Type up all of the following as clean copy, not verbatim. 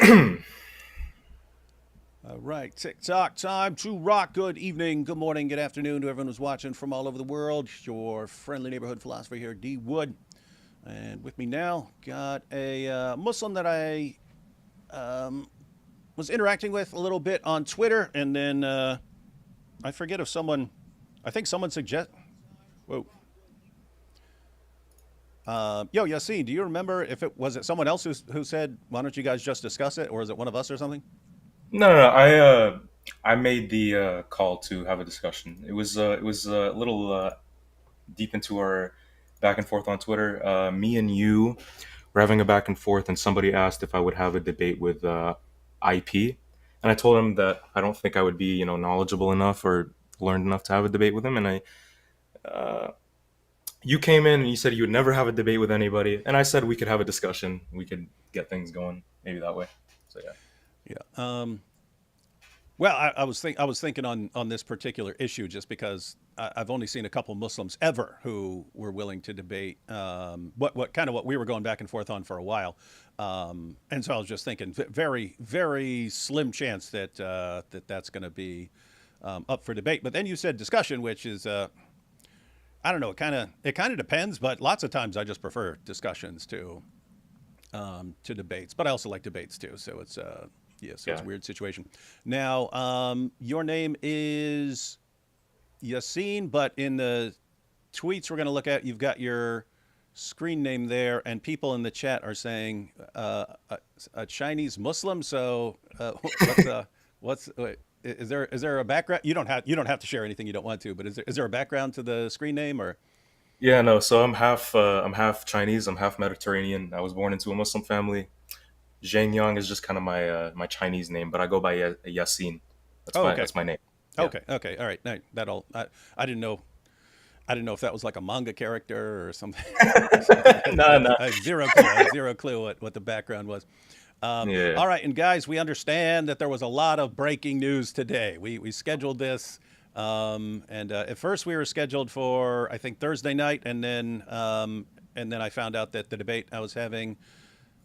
All right, TikTok time to rock. Good evening, good morning, good afternoon to everyone who's watching from all over the world. Your friendly neighborhood philosopher here, D Wood. And with me now, got a Muslim that I um, was interacting with a little bit on Twitter. And then I forget if someone, I think someone suggest. Whoa. Yo, Yassine, do you remember if it was it someone else who said, why don't you guys just discuss it? Or is it one of us or something? No. I made the call to have a discussion. It was a little deep into our back and forth on Twitter. Me and you were having a back and forth, and somebody asked if I would have a debate with IP, and I told him that I don't think I would be knowledgeable enough or learned enough to have a debate with him. And I you came in and you said you would never have a debate with anybody, and I said we could have a discussion. We could get things going maybe that way. So yeah. Yeah. Well, I was thinking on this particular issue just because I've only seen a couple Muslims ever who were willing to debate what kind of what we were going back and forth on for a while, and so I was just thinking very slim chance that that's going to be up for debate. But then you said discussion, which is I don't know, it kind of depends, but lots of times I just prefer discussions to debates, but I also like debates too. So it's yeah, so it's Yeah. a weird situation. Now, your name is Yassine, but in the tweets we're going to look at, you've got your screen name there, and people in the chat are saying a Chinese Muslim. So what's is there a background? You don't have to share anything you don't want to, but is there a background to the screen name or? Yeah, no. So I'm half Chinese. I'm half Mediterranean. I was born into a Muslim family. Zhang Yang is just kind of my Chinese name, but I go by Yasin. That's Oh, my okay, that's my name. Yeah. okay, all right. No, that'll I didn't know I didn't know if that was like a manga character or something, something like that. No, no. I have zero clue. I have zero clue what the background was. Yeah. All right, and guys, we understand that there was a lot of breaking news today. We scheduled this, and at first we were scheduled for I think Thursday night, and then I found out that the debate I was having,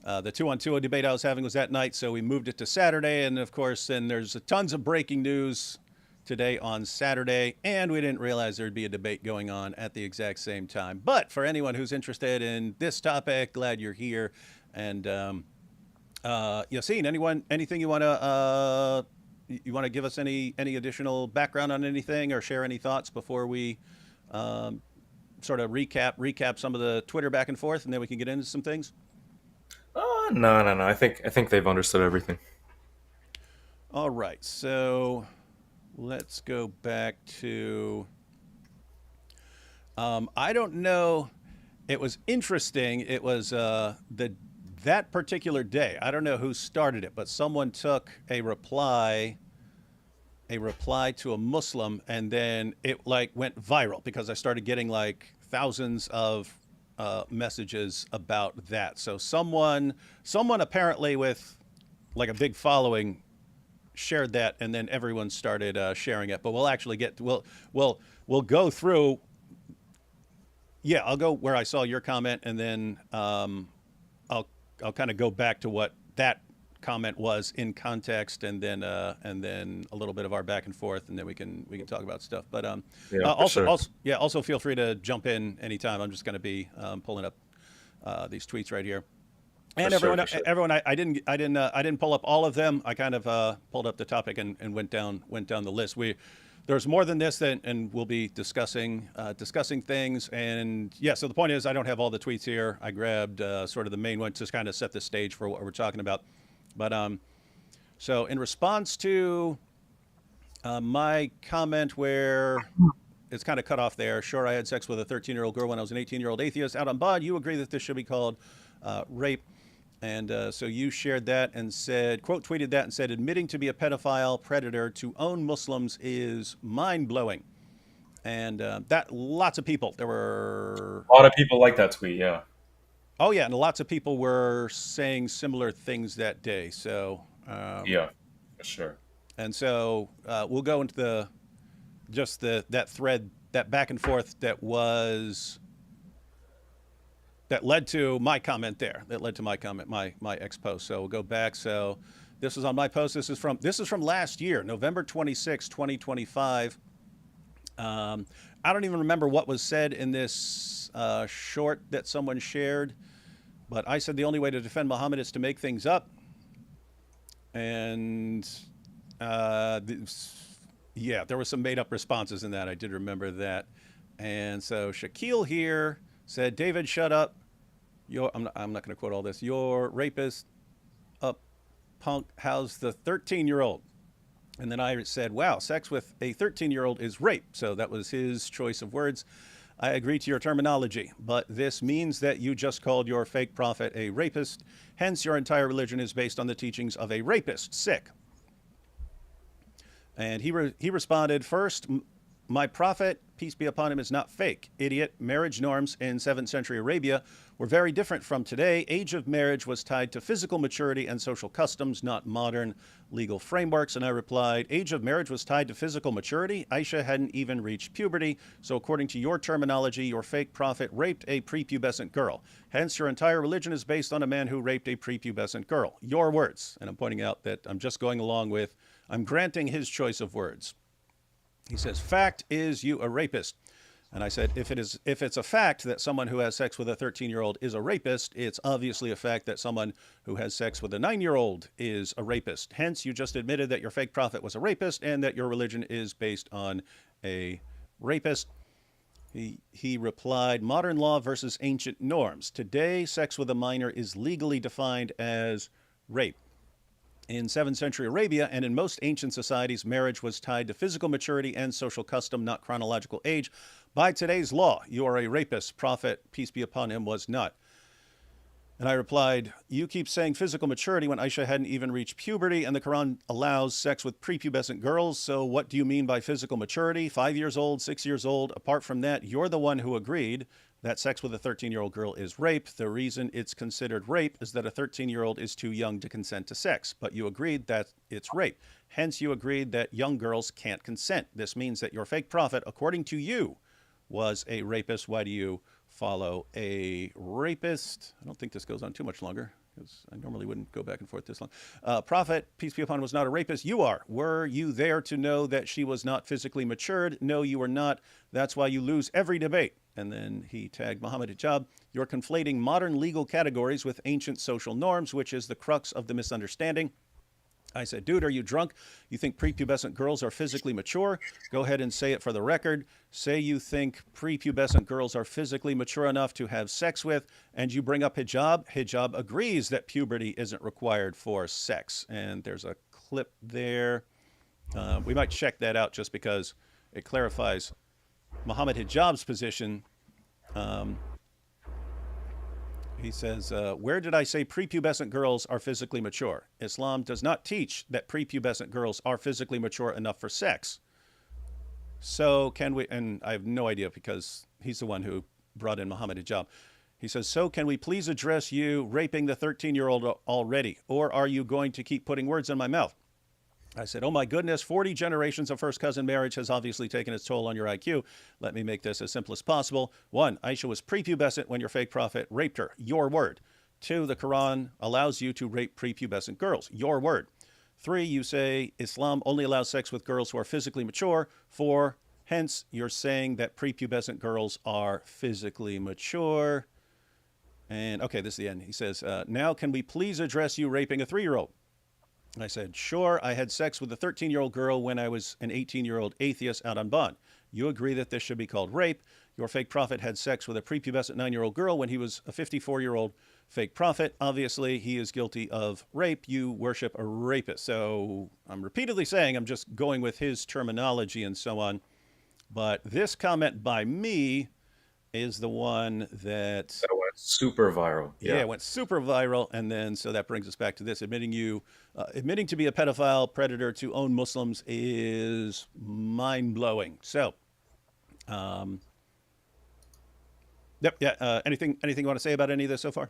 the two-on-two debate I was having was that night, so we moved it to Saturday, and of course, then there's tons of breaking news today on Saturday, and we didn't realize there'd be a debate going on at the exact same time. But for anyone who's interested in this topic, glad you're here. And Yassine, anything you want to give us any additional background on anything or share any thoughts before we um, sort of recap some of the Twitter back and forth, and then we can get into some things. No. I think they've understood everything. All right, so let's go back to. I don't know. It was interesting. It was the that particular day. I don't know who started it, but someone took a reply to a Muslim, and then it like went viral because I started getting like thousands of messages about that. So someone apparently with like a big following shared that, and then everyone started sharing it. But we'll actually we'll go through. Yeah, I'll go where I saw your comment, and then I'll I'll kind of go back to what that comment was in context, and then a little bit of our back and forth, and then we can talk about stuff. But Yeah, for also sure. also yeah, also feel free to jump in anytime. I'm just going to be pulling up these tweets right here. For And sure. everyone, For sure. everyone, I didn't pull up all of them. I kind of pulled up the topic and went down the list. There's more than this, and we'll be discussing things. And yeah, so the point is, I don't have all the tweets here. I grabbed sort of the main one to kind of set the stage for what we're talking about. But so in response to my comment where it's kind of cut off there. Sure, I had sex with a 13-year-old girl when I was an 18-year-old atheist out on bod. You agree that this should be called rape. And so you shared that and said, quote, tweeted that and said, admitting to be a pedophile predator to own Muslims is mind blowing. And that lots of people, there were, A lot of people like that tweet. Yeah. oh yeah, and lots of people were saying similar things that day. So, Yeah. For sure. and so we'll go into that thread, that back and forth that was that led to my comment there. That led to my comment, my ex post. So we'll go back. So this was on my post. This is from last year, November 26, 2025. I don't even remember what was said in this short that someone shared, but I said the only way to defend Muhammad is to make things up. And uh, yeah, there were some made up responses in that. I did remember that. And so Shaquille here said, David, shut up. I'm not going to quote all this. Your rapist up punk. How's the 13-year-old? And then I said, wow, sex with a 13-year-old is rape. So that was his choice of words. I agree to your terminology, but this means that you just called your fake prophet a rapist. Hence, your entire religion is based on the teachings of a rapist. Sick. And he responded, first, my prophet, peace be upon him, is not fake. Idiot. Marriage norms in 7th century Arabia were very different from today. Age of marriage was tied to physical maturity and social customs, not modern legal frameworks. And I replied, age of marriage was tied to physical maturity? Aisha hadn't even reached puberty. So according to your terminology, your fake prophet raped a prepubescent girl. Hence, your entire religion is based on a man who raped a prepubescent girl. Your words. And I'm pointing out that I'm just going along with, I'm granting his choice of words. He says, fact is you a rapist. And I said, if it's a fact that someone who has sex with a 13-year-old is a rapist, it's obviously a fact that someone who has sex with a 9-year-old is a rapist. Hence, you just admitted that your fake prophet was a rapist and that your religion is based on a rapist. He replied, modern law versus ancient norms. Today, sex with a minor is legally defined as rape. In 7th century Arabia and in most ancient societies, marriage was tied to physical maturity and social custom, not chronological age. By today's law, you are a rapist. Prophet, peace be upon him, was not. And I replied, you keep saying physical maturity when Aisha hadn't even reached puberty, and the Quran allows sex with prepubescent girls. So what do you mean by physical maturity? 5 years old, 6 years old? Apart from that, you're the one who agreed that sex with a 13-year-old girl is rape. The reason it's considered rape is that a 13-year-old is too young to consent to sex. But you agreed that it's rape. Hence, you agreed that young girls can't consent. This means that your fake prophet, according to you, was a rapist. Why do you follow a rapist? I don't think this goes on too much longer, because I normally wouldn't go back and forth this long. Prophet, peace be upon him, was not a rapist. You are. Were you there to know that she was not physically matured? No, you were not. That's why you lose every debate. And then he tagged Muhammad Hijab. You're conflating modern legal categories with ancient social norms, which is the crux of the misunderstanding. I said, dude, are you drunk? You think prepubescent girls are physically mature? Go ahead and say it for the record. Say you think prepubescent girls are physically mature enough to have sex with, and you bring up hijab. Hijab agrees that puberty isn't required for sex. And there's a clip there. We might check that out just because it clarifies Muhammad Hijab's position. He says, where did I say prepubescent girls are physically mature? Islam does not teach that prepubescent girls are physically mature enough for sex. So can we, and I have no idea because he's the one who brought in Muhammad Hijab. He says, so can we please address you raping the 13-year-old already? Or are you going to keep putting words in my mouth? I said, oh my goodness, 40 generations of first cousin marriage has obviously taken its toll on your IQ. Let me make this as simple as possible. 1, Aisha was prepubescent when your fake prophet raped her. Your word. 2, the Quran allows you to rape prepubescent girls. Your word. 3, you say Islam only allows sex with girls who are physically mature. 4, hence you're saying that prepubescent girls are physically mature. And okay, this is the end. He says, now can we please address you raping a 3-year-old? And I said, sure, I had sex with a 13-year-old girl when I was an 18-year-old atheist out on bond. You agree that this should be called rape. Your fake prophet had sex with a prepubescent 9-year-old girl when he was a 54-year-old fake prophet. Obviously, he is guilty of rape. You worship a rapist. So I'm repeatedly saying I'm just going with his terminology and so on. But this comment by me is the one that went super viral. Yeah, it went super viral. And then, so that brings us back to this. Admitting to be a pedophile predator to own Muslims is mind-blowing. So, yep, yeah. Anything you want to say about any of this so far?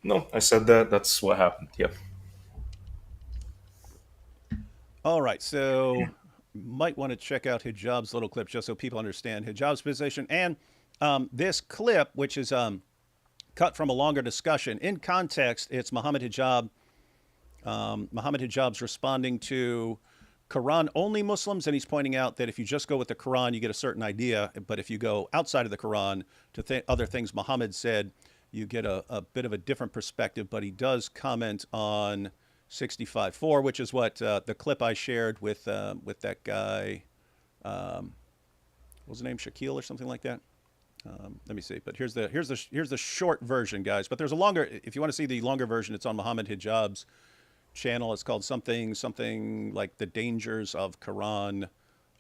No, I said that. That's what happened. Yep. All right, so might want to check out Hijab's little clip just so people understand Hijab's position. And this clip, which is cut from a longer discussion. In context, it's Muhammad Hijab. Muhammad Hijab's responding to Quran only Muslims, and he's pointing out that if you just go with the Quran, you get a certain idea. But if you go outside of the Quran to other things Muhammad said, you get a bit of a different perspective. But he does comment on 65.4, which is what the clip I shared with that guy. What was his name? Shaquille or something like that. Let me see. But here's the short version, guys. But there's a longer. If you want to see the longer version, it's on Muhammad Hijab's channel. It's called something like the dangers of Quran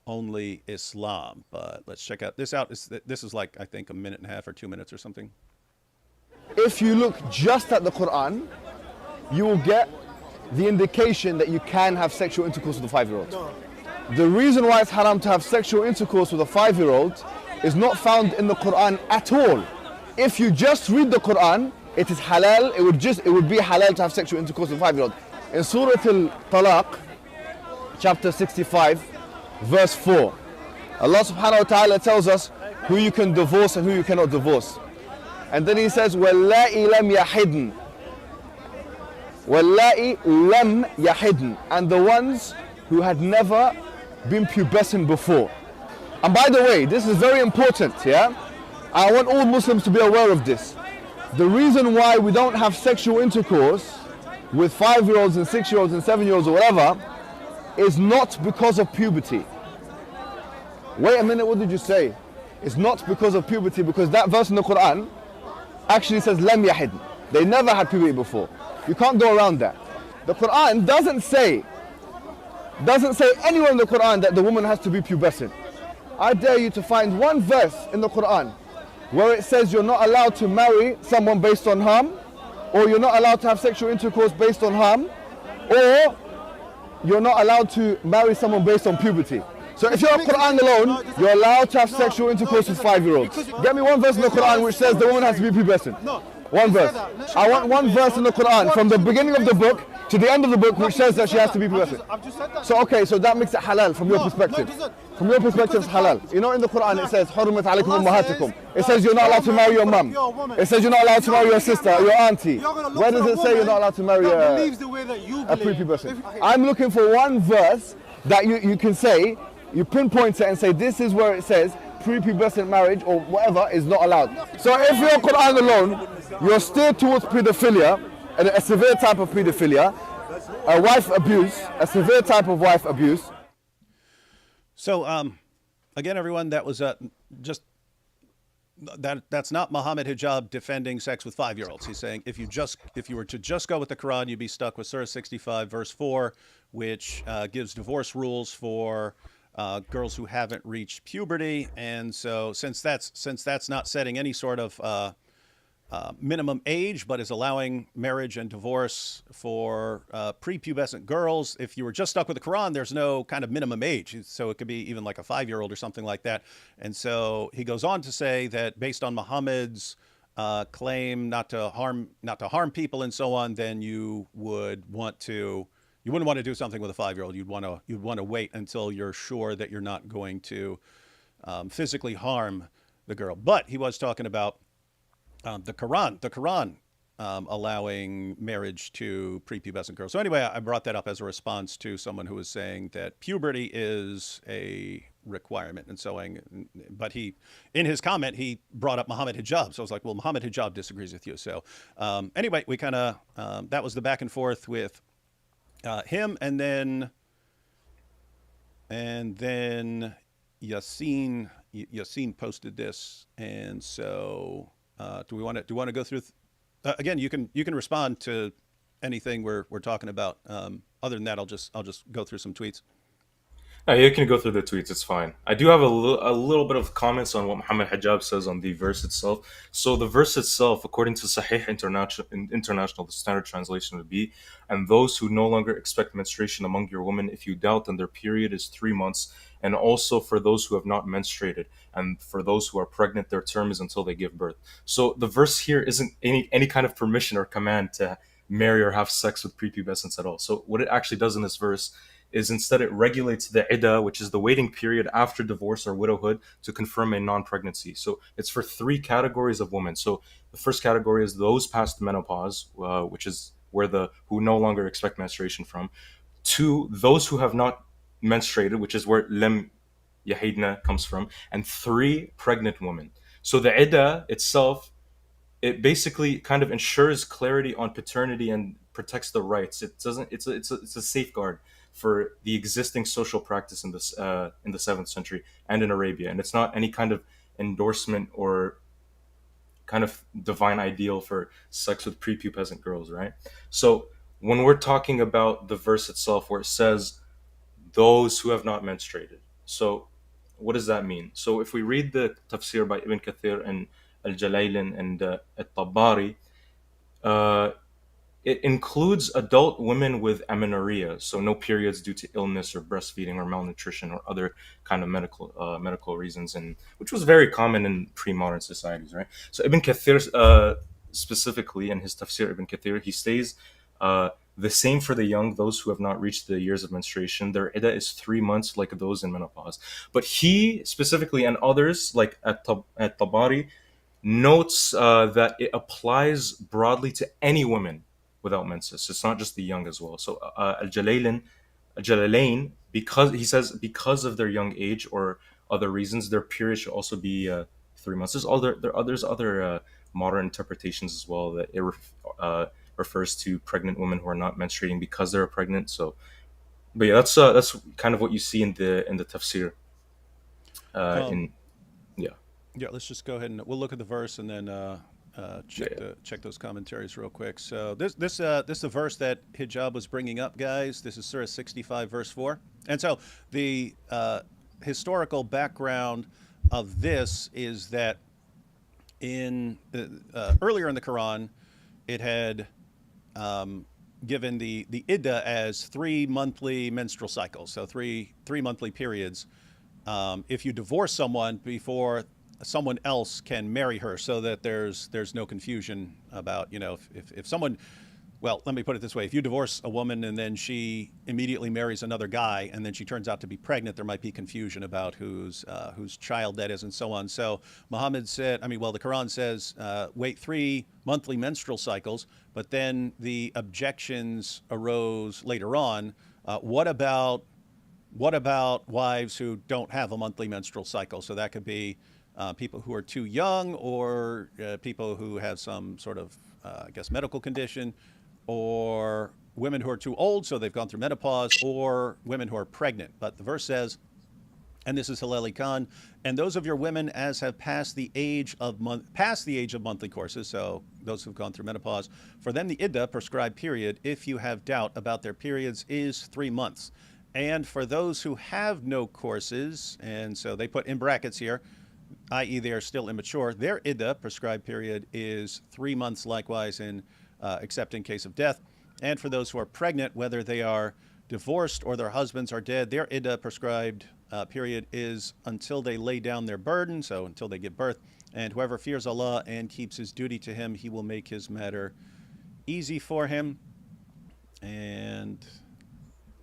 only Islam. But let's check this out. This is like, I think, a minute and a half or 2 minutes or something. If you look just at the Quran, you will get the indication that you can have sexual intercourse with a 5-year-old. The reason why it's haram to have sexual intercourse with a 5-year-old is not found in the Quran at all. If you just read the Quran, it is halal. It would be halal to have sexual intercourse with a 5-year-old. In Surah Al-Talaq, chapter 65, verse 4, Allah subhanahu wa ta'ala tells us who you can divorce and who you cannot divorce. And then he says, وَاللَّائِ لَمْ يَحِدْنَ. وَاللَّائِ لَمْ يَحِدْنَ. And the ones who had never been pubescent before. And by the way, this is very important, yeah? I want all Muslims to be aware of this. The reason why we don't have sexual intercourse with 5-year-olds and 6-year-olds and 7-year-olds or whatever is not because of puberty. Wait a minute, what did you say? It's not because of puberty, because that verse in the Quran actually says lam yahid. They never had puberty before. You can't go around that. The Quran doesn't say anywhere in the Quran that the woman has to be pubescent. I dare you to find one verse in the Quran where it says you're not allowed to marry someone based on harm, or you're not allowed to have sexual intercourse based on harm, or you're not allowed to marry someone based on puberty. So if you're Quran alone, you're allowed to have sexual intercourse with 5-year-olds. Get me one verse in the Quran which says the woman has to be pubescent. One verse. I want one verse in the Quran from the beginning of the book to the end of the book which says that she has to be pubescent. So okay, so that makes it halal from your perspective. From your perspective, it's halal. You know, in the Quran it says حُرِّمَتْ عَلَيْكُمْ أُمَّهَاتُكُمْ. It says you're not allowed to marry your mum. It says you're not allowed to marry your sister, your auntie. Where does it say you're not allowed to marry a prepubescent? I'm looking for one verse that you can say, you pinpoint it and say this is where it says prepubescent marriage or whatever is not allowed. So if you're Quran alone, you're steered towards pedophilia, a severe type of pedophilia, a wife abuse, a severe type of wife abuse. So again, everyone, that was just that's not Muhammad Hijab defending sex with 5-year-olds. He's saying if you were to just go with the Quran, you'd be stuck with Surah 65, verse 4, which gives divorce rules for girls who haven't reached puberty. And so since that's not setting any sort of minimum age, but is allowing marriage and divorce for prepubescent girls, if you were just stuck with the Quran, there's no kind of minimum age. So it could be even like a 5-year-old or something like that. And so he goes on to say that based on Muhammad's claim not to harm people and so on, then you wouldn't want to do something with a 5-year-old. You'd want to wait until you're sure that you're not going to physically harm the girl. But he was talking about the Quran allowing marriage to prepubescent girls. So anyway, I brought that up as a response to someone who was saying that puberty is a requirement and so on. But in his comment, he brought up Muhammad Hijab. So I was like, well, Muhammad Hijab disagrees with you. So anyway, we kind of, that was the back and forth with him, and then Yassine posted this, and so do we want to go through? Again, you can respond to anything we're talking about. Other than that, I'll just go through some tweets. No, you can go through the tweets. It's fine. I do have a little bit of comments on what Muhammad Hijab says on the verse itself. So the verse itself, according to Sahih International, the standard translation would be, and those who no longer expect menstruation among your women, if you doubt, then their period is 3 months. And also for those who have not menstruated, and for those who are pregnant, their term is until they give birth. So the verse here isn't any kind of permission or command to marry or have sex with prepubescents at all. So what it actually does in this verse is instead it regulates the iddah, which is the waiting period after divorce or widowhood, to confirm a non-pregnancy. So it's for three categories of women. So the first category is those past menopause, which is where the who no longer expect menstruation from. Two, those who have not menstruated, which is where lem yahidna comes from. And three, pregnant women. So the iddah itself, it basically kind of ensures clarity on paternity and protects the rights. It doesn't. It's a safeguard for the existing social practice in the 7th century and in Arabia, and it's not any kind of endorsement or kind of divine ideal for sex with prepubescent girls, right? So when we're talking about the verse itself, where it says those who have not menstruated, so what does that mean? So if we read the tafsir by Ibn Kathir and Al-Jalailin and At-Tabari, uh, it includes adult women with amenorrhea, so no periods due to illness or breastfeeding or malnutrition or other kind of medical reasons, and which was very common in pre-modern societies, right? So Ibn Kathir, specifically in his tafsir, Ibn Kathir, he says the same for the young, those who have not reached the years of menstruation. Their iddah is 3 months, like those in menopause. But he specifically and others like at Tabari notes that it applies broadly to any woman without menses. It's not just the young as well. So Al-Jalalain, because he says because of their young age or other reasons, their period should also be 3 months. There's other modern interpretations as well that it refers to pregnant women who are not menstruating because they're pregnant. So, but yeah, that's kind of what you see in the tafsir. Um, In yeah, yeah, let's just go ahead and we'll look at the verse and then yeah, check those commentaries real quick. So this is a verse that Hijab was bringing up, guys. This is Surah 65, verse 4. And so the historical background of this is that in earlier in the Quran, it had given the iddah as 3 monthly menstrual cycles, so three monthly periods. If you divorce someone before someone else can marry her, so that there's no confusion about, if someone, well, let me put it this way: if you divorce a woman and then she immediately marries another guy and then she turns out to be pregnant, there might be confusion about whose child that is and so on. So Muhammad said, the Quran says wait 3 monthly menstrual cycles, but then the objections arose later on. What about wives who don't have a monthly menstrual cycle? So that could be people who are too young, or people who have some sort of, medical condition, or women who are too old, so they've gone through menopause, or women who are pregnant. But the verse says, and this is Haleli Khan, and those of your women as have passed the age of monthly courses, so those who've gone through menopause, for them the iddah, prescribed period, if you have doubt about their periods, is 3 months. And for those who have no courses, and so they put in brackets here, i.e. they are still immature, their iddah, prescribed period, is 3 months likewise, except in case of death. And for those who are pregnant, whether they are divorced or their husbands are dead, their iddah, prescribed period, is until they lay down their burden, so until they give birth. And whoever fears Allah and keeps his duty to him, he will make his matter easy for him. And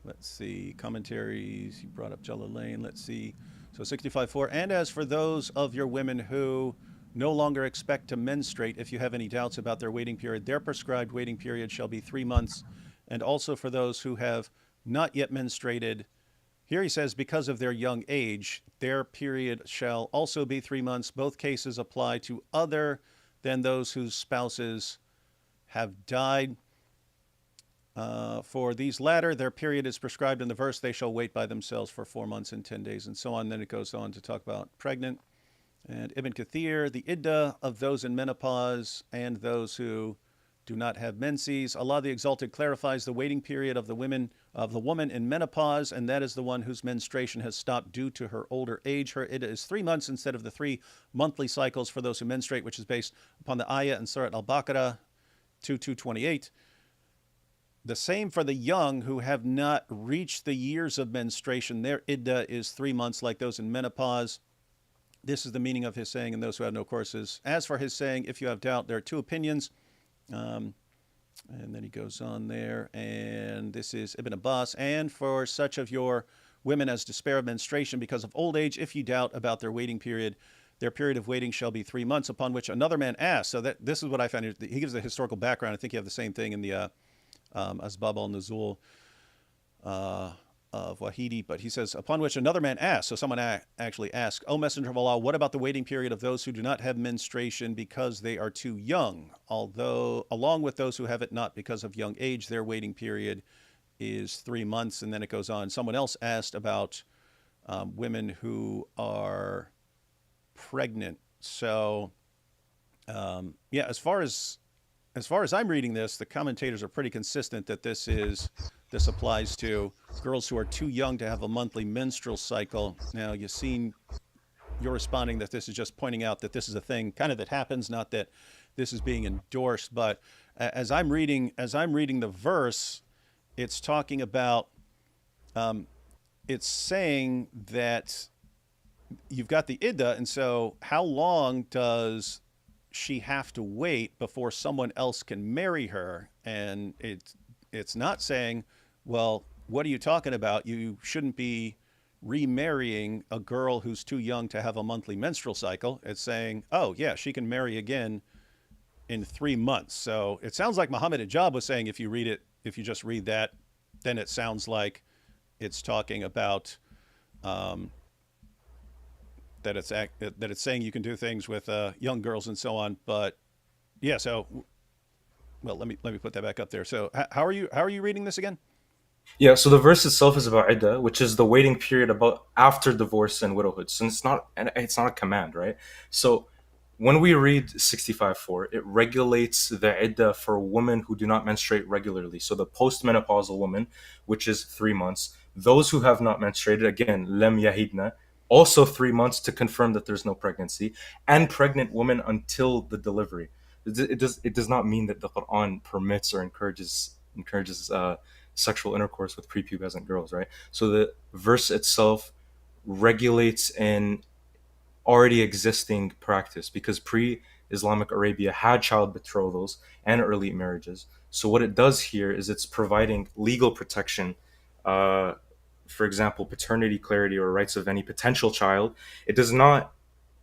let's see, commentaries, you brought up Jalalain, let's see. So 65:4, and as for those of your women who no longer expect to menstruate, if you have any doubts about their waiting period, their prescribed waiting period shall be 3 months. And also for those who have not yet menstruated, here he says, because of their young age, their period shall also be 3 months. Both cases apply to other than those whose spouses have died. For these latter, their period is prescribed in the verse, they shall wait by themselves for 4 months and 10 days, and so on. Then it goes on to talk about pregnant. And Ibn Kathir, the iddah of those in menopause and those who do not have menses. Allah the Exalted clarifies the waiting period of the woman in menopause, and that is the one whose menstruation has stopped due to her older age. Her iddah is 3 months instead of the 3 monthly cycles for those who menstruate, which is based upon the ayah in Surah Al-Baqarah 2:228. The same for the young who have not reached the years of menstruation. Their iddah is 3 months like those in menopause. This is the meaning of his saying, and those who have no courses. As for his saying, if you have doubt, there are two opinions. And then he goes on there, and this is Ibn Abbas. And for such of your women as despair of menstruation because of old age, if you doubt about their waiting period, their period of waiting shall be 3 months, upon which another man asks. So that this is what I found. He gives a historical background. I think you have the same thing in the Asbab al-Nuzul of Wahidi, but he says, upon which another man asked, so someone actually asked, O Messenger of Allah, what about the waiting period of those who do not have menstruation because they are too young? Although, along with those who have it not because of young age, their waiting period is 3 months. And then it goes on. Someone else asked about women who are pregnant. So, yeah, as far as I'm reading this, the commentators are pretty consistent that this applies to girls who are too young to have a monthly menstrual cycle. Now, you're responding that this is just pointing out that this is a thing kind of that happens, not that this is being endorsed. But as I'm reading the verse, it's talking about, it's saying that you've got the iddah, and so how long does she have to wait before someone else can marry her? And it's not saying, well, what are you talking about? You shouldn't be remarrying a girl who's too young to have a monthly menstrual cycle. It's saying, oh yeah, she can marry again in 3 months. So it sounds like Muhammad Hijab was saying, if you just read that, then it sounds like it's talking about that it's saying you can do things with young girls and so on. But yeah, so well, let me put that back up there. So how are you reading this again? Yeah, so the verse itself is about iddah, which is the waiting period about after divorce and widowhood. So it's not a command, right? So when we read 65:4, it regulates the iddah for women who do not menstruate regularly. So the postmenopausal woman, which is 3 months. Those who have not menstruated, again, lem yahidna, also 3 months to confirm that there's no pregnancy, and pregnant women until the delivery. It does not mean that the Quran permits or encourages sexual intercourse with prepubescent girls, right? So the verse itself regulates an already existing practice because pre-Islamic Arabia had child betrothals and early marriages. So what it does here is it's providing legal protection, for example, paternity clarity or rights of any potential child. It does not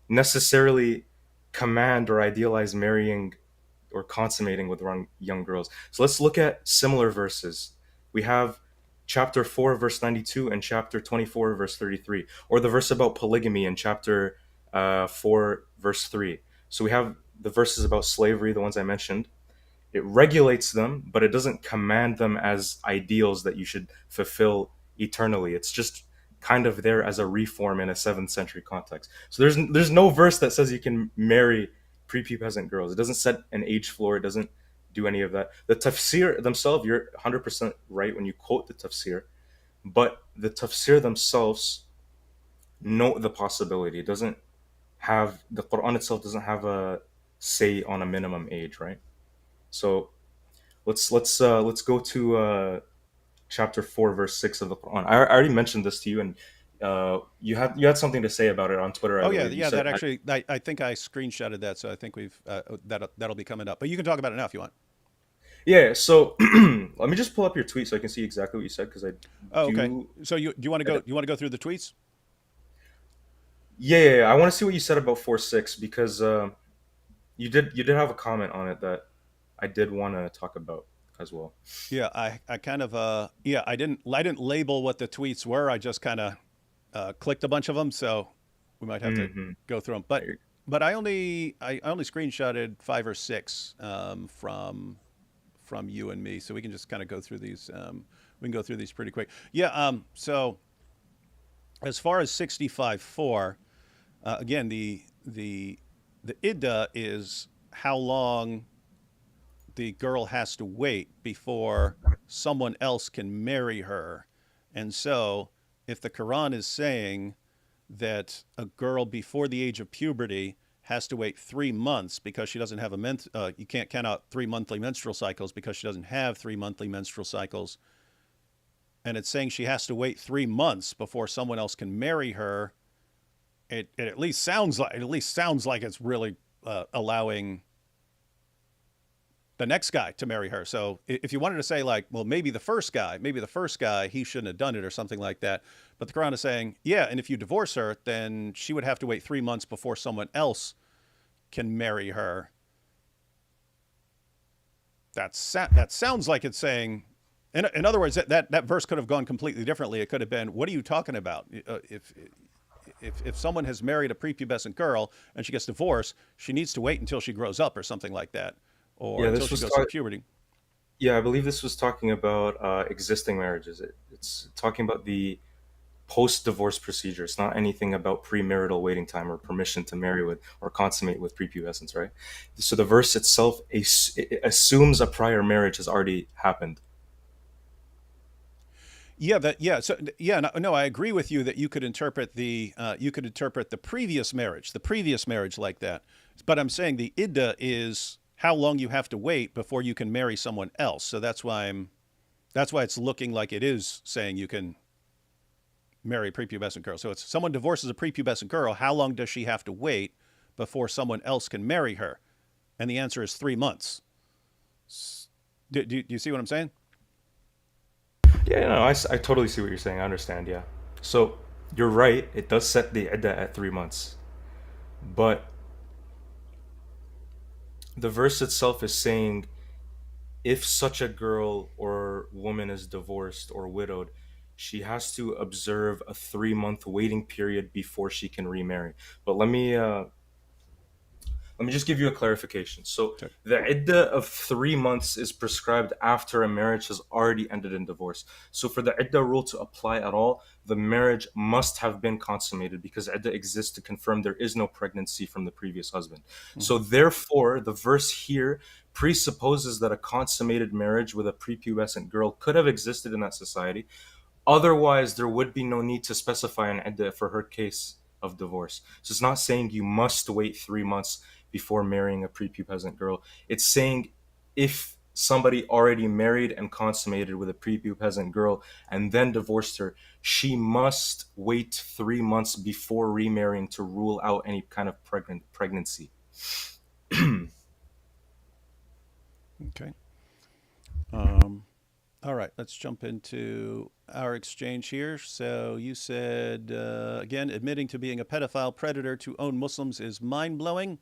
necessarily command or idealize marrying or consummating with young girls. So let's look at similar verses. We have chapter 4, verse 92, and chapter 24, verse 33, or the verse about polygamy in chapter 4, verse 3. So we have the verses about slavery, the ones I mentioned. It regulates them, but it doesn't command them as ideals that you should fulfill eternally. It's just kind of there as a reform in a 7th century context. So there's no verse that says you can marry prepubescent girls. It doesn't set an age floor. It doesn't do any of that. The tafsir themselves, you're 100% right when you quote the tafsir, but the tafsir themselves note the possibility. It doesn't have, the Quran itself doesn't have a say on a minimum age, right? So let's go to chapter 4, verse 6 of the Quran. I already mentioned this to you, and you had something to say about it on Twitter. I Oh yeah, believe. You yeah. said, That actually, I think I screenshotted that, so I think that'll be coming up. But you can talk about it now if you want. yeah. So let me just pull up your tweet so I can see exactly what you said because I Oh, okay. do. So do you want to go? You want to go through the tweets? Yeah. I want to see what you said about 4:6 because you did have a comment on it that I did want to talk about as well. Yeah, I kind of yeah, I didn't label what the tweets were. I just kind of clicked a bunch of them, so we might have to Hmm. go through them. But I only screenshotted 5 or 6 from you and me, so we can just kind of go through these. We can go through these pretty quick. Yeah. So as far as 65:4, again, the idda is how long the girl has to wait before someone else can marry her. And so, if the Quran is saying that a girl before the age of puberty has to wait 3 months because she doesn't have you can't count out 3 monthly menstrual cycles because she doesn't have 3 monthly menstrual cycles, and it's saying she has to wait 3 months before someone else can marry her, it at least sounds like it's really allowing the next guy to marry her. So if you wanted to say like, well, maybe the first guy, he shouldn't have done it or something like that. But the Quran is saying, yeah, and if you divorce her, then she would have to wait 3 months before someone else can marry her. That sounds like it's saying, in other words, that verse could have gone completely differently. It could have been, what are you talking about? If someone has married a prepubescent girl and she gets divorced, she needs to wait until she grows up or something like that, or Yeah, until this she was goes through puberty. yeah, I believe this was talking about existing marriages. It's talking about the post-divorce procedure. It's not anything about premarital waiting time or permission to marry with or consummate with prepubescence, right? So the verse itself it assumes a prior marriage has already happened. Yeah, no, I agree with you that you could interpret the previous marriage like that. But I'm saying the idda is how long you have to wait before you can marry someone else. So that's why it's looking like it is saying you can marry a prepubescent girl. So it's someone divorces a prepubescent girl, how long does she have to wait before someone else can marry her? And the answer is 3 months. Do you see what I'm saying? Yeah, no, I totally see what you're saying. I understand, yeah. So you're right, it does set the iddah at 3 months. But the verse itself is saying if such a girl or woman is divorced or widowed, she has to observe a 3 month waiting period before she can remarry. But let me just give you a clarification. So Sure. the iddah of 3 months is prescribed after a marriage has already ended in divorce. So for the iddah rule to apply at all, the marriage must have been consummated because iddah exists to confirm there is no pregnancy from the previous husband. So Mm-hmm. therefore, the verse here presupposes that a consummated marriage with a prepubescent girl could have existed in that society. Otherwise, there would be no need to specify an iddah for her case of divorce. So it's not saying you must wait 3 months before marrying a prepubescent girl. It's saying if somebody already married and consummated with a prepubescent girl and then divorced her, she must wait 3 months before remarrying to rule out any kind of pregnancy. Okay. Um, all right, let's jump into our exchange here. So you said again, admitting to being a pedophile predator to own Muslims is mind blowing.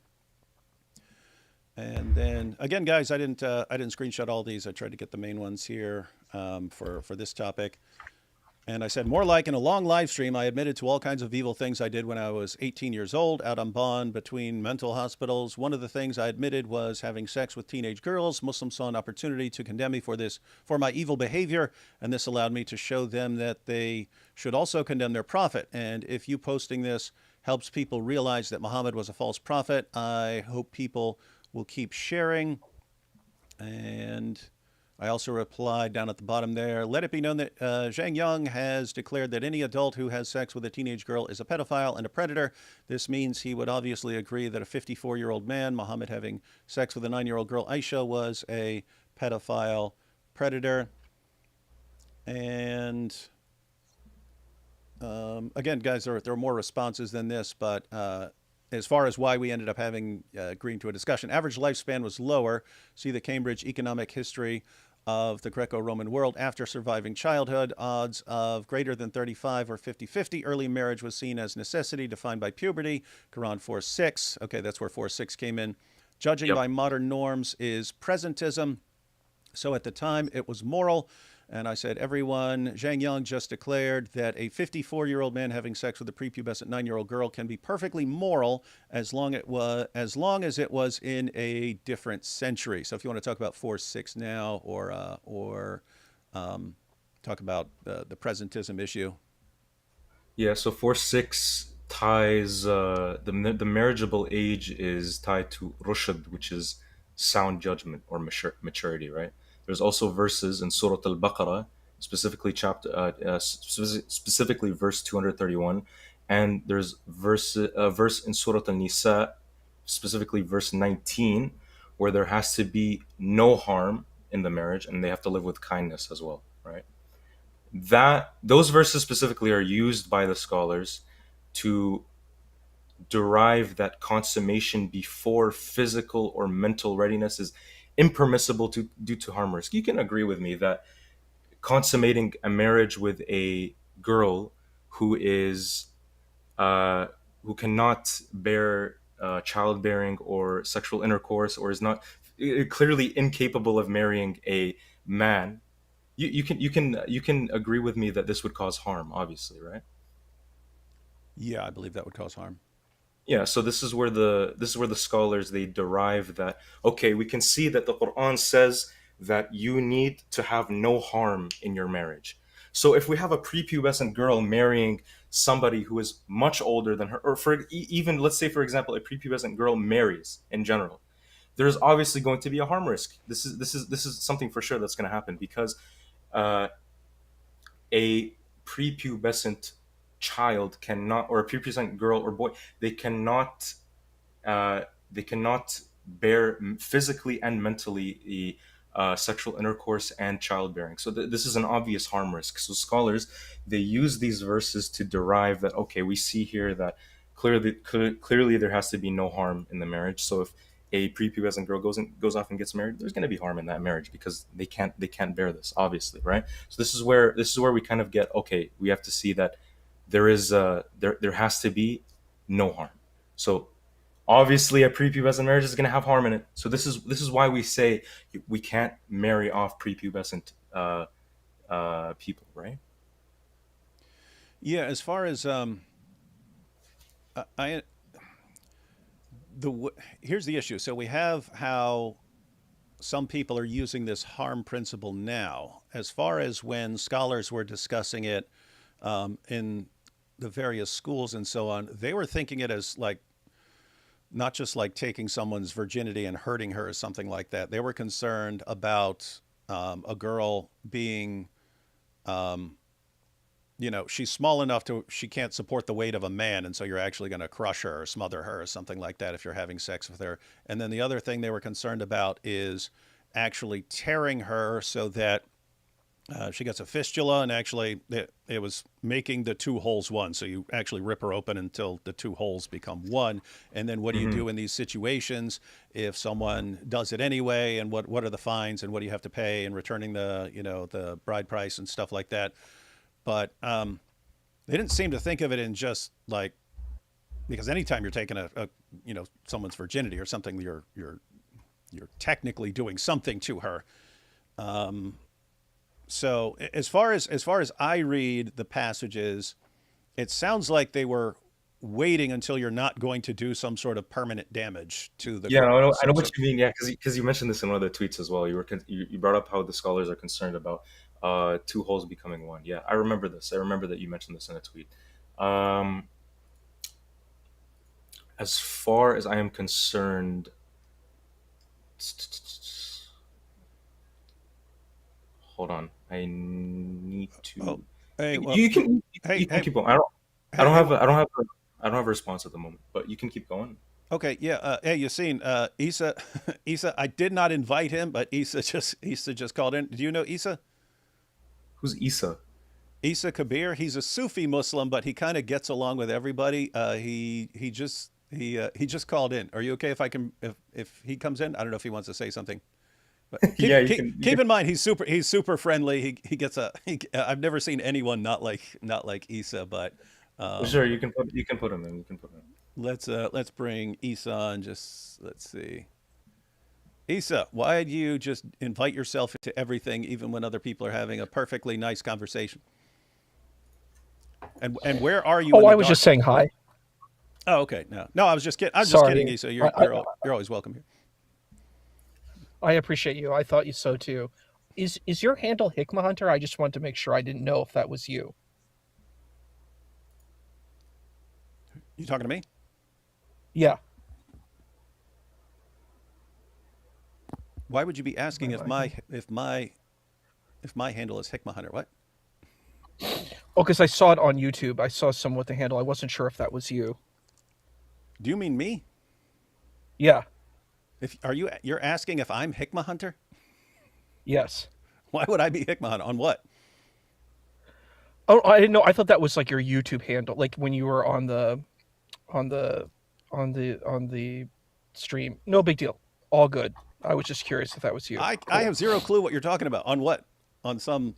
And then again, guys, I didn't screenshot all these. I tried to get the main ones here for this topic. And I said, more like in a long live stream, I admitted to all kinds of evil things I did when I was 18 years old, out on bond between mental hospitals. One of the things I admitted was having sex with teenage girls. Muslims saw an opportunity to condemn me for my evil behavior, and this allowed me to show them that they should also condemn their prophet. And if you posting this helps people realize that Muhammad was a false prophet, I hope people will keep sharing. And I also replied down at the bottom there, let it be known that Zhang Yang has declared that any adult who has sex with a teenage girl is a pedophile and a predator. This means he would obviously agree that a 54-year-old man, Muhammad, having sex with a 9-year-old girl, Aisha, was a pedophile predator. And again, guys, there are more responses than this, but as far as why we ended up having agreeing to a discussion, average lifespan was lower. See the Cambridge Economic History of the Greco-Roman world. After surviving childhood, odds of greater than 35 or 50-50. Early marriage was seen as necessity defined by puberty. Quran 4:6. Okay, that's where 4:6 came in. Judging Yep. by modern norms is presentism. So at the time, it was moral. And I said, everyone, Zhang Yang just declared that a 54-year-old man having sex with a prepubescent 9-year-old girl can be perfectly moral as long as it was in a different century. So if you want to talk about 4:6 now, or talk about the presentism issue. Yeah, so 4-6 ties the marriageable age is tied to rushd, which is sound judgment or maturity, right? There's also verses in Surah Al-Baqarah, specifically specifically verse 231, and there's a verse in Surah Al-Nisa, specifically verse 19, where there has to be no harm in the marriage and they have to live with kindness as well, right? That those verses specifically are used by the scholars to derive that consummation before physical or mental readiness is impermissible to due to harm risk. You can agree with me that consummating a marriage with a girl who is uh, who cannot bear childbearing or sexual intercourse, or is not clearly incapable of marrying a man, you can agree with me that this would cause harm, obviously, right? Yeah, I believe that would cause harm. Yeah, so this is where the scholars, they derive that, okay, we can see that the Quran says that you need to have no harm in your marriage. So if we have a prepubescent girl marrying somebody who is much older than her, or even, let's say, for example, a prepubescent girl marries in general, there's obviously going to be a harm risk. This is something for sure that's going to happen, because uh, a prepubescent child cannot, or a prepubescent girl or boy, they cannot uh, they cannot bear physically and mentally the sexual intercourse and childbearing. So this is an obvious harm risk. So scholars, they use these verses to derive that, okay, we see here that clearly there has to be no harm in the marriage. So if a prepubescent girl goes off and gets married, there's going to be harm in that marriage, because they can't bear this, obviously, right? So this is where we kind of get, okay, we have to see that there has to be no harm. So obviously a prepubescent marriage is going to have harm in it. So this is why we say we can't marry off prepubescent people, right? Yeah, as far as I here's the issue. So we have how some people are using this harm principle now. As far as when scholars were discussing it in the various schools and so on, they were thinking it as like not just like taking someone's virginity and hurting her or something like that. They were concerned about a girl being, um, she's small enough to, she can't support the weight of a man. And so you're actually going to crush her or smother her or something like that if you're having sex with her. And then the other thing they were concerned about is actually tearing her so that she gets a fistula, and actually it was making the two holes one. So you actually rip her open until the two holes become one. And then what do you Hmm. do in these situations if someone does it anyway? And what are the fines, and what do you have to pay, and returning the bride price and stuff like that. But they didn't seem to think of it in just like, because anytime you're taking someone's virginity or something, you're technically doing something to her. Um, so as far as I read the passages, it sounds like they were waiting until you're not going to do some sort of permanent damage to the Yeah, I girl. know, I So know so what you mean. Yeah, because you mentioned this in one of the tweets as well. You brought up how the scholars are concerned about two holes becoming one. Yeah, I remember this. I remember that you mentioned this in a tweet. Um, as far as I am concerned, hold on. I need oh to. hey You, well you can hey you can hey keep going. I don't I hey don't hey have a, I don't have a, I don't have a response at the moment, but you can keep going. okay yeah hey Yassine, Issa Issa, I did not invite him, but Issa just called in. Do you know Issa? Who's Issa? Issa Kabeer. He's a Sufi Muslim, but he kind of gets along with everybody. He just called in. Are you okay if he comes in? I don't know if he wants to say something, but Yeah, keep you keep can. You keep can. in mind he's super friendly. He gets I've never seen anyone not like Issa, but um, Sure, you can put him in. You can put him in. let's bring Issa on. Just let's see. Issa, why do you just invite yourself into everything, even when other people are having a perfectly nice conversation? And where are you Oh, in the I was just dark? saying hi. Oh, okay. No, no, I was just kidding. I'm just kidding, Sorry. Issa. I, You're I, you're you're always welcome here. I appreciate you. I thought you so too. Is your handle Hikmah Hunter? I just wanted to make sure. I didn't know if that was you. You talking to me? Yeah. Why would you be asking Am if I- my handle is Hikmah Hunter? What? Oh, because I saw it on YouTube. I saw someone with the handle. I wasn't sure if that was you. Do you mean me? Yeah. If you're asking if I'm Hikmah Hunter? Yes. Why would I be Hikmah Hunter? On what? Oh, I didn't know. I thought that was like your YouTube handle, like when you were on the stream. No big deal. All good. I was just curious if that was you. I Cool. have zero clue what you're talking about. On what? On some.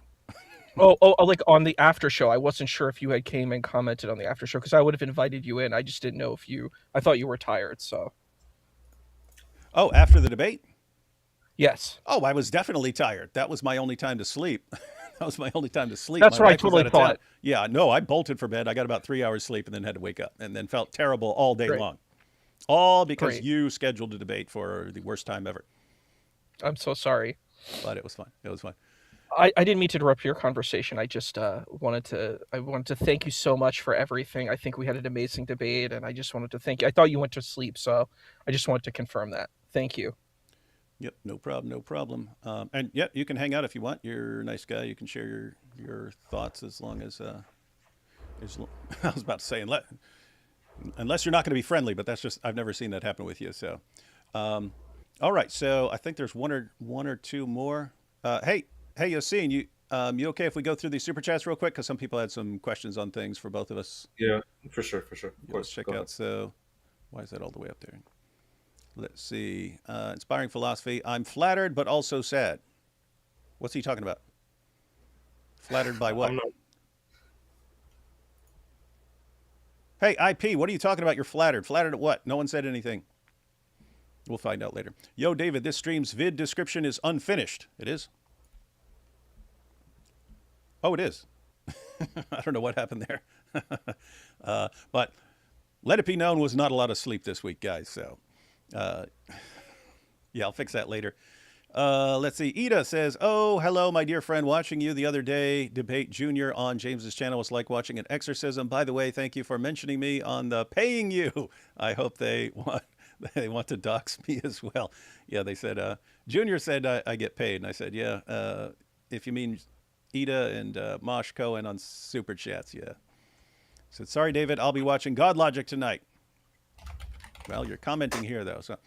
Like on the after show. I wasn't sure if you had came and commented on the after show because I would have invited you in. I just didn't know if you. I thought you were tired. So Oh, after the debate? yes, Oh, I was definitely tired. That was my only time to sleep. That was my only time to sleep. that's My what I wife was totally out of town. thought. Yeah, no, I bolted for bed. I got about 3 hours sleep and then had to wake up and then felt terrible all day Great. long. All because Great. you scheduled a debate for the worst time ever. I'm so sorry. But it was fun. It was fun. I didn't mean to interrupt your conversation. I just wanted to thank you so much for everything. I think we had an amazing debate, and I just wanted to thank you. I thought you went to sleep, so I just wanted to confirm that. Thank you. Yep, no problem, no problem. And yeah, you can hang out if you want. You're a nice guy. You can share your thoughts as long as I was about to say unless you're not going to be friendly, but that's just I've never seen that happen with you. So, all right. So I think there's one or two more. Hey, Yassine, you okay if we go through these super chats real quick? Because some people had some questions on things for both of us. Yeah, for sure, for sure. Of Let's course. check Go out. ahead. So, why is that all the way up there? Let's see. Inspiring philosophy. I'm flattered, but also sad. What's he talking about? Flattered by what? I'm not. Hey, IP, what are you talking about? You're flattered. Flattered at what? No one said anything. We'll find out later. Yo, David, this stream's vid description is unfinished. It is? Oh, it is. I don't know what happened there. But let it be known was not a lot of sleep this week, guys. So, yeah, I'll fix that later. Let's see. Ida says, "Oh, hello, my dear friend. Watching you the other day debate Junior on James's channel was like watching an exorcism. By the way, thank you for mentioning me on the paying you. I hope they want to dox me as well." Yeah, they said, Junior said I get paid. And I said, yeah, if you mean Ida and Mosh Cohen on Super Chats, yeah. Said, sorry, David, I'll be watching God Logic tonight. Well, you're commenting here, though. So,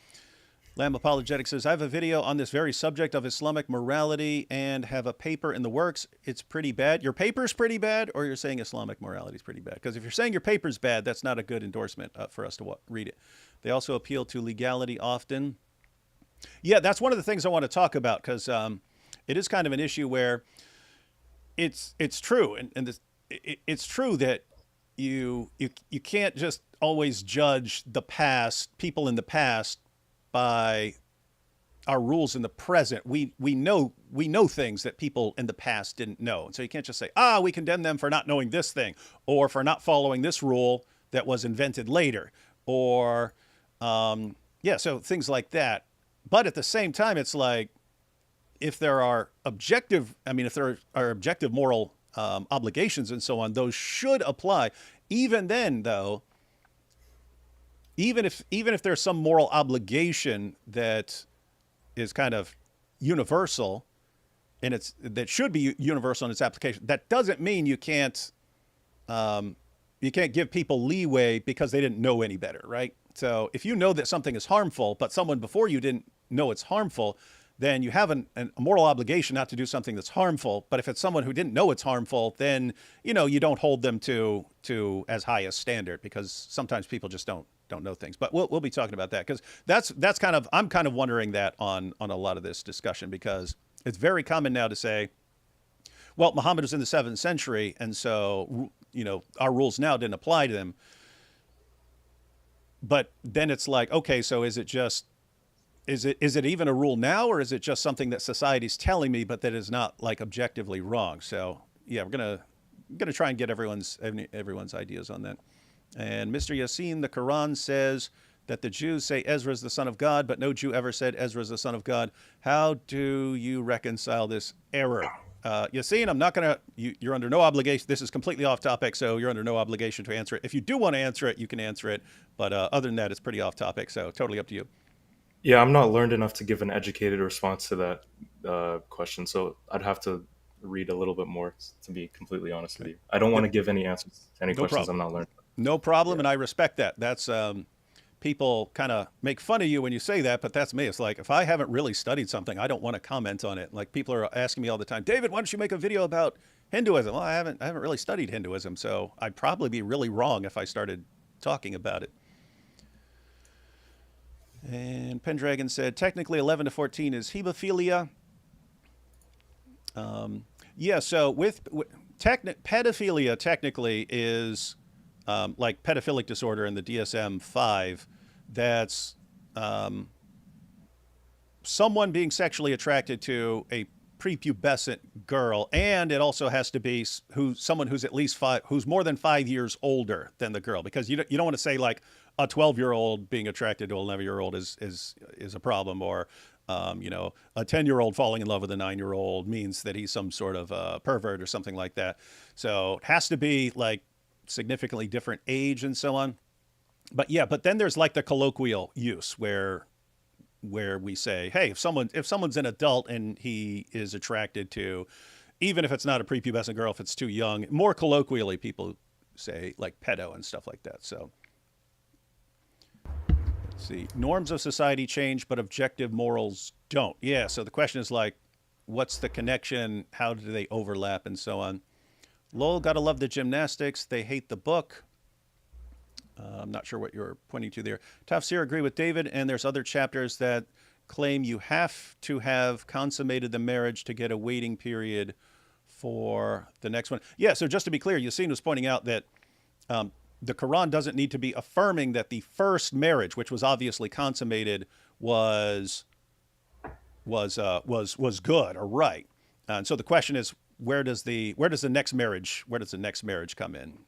B.Apologetics says, I have a video on this very subject of Islamic morality and have a paper in the works. It's pretty bad. Your paper's pretty bad, or you're saying Islamic morality is pretty bad? Because if you're saying your paper's bad, that's not a good endorsement for us to read it. They also appeal to legality often. Yeah, that's one of the things I want to talk about, because it is kind of an issue where it's true, and it's true that you can't just always judge the past, people in the past, by our rules in the present. We know things that people in the past didn't know. And so you can't just say, we condemn them for not knowing this thing, or for not following this rule that was invented later, or so things like that. But at the same time, it's like, if there are objective moral obligations and so on, those should apply. Even then, though, even if there's some moral obligation that is kind of universal, and that should be universal in its application, that doesn't mean you can't give people leeway because they didn't know any better, right? So if you know that something is harmful, but someone before you didn't know it's harmful, then you have a moral obligation not to do something that's harmful. But if it's someone who didn't know it's harmful, then you don't hold them to as high a standard, because sometimes people just don't know things. But we'll be talking about that, because that's kind of, I'm kind of wondering that on a lot of this discussion, because it's very common now to say, well, Muhammad was in the 7th century, and so our rules now didn't apply to them. But then it's like, okay, so is it even a rule now, or is it just something that society's telling me, but that is not like objectively wrong? So yeah, we're gonna try and get everyone's ideas on that. And Mr. Yassine, the Quran says that the Jews say Ezra is the son of God, but no Jew ever said Ezra is the son of God. How do you reconcile this error? Yassine, I'm not gonna. You're under no obligation. This is completely off topic, so you're under no obligation to answer it. If you do want to answer it, you can answer it. But other than that, it's pretty off topic, so totally up to you. Yeah, I'm not learned enough to give an educated response to that question, so I'd have to read a little bit more, to be completely honest with you. I don't want to give any answers to any questions problem. I'm not learned. No problem, and I respect that. That's people kind of make fun of you when you say that, but that's me. It's like, if I haven't really studied something, I don't want to comment on it. Like, people are asking me all the time, David, why don't you make a video about Hinduism? Well, I haven't really studied Hinduism, so I'd probably be really wrong if I started talking about it. And Pendragon said, technically 11 to 14 is hebephilia. Yeah, so pedophilia technically is like pedophilic disorder in the DSM-5. That's someone being sexually attracted to a prepubescent girl, and it also has to be someone who's at least who's more than 5 years older than the girl, because you don't want to say like a 12-year-old being attracted to an 11-year-old is a problem, or a 10-year-old falling in love with a 9-year-old means that he's some sort of pervert or something like that. So it has to be like significantly different age and so on. But yeah, but then there's like the colloquial use where we say, hey, if someone's an adult and he is attracted to, even if it's not a prepubescent girl, if it's too young, more colloquially people say like pedo and stuff like that. So let's see. Norms of society change, but objective morals don't. Yeah. So the question is like, what's the connection? How do they overlap and so on? Lol, gotta love the gymnastics. They hate the book. I'm not sure what you're pointing to there. Tafsir, agree with David, and there's other chapters that claim you have to have consummated the marriage to get a waiting period for the next one. Yeah, so just to be clear, Yassine was pointing out that the Quran doesn't need to be affirming that the first marriage, which was obviously consummated, was good or right. And so the question is, where does the next marriage come in?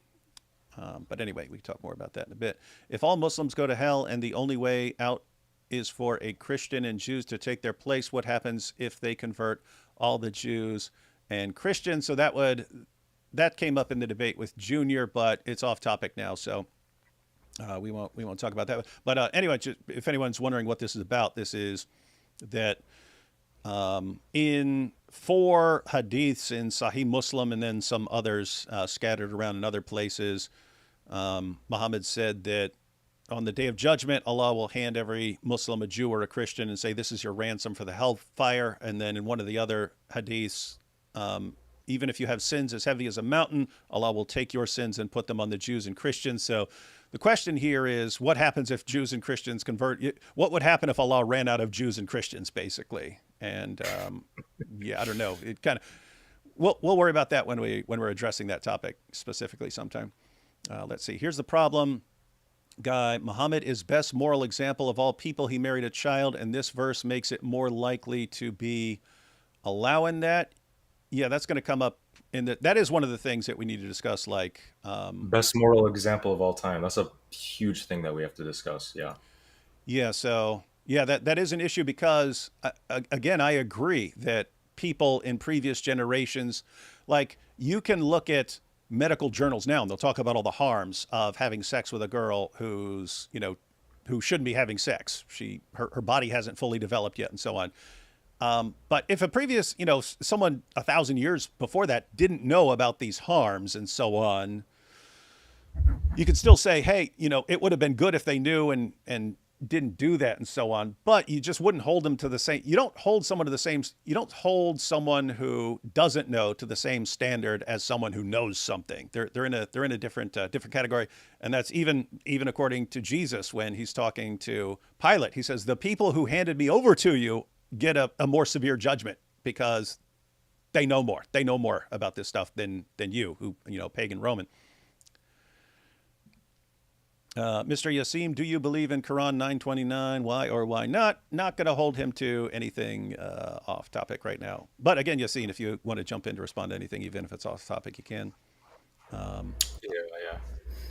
But anyway, we can talk more about that in a bit. If all Muslims go to hell and the only way out is for a Christian and Jews to take their place, what happens if they convert all the Jews and Christians? So that came up in the debate with Junior, but it's off topic now, so we won't talk about that. But anyway, if anyone's wondering what this is about, this is that in 4 hadiths in Sahih Muslim and then some others scattered around in other places, Muhammad said that on the day of judgment, Allah will hand every Muslim, a Jew, or a Christian and say, this is your ransom for the hellfire. And then in one of the other hadiths, even if you have sins as heavy as a mountain, Allah will take your sins and put them on the Jews and Christians. So the question here is, what happens if Jews and Christians convert? What would happen if Allah ran out of Jews and Christians, basically? And yeah, I don't know. It kind of we'll worry about that when we're addressing that topic specifically sometime. Let's see. Here's the problem, guy. Muhammad is best moral example of all people. He married a child, and this verse makes it more likely to be allowing that. Yeah, that's going to come up that is one of the things that we need to discuss. Like best moral example of all time. That's a huge thing that we have to discuss. Yeah. Yeah. So yeah, that is an issue because again, I agree that people in previous generations, like you can look at medical journals now and they'll talk about all the harms of having sex with a girl who shouldn't be having sex. Her body hasn't fully developed yet and so on. But if a previous, someone 1,000 years before that didn't know about these harms and so on, you could still say, hey, it would have been good if they knew and didn't do that and so on. But you just wouldn't hold them to the same. You don't hold someone who doesn't know to the same standard as someone who knows something. They're in a different category, and that's even according to Jesus when he's talking to Pilate. He says, the people who handed me over to you get a more severe judgment because they know more. They know more about this stuff than you, who, pagan Roman. Mr. Yassim, do you believe in Quran 929? Why or why not? Not going to hold him to anything off topic right now. But again, Yassim, if you want to jump in to respond to anything, even if it's off topic, you can. Yeah.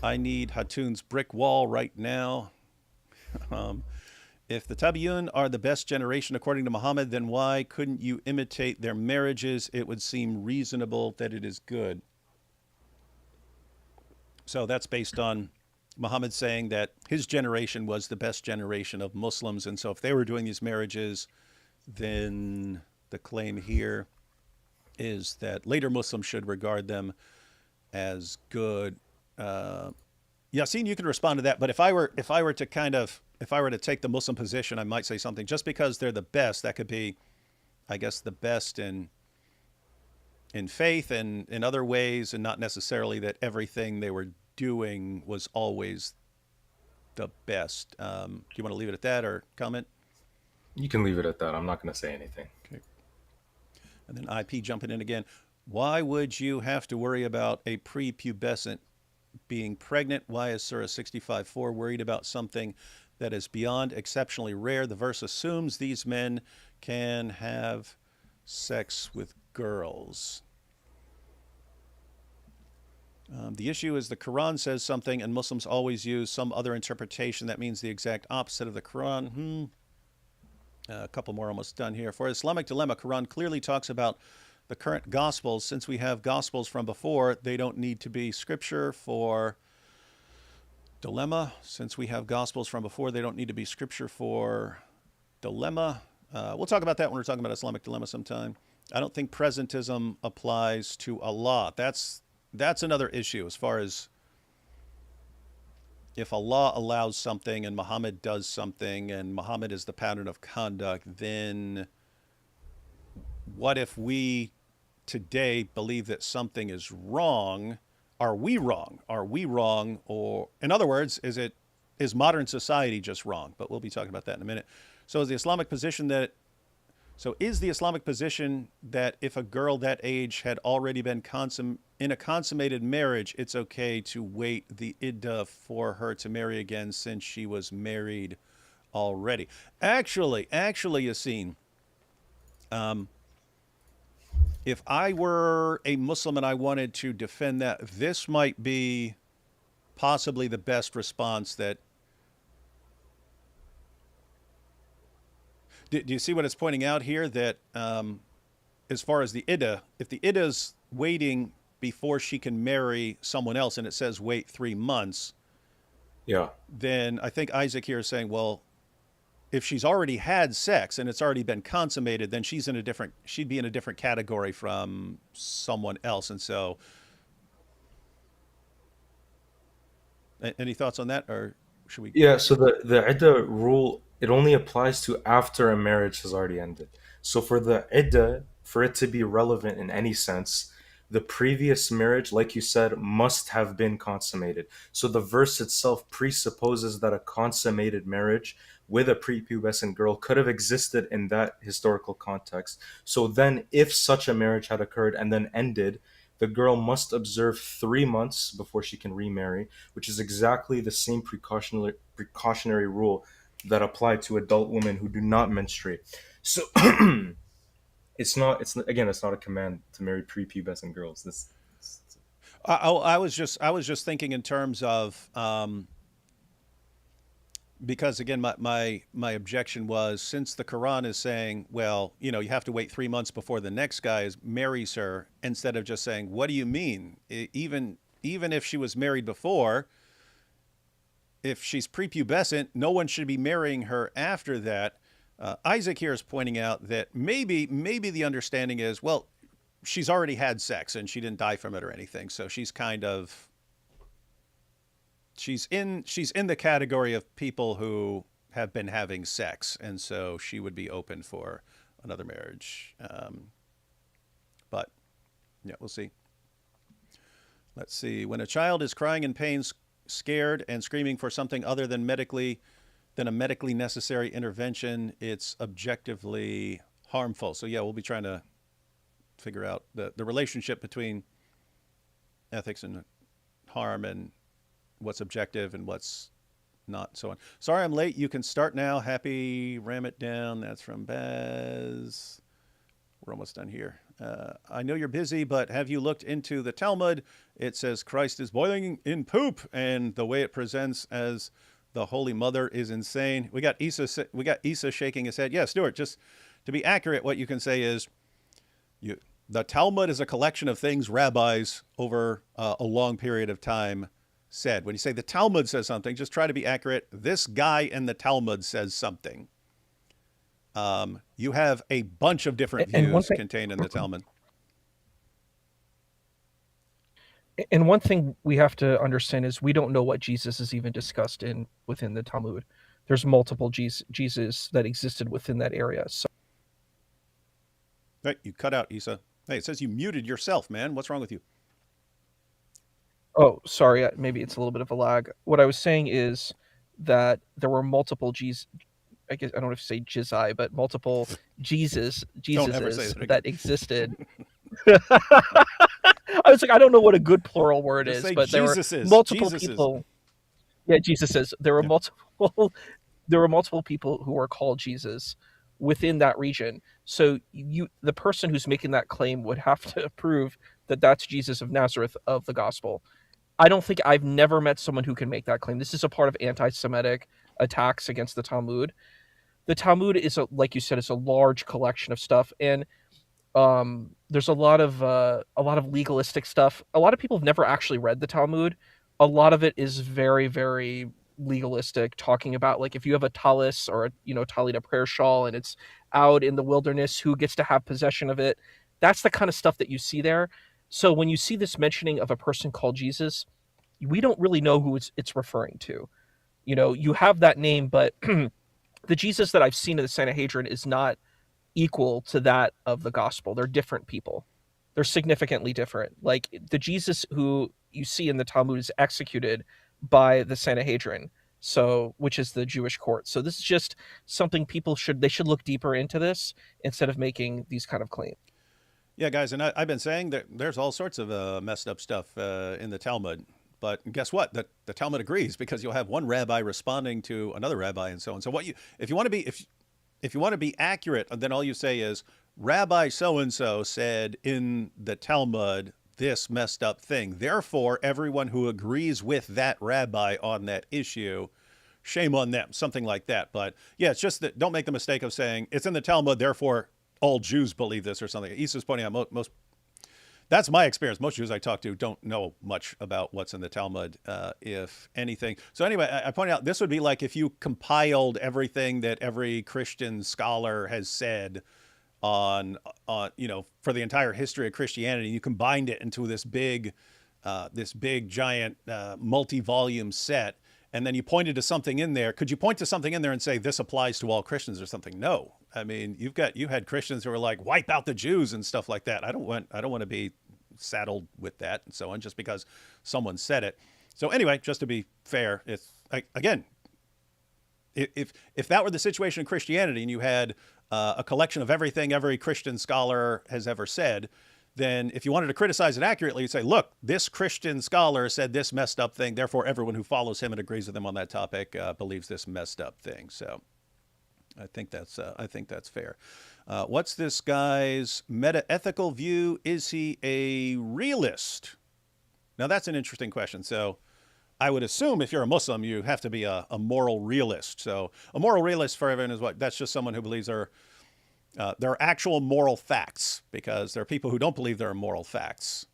I need Hatun's brick wall right now. If the Tabi'un are the best generation according to Muhammad, then why couldn't you imitate their marriages? It would seem reasonable that it is good. So that's based on Muhammad saying that his generation was the best generation of Muslims. And so if they were doing these marriages, then the claim here is that later Muslims should regard them as good. Yassine, you can respond to that. But if I were to take the Muslim position, I might say something. Just because they're the best, that could be, I guess, the best in faith and in other ways, and not necessarily that everything they were doing was always the best. Do you want to leave it at that or comment? You can leave it at that. I'm not going to say anything. Okay. And then IP jumping in again. Why would you have to worry about a prepubescent being pregnant? Why is Surah 65:4 worried about something that is beyond exceptionally rare? The verse assumes these men can have sex with girls. The issue is the Quran says something, and Muslims always use some other interpretation that means the exact opposite of the Quran. A couple more almost done here. For Islamic dilemma, Quran clearly talks about the current Gospels. Since we have Gospels from before, they don't need to be scripture for dilemma. Since we have Gospels from before, they don't need to be scripture for dilemma. We'll talk about that when we're talking about Islamic dilemma sometime. I don't think presentism applies to Allah. That's another issue as far as if Allah allows something and Muhammad does something and Muhammad is the pattern of conduct, then what if we today believe that something is wrong? Are we wrong? Are we wrong? Or in other words, is modern society just wrong? But we'll be talking about that in a minute. So is the Islamic position that if a girl that age had already been in a consummated marriage, it's okay to wait the iddah for her to marry again since she was married already? Actually, Yassine, if I were a Muslim and I wanted to defend that, this might be possibly the best response that. Do you see what it's pointing out here? That as far as the iddah, if the iddah's waiting before she can marry someone else and it says wait 3 months, Yeah. then I think Isaac here is saying, well, if she's already had sex and it's already been consummated, then she'd be in a different category from someone else. And so, any thoughts on that, or should we? Yeah, so the iddah rule, it only applies to after a marriage has already ended. So for the iddah, for it to be relevant in any sense, the previous marriage, like you said, must have been consummated. So the verse itself presupposes that a consummated marriage with a prepubescent girl could have existed in that historical context. So then, if such a marriage had occurred and then ended, the girl must observe 3 months before she can remarry, which is exactly the same precautionary rule that apply to adult women who do not menstruate. So it's not a command to marry prepubescent girls. I was just thinking in terms of because again, my objection was, since the Quran is saying, well, you have to wait 3 months before the next guy marries her, instead of just saying, what do you mean? Even if she was married before, if she's prepubescent, no one should be marrying her after that. Isaac here is pointing out that maybe the understanding is, well, she's already had sex and she didn't die from it or anything, so she's in the category of people who have been having sex, and so she would be open for another marriage. But yeah, we'll see. Let's see. When a child is crying in pain, scared, and screaming for something other than a medically necessary intervention, it's objectively harmful. So yeah, we'll be trying to figure out the relationship between ethics and harm, and what's objective and what's not, so on. Sorry I'm late. You can start now. Happy Ram It Down. That's from Baz. We're almost done here. I know you're busy, but have you looked into the Talmud? It says Christ is boiling in poop, and the way it presents as the Holy Mother is insane. We got Issa shaking his head. Yeah, Stuart, just to be accurate, what you can say is the Talmud is a collection of things rabbis over a long period of time said. When you say the Talmud says something, just try to be accurate. This guy in the Talmud says something. You have a bunch of different views contained in the Talmud. And one thing we have to understand is we don't know what Jesus is even discussed within the Talmud. There's multiple Jesus that existed within that area. So. Right, you cut out, Issa. Hey, it says you muted yourself, man. What's wrong with you? Oh, sorry. Maybe it's a little bit of a lag. What I was saying is that there were multiple I guess I don't know if you say Jizai, but multiple Don't ever say Jesuses that again. that existed. I was like, I don't know what a good plural word Just is, say but there were Jesuses. multiple Jesuses. people. Yeah, Jesuses. There were Yeah. multiple. There were multiple people who were called Jesus within that region. So the person who's making that claim, would have to prove that that's Jesus of Nazareth of the gospel. I've never met someone who can make that claim. This is a part of anti-Semitic attacks against the Talmud. The Talmud is, like you said, it's a large collection of stuff, and there's a lot of legalistic stuff. A lot of people have never actually read the Talmud. A lot of it is very, very legalistic, talking about, like, if you have a talis or a talit, a prayer shawl, and it's out in the wilderness, who gets to have possession of it. That's the kind of stuff that you see there. So when you see this mentioning of a person called Jesus, we don't really know who it's referring to. You have that name, but the Jesus that I've seen in the Sanhedrin is not equal to that of the gospel. They're different people. They're significantly different. Like, the Jesus who you see in the Talmud is executed by the Sanhedrin, which is the Jewish court. So this is just something they should look deeper into this instead of making these kind of claims. Yeah, guys, and I've been saying that there's all sorts of messed up stuff in the Talmud. But guess what? The Talmud agrees, because you'll have one rabbi responding to another rabbi and so on. So if you want to be accurate, then all you say is, Rabbi so-and-so said in the Talmud this messed up thing. Therefore, everyone who agrees with that rabbi on that issue, shame on them, something like that. But yeah, it's just that don't make the mistake of saying it's in the Talmud, therefore all Jews believe this or something. Issa's pointing out most. That's my experience. Most Jews I talk to don't know much about what's in the Talmud, if anything. So anyway, I pointed out this would be like if you compiled everything that every Christian scholar has said on for the entire history of Christianity. You combined it into this big giant multi-volume set, and then you pointed to something in there. Could you point to something in there and say this applies to all Christians or something? No. I mean, you had Christians who were like, wipe out the Jews and stuff like that. I don't want to be saddled with that and so on, just because someone said it. So anyway, just to be fair, if that were the situation in Christianity and you had a collection of everything every Christian scholar has ever said, then if you wanted to criticize it accurately, you'd say, look, this Christian scholar said this messed up thing, therefore everyone who follows him and agrees with him on that topic believes this messed up thing. So I think that's fair. What's this guy's meta-ethical view? Is he a realist? Now that's an interesting question. So I would assume if you're a Muslim, you have to be a moral realist. So a moral realist for everyone is what? That's just someone who believes there are actual moral facts, because there are people who don't believe there are moral facts.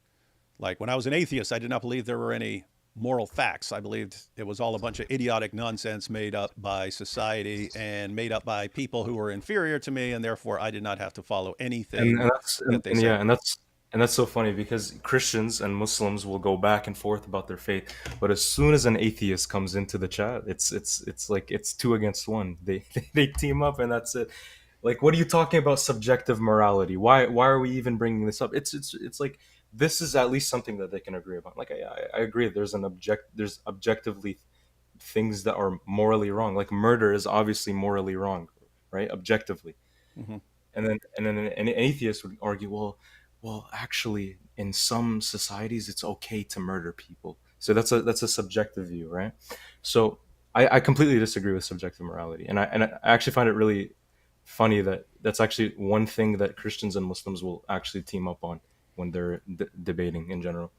Like when I was an atheist, I did not believe there were any moral facts. I believed it was all a bunch of idiotic nonsense made up by society and made up by people who were inferior to me, and therefore I did not have to follow anything that they said. Yeah, and that's so funny, because Christians and Muslims will go back and forth about their faith, but as soon as an atheist comes into the chat, it's like it's 2 against 1. They team up, and that's it. Like, what are you talking about subjective morality? Why are we even bringing this up? It's like, this is at least something that they can agree about. Like, I agree. There's objectively things that are morally wrong. Like murder is obviously morally wrong, right? Objectively. Mm-hmm. And then an atheist would argue, well, actually, in some societies, it's okay to murder people. So that's a subjective view, right? So I completely disagree with subjective morality, and I actually find it really funny that that's actually one thing that Christians and Muslims will actually team up on when they're debating in general.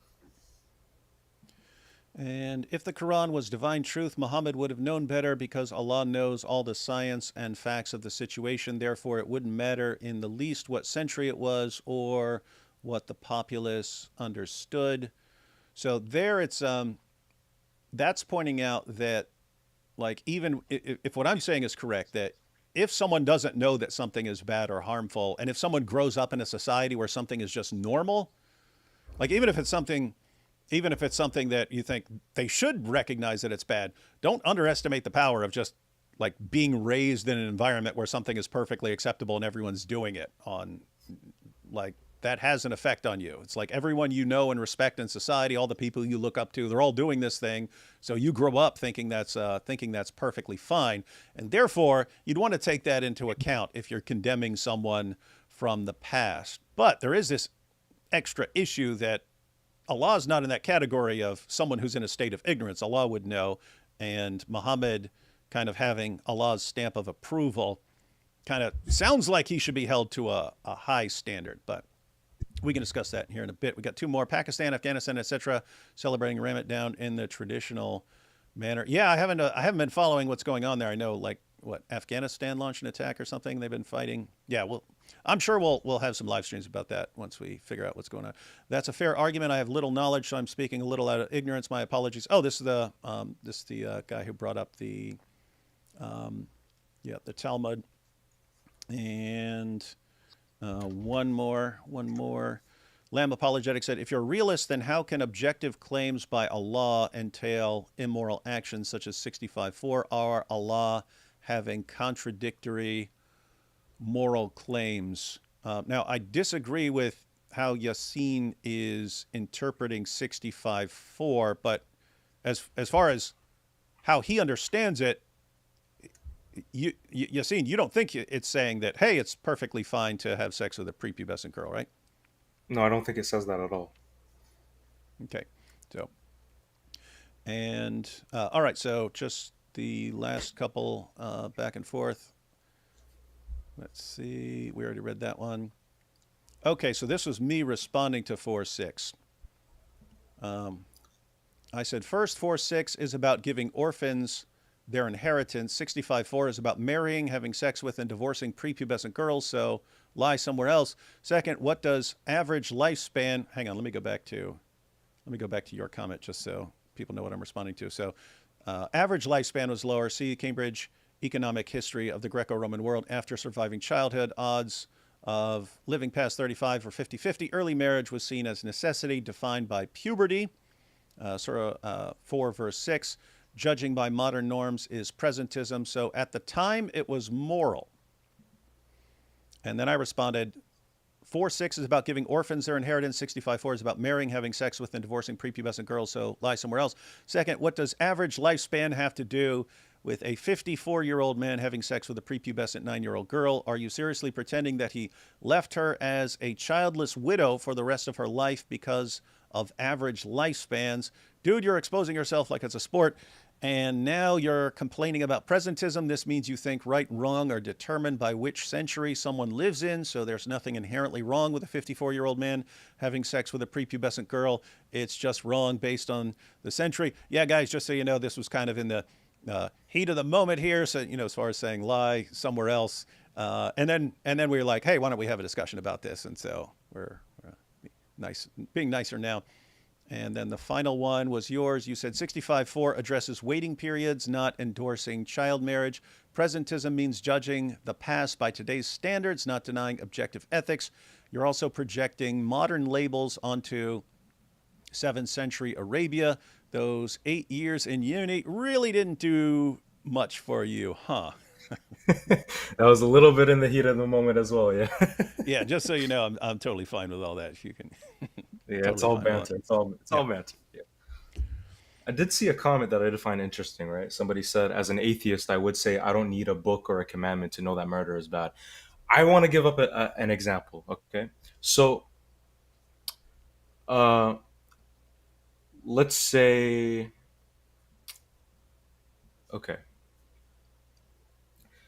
And if the Quran was divine truth, Muhammad would have known better, because Allah knows all the science and facts of the situation. Therefore, it wouldn't matter in the least what century it was or what the populace understood. So there it's that's pointing out that, like, even if what I'm saying is correct, that if someone doesn't know that something is bad or harmful, and if someone grows up in a society where something is just normal, like even if it's something that you think they should recognize that it's bad, don't underestimate the power of just like being raised in an environment where something is perfectly acceptable and everyone's doing it on, like, that has an effect on you. It's like everyone you know and respect in society, all the people you look up to, they're all doing this thing. So you grow up thinking that's perfectly fine, and therefore you'd want to take that into account if you're condemning someone from the past. But there is this extra issue that Allah is not in that category of someone who's in a state of ignorance. Allah would know, and Muhammad kind of having Allah's stamp of approval kind of sounds like he should be held to a high standard. But we can discuss that here in a bit. We got two more: Pakistan, Afghanistan, etc., celebrating Ramadan in the traditional manner. Yeah, I haven't been following what's going on there. I know, like, what, Afghanistan launched an attack or something. They've been fighting. Yeah, well, I'm sure we'll have some live streams about that once we figure out what's going on. That's a fair argument. I have little knowledge, so I'm speaking a little out of ignorance. My apologies. Oh, this is the guy who brought up the the Talmud. And one more. Lamb Apologetics said, if you're a realist, then how can objective claims by Allah entail immoral actions such as 65.4? Are Allah having contradictory moral claims? Now, I disagree with how Yassine is interpreting 65.4, but as far as how he understands it, Yassine, you don't think it's saying that, hey, it's perfectly fine to have sex with a prepubescent girl, right? No, I don't think it says that at all. Okay. So, and all right, so just the last couple back and forth. Let's see. We already read that one. Okay, so this was me responding to 4.6. I said, first, 4.6 is about giving orphans their inheritance. 65.4 is about marrying, having sex with, and divorcing prepubescent girls, so lie somewhere else. Second, what does average lifespan... Hang on, let me go back to your comment just so people know what I'm responding to. So average lifespan was lower. See Cambridge Economic History of the Greco-Roman World After Surviving Childhood. Odds of living past 35 were 50-50. Early marriage was seen as necessity defined by puberty. Surah 4, verse 6. Judging by modern norms is presentism. So at the time, it was moral. And then I responded, 4.6 is about giving orphans their inheritance. 65.4 is about marrying, having sex with, and divorcing prepubescent girls, so lie somewhere else. Second, what does average lifespan have to do with a 54-year-old man having sex with a prepubescent 9-year-old girl? Are you seriously pretending that he left her as a childless widow for the rest of her life because of average lifespans? Dude, you're exposing yourself like it's a sport. And now you're complaining about presentism. This means you think right and wrong are determined by which century someone lives in. So there's nothing inherently wrong with a 54-year-old man having sex with a prepubescent girl. It's just wrong based on the century. Yeah, guys, just so you know, this was kind of in the heat of the moment here. So, as far as saying lie somewhere else. And then we were like, hey, why don't we have a discussion about this? And so we're nice, being nicer now. And then the final one was yours. You said 65.4 addresses waiting periods, not endorsing child marriage. Presentism means judging the past by today's standards, not denying objective ethics. You're also projecting modern labels onto 7th century Arabia. Those 8 years in uni really didn't do much for you, huh? That was a little bit in the heat of the moment as well, yeah. Yeah, just so you know, I'm totally fine with all that. If you can. Yeah, Totally it's all fine with banter. it. It's all banter. Yeah. I did see a comment that I did find interesting, right? Somebody said, as an atheist, I would say I don't need a book or a commandment to know that murder is bad. I want to give up an example, okay? So, uh, let's say, okay.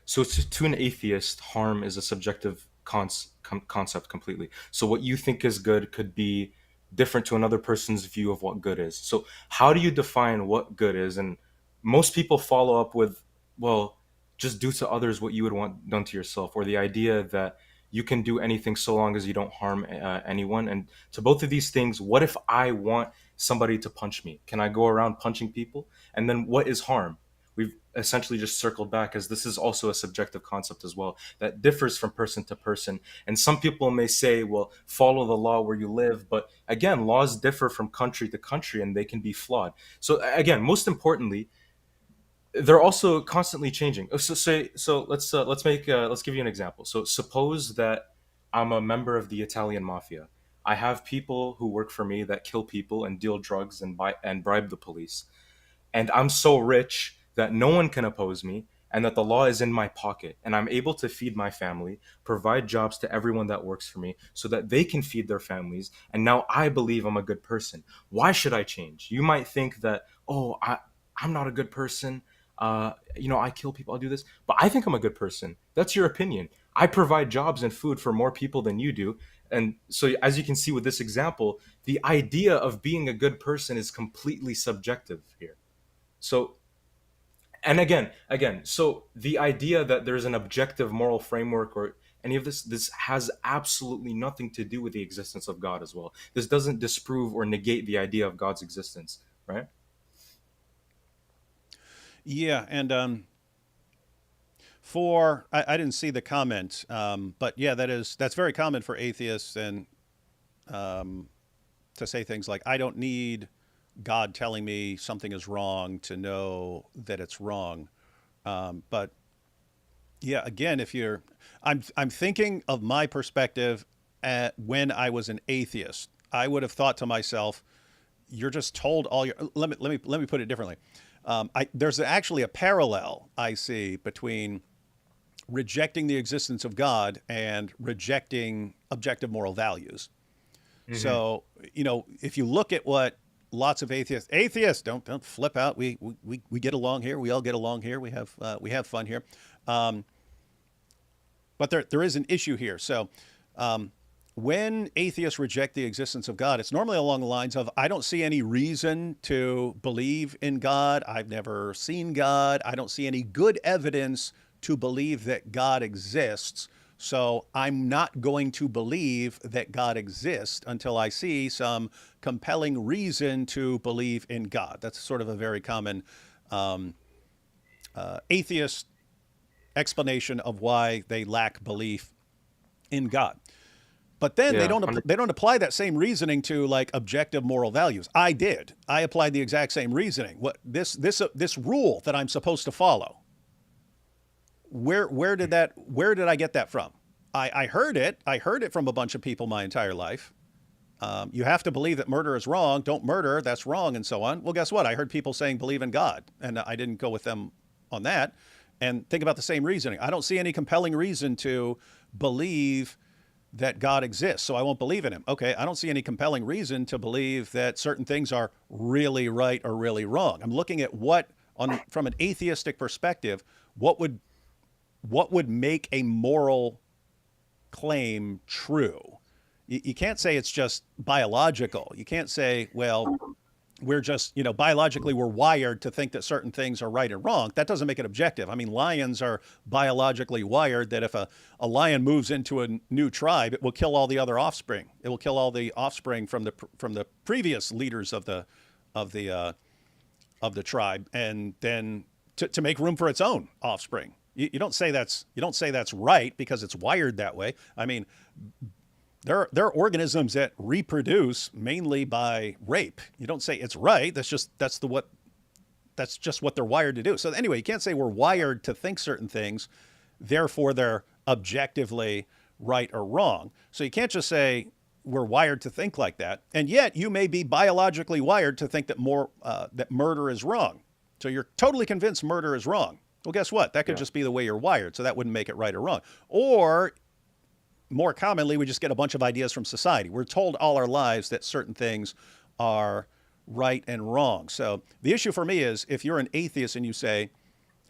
So to an atheist, harm is a subjective concept completely. So what you think is good could be different to another person's view of what good is. So how do you define what good is? And most people follow up with, well, just do to others what you would want done to yourself, or the idea that you can do anything so long as you don't harm anyone. And to both of these things, what if I want somebody to punch me? Can I go around punching people? And then what is harm? We've essentially just circled back, as this is also a subjective concept as well that differs from person to person. And some people may say, well, follow the law where you live. But again, laws differ from country to country and they can be flawed. So again, most importantly, they're also constantly changing. So let's give you an example. So suppose that I'm a member of the Italian mafia. I have people who work for me that kill people and deal drugs and buy and bribe the police. And I'm so rich that no one can oppose me and that the law is in my pocket and I'm able to feed my family, provide jobs to everyone that works for me so that they can feed their families, and now I believe I'm a good person. Why should I change? You might think that, oh, I'm not a good person. I kill people, I'll do this, but I think I'm a good person. That's your opinion. I provide jobs and food for more people than you do. And so, as you can see with this example, the idea of being a good person is completely subjective here. So, and again, so the idea that there's an objective moral framework or any of this has absolutely nothing to do with the existence of God as well. This doesn't disprove or negate the idea of God's existence, right? Yeah, and for I didn't see the comment, but yeah, that's very common for atheists and to say things like, "I don't need God telling me something is wrong to know that it's wrong." But yeah, again, if you're, I'm thinking of my perspective at when I was an atheist. I would have thought to myself, "You're just told all your." Let me put it differently. There's actually a parallel I see between rejecting the existence of God and rejecting objective moral values. So, if you look at what lots of atheists don't flip out. We get along here. We all get along here. We have fun here. Um, but there is an issue here. So, when atheists reject the existence of God, it's normally along the lines of, I don't see any reason to believe in God. I've never seen God. I don't see any good evidence to believe that God exists. So I'm not going to believe that God exists until I see some compelling reason to believe in God. That's sort of a very common um, atheist explanation of why they lack belief in God. But then Yeah, they don't apply that same reasoning to like objective moral values. I did. I applied the exact same reasoning. What this rule that I'm supposed to follow. Where did I get that from? I heard it. I heard it from a bunch of people my entire life. You have to believe that murder is wrong. Don't murder. That's wrong, and so on. Well, guess what? I heard people saying believe in God, and I didn't go with them on that. And think about the same reasoning. I don't see any compelling reason to believe that God exists, so I won't believe in him. Okay, I don't see any compelling reason to believe that certain things are really right or really wrong. I'm looking at from an atheistic perspective, what would make a moral claim true? You can't say it's just biological. You can't say, well, we're just, biologically we're wired to think that certain things are right and wrong. That doesn't make it objective. I mean, lions are biologically wired that if a lion moves into a new tribe, it will kill all the other offspring. It will kill all the offspring from the previous leaders of the tribe, and then to make room for its own offspring. You don't say that's right because it's wired that way. I mean, there are organisms that reproduce mainly by rape. You don't say it's right. That's just what they're wired to do. So anyway, you can't say we're wired to think certain things, therefore they're objectively right or wrong. So you can't just say we're wired to think like that, and yet you may be biologically wired to think that that murder is wrong. So you're totally convinced murder is wrong. Well, guess what? That could just be the way you're wired, so that wouldn't make it right or wrong. Or more commonly, we just get a bunch of ideas from society. We're told all our lives that certain things are right and wrong. So the issue for me is if you're an atheist and you say,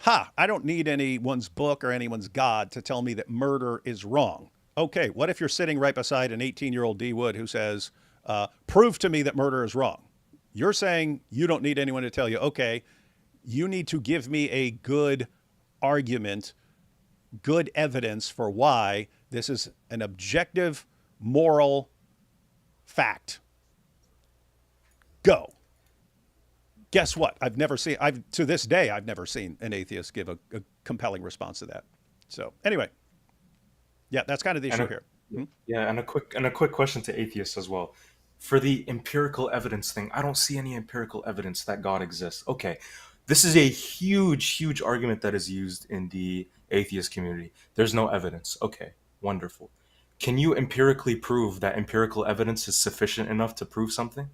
I don't need anyone's book or anyone's God to tell me that murder is wrong. Okay, what if you're sitting right beside an 18-year-old D. Wood who says, prove to me that murder is wrong? You're saying you don't need anyone to tell you, okay, you need to give me a good argument, good evidence for why this is an objective moral fact. Go. Guess what? To this day, I've never seen an atheist give a compelling response to that. So anyway, yeah, that's kind of the issue here. Yeah, and a quick question to atheists as well. For the empirical evidence thing, I don't see any empirical evidence that God exists. Okay, this is a huge argument that is used in the atheist community. There's no evidence. Okay, wonderful. Can you empirically prove that empirical evidence is sufficient enough to prove something?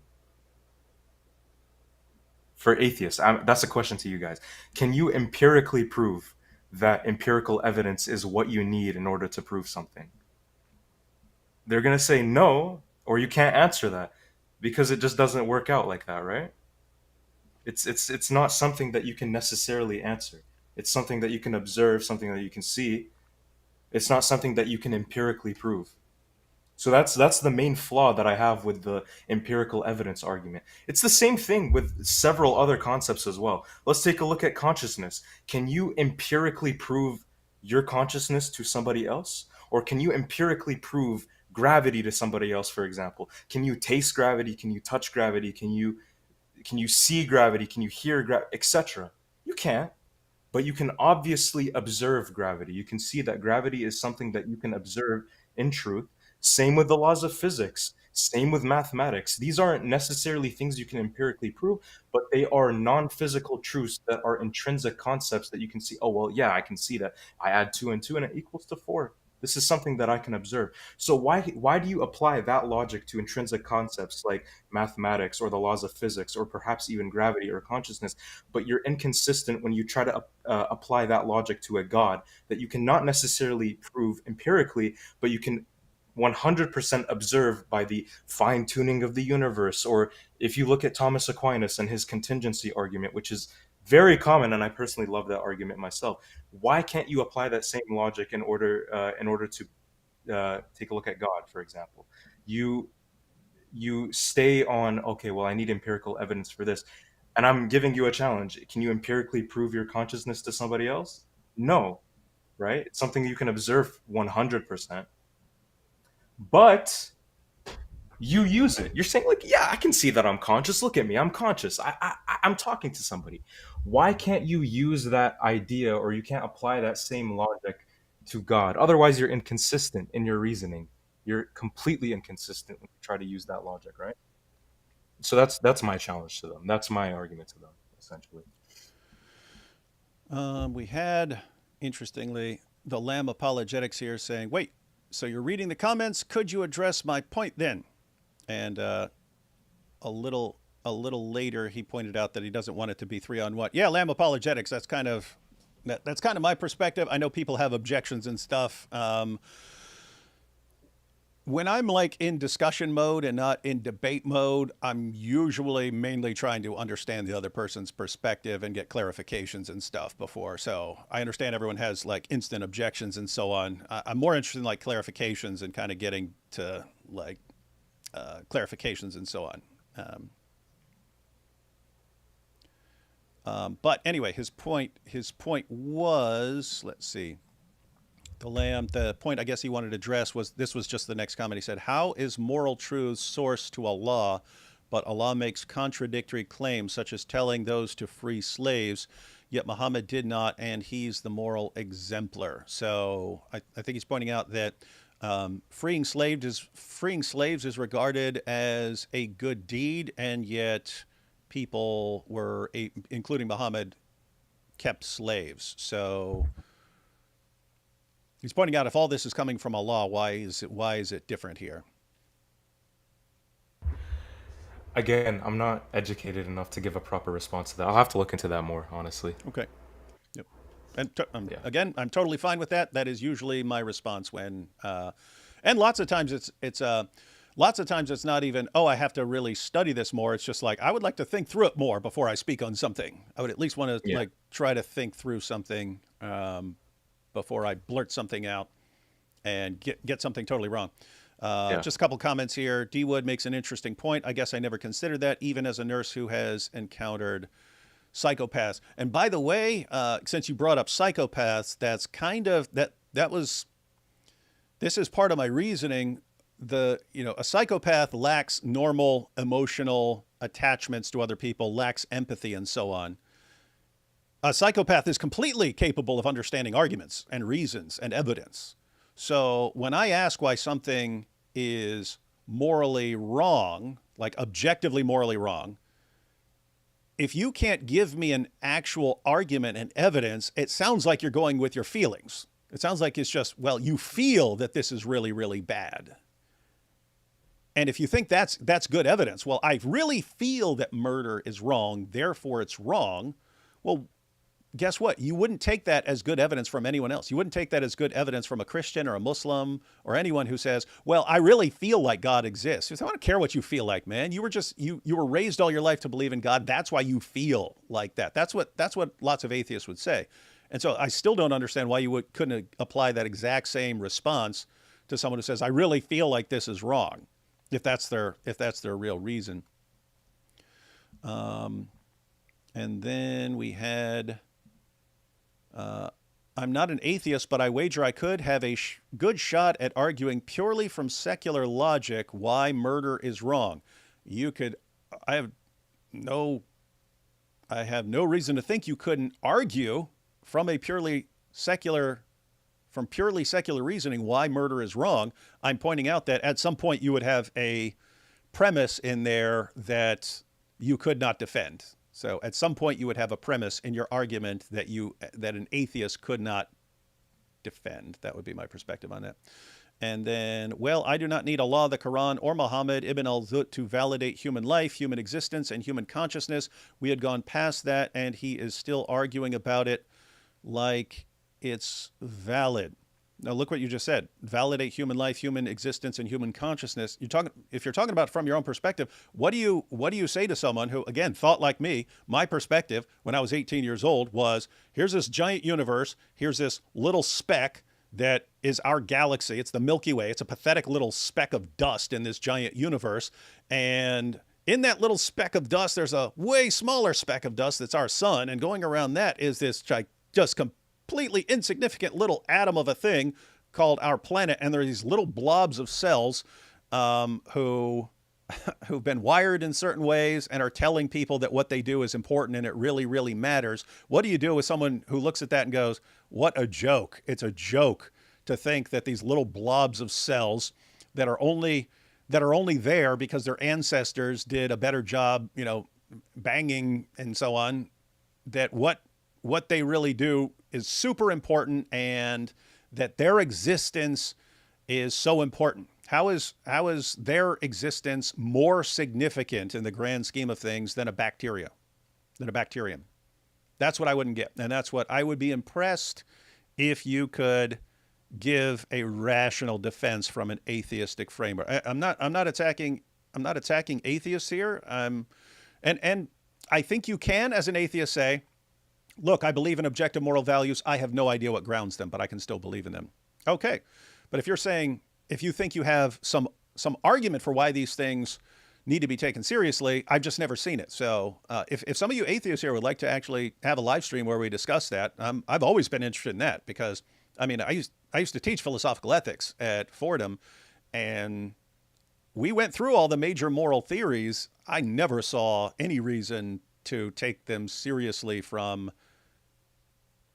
For atheists, that's a question to you guys. Can you empirically prove that empirical evidence is what you need in order to prove something? They're going to say no, or you can't answer that because it just doesn't work out like that, right? It's not something that you can necessarily answer. It's something that you can observe, something that you can see. It's not something that you can empirically prove. So that's the main flaw that I have with the empirical evidence argument. It's the same thing with several other concepts as well. Let's take a look at consciousness. Can you empirically prove your consciousness to somebody else? Or can you empirically prove gravity to somebody else, for example? Can you taste gravity? Can you touch gravity? Can you see gravity? Can you hear gravity, etc.? You can't. But you can obviously observe gravity. You can see that gravity is something that you can observe in truth. Same with the laws of physics. Same with mathematics. These aren't necessarily things you can empirically prove, but they are non physical truths that are intrinsic concepts that you can see. Oh, well, yeah, I can see that. I add two and two and it equals to four. This is something that I can observe. So why do you apply that logic to intrinsic concepts like mathematics or the laws of physics or perhaps even gravity or consciousness? But you're inconsistent when you try to apply that logic to a God that you cannot necessarily prove empirically, but you can 100% observe by the fine tuning of the universe. Or if you look at Thomas Aquinas and his contingency argument, which is very common, and I personally love that argument myself. Why can't you apply that same logic in order to take a look at God, for example? You stay on, okay, well, I need empirical evidence for this, and I'm giving you a challenge. Can you empirically prove your consciousness to somebody else? No, right? It's something you can observe 100%, but you use it. You're saying like, yeah, I can see that I'm conscious. Look at me, I'm conscious. I'm talking to somebody. Why can't you use that idea, or you can't apply that same logic to God? Otherwise, you're inconsistent in your reasoning. You're completely inconsistent when you try to use that logic, right? So that's my challenge to them. That's my argument to them, essentially. We had, interestingly, the Lamb Apologetics here saying, wait, so you're reading the comments. Could you address my point then? And a little later, he pointed out that he doesn't want it to be 3-on-1. Yeah, Lamb Apologetics. That's kind of my perspective. I know people have objections and stuff. When I'm like in discussion mode and not in debate mode, I'm usually mainly trying to understand the other person's perspective and get clarifications and stuff before. So I understand everyone has like instant objections and so on. I'm more interested in like clarifications and kind of getting to like clarifications and so on. But anyway, his point was, let's see. The point I guess he wanted to address was, this was just the next comment. He said, how is moral truth sourced to Allah, but Allah makes contradictory claims, such as telling those to free slaves, yet Muhammad did not, and he's the moral exemplar. So I think he's pointing out that freeing slaves is regarded as a good deed, and yet people were, including Muhammad, kept slaves. So he's pointing out, if all this is coming from Allah, why is it different here? Again, I'm not educated enough to give a proper response to that. I'll have to look into that more, honestly. Okay. Yep. And Yeah. again, I'm totally fine with that. That is usually my response when, and lots of times it's not even, oh, I have to really study this more. It's just like, I would like to think through it more before I speak on something. I would at least want to like try to think through something before I blurt something out and get something totally wrong. Just a couple comments here. D Wood makes an interesting point. I guess I never considered that, even as a nurse who has encountered psychopaths. And by the way, since you brought up psychopaths, that's kind of this is part of my reasoning. A psychopath lacks normal emotional attachments to other people, lacks empathy, and so on. A psychopath is completely capable of understanding arguments and reasons and evidence. So when I ask why something is morally wrong, like objectively morally wrong, if you can't give me an actual argument and evidence, it sounds like you're going with your feelings. It sounds like it's just, well, you feel that this is really, really bad. And if you think that's good evidence, well, I really feel that murder is wrong, therefore it's wrong. Well, guess what? You wouldn't take that as good evidence from anyone else. You wouldn't take that as good evidence from a Christian or a Muslim or anyone who says, well, I really feel like God exists. I don't care what you feel like, man. You were just, you were raised all your life to believe in God. That's why you feel like that. That's what lots of atheists would say. And so I still don't understand why you couldn't apply that exact same response to someone who says, I really feel like this is wrong, if that's their real reason. And then we had, I'm not an atheist, but I wager I could have a good shot at arguing purely from secular logic why murder is wrong. You could, I have no reason to think you couldn't argue from purely secular reasoning why murder is wrong. I'm pointing out that at some point you would have a premise in there that you could not defend. So at some point you would have a premise in your argument that an atheist could not defend. That would be my perspective on that. And then, well, I do not need Allah, the Quran, or Muhammad ibn al-Zut to validate human life, human existence, and human consciousness. We had gone past that, and he is still arguing about it like it's valid. Now look what you just said. Validate human life, human existence, and human consciousness. If you're talking about it from your own perspective, what do you say to someone who, again, thought like me? My perspective when I was 18 years old was, here's this giant universe, here's this little speck that is our galaxy. It's the Milky Way. It's a pathetic little speck of dust in this giant universe. And in that little speck of dust, there's a way smaller speck of dust that's our sun. And going around that is this just completely insignificant little atom of a thing called our planet. And there are these little blobs of cells who've been wired in certain ways and are telling people that what they do is important and it really, really matters. What do you do with someone who looks at that and goes, what a joke? It's a joke to think that these little blobs of cells that are only there because their ancestors did a better job, banging and so on, that what they really do is super important and that their existence is so important. How is their existence more significant in the grand scheme of things than a bacterium? That's what I wouldn't get. And that's what I would be impressed if you could give a rational defense from an atheistic framework. I'm not attacking atheists here. And I think you can, as an atheist, say, look, I believe in objective moral values. I have no idea what grounds them, but I can still believe in them. Okay. But if you think you have some argument for why these things need to be taken seriously, I've just never seen it. So if some of you atheists here would like to actually have a live stream where we discuss that, I've always been interested in that because, I used to teach philosophical ethics at Fordham, and we went through all the major moral theories. I never saw any reason to take them seriously from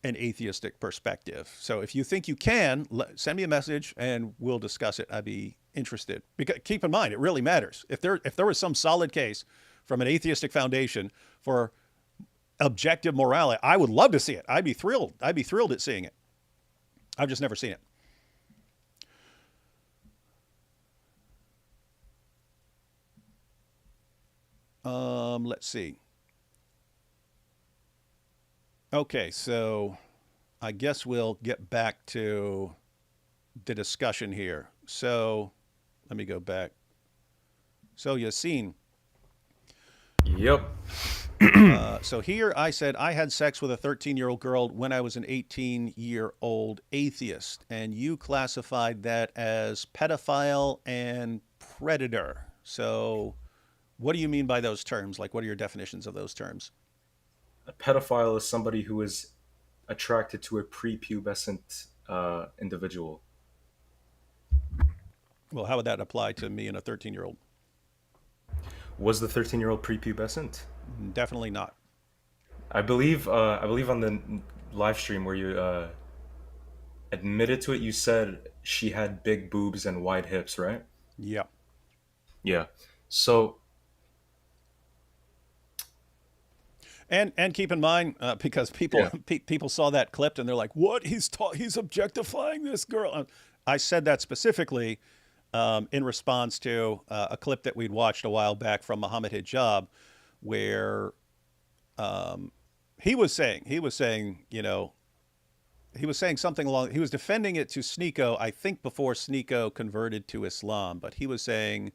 an atheistic perspective. So if you think you can, send me a message and we'll discuss it. I'd be interested. Because keep in mind, it really matters. If there was some solid case from an atheistic foundation for objective morality, I would love to see it. I'd be thrilled. I'd be thrilled at seeing it. I've just never seen it. Let's see. Okay, so I guess we'll get back to the discussion here. So let me go back. So Yassine. Yep. So here I said I had sex with a 13-year-old girl when I was an 18-year-old atheist, and you classified that as pedophile and predator. So what do you mean by those terms? Like, what are your definitions of those terms? A pedophile is somebody who is attracted to a prepubescent individual. Well, how would that apply to me and a 13-year-old? Was the 13-year-old prepubescent? Definitely not. I believe on the live stream where you admitted to it, you said she had big boobs and wide hips, right? Yeah. Yeah. So And keep in mind, because people Yeah. people saw that clip and they're like, "What? He's objectifying this girl." I said that specifically in response to a clip that we'd watched a while back from Muhammad Hijab, where he was saying, he was saying something along. He was defending it to Sneeko, I think, before Sneeko converted to Islam, but he was saying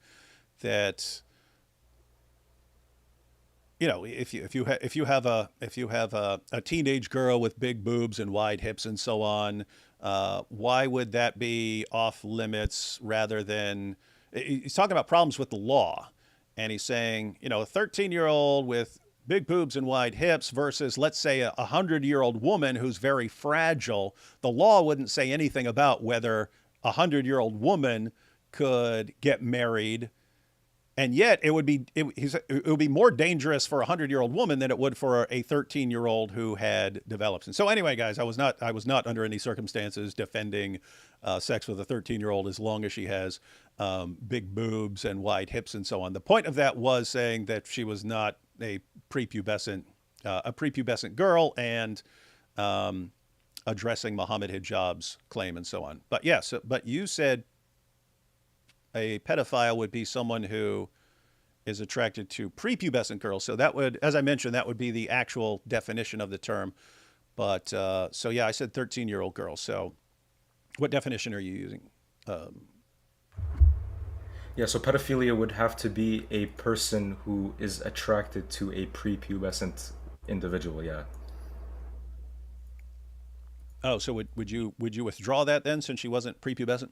that if you have a teenage girl with big boobs and wide hips and so on, why would that be off limits rather than he's talking about problems with the law, and he's saying a 13-year-old with big boobs and wide hips versus, let's say, a 100-year-old woman who's very fragile. The law wouldn't say anything about whether a 100-year-old woman could get married, and yet it would be more dangerous for a 100-year-old woman than it would for a 13-year-old who had developed. And so anyway, guys, I was not under any circumstances defending sex with a 13-year-old as long as she has big boobs and wide hips and so on. The point of that was saying that she was not a prepubescent girl, and addressing Muhammad Hijab's claim and so on. But yes, but you said a pedophile would be someone who is attracted to prepubescent girls. So that would, as I mentioned, that would be the actual definition of the term. But so yeah, I said 13-year-old girl. So what definition are you using? Yeah, so pedophilia would have to be a person who is attracted to a prepubescent individual, yeah. Oh, so would you withdraw that then, since she wasn't prepubescent?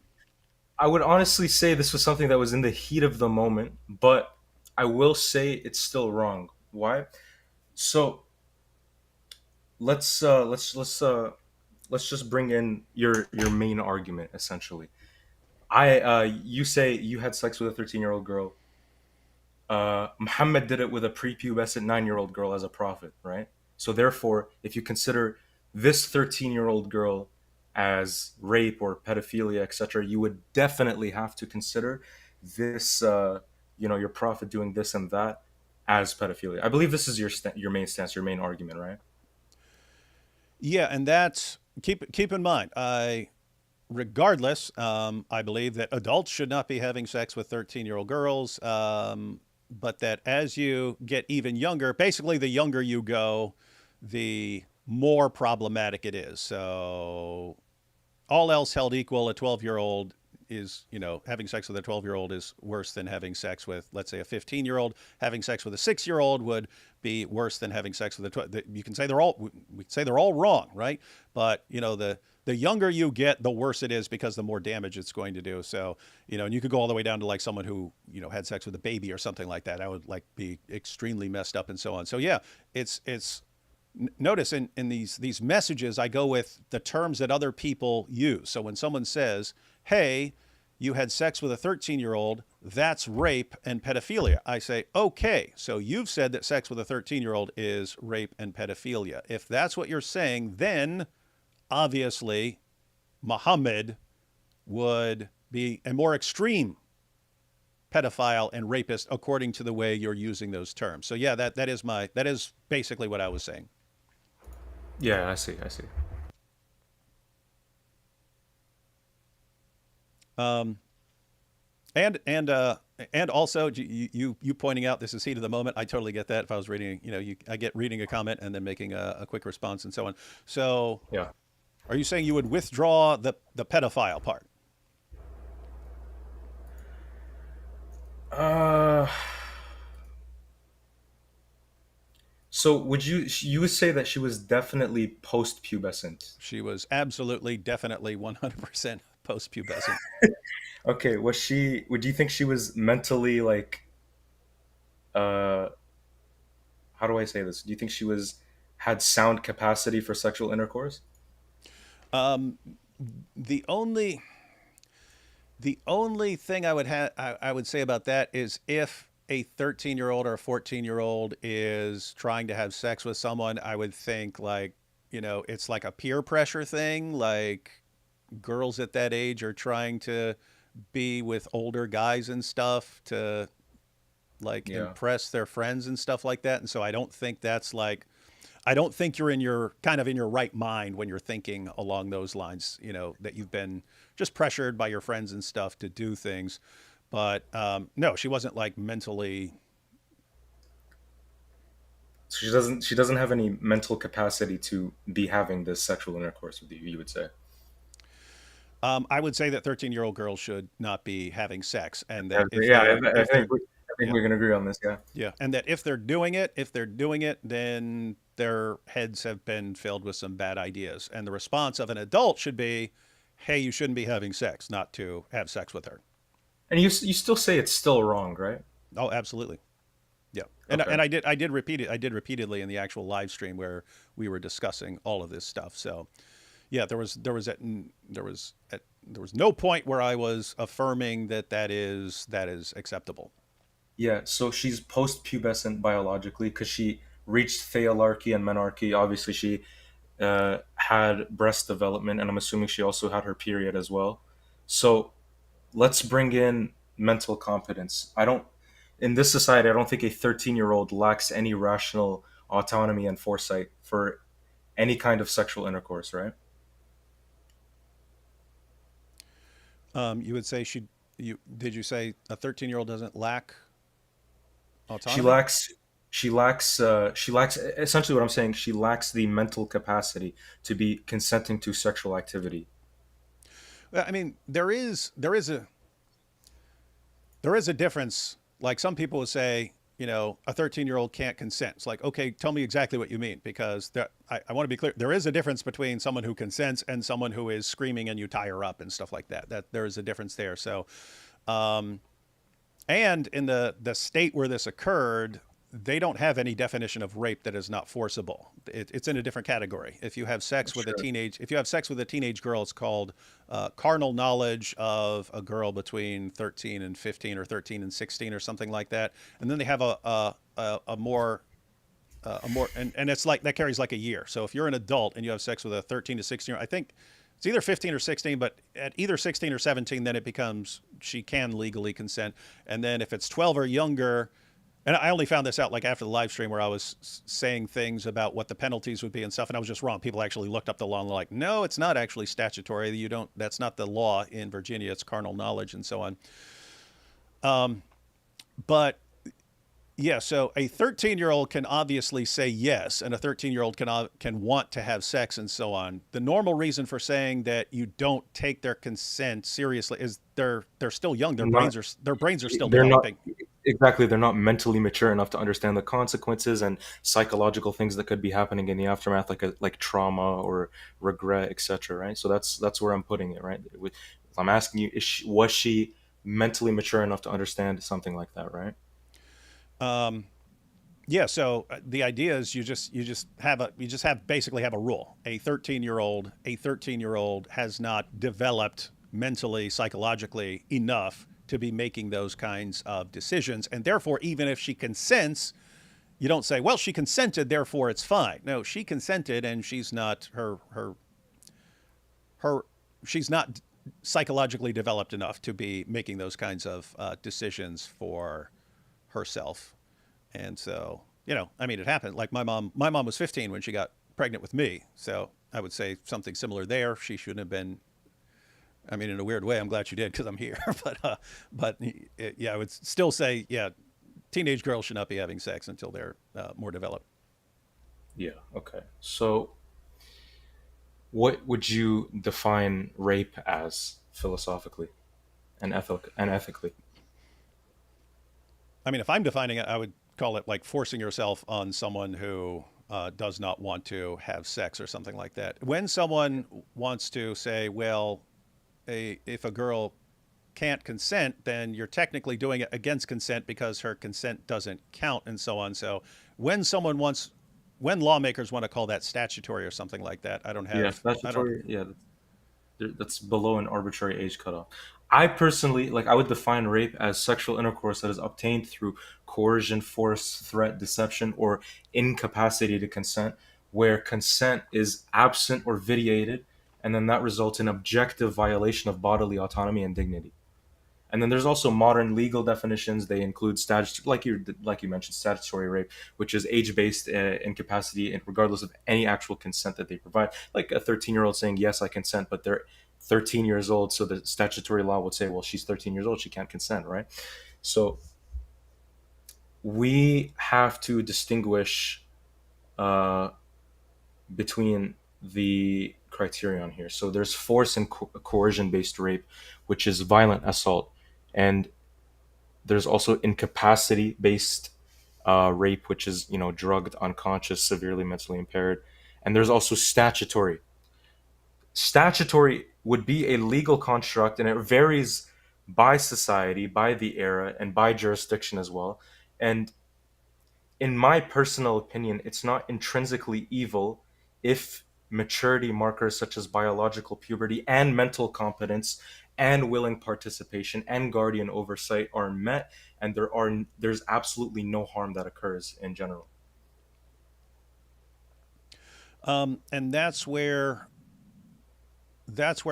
I would honestly say this was something that was in the heat of the moment, but I will say it's still wrong. Why? So let's just bring in your main argument essentially. You say you had sex with a 13-year-old girl. Muhammad did it with a prepubescent 9-year-old girl as a prophet, right? So therefore, if you consider this 13-year-old girl as rape or pedophilia, etc., you would definitely have to consider this, your prophet doing this and that as pedophilia. I believe this is your main stance, your main argument, right? Yeah, and that's keep in mind. Regardless, I believe that adults should not be having sex with 13-year-old girls. But that as you get even younger, basically the younger you go, the more problematic it is. So all else held equal, a 12-year-old is, having sex with a 12-year-old is worse than having sex with, let's say, a 15-year-old. Having sex with a 6-year-old would be worse than having sex with a 12. You can say we say they're all wrong, right? But the younger you get, the worse it is, because the more damage it's going to do. So, and you could go all the way down to like someone who, had sex with a baby or something like that. I would be extremely messed up and so on. So yeah, notice in these messages, I go with the terms that other people use. So when someone says, "Hey, you had sex with a 13-year-old, that's rape and pedophilia," I say, okay, so you've said that sex with a 13-year-old is rape and pedophilia. If that's what you're saying, then obviously Muhammad would be a more extreme pedophile and rapist according to the way you're using those terms. So yeah, that is basically what I was saying. Yeah, I see. And also you pointing out this is heat of the moment. I totally get that. If I was reading, I get reading a comment and then making a quick response and so on. So Yeah. are you saying you would withdraw the pedophile part? So you would say that she was definitely post-pubescent? She was absolutely, definitely, 100% post-pubescent. Okay, would you think she was mentally like, uh, how do I say this? Do you think she had sound capacity for sexual intercourse? Um, the only thing I would say about that is if a 13-year-old or a 14-year-old is trying to have sex with someone, I would think like, it's like a peer pressure thing. Like girls at that age are trying to be with older guys and stuff to like Yeah. impress their friends and stuff like that. And so I don't think that's like I don't think you're in your kind of in your right mind when you're thinking along those lines. That you've been just pressured by your friends and stuff to do things. But no, she wasn't like mentally. So she doesn't have any mental capacity to be having this sexual intercourse with you. You would say. I would say that 13-year-old girls should not be having sex, and that Yeah, I if think they're I think yeah we can agree on this. Yeah. yeah, and that if they're doing it, then their heads have been filled with some bad ideas, and the response of an adult should be, "Hey, you shouldn't be having sex, not to have sex with her." And you still say it's still wrong, right? Oh, absolutely. Yeah, Okay. and I did repeat it. I did repeatedly in the actual live stream where we were discussing all of this stuff. So yeah, there was no point where I was affirming that is acceptable. Yeah. So she's post-pubescent biologically because she reached thealarchy and menarche. Obviously, she had breast development, and I'm assuming she also had her period as well. So let's bring in mental competence. In this society, I don't think a 13-year-old lacks any rational autonomy and foresight for any kind of sexual intercourse, right? You would say did you say a 13-year-old doesn't lack She autonomy? lacks, she lacks, essentially what I'm saying, she lacks the mental capacity to be consenting to sexual activity. Well, I mean, there is a difference. Like some people would say, a 13-year-old can't consent. It's like, okay, tell me exactly what you mean, because I want to be clear. There is a difference between someone who consents and someone who is screaming and you tie her up and stuff like that. That there is a difference there. So, um, and in the state where this occurred, they don't have any definition of rape that is not forcible. It's in a different category. Sure. If you have sex with a teenage girl, it's called carnal knowledge of a girl between 13 and 15 or 13 and 16 or something like that. And then they have a more and it's like that carries like a year. So if you're an adult and you have sex with a 13 to 16, I think it's either 15 or 16, but at either 16 or 17, then it becomes she can legally consent. And then if it's 12 or younger, and I only found this out like after the live stream where I was saying things about what the penalties would be and stuff, and I was just wrong. People actually looked up the law and were like, no, it's not actually statutory. You don't. That's not the law in Virginia. It's carnal knowledge and so on. But yeah, so a 13-year-old can obviously say yes, and a 13-year-old can want to have sex and so on. The normal reason for saying that you don't take their consent seriously is they're still young. Their Not, brains are their brains are still they're not developing. exactly, they're not mentally mature enough to understand the consequences and psychological things that could be happening in the aftermath, like trauma or regret, etc. Right? So that's where I'm putting it. Right? I'm asking you, was she mentally mature enough to understand something like that? Right? Um, Yeah, so the idea is you just have basically have a rule. A 13-year old has not developed mentally, psychologically enough to be making those kinds of decisions, and therefore, even if she consents, you don't say, "Well, she consented, therefore it's fine." No, she consented, and her she's not psychologically developed enough to be making those kinds of decisions for herself. And so, I mean, it happened. Like my mom was 15 when she got pregnant with me. So I would say something similar there. She shouldn't have been. I mean, in a weird way, I'm glad she did because I'm here. Yeah, I would still say, yeah, teenage girls should not be having sex until they're more developed. Yeah. Okay. So, what would you define rape as philosophically and ethically? I mean, if I'm defining it, I would call it like forcing yourself on someone who does not want to have sex or something like that. When someone wants to say, well, if a girl can't consent, then you're technically doing it against consent because her consent doesn't count and so on. So when someone wants, when lawmakers want to call that statutory or something like that, Yeah, I don't, statutory. Yeah, that's below an arbitrary age cutoff. I personally like. I would define rape as sexual intercourse that is obtained through coercion, force, threat, deception, or incapacity to consent, where consent is absent or vitiated, and then that results in objective violation of bodily autonomy and dignity. And then there's also modern legal definitions. They include like you mentioned, statutory rape, which is age-based incapacity, and regardless of any actual consent that they provide. Like a 13-year-old saying, "Yes, I consent," but they're 13 years old, so the statutory law would say, "Well, she's 13 years old, she can't consent," right? So we have to distinguish uh, between the criterion here. So there's force and coercion based rape, which is violent assault, and there's also incapacity based rape, which is drugged, unconscious, severely mentally impaired, and there's also statutory. Statutory would be a legal construct, and it varies by society, by the era, and by jurisdiction as well. And in my personal opinion, it's not intrinsically evil if maturity markers such as biological puberty and mental competence and willing participation and guardian oversight are met, and there's absolutely no harm that occurs in general. And that's where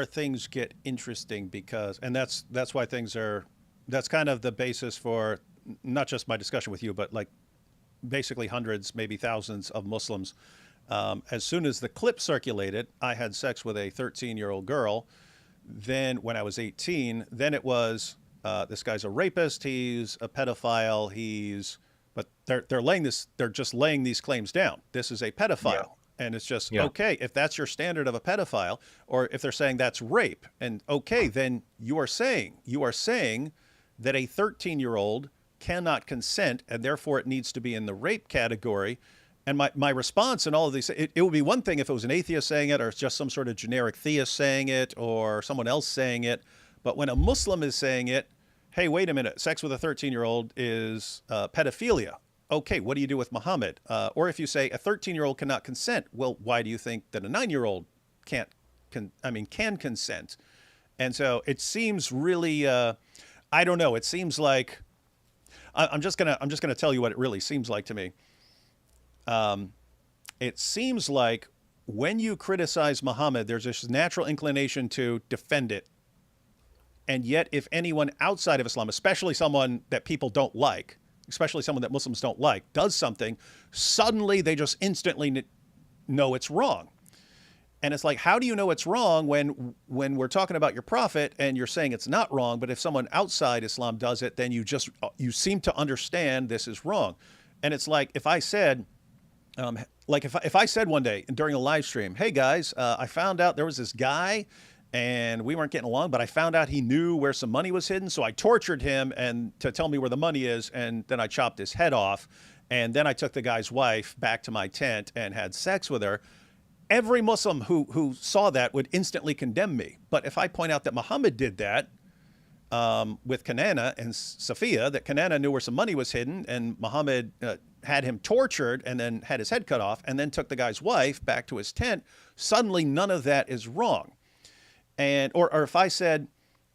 things get interesting, because and that's why things are that's kind of the basis for not just my discussion with you, but like basically hundreds, maybe thousands of Muslims. As soon as the clip circulated, I had sex with a 13-year-old girl. Then when I was 18, then it was this guy's a rapist, he's a pedophile, but they're just laying these claims down. This is a pedophile. Yeah. And it's just, Yeah. okay, if that's your standard of a pedophile, or if they're saying that's rape, and okay, then you are saying that a 13-year-old cannot consent, and therefore it needs to be in the rape category. And my response in all of these, it would be one thing if it was an atheist saying it, or it's just some sort of generic theist saying it, or someone else saying it. But when a Muslim is saying it, hey, wait a minute, sex with a 13-year-old is pedophilia. Okay, what do you do with Muhammad? Or if you say a 13-year-old cannot consent, well, why do you think that a 9-year-old can consent? And so it seems really, I don't know. It seems like I'm just gonna tell you what it really seems like to me. It seems like when you criticize Muhammad, there's this natural inclination to defend it. And yet, if anyone outside of Islam, especially someone that people don't like, especially someone that Muslims don't like, does something, suddenly they just instantly know it's wrong. And it's like, how do you know it's wrong when we're talking about your prophet and you're saying it's not wrong, but if someone outside Islam does it, then you seem to understand this is wrong. And it's like if I said, if I said one day during a live stream, hey guys, I found out there was this guy and we weren't getting along, but I found out he knew where some money was hidden. So I tortured him and to tell me where the money is. And then I chopped his head off. And then I took the guy's wife back to my tent and had sex with her. Every Muslim who saw that would instantly condemn me. But if I point out that Muhammad did that with Kanana and Safiya, that Kanana knew where some money was hidden, and Muhammad had him tortured and then had his head cut off and then took the guy's wife back to his tent, suddenly none of that is wrong. And or if I said,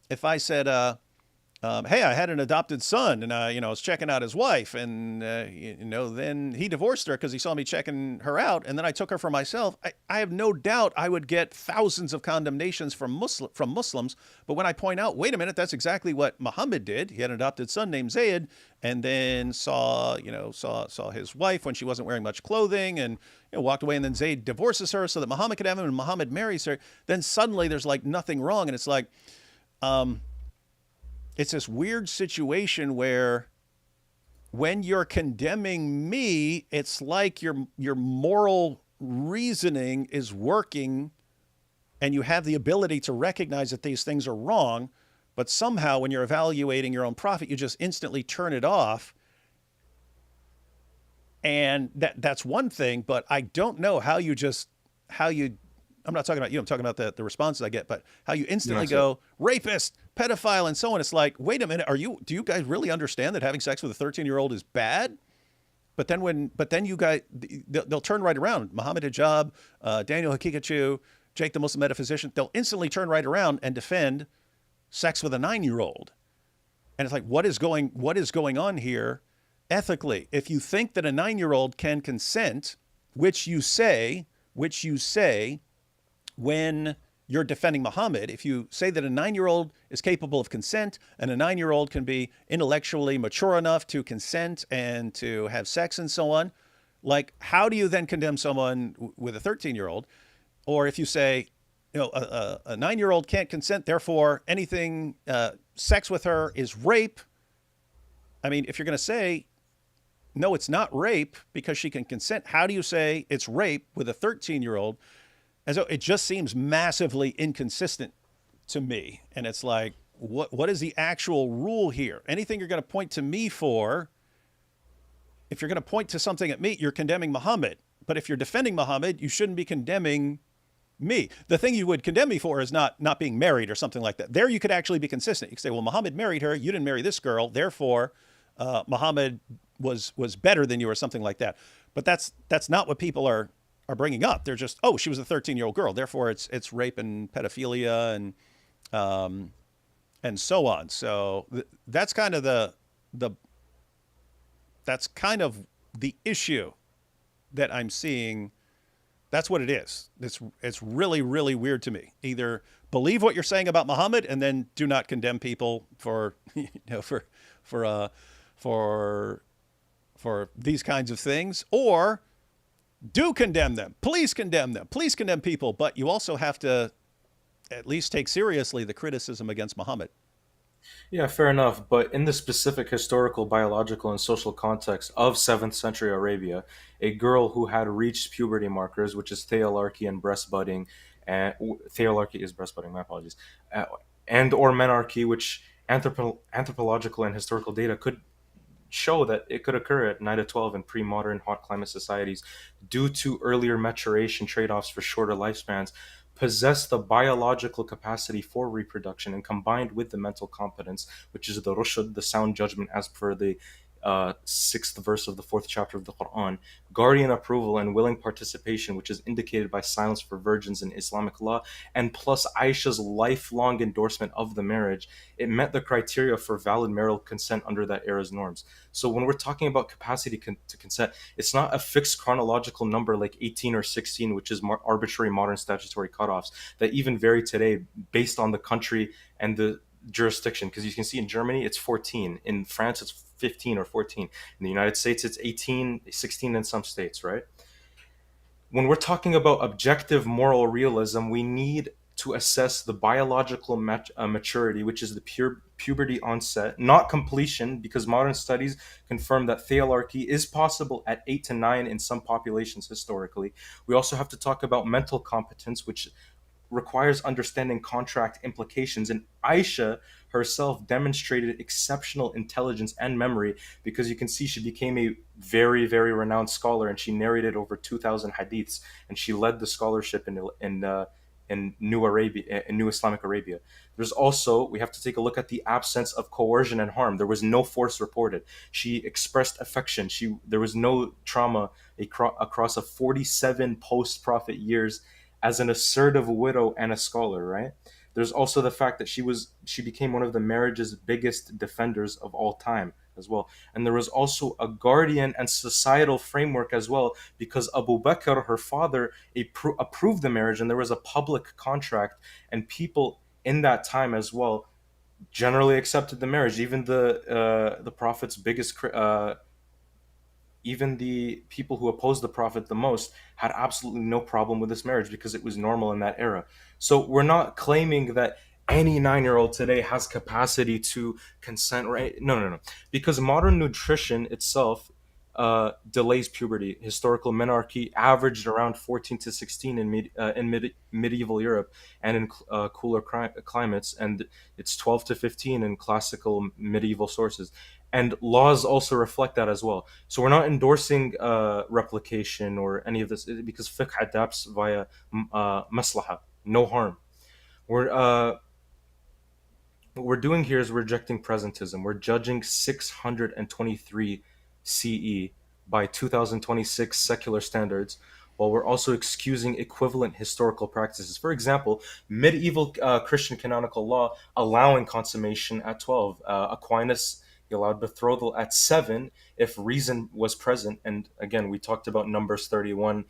hey, I had an adopted son, and I was checking out his wife, and then he divorced her because he saw me checking her out, and then I took her for myself. I have no doubt I would get thousands of condemnations from Muslims. But when I point out, wait a minute, that's exactly what Muhammad did. He had an adopted son named Zayd, and then saw his wife when she wasn't wearing much clothing, and walked away, and then Zayd divorces her so that Muhammad could have him, and Muhammad marries her. Then suddenly there's like nothing wrong, and it's like, it's this weird situation where when you're condemning me, it's like your moral reasoning is working and you have the ability to recognize that these things are wrong, but somehow when you're evaluating your own prophet, you just instantly turn it off. And that's one thing, but I don't know how you I'm not talking about you, I'm talking about the responses I get, but how you instantly go, rapist, pedophile, and so on. It's like, wait a minute, do you guys really understand that having sex with a 13-year-old is bad? But then you guys, they'll turn right around. Muhammad Hijab, Daniel Hakikachu, Jake the Muslim metaphysician, they'll instantly turn right around and defend sex with a 9-year-old. And it's like, what is going on here ethically? If you think that a 9-year-old can consent, which you say when you're defending Muhammad. If you say that a 9-year-old is capable of consent and a 9-year-old can be intellectually mature enough to consent and to have sex and so on, like, how do you then condemn someone with a 13-year-old? Or if you say, a 9-year-old can't consent, therefore anything sex with her is rape. I mean, if you're going to say, no, it's not rape because she can consent, how do you say it's rape with a 13-year-old? And so it just seems massively inconsistent to me. And it's like, what is the actual rule here? Anything you're going to point to me for, if you're going to point to something at me, you're condemning Muhammad. But if you're defending Muhammad, you shouldn't be condemning me. The thing you would condemn me for is not being married or something like that. There you could actually be consistent. You could say, well, Muhammad married her, you didn't marry this girl, therefore Muhammad was better than you or something like that. But that's not what people are bringing up. They're just, oh, she was a 13-year-old girl, therefore it's rape and pedophilia and so on. So that's kind of the issue that I'm seeing. That's what it is. It's really, really weird to me. Either believe what you're saying about Muhammad and then do not condemn people for for these kinds of things, or do condemn them. Please condemn them. Please condemn people, but you also have to at least take seriously the criticism against Muhammad. Yeah, fair enough. But in the specific historical, biological, and social context of 7th century Arabia, a girl who had reached puberty markers, which is theolarchy and breastbudding, and theolarchy is breastbudding, my apologies, and or menarche, which anthropological and historical data could show that it could occur at 9 to 12 in pre-modern hot climate societies due to earlier maturation trade-offs for shorter lifespans, possess the biological capacity for reproduction, and combined with the mental competence, which is the rushd, the sound judgment, as per the 6th verse of the 4th chapter of the Quran, guardian approval and willing participation, which is indicated by silence for virgins in Islamic law, and plus Aisha's lifelong endorsement of the marriage, it met the criteria for valid marital consent under that era's norms. So when we're talking about capacity to consent, it's not a fixed chronological number like 18 or 16, which is arbitrary modern statutory cutoffs that even vary today based on the country and the jurisdiction. Because you can see in Germany, it's 14. In France, it's 15 or 14. In the United States, it's 18, 16 in some states, right? When we're talking about objective moral realism, we need to assess the biological maturity, which is the puberty onset, not completion, because modern studies confirm that theolarchy is possible at 8 to 9 in some populations historically. We also have to talk about mental competence, which requires understanding contract implications. And Aisha herself demonstrated exceptional intelligence and memory, because you can see she became a very, very renowned scholar, and she narrated over 2,000 hadiths, and she led the scholarship in New Arabia, in New Islamic Arabia. There's also, we have to take a look at the absence of coercion and harm. There was no force reported. She expressed affection. There was no trauma across a 47 post-prophet years as an assertive widow and a scholar, right? There's also the fact that she became one of the marriage's biggest defenders of all time as well. And there was also a guardian and societal framework as well, because Abu Bakr, her father, approved the marriage, and there was a public contract, and people in that time as well generally accepted the marriage. Even the Prophet's biggest even the people who opposed the Prophet the most had absolutely no problem with this marriage, because it was normal in that era. So we're not claiming that any 9-year-old today has capacity to consent, right? No. Because modern nutrition itself delays puberty. Historical menarche averaged around 14 to 16 in medieval Europe and in cooler climates, and it's 12 to 15 in classical medieval sources. And laws also reflect that as well. So we're not endorsing replication or any of this, because fiqh adapts via maslaha, no harm. What we're doing here is rejecting presentism. We're judging 623 CE by 2026 secular standards, while we're also excusing equivalent historical practices. For example, medieval Christian canonical law allowing consummation at 12. Aquinas, he allowed betrothal at 7 if reason was present. And again, we talked about Numbers 31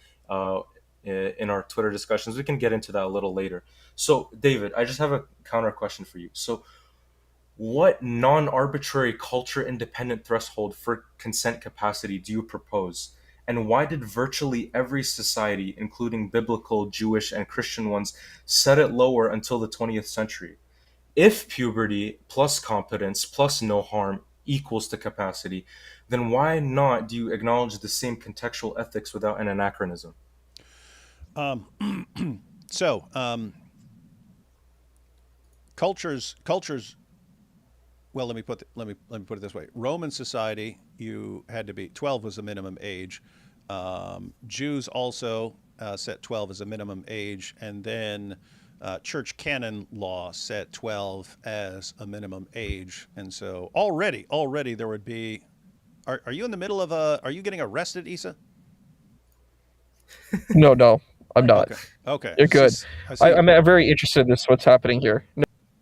in our Twitter discussions. We can get into that a little later. So, David, I just have a counter question for you. So, what non-arbitrary culture-independent threshold for consent capacity do you propose? And why did virtually every society, including biblical, Jewish, and Christian ones, set it lower until the 20th century? If puberty plus competence plus no harm equals to capacity, then why not do you acknowledge the same contextual ethics without an anachronism? So cultures. Well, let me put it this way. Roman society, you had to be 12 was the minimum age. Jews also set 12 as a minimum age, and then church canon law set 12 as a minimum age. And so already there would be. Are you in the middle of a? Are you getting arrested, Issa? No, I'm not. Okay. You're good. I see. I'm very interested in this. What's happening here?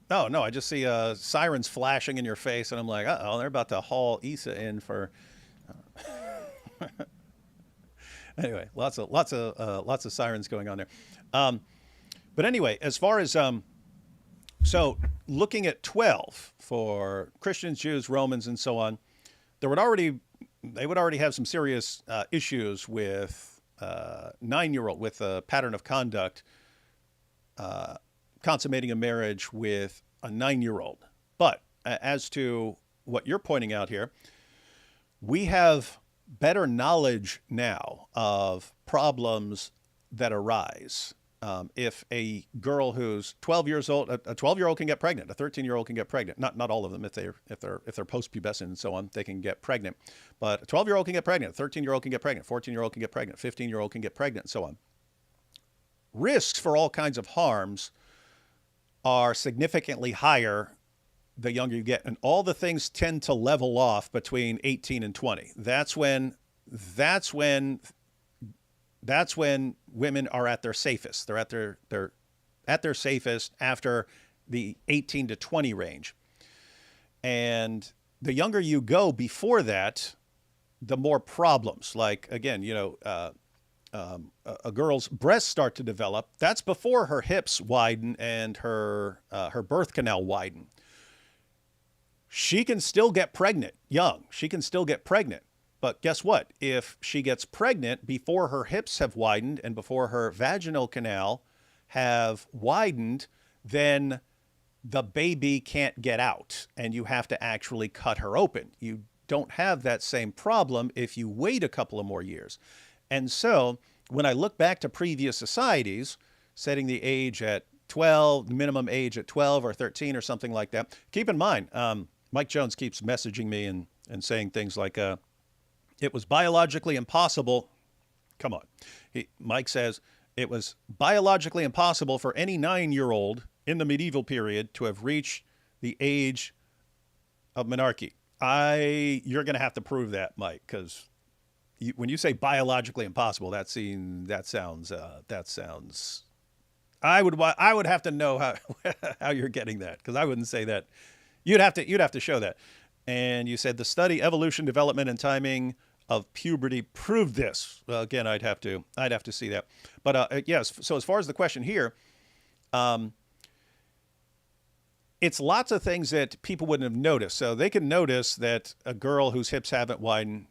No, I just see sirens flashing in your face, and I'm like, oh, they're about to haul Issa in for. Anyway, lots of sirens going on there. But anyway, as far as so looking at 12 for Christians, Jews, Romans, and so on, they would already have some serious issues with 9-year-old with a pattern of conduct. Consummating a marriage with a 9-year-old. But as to what you're pointing out here, we have better knowledge now of problems that arise. If a girl who's 12 years old, a 12-year-old can get pregnant, a 13-year-old can get pregnant. Not all of them, if they're post-pubescent and so on, they can get pregnant. But a 12-year-old can get pregnant, a 13-year-old can get pregnant, 14-year-old can get pregnant, 15-year-old can get pregnant, and so on. Risks for all kinds of harms are significantly higher the younger you get. And all the things tend to level off between 18 and 20. That's when women are at their safest. They're at their safest after the 18 to 20 range. And the younger you go before that, the more problems. Like, again, a girl's breasts start to develop. That's before her hips widen and her birth canal widen. She can still get pregnant young. She can still get pregnant. But guess what? If she gets pregnant before her hips have widened and before her vaginal canal have widened, then the baby can't get out and you have to actually cut her open. You don't have that same problem if you wait a couple of more years. And so when I look back to previous societies, setting the age at 12, minimum age at 12 or 13 or something like that, keep in mind, Mike Jones keeps messaging me and saying things like, it was biologically impossible. Come on. Mike says it was biologically impossible for any 9-year-old in the medieval period to have reached the age of menarche. You're going to have to prove that, Mike, because when you say biologically impossible, that sounds. I would have to know how you're getting that, because I wouldn't say that. You'd have to show that. And you said the study, evolution, development, and timing of puberty proved this. Well, again, I'd have to see that. But yes. So as far as the question here, it's lots of things that people wouldn't have noticed. So they can notice that a girl whose hips haven't widened,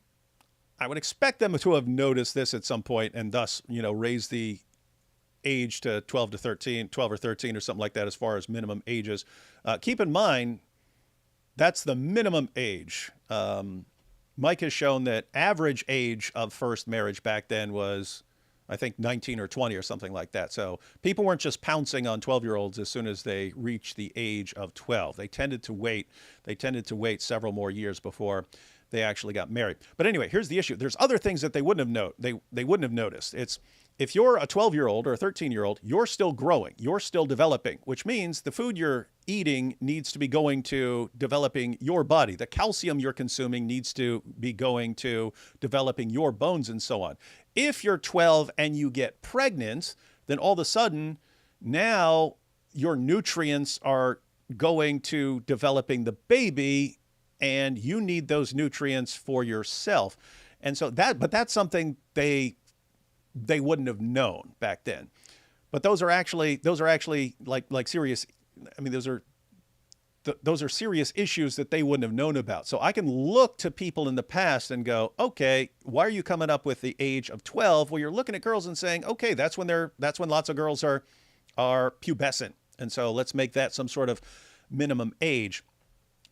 I would expect them to have noticed this at some point and thus, raise the age to 12 or 13 or something like that as far as minimum ages. Keep in mind, that's the minimum age. Mike has shown that average age of first marriage back then was, I think, 19 or 20 or something like that. So people weren't just pouncing on 12-year-olds as soon as they reached the age of 12. They tended to wait. Several more years before they actually got married. But anyway, here's the issue. There's other things that they wouldn't have noticed. It's if you're a 12-year-old or a 13-year-old, you're still growing. You're still developing, which means the food you're eating needs to be going to developing your body. The calcium you're consuming needs to be going to developing your bones and so on. If you're 12 and you get pregnant, then all of a sudden now your nutrients are going to developing the baby and you need those nutrients for yourself. And so that's something they they wouldn't have known back then. But those are actually like serious. I mean, those are serious issues that they wouldn't have known about. So I can look to people in the past and go, okay, why are you coming up with the age of 12? Well, you're looking at girls and saying, okay, that's when lots of girls are pubescent, and so let's make that some sort of minimum age.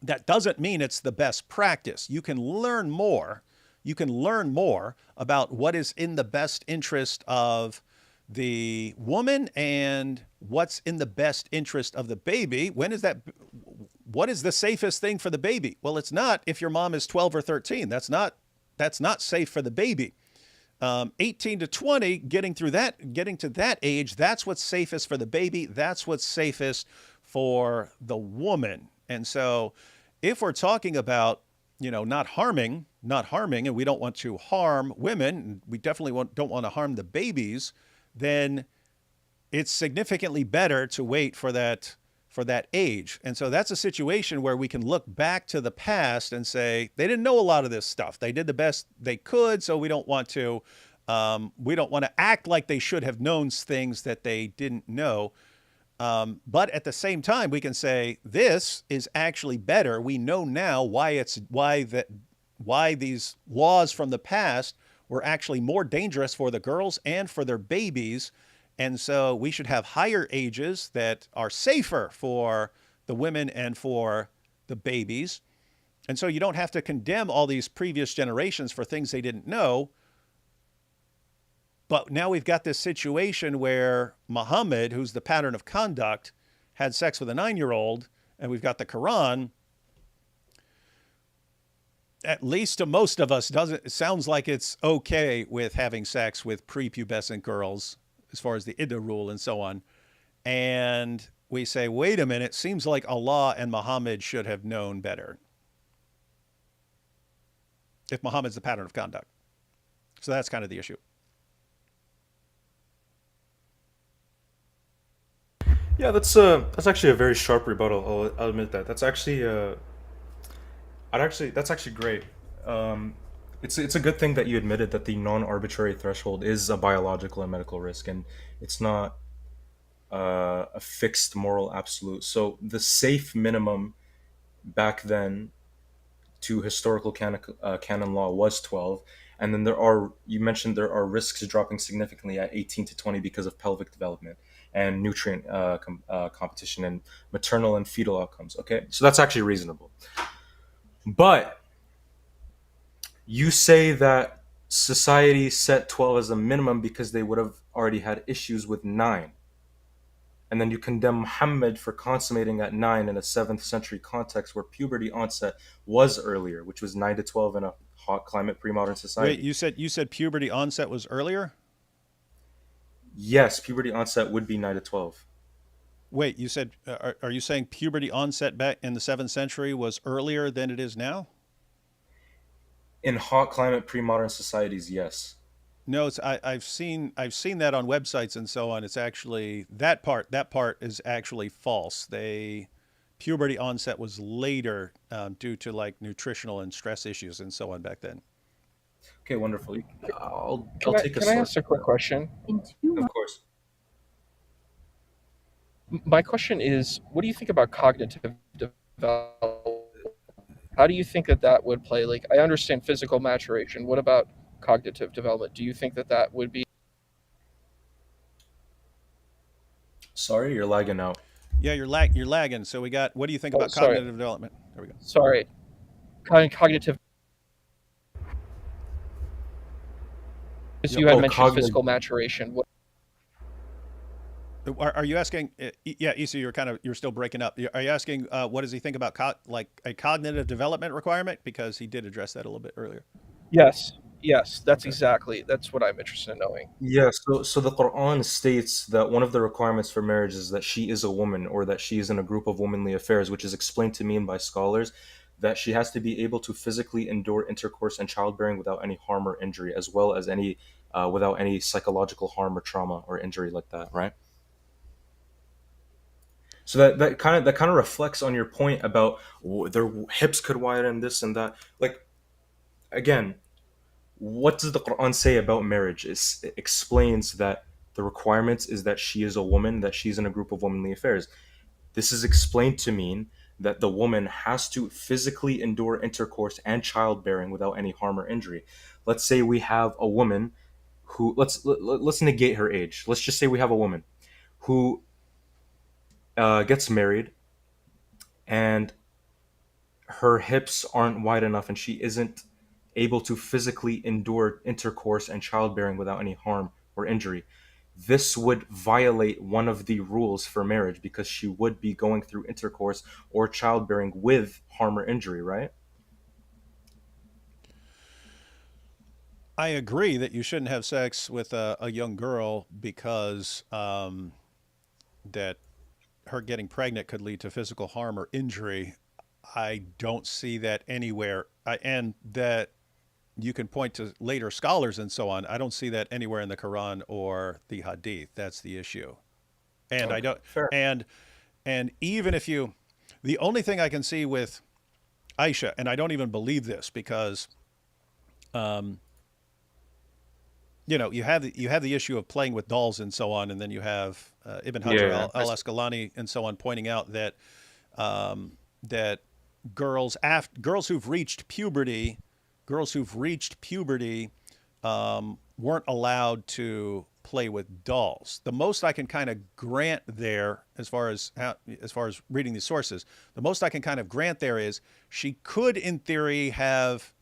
That doesn't mean it's the best practice. You can learn more. You can learn more about what is in the best interest of the woman and what's in the best interest of the baby. What is the safest thing for the baby? Well, it's not if your mom is 12 or 13. That's not safe for the baby. 18 to 20, getting to that age, that's what's safest for the baby. That's what's safest for the woman. And so if we're talking about, not harming, and we don't want to harm women, and we definitely don't want to harm the babies, then it's significantly better to wait for that age. And so that's a situation where we can look back to the past and say they didn't know a lot of this stuff. They did the best they could, so we don't want to act like they should have known things that they didn't know. But at the same time, we can say this is actually better. We know now why these laws from the past were actually more dangerous for the girls and for their babies. And so we should have higher ages that are safer for the women and for the babies. And so you don't have to condemn all these previous generations for things they didn't know. But now we've got this situation where Muhammad, who's the pattern of conduct, had sex with a 9-year-old, and we've got the Quran. At least to most of us, it sounds like it's okay with having sex with prepubescent girls, as far as the Iddah rule and so on. And we say, wait a minute, seems like Allah and Muhammad should have known better, if Muhammad's the pattern of conduct. So that's kind of the issue. Yeah, that's actually a very sharp rebuttal. I'll admit that. That's actually that's actually great. It's a good thing that you admitted that the non-arbitrary threshold is a biological and medical risk, and it's not a fixed moral absolute. So the safe minimum back then to historical canon law was 12, and then you mentioned there are risks dropping significantly at 18 to 20 because of pelvic development and nutrient competition and maternal and fetal outcomes. Okay, so that's actually reasonable. But you say that society set 12 as a minimum because they would have already had issues with 9. And then you condemn Muhammad for consummating at 9 in a 7th century context where puberty onset was earlier, which was 9 to 12 in a hot climate pre-modern society. Wait, you said puberty onset was earlier? Yes, puberty onset would be 9 to 12. Wait, you said, are you saying puberty onset back in the 7th century was earlier than it is now? In hot climate pre-modern societies, yes. No, I've seen that on websites and so on. It's actually that part is actually false. Puberty onset was later due to like nutritional and stress issues and so on back then. Okay, wonderful. I'll take a Can I ask a quick question? Of course. My question is, what do you think about cognitive development? How do you think that would play? Like, I understand physical maturation. What about cognitive development? Do you think that would be? Sorry, you're lagging out. Yeah, you're lagging. So what do you think about cognitive development? There we go. Sorry. Cognitive. You had mentioned physical maturation. Are you asking? Yeah, Issa, you're still breaking up. Are you asking what does he think about like a cognitive development requirement? Because he did address that a little bit earlier. Yes, that's what I'm interested in knowing. Yeah, so the Quran states that one of the requirements for marriage is that she is a woman, or that she is in a group of womanly affairs, which is explained to mean by scholars that she has to be able to physically endure intercourse and childbearing without any harm or injury, as well as without any psychological harm or trauma or injury like that, right? So that kind of reflects on your point about their hips could widen, this and that. Like, again, what does the Quran say about marriage? It explains that the requirements is that she is a woman, that she's in a group of womanly affairs. This is explained to mean that the woman has to physically endure intercourse and childbearing without any harm or injury. Let's say we have a woman who let's negate her age. Let's just say we have a woman who gets married and her hips aren't wide enough and she isn't able to physically endure intercourse and childbearing without any harm or injury. This would violate one of the rules for marriage because she would be going through intercourse or childbearing with harm or injury, right? I agree that you shouldn't have sex with a young girl because that her getting pregnant could lead to physical harm or injury. I don't see that anywhere. And that you can point to later scholars and so on. I don't see that anywhere in the Quran or the Hadith. That's the issue. And I Okay, don't, fair. and, and even if you, the only thing I can see with Aisha, and I don't even believe this because, um, you have the issue of playing with dolls and so on, and then you have Ibn Yeah, Hajar yeah. al Asqalani and so on pointing out that that girls who've reached puberty, weren't allowed to play with dolls. The most I can kind of grant there, as far as reading these sources, the most I can kind of grant there is she could, in theory, have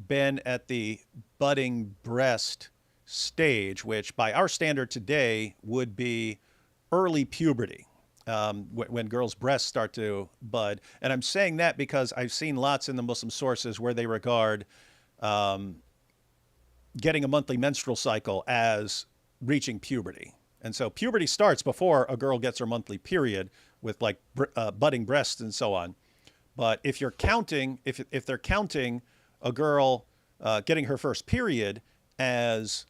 been at the budding breast stage, which by our standard today would be early puberty, when girls' breasts start to bud. And I'm saying that because I've seen lots in the Muslim sources where they regard um, getting a monthly menstrual cycle as reaching puberty. And so puberty starts before a girl gets her monthly period with like budding breasts and so on. But if you're counting, if they're counting a girl getting her first period as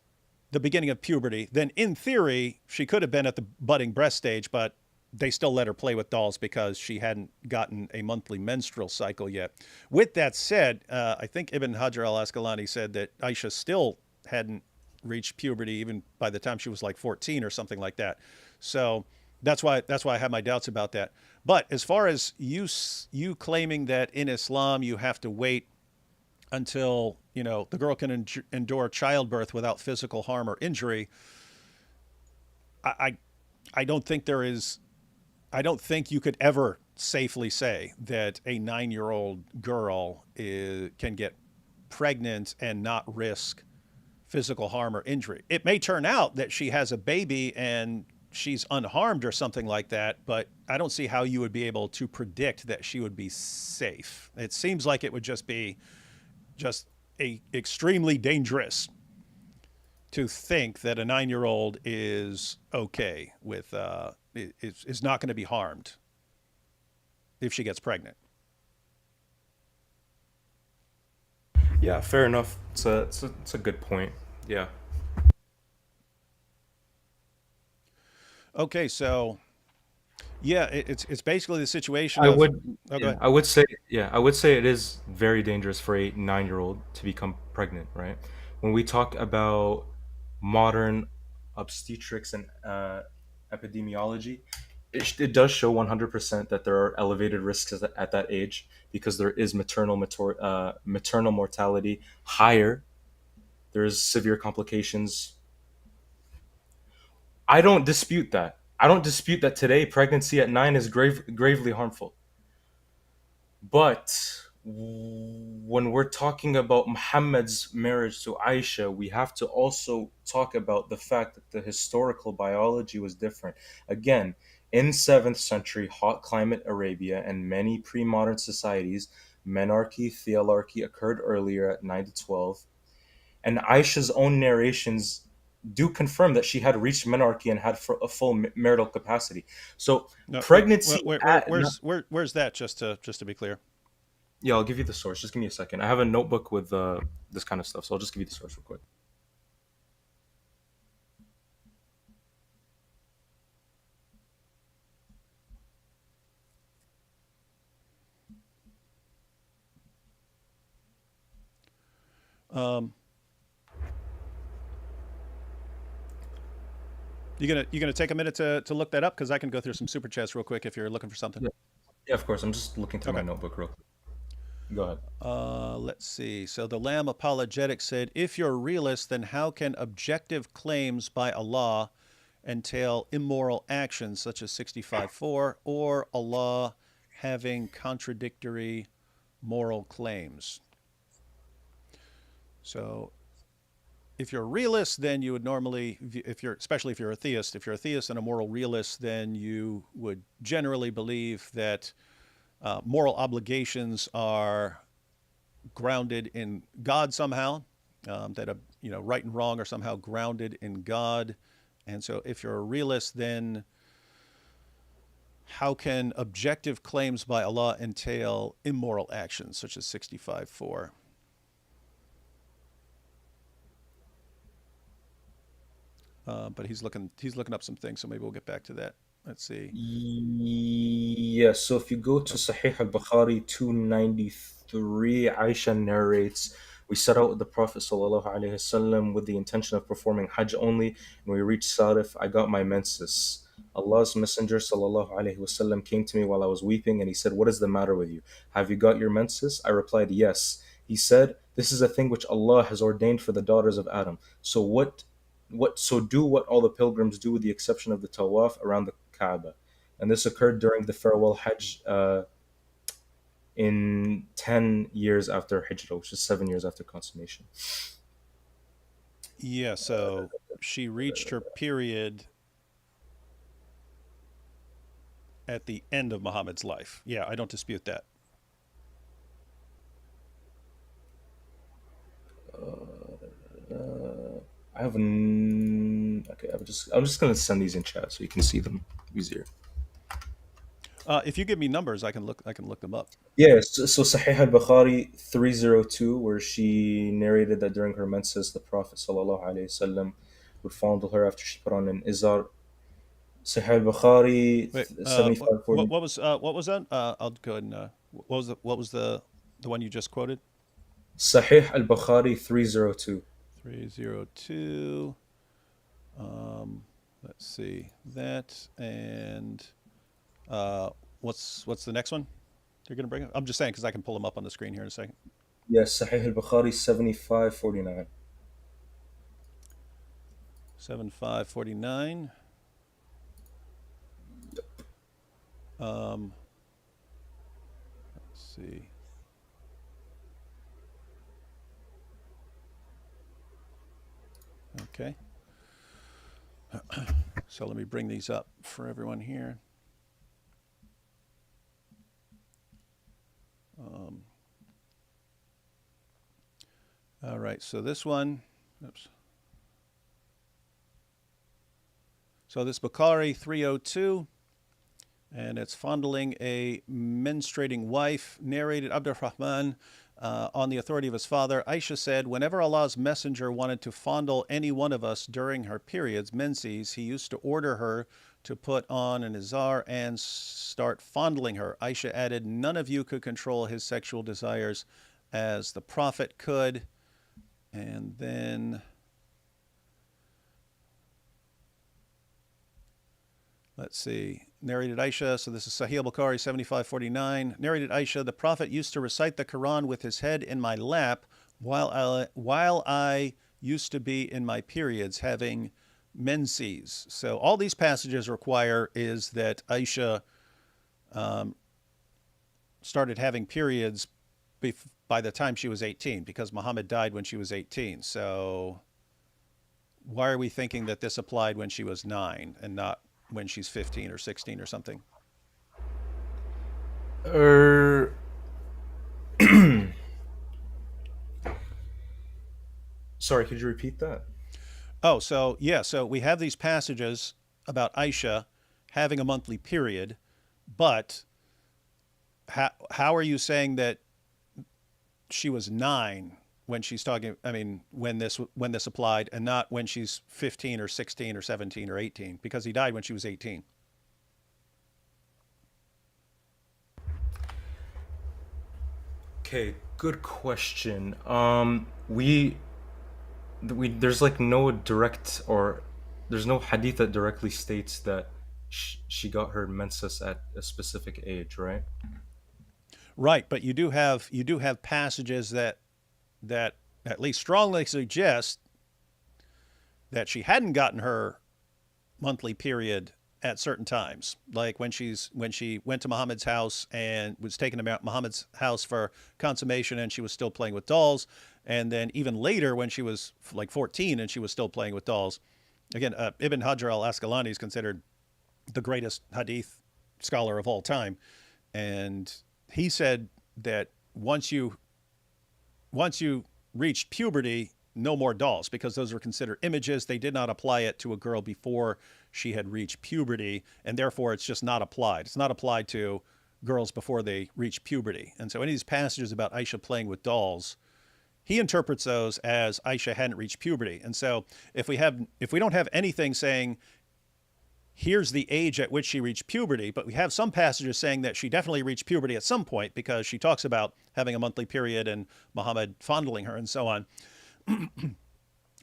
the beginning of puberty, then in theory she could have been at the budding breast stage, but they still let her play with dolls because she hadn't gotten a monthly menstrual cycle yet. With that said, I think Ibn Hajar al Asqalani said that Aisha still hadn't reached puberty even by the time she was like 14 or something like that. So that's why I have my doubts about that. But as far as you claiming that in Islam you have to wait until the girl can endure childbirth without physical harm or injury, I, I I don't think there is. I don't think you could ever safely say that a 9-year-old girl can get pregnant and not risk physical harm or injury. It may turn out that she has a baby and she's unharmed or something like that, but I don't see how you would be able to predict that she would be safe. It seems like it would just be just extremely dangerous to think that a 9-year-old is okay with is not going to be harmed if she gets pregnant. Yeah, fair enough. It's a good point. Yeah. Okay, so yeah, it's basically the situation I of. would, Oh, go yeah, ahead. I would say it is very dangerous for a 9-year-old to become pregnant, right? When we talk about modern obstetrics and epidemiology, it does show 100% that there are elevated risks at that age because there is maternal mortality higher. There's severe complications. I don't dispute that. I don't dispute that today pregnancy at 9 is gravely harmful. But when we're talking about Muhammad's marriage to Aisha, we have to also talk about the fact that the historical biology was different. Again, in 7th century hot climate Arabia and many pre-modern societies, menarche, theolarchy occurred earlier at 9 to 12, and Aisha's own narrations do confirm that she had reached menarche and had a full marital capacity. So No, pregnancy where's that? Just to be clear. Yeah, I'll give you the source. Just give me a second. I have a notebook with this kind of stuff, so I'll just give you the source real quick. You gonna take a minute to look that up, because I can go through some super chats real quick if you're looking for something. Yeah, yeah, of course. I'm just looking through my Okay. notebook real quick. Go ahead. Let's see. So the Lamb Apologetics said, if you're a realist, then how can objective claims by Allah entail immoral actions such as 65:4 or Allah having contradictory moral claims? So if you're a realist, then you would normally, especially if you're a theist, if you're a theist and a moral realist, then you would generally believe that moral obligations are grounded in God somehow, that right and wrong are somehow grounded in God. And so if you're a realist, then how can objective claims by Allah entail immoral actions such as 65:4? But he's looking up some things, so maybe we'll get back to that. Let's see. Yes, so if you go to Sahih al-Bukhari 293, Aisha narrates, we set out with the Prophet ﷺ with the intention of performing Hajj only. When we reached Sarif, I got my menses. Allah's Messenger ﷺ came to me while I was weeping, and he said, "What is the matter with you? Have you got your menses?" I replied, "Yes." He said, "This is a thing which Allah has ordained for the daughters of Adam. So so do what all the pilgrims do with the exception of the tawaf around the Kaaba." And this occurred during the farewell Hajj in 10 years after Hijrah, which is 7 years after consummation. Yeah, so she reached her period at the end of Muhammad's life. Yeah, I don't dispute that. I have an okay. I'm just gonna send these in chat so you can see them easier. If you give me numbers, I can look them up. Yeah, so Sahih al-Bukhari 302, where she narrated that during her menses, the Prophet ﷺ would fondle her after she put on an izar. Sahih al-Bukhari Wait, what, 7540. what was that? I'll go ahead and what was the one you just quoted? Sahih al-Bukhari 302. 302. Let's see that, and what's the next one you're gonna bring up? I'm just saying because I can pull them up on the screen here in a second. Yes, Sahih al-Bukhari 7549. 7549. Let's see. Okay. So let me bring these up for everyone here. All right, so this one, oops. So this Bukhari 302, and it's fondling a menstruating wife, narrated Abdurrahman. On the authority of his father, Aisha said, whenever Allah's messenger wanted to fondle any one of us during her periods, menses, he used to order her to put on an izar and start fondling her. Aisha added, none of you could control his sexual desires as the Prophet could. And then, let's see, narrated Aisha, so this is Sahih al-Bukhari 7549. Narrated Aisha, the Prophet used to recite the Quran with his head in my lap while I used to be in my periods having menses. So all these passages require is that Aisha started having periods by the time she was 18, because Muhammad died when she was 18. So why are we thinking that this applied when she was 9 and not when she's 15 or 16 or something? Sorry, could you repeat that? Oh, so yeah, so we have these passages about Aisha having a monthly period, but how are you saying that she was 9 when she's talking, I mean, when this applied, and not when she's 15 or 16 or 17 or 18, because he died when she was 18? Okay, good question. We there's like no direct or there's no hadith that directly states that she got her menses at a specific age, right? Right, but you do have passages that at least strongly suggest that she hadn't gotten her monthly period at certain times, like when she went to Muhammad's house and was taken to Muhammad's house for consummation, and she was still playing with dolls, and then even later when she was like 14 and she was still playing with dolls. Again, Ibn Hajar al-Asqalani is considered the greatest hadith scholar of all time, and he said that once you reached puberty, no more dolls, because those were considered images. They did not apply it to a girl before she had reached puberty, and therefore it's just not applied. It's not applied to girls before they reach puberty. And so any of these passages about Aisha playing with dolls, he interprets those as Aisha hadn't reached puberty. And so if we don't have anything saying here's the age at which she reached puberty, but we have some passages saying that she definitely reached puberty at some point, because she talks about having a monthly period and Muhammad fondling her and so on,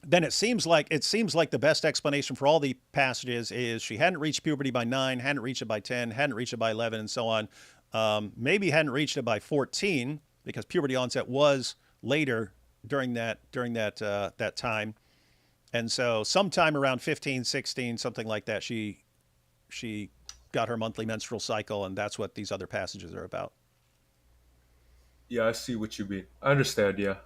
then it seems like the best explanation for all the passages is she hadn't reached puberty by 9, hadn't reached it by 10, hadn't reached it by 11, and so on. Maybe hadn't reached it by 14, because puberty onset was later during that time. And so sometime around 15, 16, something like that, she got her monthly menstrual cycle, and that's what these other passages are about. Yeah, I see what you mean. I understand. Yeah.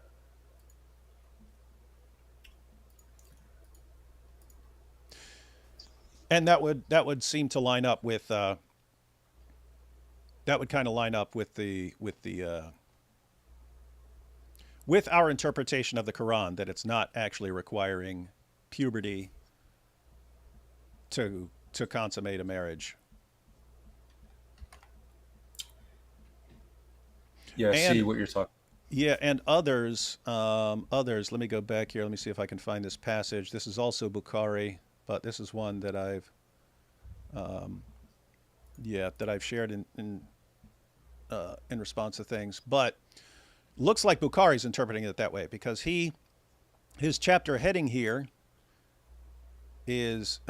And that would seem to line up with that would kind of line up with our interpretation of the Quran, that it's not actually requiring puberty to consummate a marriage. Yeah, I see And what you're talking. yeah, and others. Let me go back here. Let me see if I can find this passage. This is also Bukhari, but this is one that I've shared in response to things. But looks like Bukhari's interpreting it that way, because his chapter heading here is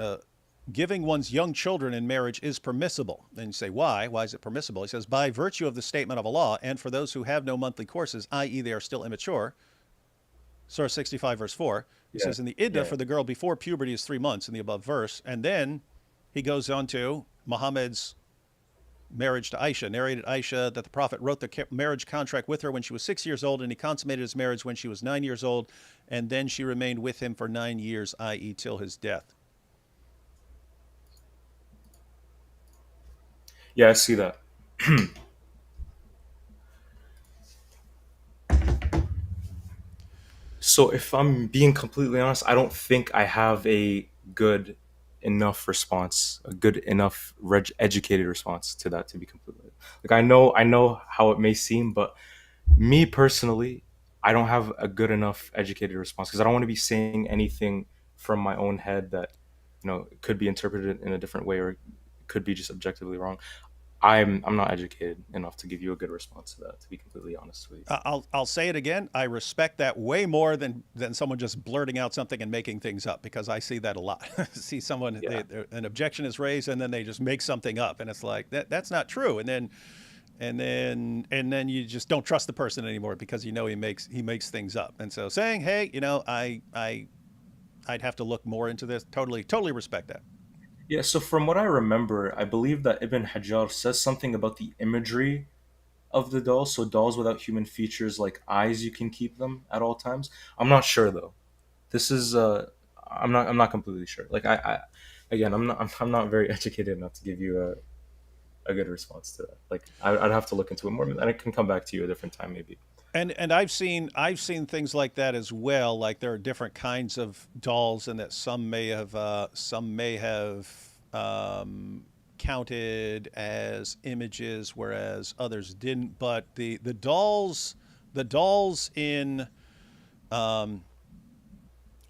giving one's young children in marriage is permissible. And you say, why? Why is it permissible? He says, by virtue of the statement of Allah, and for those who have no monthly courses, i.e. they are still immature. Surah 65, verse 4. He Yeah, says, in the iddah yeah, for the girl before puberty is 3 months in the above verse. And then he goes on to Muhammad's marriage to Aisha, narrated Aisha that the Prophet wrote the marriage contract with her when she was 6 years old, and he consummated his marriage when she was 9 years old, and then she remained with him for 9 years, i.e. till his death. yeah. I see that. So if I'm being completely honest, I don't think I have a good enough response, a good enough educated response to that, to be completely like, I know how it may seem, but me personally, I don't have a good enough educated response, because I don't want to be saying anything from my own head that could be interpreted in a different way, or could be just objectively wrong. I'm not educated enough to give you a good response to that, to be completely honest with you. I'll say it again. I respect that way more than someone just blurting out something and making things up, because I see that a lot. See someone, Yeah. an objection is raised, and then they just make something up, and it's like that's not true. And then you just don't trust the person anymore, because he makes things up. And so saying, hey, I'd have to look more into this. Totally respect that. Yeah, so from what I remember, I believe that Ibn Hajar says something about the imagery of the dolls. So dolls without human features, like eyes, you can keep them at all times. I'm not sure though. This is I'm not completely sure. Like I again, I'm not very educated enough to give you a good response to that. Like I'd have to look into it more, and I can come back to you a different time maybe. And I've seen things like that as well. Like there are different kinds of dolls, and that some may have counted as images, whereas others didn't. But the dolls in um,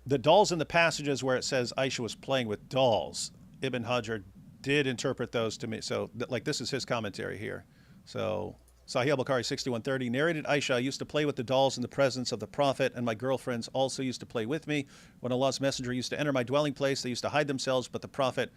the dolls in the passages where it says Aisha was playing with dolls, Ibn Hajar did interpret those to me. So like this is his commentary here. So Sahih al-Bukhari 6130 narrated, Aisha, I used to play with the dolls in the presence of the Prophet, and my girlfriends also used to play with me. When Allah's messenger used to enter my dwelling place, they used to hide themselves, but the Prophet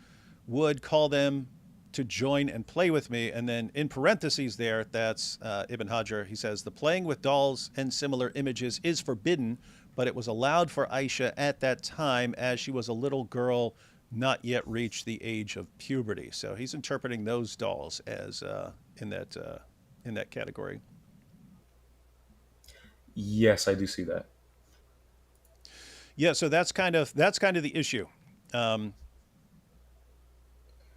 would call them to join and play with me. And then in parentheses there, that's Ibn Hajar, he says, the playing with dolls and similar images is forbidden, but it was allowed for Aisha at that time as she was a little girl not yet reached the age of puberty. So he's interpreting those dolls as in that category. Yes, I do see that. Yeah, so that's kind of the issue. Um,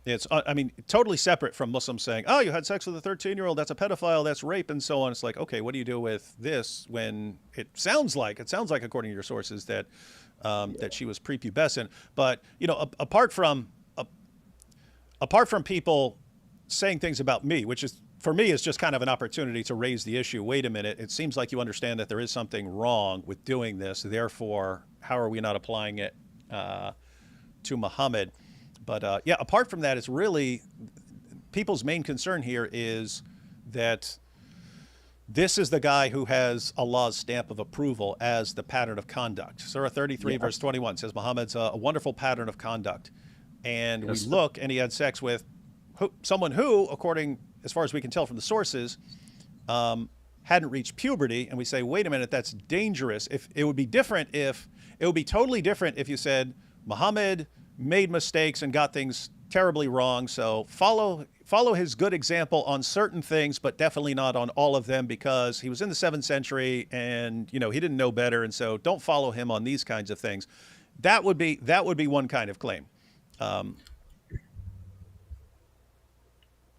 it's I mean totally separate from Muslims saying, "Oh, you had sex with a 13-year-old, that's a pedophile, that's rape," and so on. It's like, okay, what do you do with this when it sounds like according to your sources that that she was prepubescent, but you know, apart from people saying things about me, which is for me is just kind of an opportunity to raise the issue. Wait a minute, it seems like you understand that there is something wrong with doing this. Therefore, how are we not applying it to Muhammad? But yeah, apart from that, it's really people's main concern here is that this is the guy who has Allah's stamp of approval as the pattern of conduct. Surah 33, verse 21 says Muhammad's a wonderful pattern of conduct. And we look, and he had sex with someone who, according as far as we can tell from the sources, hadn't reached puberty. And we say, wait a minute, that's dangerous. If it would be different if it would be totally different if you said Muhammad made mistakes and got things terribly wrong. So follow his good example on certain things, but definitely not on all of them because he was in the 7th century and you know he didn't know better, and so don't follow him on these kinds of things. That would be one kind of claim.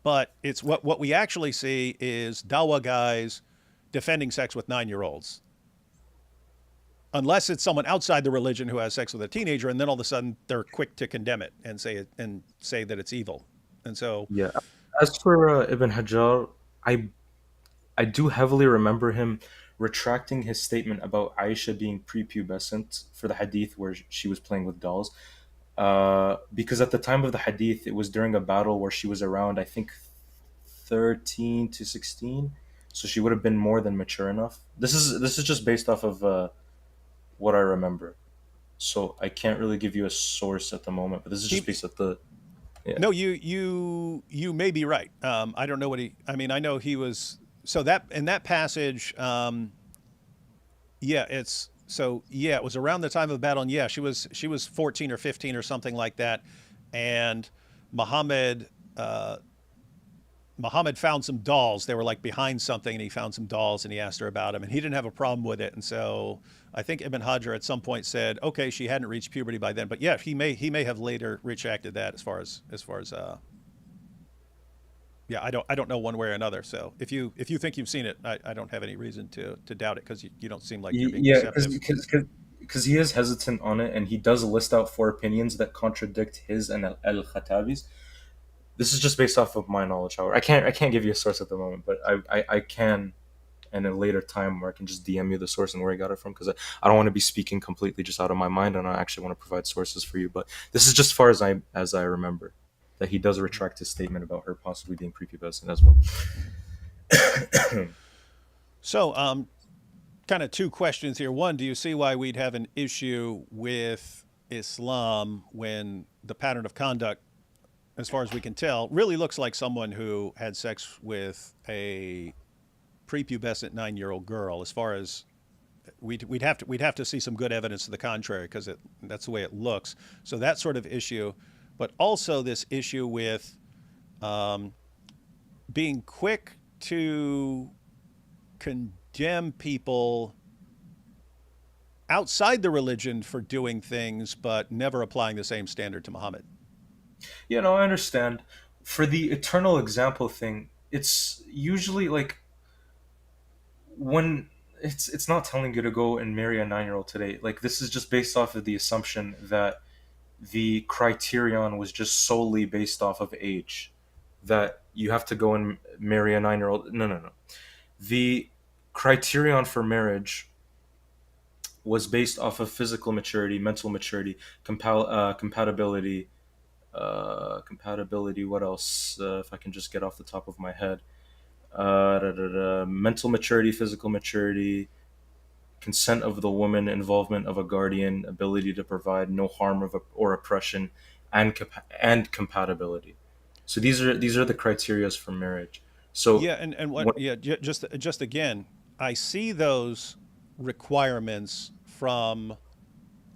But it's what we actually see is Dawa guys defending sex with 9-year-olds. Unless it's someone outside the religion who has sex with a teenager, and then all of a sudden they're quick to condemn it and say that it's evil. And so, Yeah. As for Ibn Hajar, I do heavily remember him retracting his statement about Aisha being prepubescent for the hadith where she was playing with dolls. Because at the time of the hadith, it was during a battle where she was around, I think, 13 to 16. So she would have been more than mature enough. This is just based off of what I remember. So I can't really give you a source at the moment, but this is just based off the. Yeah. no, you may be right. I don't know what he. I mean, I know he was. So that in that passage, yeah, it was around the time of the battle, and yeah, she was 14 or 15 or something like that, and Muhammad Muhammad found some dolls. They were like behind something, and he found some dolls, and he asked her about them, and he didn't have a problem with it. And so I think Ibn Hajar at some point said, okay, she hadn't reached puberty by then, but yeah, he may have later retracted that as far as yeah, I don't know one way or another. So if you think you've seen it, I don't have any reason to doubt it because you don't seem like you're being Yeah, deceptive. because he is hesitant on it, and he does list out 4 opinions that contradict his and Al-Khattabi's. This is just based off of my knowledge. However, I can't give you a source at the moment, but I can, in a later time where I can just DM you the source and where I got it from, because I don't want to be speaking completely just out of my mind, and I actually want to provide sources for you. But this is just far as I remember that he does retract his statement about her possibly being prepubescent as well. So kind of two questions here. One, do you see why we'd have an issue with Islam when the pattern of conduct, as far as we can tell, really looks like someone who had sex with a prepubescent 9-year-old girl? As far as we'd have to see some good evidence to the contrary because that's the way it looks. So that sort of issue, but also this issue with being quick to condemn people outside the religion for doing things, but never applying the same standard to Muhammad. Yeah, no, I understand. For the eternal example thing, it's usually like when it's not telling you to go and marry a 9-year-old today. Like this is just based off of the assumption that the criterion was just solely based off of age, that you have to go and marry a 9-year-old. No, no, no. The criterion for marriage was based off of physical maturity, mental maturity, compatibility, compatibility. What else? If I can just get off the top of my head, mental maturity, physical maturity, consent of the woman, involvement of a guardian, ability to provide, no harm or oppression, and compatibility. So these are the criterias for marriage. So Yeah, and what? what? Yeah, just again, I see those requirements from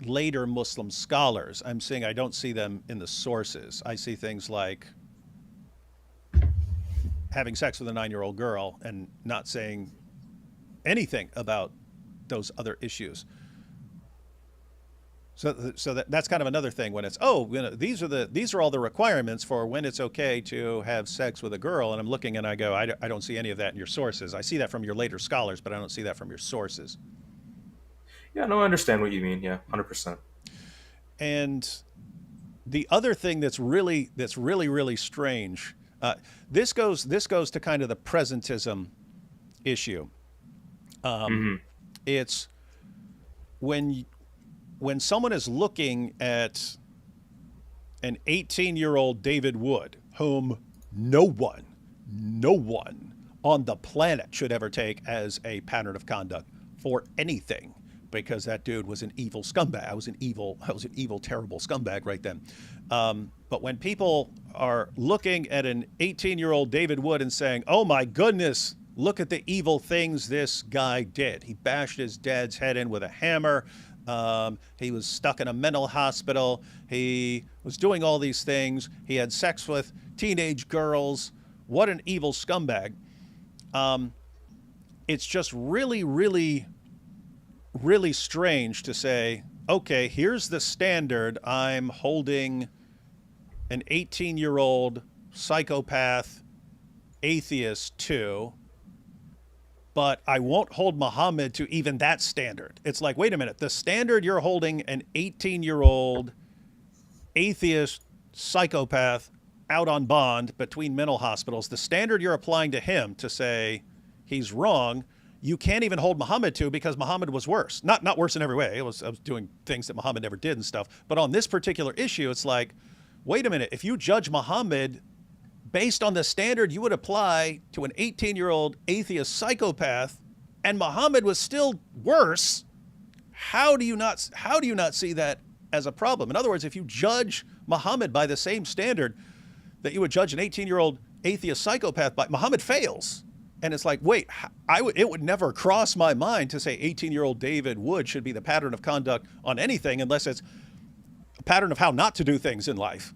later Muslim scholars. I'm saying I don't see them in the sources. I see things like having sex with a 9-year-old girl and not saying anything about those other issues. So that's kind of another thing when it's, oh, these are all the requirements for when it's okay to have sex with a girl, and I'm looking and I go, I don't see any of that in your sources. I see that from your later scholars, but I don't see that from your sources. Yeah, no, I understand what you mean. Yeah, 100%. And the other thing that's really strange. This goes to kind of the presentism issue. Hmm. It's when when someone is looking at an 18-year-old David Wood, whom no one on the planet should ever take as a pattern of conduct for anything, because that dude was an evil scumbag. I was an evil, terrible scumbag right then. But when people are looking at an 18-year-old David Wood and saying, "Oh my goodness, look at the evil things this guy did. He bashed his dad's head in with a hammer. He was stuck in a mental hospital. He was doing all these things. He had sex with teenage girls. What an evil scumbag." It's just really, really, really strange to say, okay, here's the standard I'm holding an 18-year-old psychopath atheist to, but I won't hold Muhammad to even that standard. It's like, wait a minute, the standard you're holding an 18-year-old atheist psychopath out on bond between mental hospitals, the standard you're applying to him to say he's wrong, you can't even hold Muhammad to, because Muhammad was worse. Not worse in every way. I was doing things that Muhammad never did and stuff. But on this particular issue, it's like, wait a minute, if you judge Muhammad based on the standard you would apply to an 18-year-old atheist psychopath, and Muhammad was still worse, how do you not see that as a problem? In other words, if you judge Muhammad by the same standard that you would judge an 18-year-old atheist psychopath by, Muhammad fails. And it's like, wait, it would never cross my mind to say 18-year-old David Wood should be the pattern of conduct on anything, unless it's a pattern of how not to do things in life.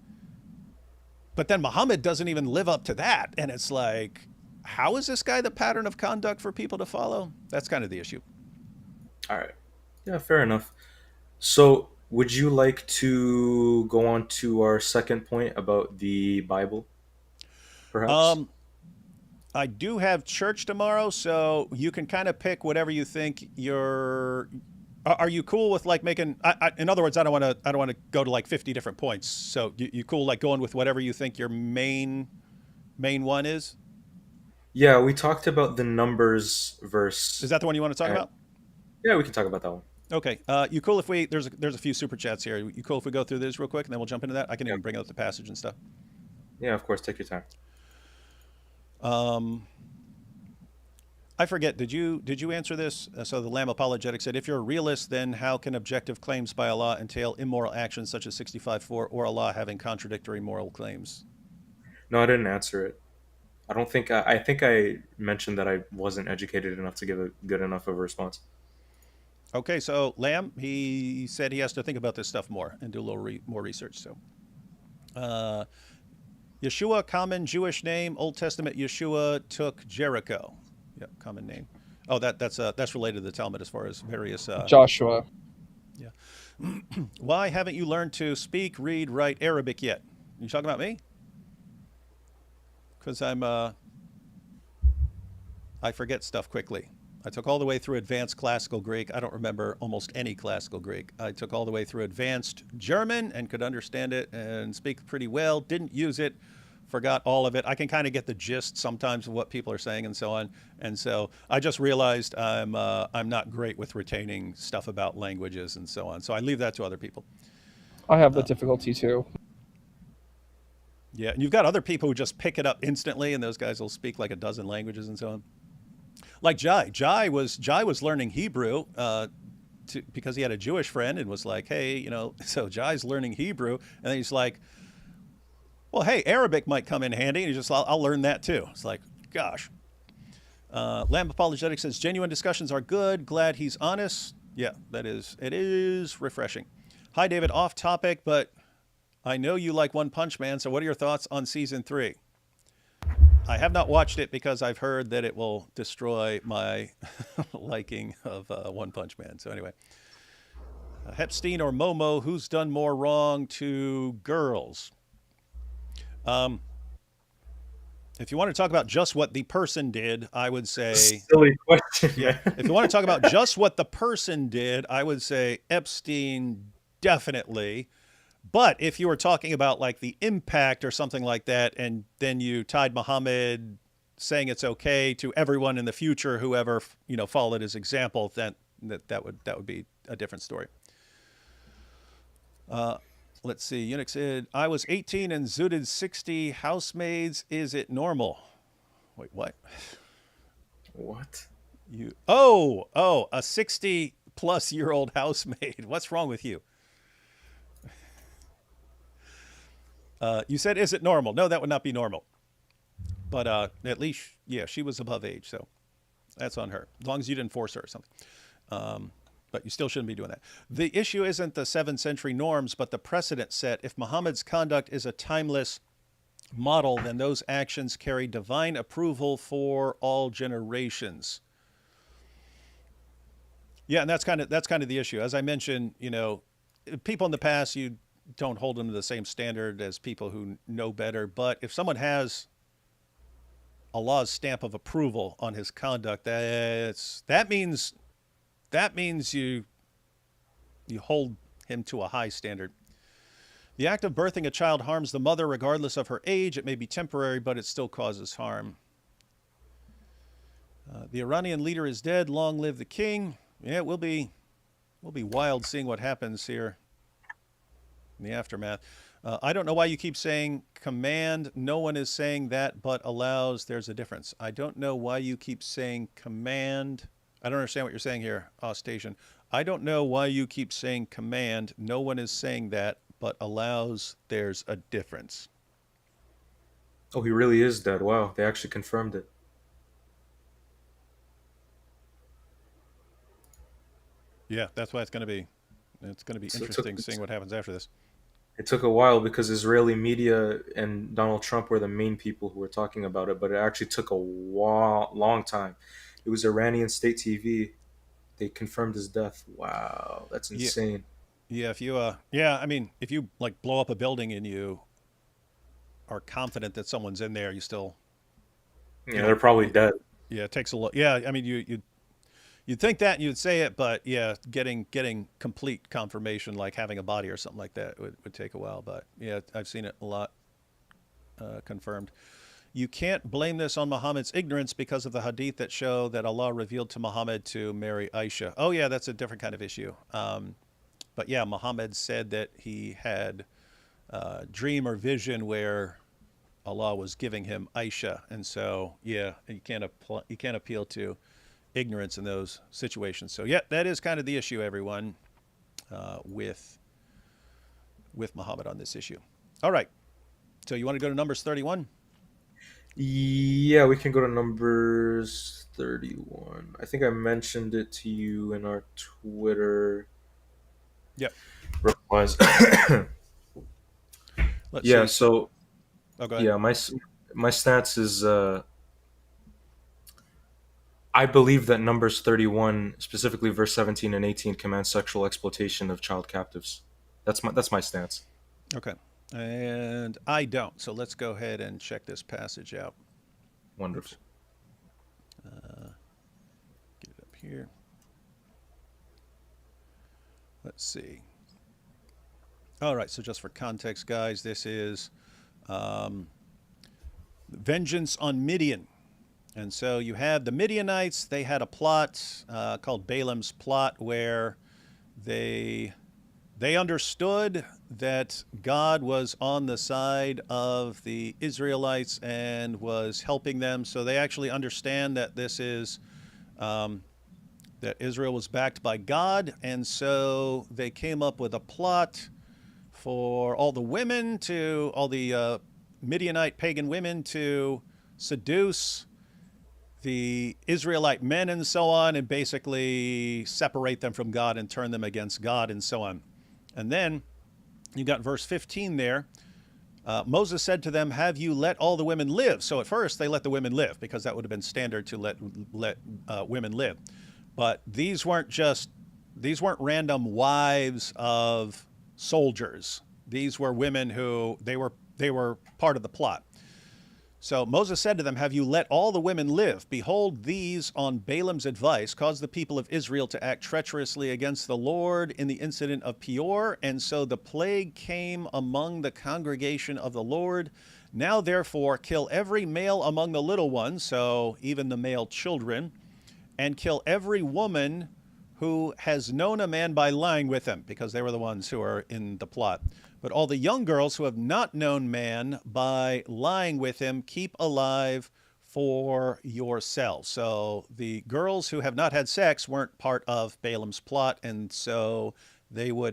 But then Muhammad doesn't even live up to that. And it's like, how is this guy the pattern of conduct for people to follow? That's kind of the issue. All right. Yeah, fair enough. So, would you like to go on to our second point about the Bible, perhaps? Um, I do have church tomorrow, so you can kind of pick whatever you think you're. Are you cool with like making? In other words, I don't want to go to like 50 different points. So you cool like going with whatever you think your main one is? Yeah, we talked about the Numbers Is verse. that the one you want to talk And about? yeah, we can talk about that one. Okay. You cool if we there's a few super chats here. You cool if we go through this real quick and then we'll jump into that? I can Yeah, even bring up the passage and stuff. yeah, of course. Take your time. Um, I forget. Did you answer this? So the Lamb Apologetic said, if you're a realist, then how can objective claims by Allah entail immoral actions such as 65:4, or Allah having contradictory moral claims? No, I didn't answer it. I don't think I think I mentioned that I wasn't educated enough to give a good enough of a response. Okay, so Lamb, he said he has to think about this stuff more and do a little more research. So, uh, Yeshua, common Jewish name. Old Testament Yeshua took Jericho. Yep, common name. Oh, that's related to the Talmud as far as various. Joshua. Yeah. Why haven't you learned to speak, read, write Arabic yet? You talking about me? Because I forget stuff quickly. I took all the way through advanced classical Greek. I don't remember almost any classical Greek. I took all the way through advanced German and could understand it and speak pretty well. Didn't use it. Forgot all of it. I can kind of get the gist sometimes of what people are saying and so on. And so I just realized I'm not great with retaining stuff about languages and so on. So I leave that to other people. I have the difficulty too. Yeah, and you've got other people who just pick it up instantly, and those guys will speak like a dozen languages and so on. Like Jai. Jai was learning Hebrew because he had a Jewish friend and was like, hey, so Jai's learning Hebrew, and then he's like, well, hey, Arabic might come in handy, and he's just, I'll learn that too. It's like, gosh. Lamb Apologetics says genuine discussions are good. Glad he's honest. Yeah, it is refreshing. Hi, David. Off topic, but I know you like One Punch Man. So, what are your thoughts on season 3? I have not watched it because I've heard that it will destroy my liking of One Punch Man. So, anyway, Hepstein or Momo, who's done more wrong to girls? If you want to talk about just what the person did, I would say... Silly question. Yeah. If you want to talk about just what the person did, I would say Epstein, definitely. But if you were talking about like the impact or something like that, and then you tied Muhammad saying it's okay to everyone in the future, whoever, followed his example, then that would be a different story. Let's see. Unix said, I was 18 and zooted 60 housemaids. Is it normal? Wait, what? What? A 60-plus-year-old housemaid. What's wrong with you? You said, is it normal? No, that would not be normal. But at least, yeah, she was above age, so that's on her. As long as you didn't force her or something. But you still shouldn't be doing that. The issue isn't the 7th century norms, but the precedent set. If Muhammad's conduct is a timeless model, then those actions carry divine approval for all generations. Yeah, and that's kind of the issue. As I mentioned, people in the past, you don't hold them to the same standard as people who know better. But if someone has Allah's stamp of approval on his conduct, that means you hold him to a high standard. The act of birthing a child harms the mother regardless of her age. It may be temporary, but it still causes harm. The Iranian leader is dead. Long live the king. Yeah, it will be wild seeing what happens here in the aftermath. I don't know why you keep saying command. No one is saying that, but allows. There's a difference. I don't know why you keep saying command. I don't understand what you're saying here, Station. I don't know why you keep saying command. No one is saying that, but allows. There's a difference. Oh, he really is dead. Wow, they actually confirmed it. Yeah, that's why it's going to be interesting seeing what happens after this. It took a while because Israeli media and Donald Trump were the main people who were talking about it, but it actually took a long time. It was Iranian state TV. They confirmed his death. Wow, that's insane. Yeah, if you if you like blow up a building and you are confident that someone's in there, you still they're probably dead. Yeah, it takes a lot. Yeah, I mean you'd think that and you'd say it, but yeah, getting complete confirmation, like having a body or something like that, would take a while. But yeah, I've seen it a lot confirmed. You can't blame this on Muhammad's ignorance because of the hadith that show that Allah revealed to Muhammad to marry Aisha. Oh yeah, that's a different kind of issue. But yeah, Muhammad said that he had a dream or vision where Allah was giving him Aisha, and so yeah, you can't appeal to ignorance in those situations. So yeah, that is kind of the issue, everyone, with Muhammad on this issue. All right, so you want to go to Numbers 31? Yeah, we can go to Numbers 31. I think I mentioned it to you in our Twitter. Yep. Replies. Let's yeah. see. So. Oh, go ahead. Yeah, my stance is. I believe that Numbers 31, specifically verse 17 and 18, commands sexual exploitation of child captives. That's my stance. Okay. And I don't. So let's go ahead and check this passage out. Wonderful. Get it up here. Let's see. All right. So just for context, guys, this is vengeance on Midian. And so you had the Midianites. They had a plot called Balaam's plot, where they they understood that God was on the side of the Israelites and was helping them. So they actually understand that this is that Israel was backed by God, and so they came up with a plot for all the Midianite pagan women to seduce the Israelite men and so on, and basically separate them from God and turn them against God and so on. And then you got verse 15 there. Moses said to them, "Have you let all the women live?" So at first they let the women live because that would have been standard to let women live. But these weren't random wives of soldiers. These were women who they were part of the plot. So Moses said to them, "Have you let all the women live? Behold, these, on Balaam's advice, caused the people of Israel to act treacherously against the Lord in the incident of Peor, and so the plague came among the congregation of the Lord. Now, therefore, kill every male among the little ones," so even the male children, "and kill every woman who has known a man by lying with him," because they were the ones who are in the plot. "But all the young girls who have not known man by lying with him, keep alive for yourselves." So the girls who have not had sex weren't part of Balaam's plot, and so they were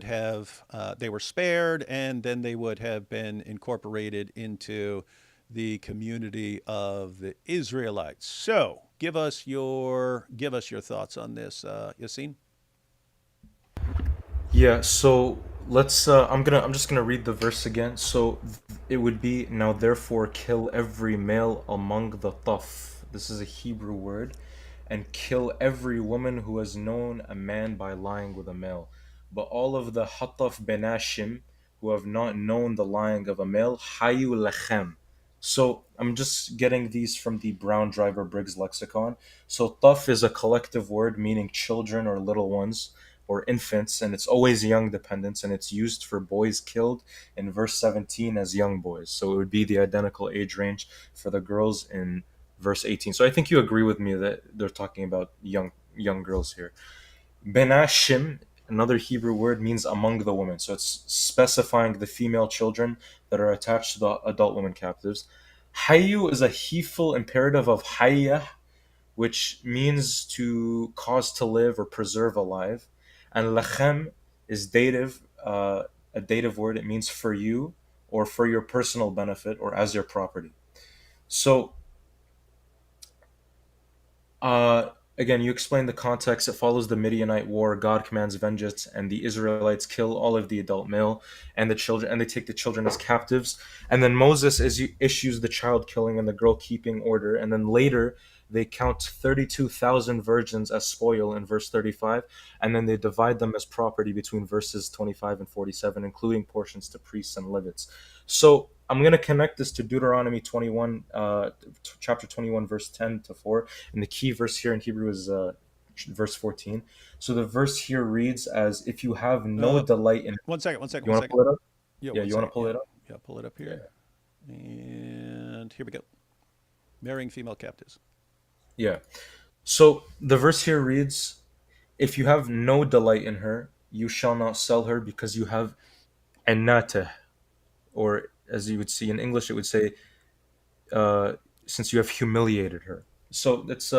spared, and then they would have been incorporated into the community of the Israelites. So give us your thoughts on this, Yassine. Yeah, so let's I'm just gonna read the verse again. So it would be, "Now therefore kill every male among the Taf." This is a Hebrew word. "And kill every woman who has known a man by lying with a male. But all of the Hataf benashim who have not known the lying of a male, hayu lechem." So I'm just getting these from the Brown Driver Briggs lexicon. So taf is a collective word meaning children or little ones or infants, and it's always young dependents, and it's used for boys killed in verse 17 as young boys. So it would be the identical age range for the girls in verse 18. So I think you agree with me that they're talking about young girls here. Benashim, another Hebrew word, means among the women. So it's specifying the female children that are attached to the adult women captives. Hayu is a heful imperative of hayya, which means to cause to live or preserve alive. And lachem is dative, a dative word. It means for you or for your personal benefit or as your property. So Uh, again, you explain the context. It follows the Midianite war. God commands vengeance, and the Israelites kill all of the adult male and the children, and they take the children as captives. And then Moses issues the child killing and the girl keeping order. And then later, they count 32,000 virgins as spoil in verse 35, and then they divide them as property between verses 25 and 47, including portions to priests and Levites. So I'm going to connect this to Deuteronomy 21, chapter 21, verse 10 to 4. And the key verse here in Hebrew is verse 14. So the verse here reads as, "If you have no delight in..." One second. You want to pull it up? Yeah, Yeah, one you want to second. pull Yeah. it up? Yeah, pull it up here. And here we go. Marrying female captives. Yeah. So the verse here reads, "If you have no delight in her, you shall not sell her because you have anatah," or as you would see in English, it would say, "Since you have humiliated her." So it's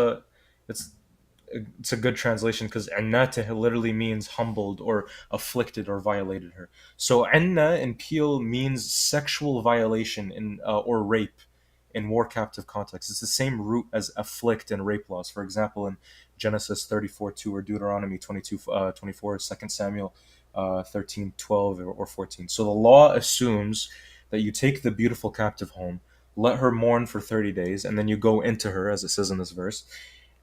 it's a good translation because anatah literally means humbled or afflicted or violated her. So anna in Peel means sexual violation in or rape in war captive context. It's the same root as afflict in rape laws. For example, in Genesis 34:2 or Deuteronomy 22 24, 2 Samuel 13:12 or 14. So the law assumes that you take the beautiful captive home, let her mourn for 30 days, and then you go into her, as it says in this verse,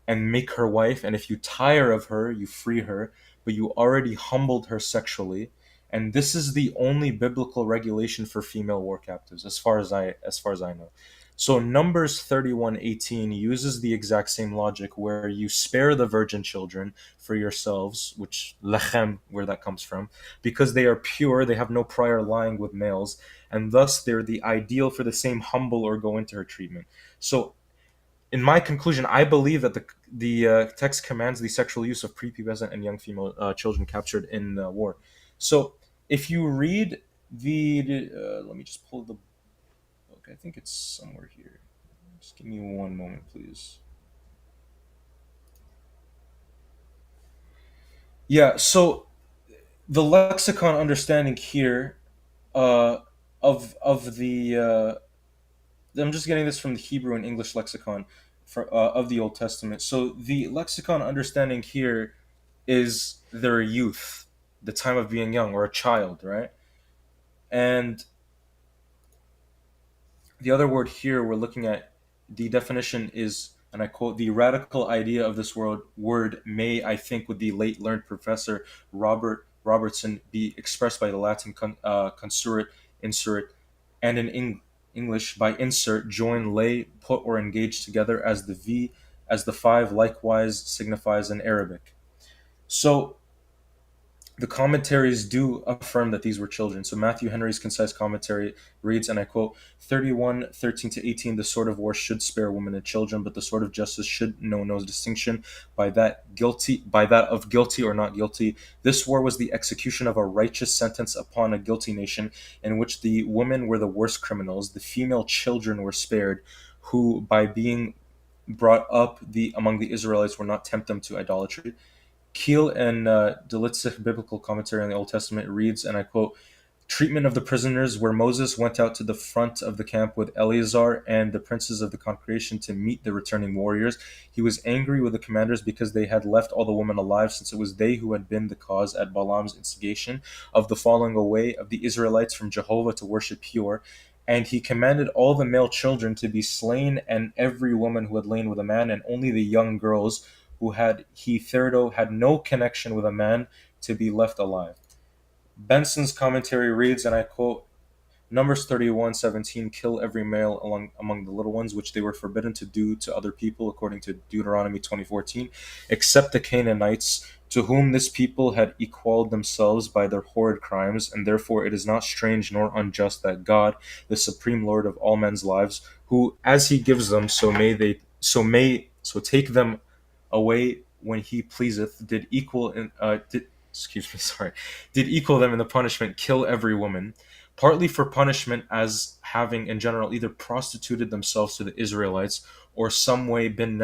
and make her wife. And if you tire of her, you free her, but you already humbled her sexually. And this is the only biblical regulation for female war captives, as far as I know. So Numbers 31:18 uses the exact same logic where you spare the virgin children for yourselves, which lechem, where that comes from, because they are pure, they have no prior lying with males, and thus they're the ideal for the same humble or go into her treatment. So in my conclusion, I believe that the text commands the sexual use of prepubescent and young female children captured in war. So If you read the, let me just pull the book. I think it's somewhere here. Just give me one moment, please. Yeah, so the lexicon understanding here uh, of the I'm just getting this from the Hebrew and English lexicon of the Old Testament. So the lexicon understanding here is their youth, the time of being young or a child, right? And the other word here we're looking at, the definition is, and I quote, the radical idea of this word may, I think, with the late learned professor Robertson, be expressed by the Latin consurit, insert, and in English by insert, join, lay, put, or engage together, as the V, as the five likewise signifies in Arabic. So the commentaries do affirm that these were children. So Matthew Henry's concise commentary reads, and I quote, 31:13 to 18, the sword of war should spare women and children, but the sword of justice should know no distinction by that of guilty or not guilty. This war was the execution of a righteous sentence upon a guilty nation, in which the women were the worst criminals, the female children were spared, who by being brought up among the Israelites were not tempt them to idolatry. Keel and Delitzich biblical commentary on the Old Testament reads, and I quote, treatment of the prisoners, where Moses went out to the front of the camp with Eleazar and the princes of the congregation to meet the returning warriors. He was angry with the commanders because they had left all the women alive, since it was they who had been the cause, at Balaam's instigation, of the falling away of the Israelites from Jehovah to worship Peor. And he commanded all the male children to be slain, and every woman who had lain with a man, and only the young girls who had hitherto had no connection with a man to be left alive. Benson's commentary reads, and I quote, Numbers 31:17, kill every male among the little ones, which they were forbidden to do to other people, according to Deuteronomy 20:14, except the Canaanites, to whom this people had equaled themselves by their horrid crimes, and therefore it is not strange nor unjust that God, the supreme Lord of all men's lives, who as he gives them, so take them away when he pleaseth, did equal in did excuse me, sorry, did equal them in the punishment, kill every woman, partly for punishment, as having in general either prostituted themselves to the Israelites, or some way been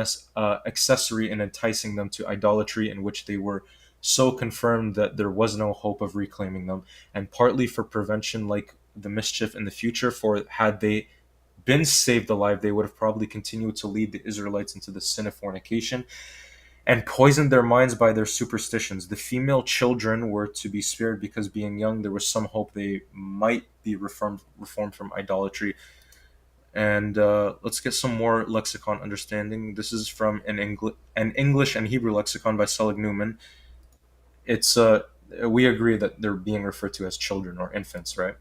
accessory in enticing them to idolatry, in which they were so confirmed that there was no hope of reclaiming them, and partly for prevention, like the mischief in the future, for had they been saved alive, they would have probably continued to lead the Israelites into the sin of fornication and poisoned their minds by their superstitions. The female children were to be spared because, being young, there was some hope they might be reformed from idolatry. And let's get some more lexicon understanding. This is from an English and Hebrew lexicon by Selig Newman. It's we agree that they're being referred to as children or infants, right?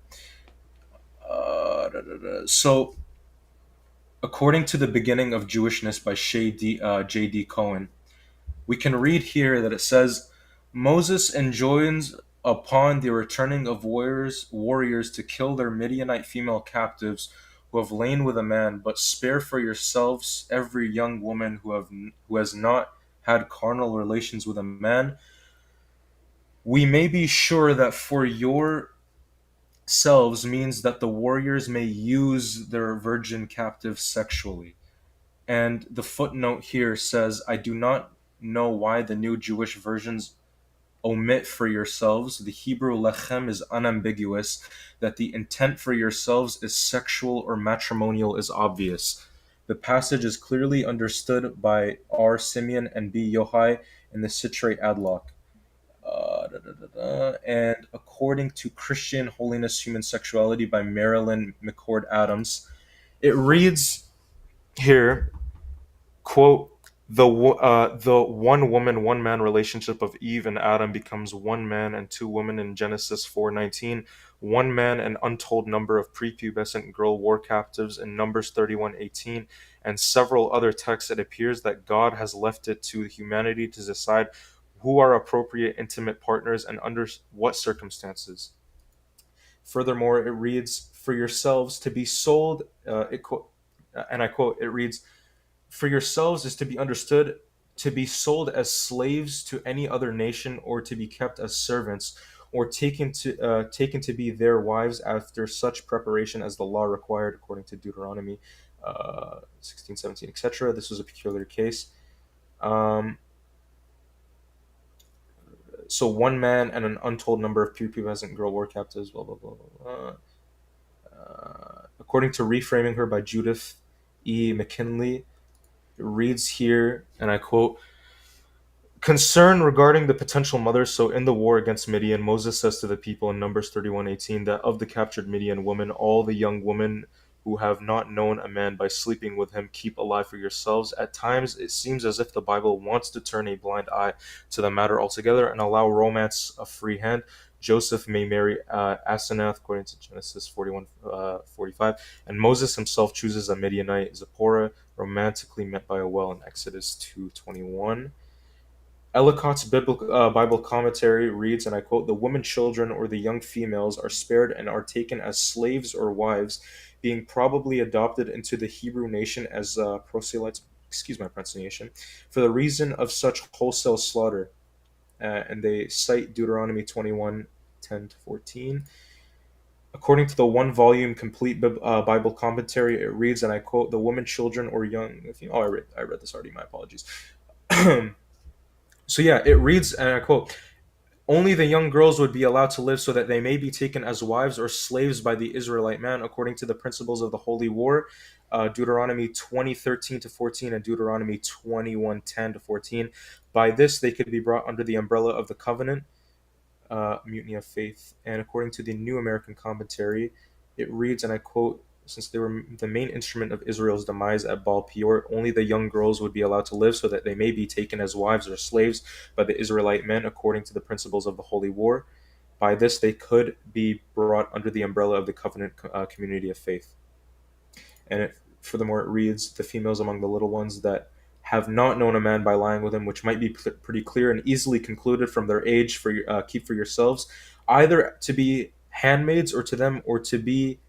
So, according to the beginning of Jewishness by J.D. Cohen, we can read here that it says, Moses enjoins upon the returning of warriors to kill their Midianite female captives who have lain with a man, but spare for yourselves every young woman who has not had carnal relations with a man. We may be sure that for yourselves means that the warriors may use their virgin captives sexually. And the footnote here says, I do not know why the new Jewish versions omit for yourselves. The Hebrew lechem is unambiguous, that the intent for yourselves is sexual or matrimonial is obvious. The passage is clearly understood by R. Simeon and B. Yohai in the Citrate Adlock. And according to Christian Holiness, Human Sexuality by Marilyn McCord Adams, it reads here, quote, the one woman, one man relationship of Eve and Adam becomes one man and two women in Genesis 4:19, one man an untold number of prepubescent girl war captives in Numbers 31:18, and several other texts. It appears that God has left it to humanity to decide who are appropriate intimate partners and under what circumstances. Furthermore, it reads, for yourselves to be sold, and I quote, it reads, for yourselves is to be understood to be sold as slaves to any other nation or to be kept as servants, or taken to be their wives after such preparation as the law required, according to Deuteronomy 16, 17, etc. This was a peculiar case. Um, so one man and an untold number of prepubescent girl were captives. Blah blah blah blah. According to Reframing Her by Judith E. McKinley, it reads here, and I quote, concern regarding the potential mother. So in the war against Midian, Moses says to the people in Numbers 31:18 that of the captured Midian women, all the young women who have not known a man by sleeping with him keep alive for yourselves. At times, it seems as if the Bible wants to turn a blind eye to the matter altogether and allow romance a free hand. Joseph may marry Asenath, according to Genesis 41:45, and Moses himself chooses a Midianite, Zipporah, romantically met by a well in Exodus 2:21. Ellicott's Bible commentary reads, and I quote, the women, children, or the young females are spared and are taken as slaves or wives, being probably adopted into the Hebrew nation as proselytes, excuse my pronunciation, for the reason of such wholesale slaughter. And they cite Deuteronomy 21:10-14. According to the one volume complete Bible commentary, it reads, and I quote, the women, children, or young. Oh, I read this already. My apologies. So yeah, it reads, and I quote, only the young girls would be allowed to live so that they may be taken as wives or slaves by the Israelite man according to the principles of the Holy War, Deuteronomy 20:13-14 and Deuteronomy 21:10-14. By this they could be brought under the umbrella of the covenant, mutiny of faith. And according to the New American Commentary, it reads, and I quote, since they were the main instrument of Israel's demise at Baal Peor, only the young girls would be allowed to live so that they may be taken as wives or slaves by the Israelite men according to the principles of the Holy War. By this, they could be brought under the umbrella of the covenant community of faith. And furthermore, it reads, the females among the little ones that have not known a man by lying with him, which might be pretty clear and easily concluded from their age, for keep for yourselves, either to be handmaids or to them, or to be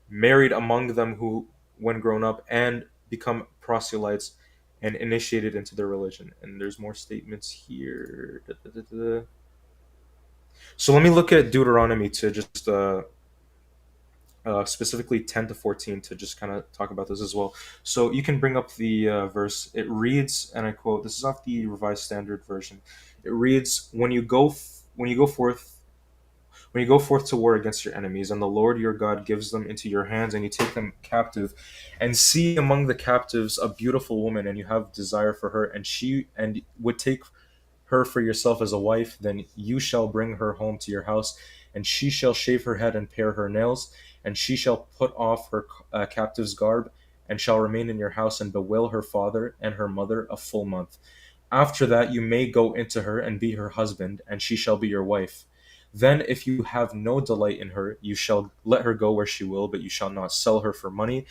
married among them who, when grown up, and become proselytes and initiated into their religion. And there's more statements here. Da, da, da, da. So let me look at Deuteronomy to just specifically 10-14 to just kind of talk about this as well. So you can bring up the verse. It reads, and I quote, this is off the Revised Standard Version. It reads, when you go forth to war against your enemies, and the Lord your God gives them into your hands, and you take them captive, and see among the captives a beautiful woman, and you have desire for her, and she would take her for yourself as a wife, then you shall bring her home to your house, and she shall shave her head and pare her nails, and she shall put off her captive's garb, and shall remain in your house and bewail her father and her mother a full month. After that you may go into her and be her husband, and she shall be your wife. Then, if you have no delight in her, you shall let her go where she will, but you shall not sell her for money.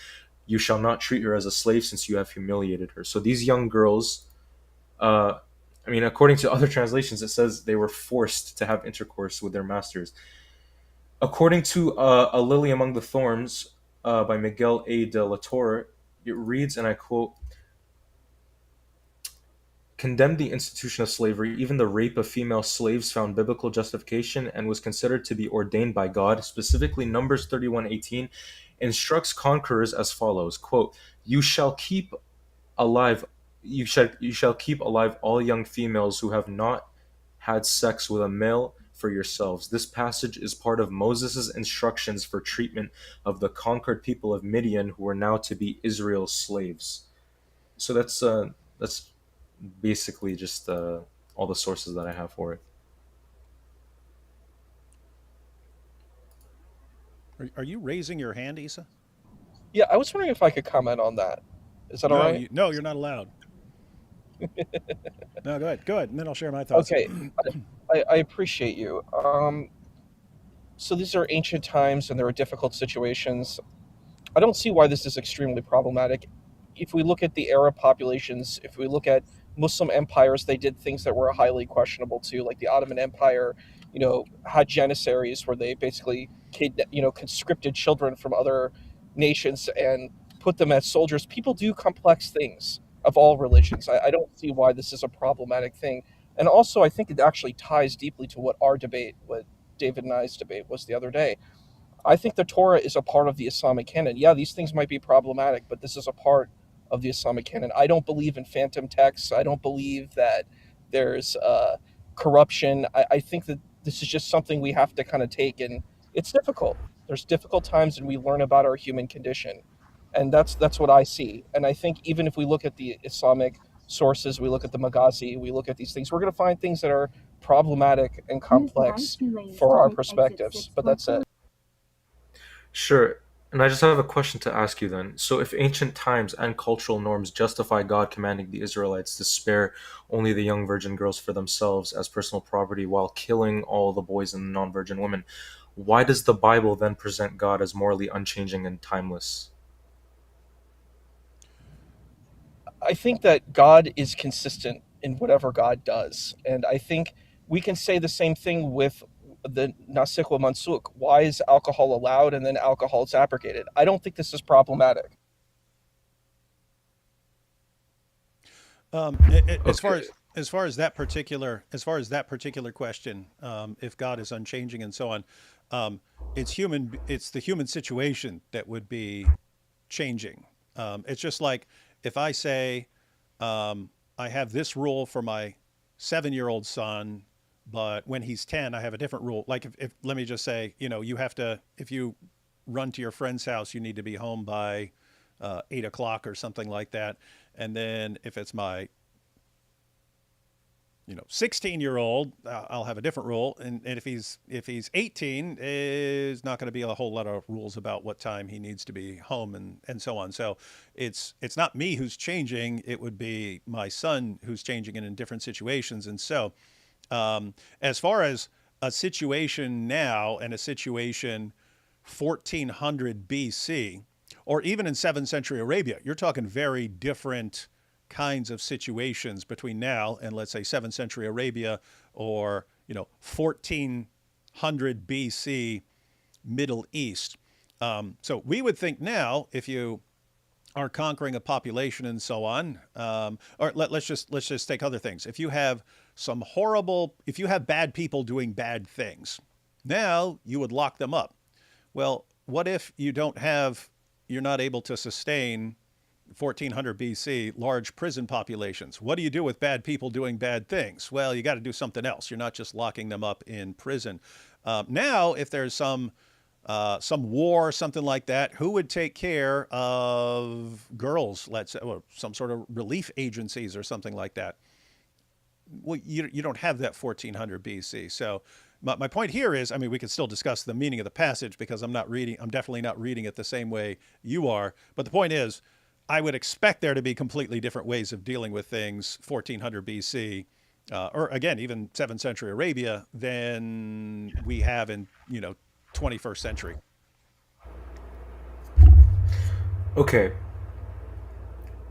You shall not treat her as a slave, since you have humiliated her. So these young girls, according to other translations, it says they were forced to have intercourse with their masters. According to A Lily Among the Thorns by Miguel A. de la Torre, it reads, and I quote, condemned the institution of slavery, even the rape of female slaves found biblical justification and was considered to be ordained by God. Specifically, Numbers 31:18 instructs conquerors as follows, quote, you shall keep alive all young females who have not had sex with a male for yourselves. This passage is part of Moses' instructions for treatment of the conquered people of Midian who were now to be Israel's slaves. So that's basically just all the sources that I have for it. Are you raising your hand, Issa? Yeah, I was wondering if I could comment on that. Is that all right? No, you're not allowed. No, go ahead, and then I'll share my thoughts. Okay, I appreciate you. So these are ancient times, and there are difficult situations. I don't see why this is extremely problematic. If we look at the Arab populations, if we look at Muslim empires, they did things that were highly questionable too, like the Ottoman Empire, had janissaries where they basically conscripted children from other nations and put them as soldiers. People do complex things of all religions. I don't see why this is a problematic thing. And also, I think it actually ties deeply to what our debate David and I's debate was the other day. I think the Torah is a part of the Islamic canon. Yeah, these things might be problematic, but this is a part of the Islamic canon. I don't believe in phantom texts. I don't believe that there's corruption. I think that this is just something we have to kind of take, and it's difficult. There's difficult times, and we learn about our human condition, and that's what I see. And I think even if we look at the Islamic sources, we look at the Maghazi, we look at these things, we're going to find things that are problematic and complex for our perspectives. But that's it. Sure. And I just have a question to ask you then. So, if ancient times and cultural norms justify God commanding the Israelites to spare only the young virgin girls for themselves as personal property while killing all the boys and non virgin women, why does the Bible then present God as morally unchanging and timeless? I think that God is consistent in whatever God does. And I think we can say the same thing with the Nasikh wa Mansukh. Why is alcohol allowed and then alcohol is abrogated? I don't think this is problematic. As far Okay. as that particular question, if God is unchanging and so on, it's the human situation that would be changing. It's just like if I say, I have this rule for my 7-year-old son, but when he's 10, I have a different rule. Like if let me just say, you have to, if you run to your friend's house, you need to be home by 8 o'clock or something like that. And then if it's my 16-year-old, I'll have a different rule. And if he's 18, is not going to be a whole lot of rules about what time he needs to be home and so on. So it's not me who's changing. It would be my son who's changing it in different situations. And so as far as a situation now and a situation 1400 BC, or even in 7th century Arabia, you're talking very different kinds of situations between now and, let's say, 7th century Arabia, or 1400 BC Middle East. So we would think now, if you are conquering a population and so on, or let's just take other things. If you have bad people doing bad things, now you would lock them up. Well, what if you're not able to sustain 1400 BC large prison populations? What do you do with bad people doing bad things? Well, you got to do something else. You're not just locking them up in prison. Now, if there's some war, something like that, who would take care of girls, let's say, or some sort of relief agencies or something like that? Well, you don't have that 1400 BC. So my point here is, I mean, we could still discuss the meaning of the passage, because I'm definitely not reading it the same way you are. But the point is, I would expect there to be completely different ways of dealing with things 1400 BC, or again, even 7th century Arabia, than we have in 21st century. Okay.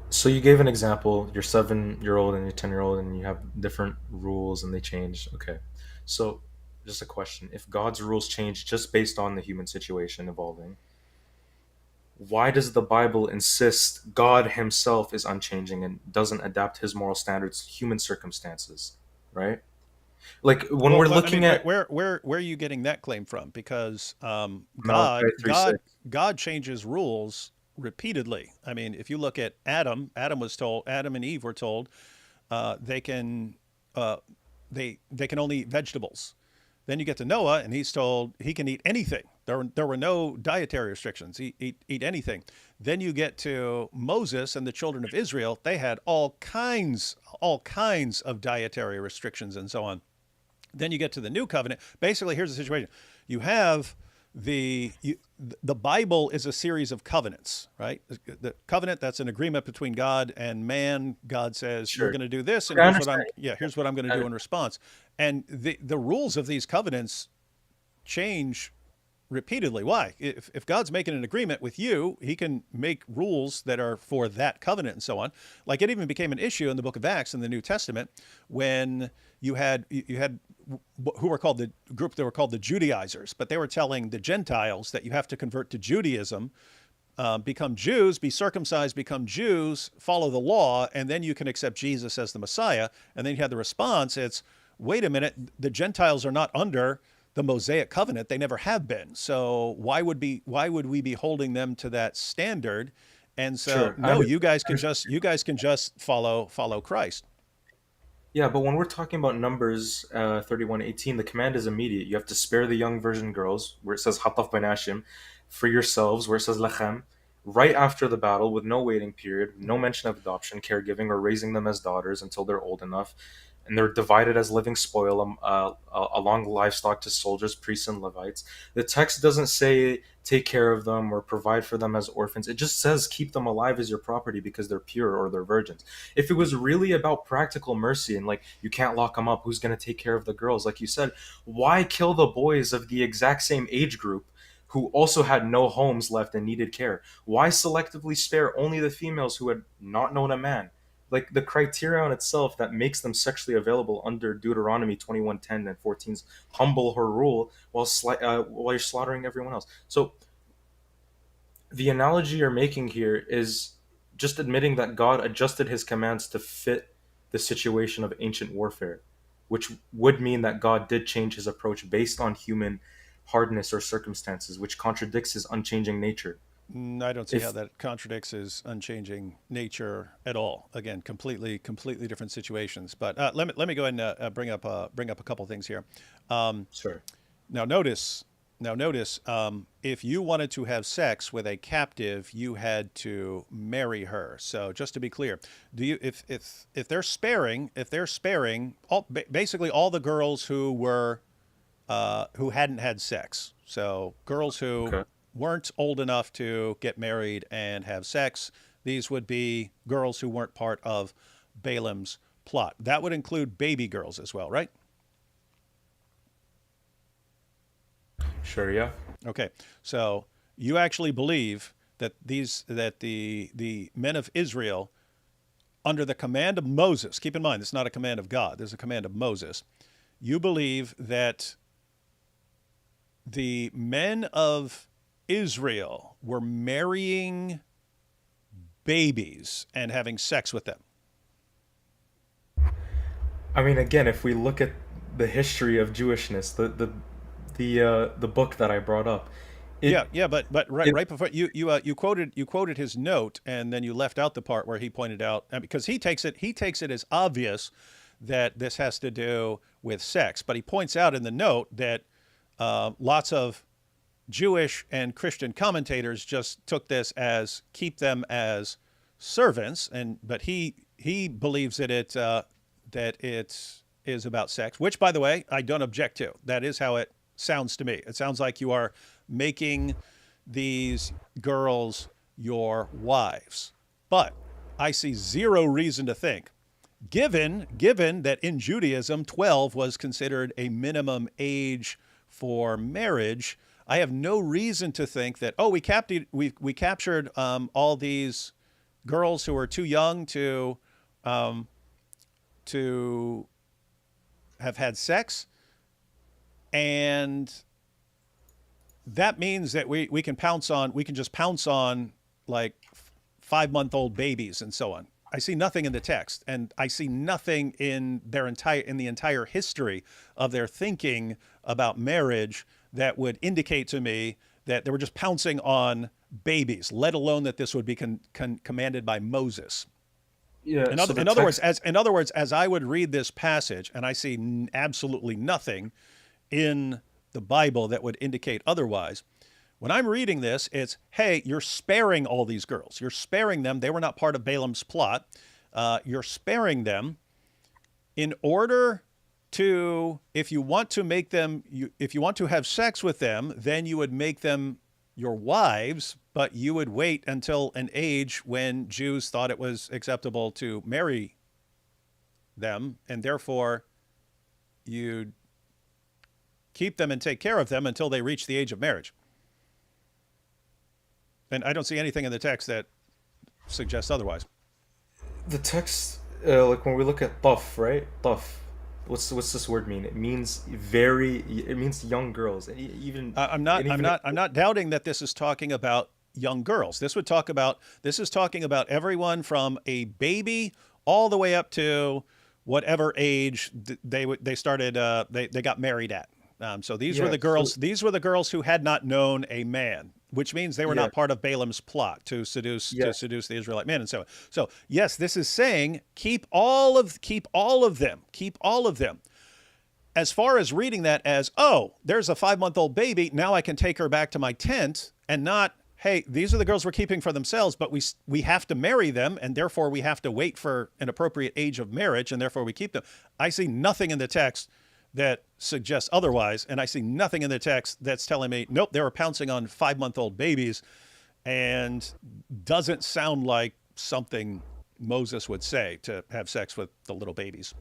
So you gave an example, your 7-year-old and your 10-year-old, and you have different rules and they change. Okay. So just a question. If God's rules change just based on the human situation evolving, why does the Bible insist God himself is unchanging and doesn't adapt his moral standards to human circumstances? Right? Like when Well, we're I mean, looking at where are you getting that claim from? Because Malachi God 3:6. God God changes rules repeatedly. I mean, if you look at Adam and Eve were told they can uh, they can only eat vegetables. Then you get to Noah, and he's told he can eat anything. There were no dietary restrictions. Eat anything. Then you get to Moses and the children of Israel. They had all kinds of dietary restrictions and so on. Then you get to the new covenant. Basically, here's the situation. You have the Bible is a series of covenants, right? The covenant, that's an agreement between God and man. God says, you're Sure. going to do this, and I here's understand. here's what I'm going to do in response. And the rules of these covenants change repeatedly. Why? If God's making an agreement with you, he can make rules that are for that covenant and so on. Like, it even became an issue in the book of Acts in the New Testament when you had who were called the group that were called the Judaizers, but they were telling the Gentiles that you have to convert to Judaism, become Jews, be circumcised, become Jews, follow the law, and then you can accept Jesus as the Messiah. And then you had the response, it's, wait a minute, the Gentiles are not under the Mosaic covenant. They never have been. So why would we be holding them to that standard? And so Sure. no, you guys can just follow Christ. Yeah, but when we're talking about Numbers 31:18, the command is immediate. You have to spare the young virgin girls, where it says Hataf ben Hashim, for yourselves, where it says Lachem, right after the battle, with no waiting period, no mention of adoption, caregiving, or raising them as daughters until they're old enough. And they're divided as living spoil along livestock to soldiers, priests, and Levites. The text doesn't say take care of them or provide for them as orphans. It just says keep them alive as your property because they're pure or they're virgins. If it was really about practical mercy and like you can't lock them up, who's going to take care of the girls? Like you said, why kill the boys of the exact same age group who also had no homes left and needed care? Why selectively spare only the females who had not known a man? Like the criterion itself that makes them sexually available under Deuteronomy 21:10 and 14's humble her rule while you're slaughtering everyone else. So the analogy you're making here is just admitting that God adjusted his commands to fit the situation of ancient warfare, which would mean that God did change his approach based on human hardness or circumstances, which contradicts his unchanging nature. I don't see how If that contradicts his unchanging nature at all. Again, completely different situations. But let me go ahead and bring up a couple things here. Um, Sure. now notice if you wanted to have sex with a captive, you had to marry her. So just to be clear, do you if they're sparing basically all the girls who hadn't had sex, so girls who Okay. weren't old enough to get married and have sex. These would be girls who weren't part of Balaam's plot. That would include baby girls as well, right? Sure, yeah. Okay. So you actually believe that the men of Israel, under the command of Moses, keep in mind, this is not a command of God, this is a command of Moses. You believe that the men of Israel were marrying babies and having sex with them. I mean, again, if we look at the history of Jewishness, the book that I brought up, it Yeah, but it right before you quoted his note, and then you left out the part where he pointed out, because he takes it as obvious that this has to do with sex, but he points out in the note that lots of Jewish and Christian commentators just took this as keep them as servants, but he believes that it is about sex, which, by the way, I don't object to. That is how it sounds to me. It sounds like you are making these girls your wives, but I see zero reason to think, given that in Judaism 12 was considered a minimum age for marriage. I have no reason to think that we captured all these girls who were too young to have had sex, and that means that we can just pounce on like 5-month-old babies and so on. I see nothing in the text, and I see nothing in the entire history of their thinking about marriage that would indicate to me that they were just pouncing on babies, let alone that this would be commanded by Moses. yeah. So the In other words, text, as I would read this passage, and I see absolutely nothing in the Bible that would indicate otherwise. When I'm reading this, it's, hey, you're sparing all these girls. You're sparing them. They were not part of Balaam's plot. You're sparing them in order to, if you want to have sex with them, then you would make them your wives, but you would wait until an age when Jews thought it was acceptable to marry them, and therefore you'd keep them and take care of them until they reach the age of marriage. And I don't see anything in the text that suggests otherwise. the text, like when we look at tough, right? Tough. What's this word mean? It means It means young girls. Even I'm and even not doubting that this is talking about young girls. This is talking about everyone from a baby all the way up to whatever age they got married at. So these were Yeah. the So girls. These were the girls who had not known a man, which means they were yeah. not part of Balaam's plot Yeah. to seduce the Israelite men. And so yes, this is saying keep all of them. As far as reading that as, oh, there's a 5-month-old baby, now I can take her back to my tent, and not, hey, these are the girls we're keeping for themselves, but we have to marry them, and therefore we have to wait for an appropriate age of marriage, and therefore we keep them. I see nothing in the text that suggests otherwise, and I see nothing in the text that's telling me, nope, they were pouncing on 5-month-old babies, and doesn't sound like something Moses would say, to have sex with the little babies.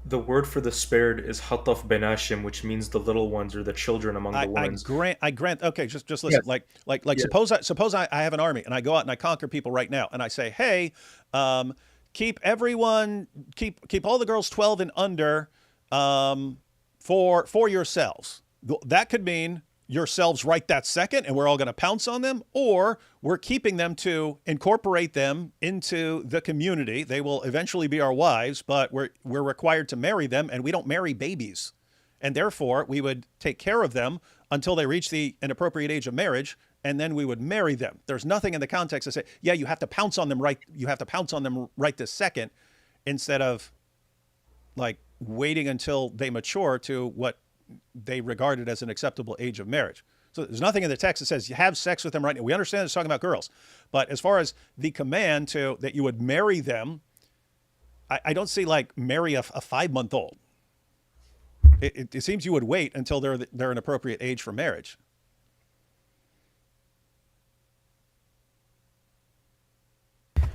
The word for the spared is hataf benashim, which means the little ones or the children among I, the I women's. grant I grant okay, just listen. Yes. Like Yeah. suppose I have an army and I go out and I conquer people right now and I say, hey, um, keep all the girls 12 and under, for yourselves. That could mean yourselves right that second and we're all going to pounce on them, or we're keeping them to incorporate them into the community. They will eventually be our wives, but we're required to marry them, and we don't marry babies. And therefore, we would take care of them until they reach an appropriate age of marriage, and then we would marry them. There's nothing in the context to say, yeah, you have to pounce on them right. You have to pounce on them right this second, instead of like waiting until they mature to what they regarded as an acceptable age of marriage. So there's nothing in the text that says you have sex with them right now. We understand it's talking about girls, but as far as the command to that you would marry them, I don't see like marry a 5-month-old. It seems you would wait until they're an appropriate age for marriage.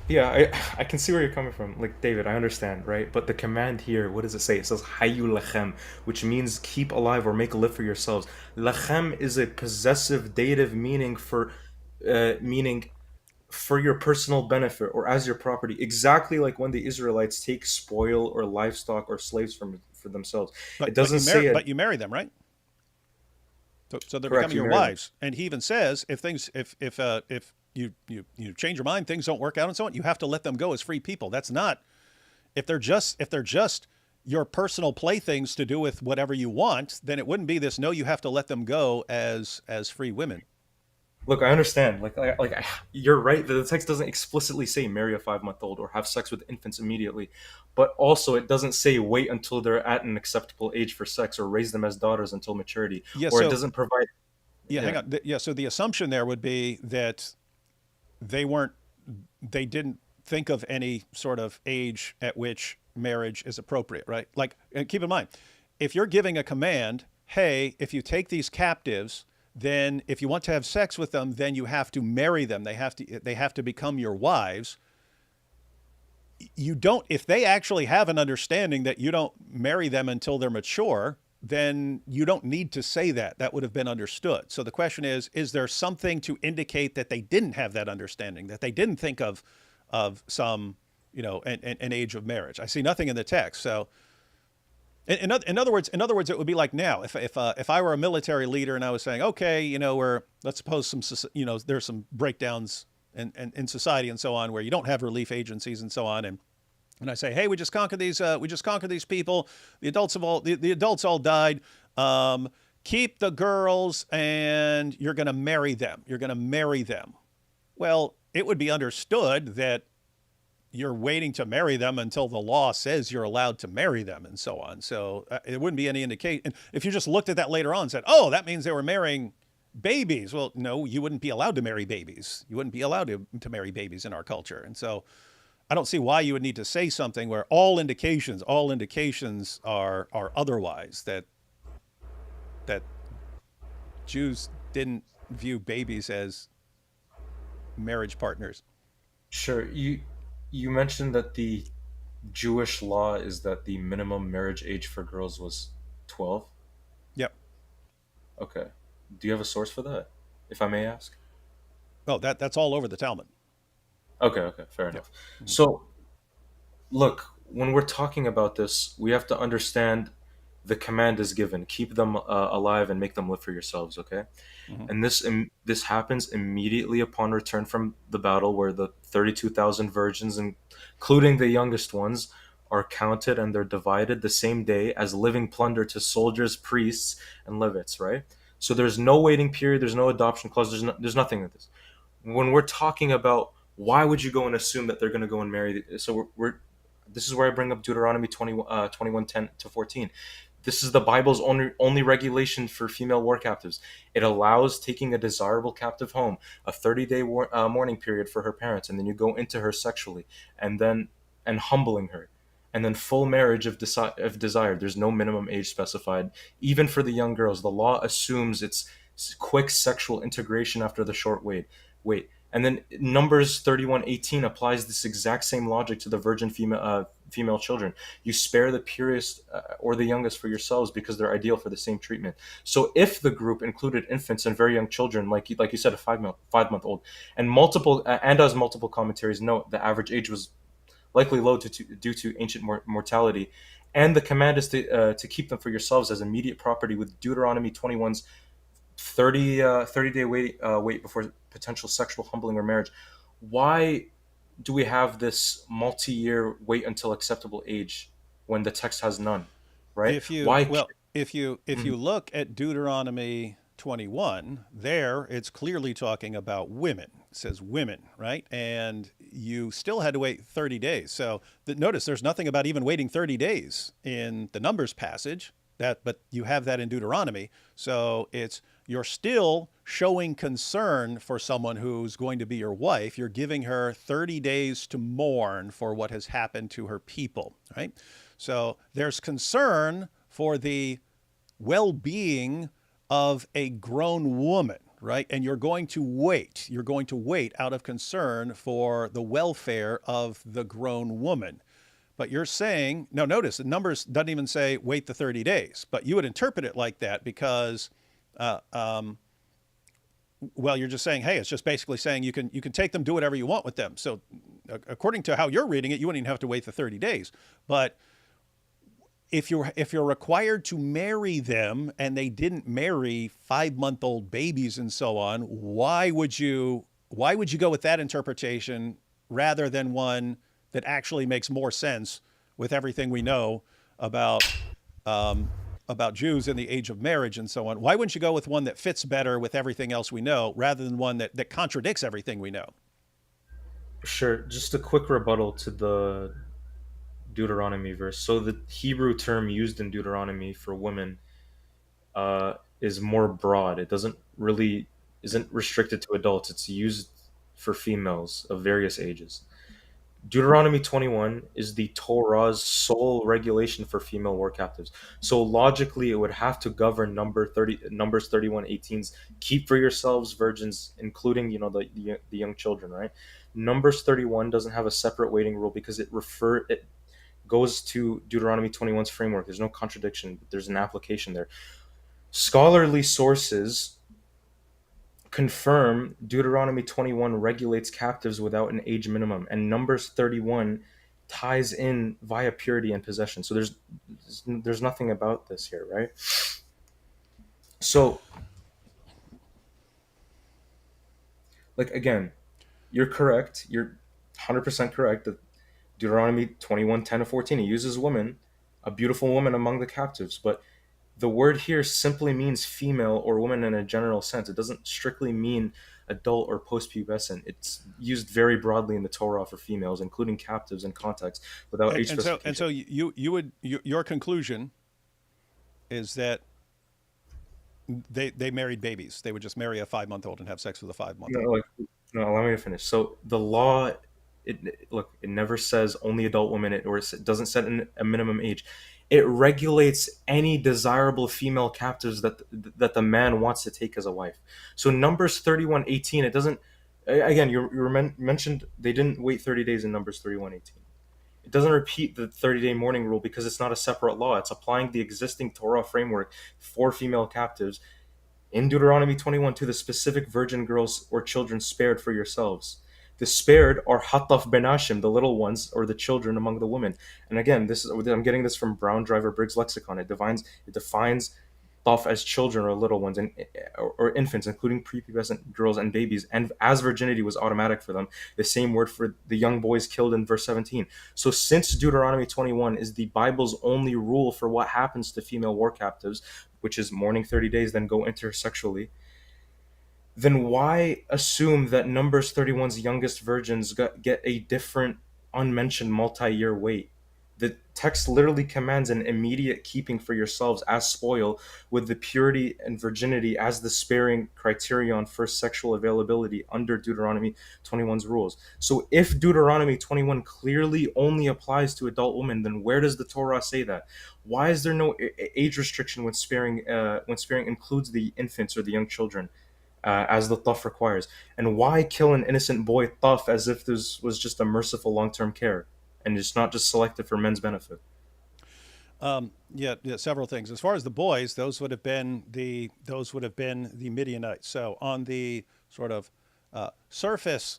Yeah, I can see where you're coming from. Like, David, I understand, right? But the command here, what does it say? It says hayu lachem, which means keep alive or make a live for yourselves. Lachem is a possessive dative meaning for your personal benefit or as your property. Exactly like when the Israelites take spoil or livestock or slaves for themselves. It But doesn't say it. but you marry them, right? So they're Correct, becoming you your marry them. wives. And he even says if you change your mind, things don't work out and so on, you have to let them go as free people. That's not if they're just your personal playthings to do with whatever you want, then it wouldn't be this, no, you have to let them go as free women. Look, I understand. You're right that the text doesn't explicitly say marry a 5-month-old or have sex with infants immediately, but also it doesn't say wait until they're at an acceptable age for sex or raise them as daughters until maturity, Yeah, or it so doesn't provide. yeah, hang Yeah, on. Yeah, so the assumption there would be that they weren't they didn't think of any sort of age at which marriage is appropriate, right? Like, and keep in mind, if you're giving a command, hey, if you take these captives, then if you want to have sex with them, then you have to marry them. They have to become your wives. You don't, if they actually have an understanding that you don't marry them until they're mature, then you don't need to say that. That would have been understood. So the question is there something to indicate that they didn't have that understanding, that they didn't think of some, an age of marriage? I see nothing in the text. So in other words, it would be like now, if I were a military leader and I was saying, okay, let's suppose there's some breakdowns in society and so on, where you don't have relief agencies and so on, and I say, hey, we just conquered these people. The adults all died. Keep the girls, and you're going to marry them. You're going to marry them. Well, it would be understood that you're waiting to marry them until the law says you're allowed to marry them and so on. So it wouldn't be any indication. And if you just looked at that later on and said, oh, that means they were marrying babies. Well, no, you wouldn't be allowed to marry babies. You wouldn't be allowed to marry babies in our culture. And so I don't see why you would need to say something where all indications are otherwise, that Jews didn't view babies as marriage partners. sure. You mentioned that the Jewish law is that the minimum marriage age for girls was 12. Yep. Okay. Do you have a source for that, if I may ask? Oh, that's all over the Talmud. Okay, okay, fair Yep. enough. So, look, when we're talking about this, we have to understand the command is given: keep them alive and make them live for yourselves. Okay, Mm-hmm. and this happens immediately upon return from the battle, where the 32,000 virgins, including the youngest ones, are counted and they're divided the same day as living plunder to soldiers, priests, and Levites, right? So there's no waiting period, there's no adoption clause, there's nothing like this. When we're talking about why would you go and assume that they're going to go and marry, so we're this is where I bring up Deuteronomy 21:10 to 14. This is the Bible's only regulation for female war captives. It allows taking a desirable captive home, a 30-day mourning period for her parents, and then you go into her sexually, and humbling her, and then full marriage if desired. There's no minimum age specified, even for the young girls. The law assumes it's quick sexual integration after the short wait. And then Numbers 31:18 applies this exact same logic to the virgin female children. You spare the purest or the youngest for yourselves because they're ideal for the same treatment. So if the group included infants and very young children, like you said, a 5-month old, and as multiple commentaries note, the average age was likely low due to ancient mortality, and the command is to keep them for yourselves as immediate property, with Deuteronomy 21's 30-day wait before potential sexual humbling or marriage. Why do we have this multi-year wait until acceptable age when the text has none, right? If you Why? well, if you look at Deuteronomy 21, there it's clearly talking about women. It says women, right? And you still had to wait 30 days. So notice there's nothing about even waiting 30 days in the Numbers passage, but you have that in Deuteronomy. So you're still showing concern for someone who's going to be your wife. You're giving her 30 days to mourn for what has happened to her people, right? So there's concern for the well-being of a grown woman, right? And you're going to wait. You're going to wait out of concern for the welfare of the grown woman. But you're saying, no, notice the Numbers doesn't even say wait the 30 days, but you would interpret it like that because, well, you're just saying, hey, it's just basically saying you can take them, do whatever you want with them. So according to how you're reading it, you wouldn't even have to wait the 30 days. But if you're required to marry them and they didn't marry 5-month-old babies and so on, why would you go with that interpretation rather than one that actually makes more sense with everything we know about Jews in the age of marriage and so on? Why wouldn't you go with one that fits better with everything else we know rather than one that contradicts everything we know? Sure. Just a quick rebuttal to the Deuteronomy verse. So the Hebrew term used in Deuteronomy for women is more broad. It isn't restricted to adults. It's used for females of various ages. Deuteronomy 21 is the Torah's sole regulation for female war captives. So logically, it would have to govern Numbers 31:18's keep for yourselves virgins, including the young children, right? Numbers 31 doesn't have a separate waiting rule because it goes to Deuteronomy 21's framework. There's no contradiction. There's an application there. Scholarly sources confirm Deuteronomy 21 regulates captives without an age minimum, and Numbers 31 ties in via purity and possession. So there's nothing about this here, right? So, like, again, you're correct. You're 100% correct that Deuteronomy 21:10 to 14, it uses woman, a beautiful woman among the captives, but the word here simply means female or woman in a general sense. It doesn't strictly mean adult or post-pubescent. It's used very broadly in the Torah for females, including captives in context, without age specification. And so your conclusion is that they married babies. They would just marry a 5-month-old and have sex with a 5-month-old. No, allow me to finish. So the law, it never says only adult women, or it doesn't set a minimum age. It regulates any desirable female captives that the man wants to take as a wife. So Numbers 31:18, it doesn't. Again, you mentioned they didn't wait 30 days in Numbers 31:18. It doesn't repeat the 30-day mourning rule because it's not a separate law. It's applying the existing Torah framework for female captives in Deuteronomy 21 to the specific virgin girls or children spared for yourselves. The spared are Hataf Benashim, the little ones, or the children among the women. And again, I'm getting this from Brown Driver Briggs Lexicon. It defines tough as children or little ones, and or infants, including prepubescent girls and babies, and as virginity was automatic for them, the same word for the young boys killed in verse 17. So since Deuteronomy 21 is the Bible's only rule for what happens to female war captives, which is mourning 30 days, then go intersexually, then why assume that Numbers 31's youngest virgins get a different unmentioned multi-year wait? The text literally commands an immediate keeping for yourselves as spoil, with the purity and virginity as the sparing criterion for sexual availability under Deuteronomy 21's rules. So if Deuteronomy 21 clearly only applies to adult women, then where does the Torah say that? Why is there no age restriction when sparing includes the infants or the young children? As the tough requires. And why kill an innocent boy tough as if this was just a merciful long-term care and it's not just selected for men's benefit? Yeah, several things. As far as the boys, those would have been the Midianites. So on the sort of surface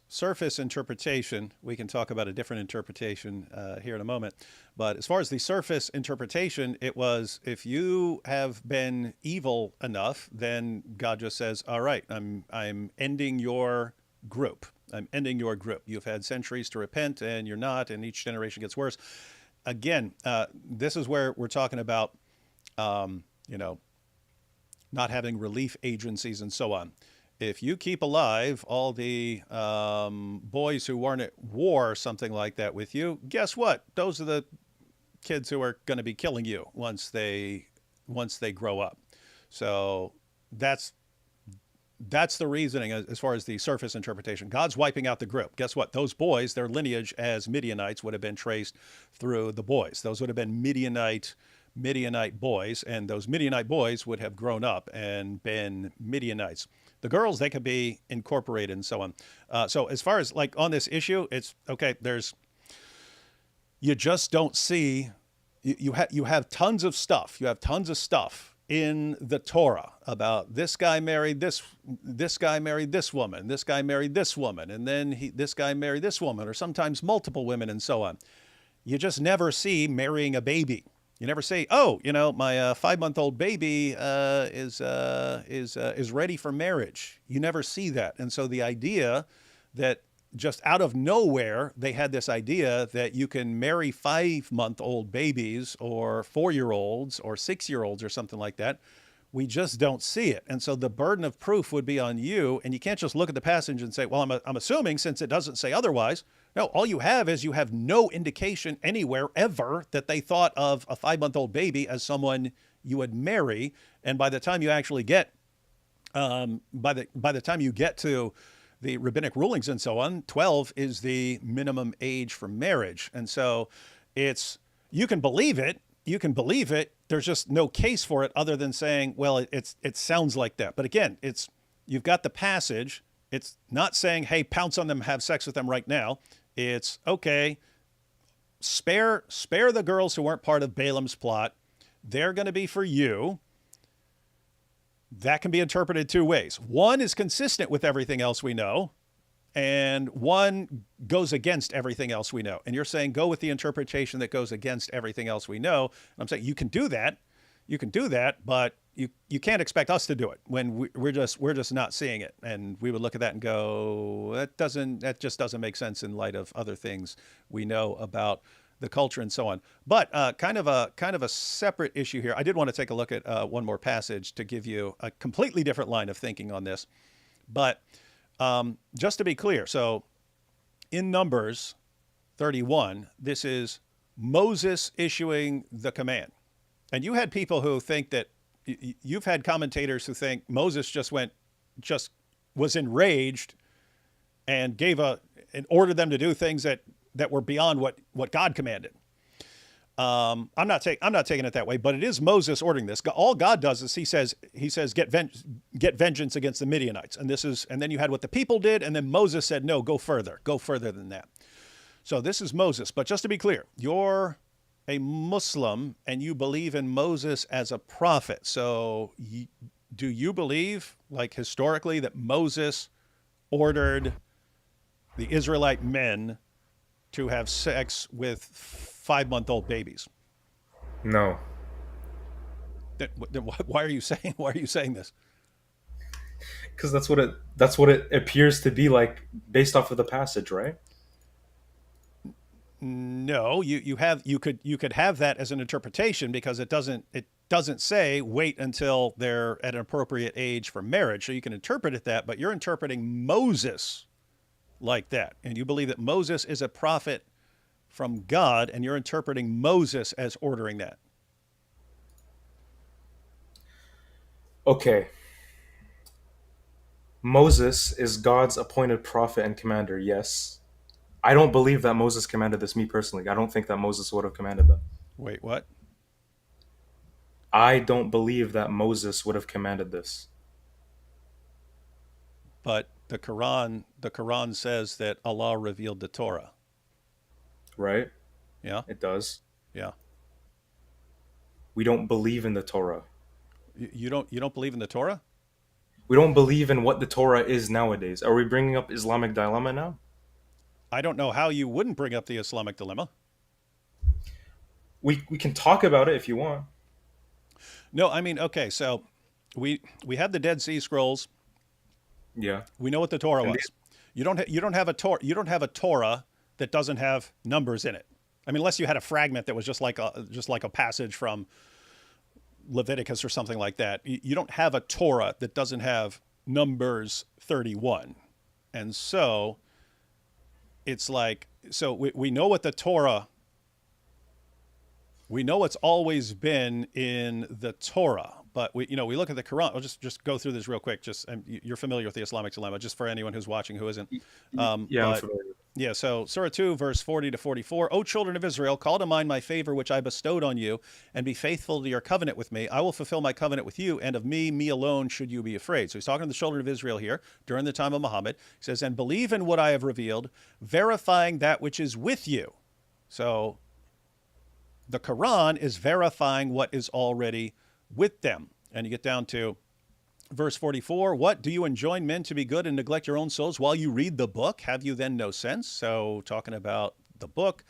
interpretation, we can talk about a different interpretation here in a moment. But as far as the surface interpretation, it was, if you have been evil enough, then God just says, all right, I'm ending your group. I'm ending your group. You've had centuries to repent and you're not, and each generation gets worse. Again, this is where we're talking about, not having relief agencies and so on. If you keep alive all the boys who weren't at war or something like that with you, guess what? Those are the kids who are going to be killing you once they grow up. So that's the reasoning as far as the surface interpretation. God's wiping out the group. Guess what? Those boys, their lineage as Midianites would have been traced through the boys. Those would have been Midianite boys, and those Midianite boys would have grown up and been Midianites. The girls, they could be incorporated and so on. So as far as like on this issue, it's okay. You just don't see, you have tons of stuff. You have tons of stuff in the Torah about this guy married this guy married this woman, this guy married this woman, and then this guy married this woman, or sometimes multiple women and so on. You just never see marrying a baby. You never say, oh, my 5-month-old baby is ready for marriage. You never see that. And so the idea that just out of nowhere, they had this idea that you can marry 5-month-old babies or 4-year-olds or 6-year-olds or something like that. We just don't see it. And so the burden of proof would be on you. And you can't just look at the passage and say, well, I'm assuming since it doesn't say otherwise. No, all you have is you have no indication anywhere ever that they thought of a 5-month-old baby as someone you would marry. And by the time you actually get, by the time you get to the rabbinic rulings and so on, 12 is the minimum age for marriage. And so you can believe it. There's just no case for it other than saying, well, it sounds like that. But again, you've got the passage. It's not saying, hey, pounce on them, have sex with them right now. It's okay. Spare the girls who weren't part of Balaam's plot. They're going to be for you. That can be interpreted two ways. One is consistent with everything else we know, and one goes against everything else we know. And you're saying go with the interpretation that goes against everything else we know. And I'm saying you can do that, but you can't expect us to do it when we're just not seeing it. And we would look at that and go, that just doesn't make sense in light of other things we know about the culture and so on. But kind of a separate issue here. I did want to take a look at one more passage to give you a completely different line of thinking on this. But just to be clear, so in Numbers 31, this is Moses issuing the command. And you had people who think that you've had commentators who think Moses just was enraged and and ordered them to do things that were beyond what God commanded. I'm not taking it that way, but it is Moses ordering this. All God does is he says get vengeance against the Midianites, and then you had what the people did, and then Moses said no, go further than that. So this is Moses. But just to be clear, you're a Muslim and you believe in Moses as a prophet. So do you believe, like historically, that Moses ordered the Israelite men to have sex with 5-month-old babies? No. Then why are you saying this? Because that's what it appears to be like based off of the passage, right? No, you could have that as an interpretation because it doesn't say wait until they're at an appropriate age for marriage. So you can interpret it that, but you're interpreting Moses like that, and you believe that Moses is a prophet from God, and you're interpreting Moses as ordering that. Okay. Moses is God's appointed prophet and commander, yes. I don't believe that Moses commanded this, me personally. I don't think that Moses would have commanded that. Wait, what? I don't believe that Moses would have commanded this, But the Quran says that Allah revealed the Torah. right? Yeah, It does. yeah. We don't believe in the Torah. You don't believe in the Torah? We don't believe in what the Torah is nowadays. Are we bringing up Islamic dilemma now? I don't know how you wouldn't bring up the Islamic dilemma. We can talk about it if you want. No, I mean, okay, so we have the Dead Sea Scrolls. Yeah. We know what the Torah And was. You don't have a Torah that doesn't have numbers in it. I mean, unless you had a fragment that was just like a passage from Leviticus or something like that. You don't have a Torah that doesn't have Numbers 31. And so it's like, so we know what the Torah, we know it's always been in the Torah, but we look at the Quran. I'll just go through this real quick. You're familiar with the Islamic dilemma, just for anyone who's watching who isn't. Yeah, I'm But familiar. yeah, so Surah 2, verse 40 to 44. O children of Israel, call to mind my favor which I bestowed on you, and be faithful to your covenant with me. I will fulfill my covenant with you, and of me alone should you be afraid. So he's talking to the children of Israel here during the time of Muhammad. He says, and believe in what I have revealed, verifying that which is with you. So the Quran is verifying what is already with them. And you get down to verse 44, what? Do you enjoin men to be good and neglect your own souls while you read the book? Have you then no sense? So talking about the book.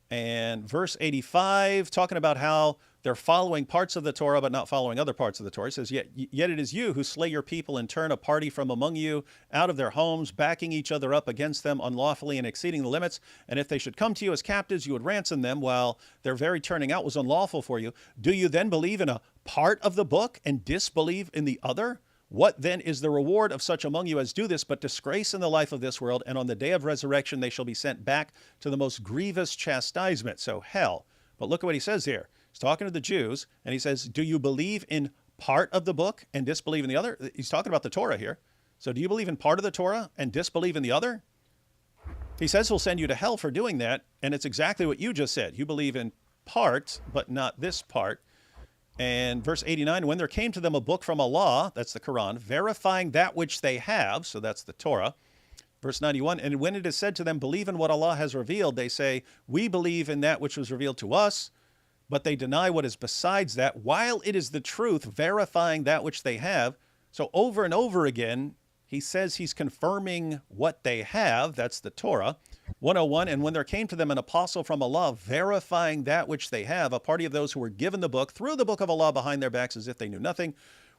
And verse 85, talking about how they're following parts of the Torah but not following other parts of the Torah. It says, yet it is you who slay your people and turn a party from among you out of their homes, backing each other up against them unlawfully and exceeding the limits. And if they should come to you as captives, you would ransom them while their very turning out was unlawful for you. Do you then believe in a part of the book and disbelieve in the other? What then is the reward of such among you as do this, but disgrace in the life of this world, and on the day of resurrection they shall be sent back to the most grievous chastisement, so hell. But look at what he says here. He's talking to the Jews, and he says, do you believe in part of the book and disbelieve in the other? He's talking about the Torah here. So do you believe in part of the Torah and disbelieve in the other? He says he'll send you to hell for doing that, and it's exactly what you just said. You believe in part, but not this part. And verse 89, when there came to them a book from Allah, that's the Quran, verifying that which they have, so that's the Torah. Verse 91, and when it is said to them, believe in what Allah has revealed, they say, we believe in that which was revealed to us, but they deny what is besides that, while it is the truth, verifying that which they have. So over and over again, he says he's confirming what they have, that's the Torah. 101, and when there came to them an apostle from Allah, verifying that which they have, a party of those who were given the book, threw the book of Allah behind their backs as if they knew nothing.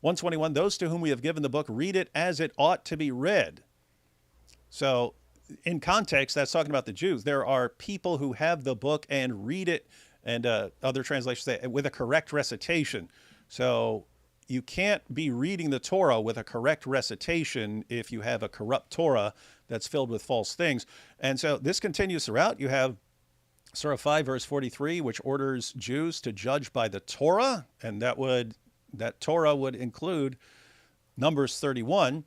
121, those to whom we have given the book, read it as it ought to be read. So in context, that's talking about the Jews. There are people who have the book and read it, and other translations say with a correct recitation. So you can't be reading the Torah with a correct recitation if you have a corrupt Torah that's filled with false things. And so this continues throughout. You have Surah 5, verse 43, which orders Jews to judge by the Torah, and that Torah would include Numbers 31.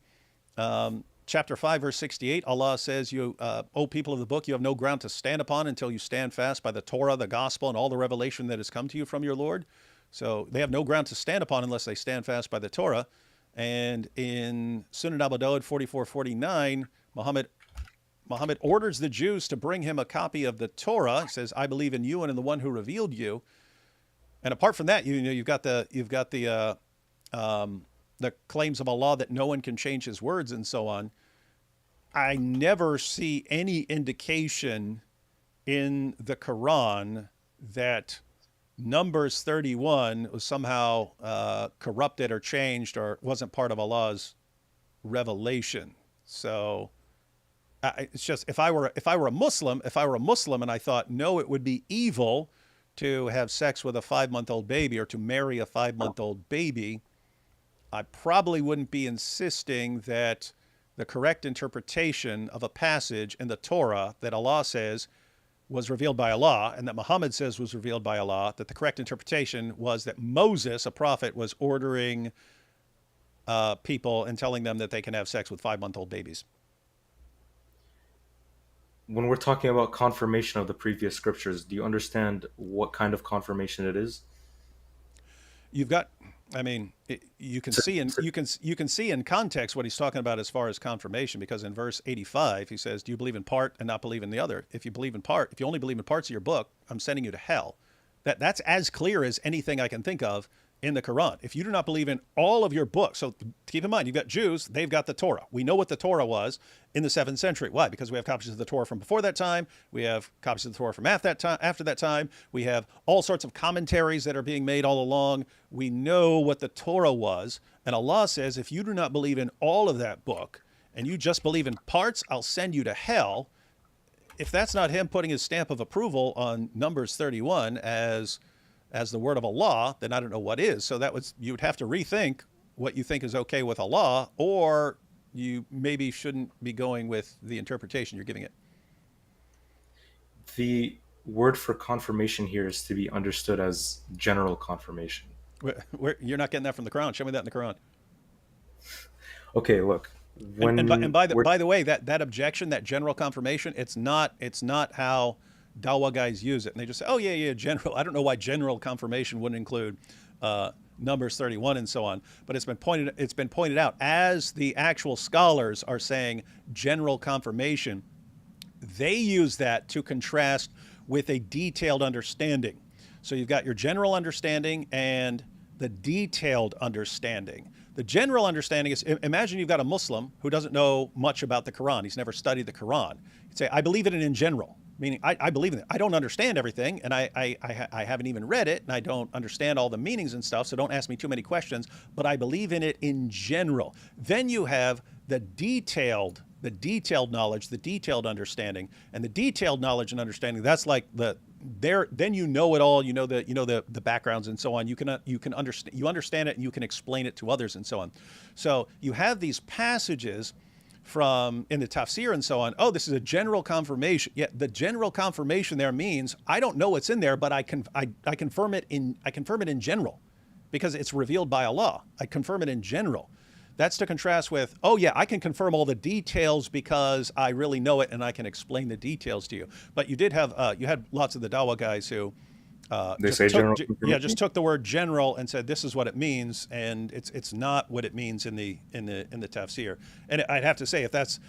Chapter 5, verse 68, Allah says, you, O people of the book, you have no ground to stand upon until you stand fast by the Torah, the gospel, and all the revelation that has come to you from your Lord. So they have no ground to stand upon unless they stand fast by the Torah. And in Sunan Abu Dawud 44:49, Muhammad orders the Jews to bring him a copy of the Torah. He says, I believe in you and in the one who revealed you. And apart from that, you've got the claims of Allah that no one can change his words and so on. I never see any indication in the Quran that Numbers 31 was somehow corrupted or changed or wasn't part of Allah's revelation. So it's just if I were a Muslim, and I thought no, it would be evil to have sex with a 5-month-old baby or to marry a 5-month-old baby, I probably wouldn't be insisting that the correct interpretation of a passage in the Torah that Allah says was revealed by Allah and that Muhammad says was revealed by Allah, that the correct interpretation was that Moses, a prophet, was ordering people and telling them that they can have sex with 5-month-old babies. When we're talking about confirmation of the previous scriptures, do you understand what kind of confirmation it is? You've got, I mean, you can see in you can see in context what he's talking about as far as confirmation, because in verse 85 he says, "Do you believe in part and not believe in the other? If you believe in part, if you only believe in parts of your book, I'm sending you to hell." That's as clear as anything I can think of in the Quran. If you do not believe in all of your books, so keep in mind, you've got Jews, they've got the Torah. We know what the Torah was in the 7th century. Why? Because we have copies of the Torah from before that time. We have copies of the Torah from after that time. We have all sorts of commentaries that are being made all along. We know what the Torah was. And Allah says, if you do not believe in all of that book and you just believe in parts, I'll send you to hell. If that's not him putting his stamp of approval on Numbers 31 as the word of Allah, then I don't know what is. So you would have to rethink what you think is okay with Allah, or you maybe shouldn't be going with the interpretation you're giving it. The word for confirmation here is to be understood as general confirmation. You're not getting that from the Quran. Show me that in the Quran. Okay, look. And by the way, that objection, that general confirmation, it's not how Dawa guys use it. And they just say, oh yeah, general. I don't know why general confirmation wouldn't include Numbers 31 and so on. But it's been pointed out as the actual scholars are saying general confirmation. They use that to contrast with a detailed understanding. So you've got your general understanding and the detailed understanding. The general understanding is, imagine you've got a Muslim who doesn't know much about the Quran. He's never studied the Quran. You'd say, I believe in it in general, meaning I believe in it. I don't understand everything, and I haven't even read it, and I don't understand all the meanings and stuff, so don't ask me too many questions, but I believe in it in general. Then you have the detailed knowledge, the detailed understanding, and the detailed knowledge and understanding, that's like then you know it all, you know the backgrounds and so on. You understand it and you can explain it to others and so on. So you have these passages from in the tafsir and so on. Oh, this is a general confirmation. Yeah, the general confirmation there means I don't know what's in there, but I confirm it in general because it's revealed by Allah. I confirm it in general. That's to contrast with, oh yeah, I can confirm all the details because I really know it and I can explain the details to you. But you did have you had lots of the Dawa guys who just took the word general and said this is what it means, and it's not what it means in the tafsir. And I'd have to say if that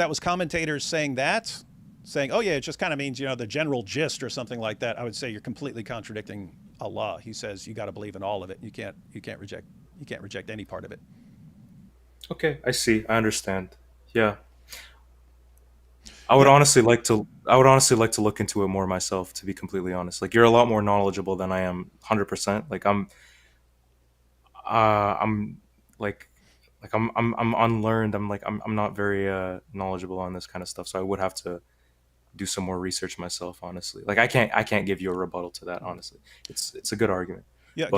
was commentators saying oh yeah, it just kind of means the general gist or something like that, I would say you're completely contradicting Allah. He says you got to believe in all of it. You can't reject any part of it. Okay, I see. I understand. Yeah. I would honestly like to look into it more myself, to be completely honest. Like, you're a lot more knowledgeable than I am, 100%. Like, I'm unlearned. I'm not very knowledgeable on this kind of stuff, so I would have to do some more research myself, honestly. Like, I can't give you a rebuttal to that, honestly. It's a good argument. Yeah,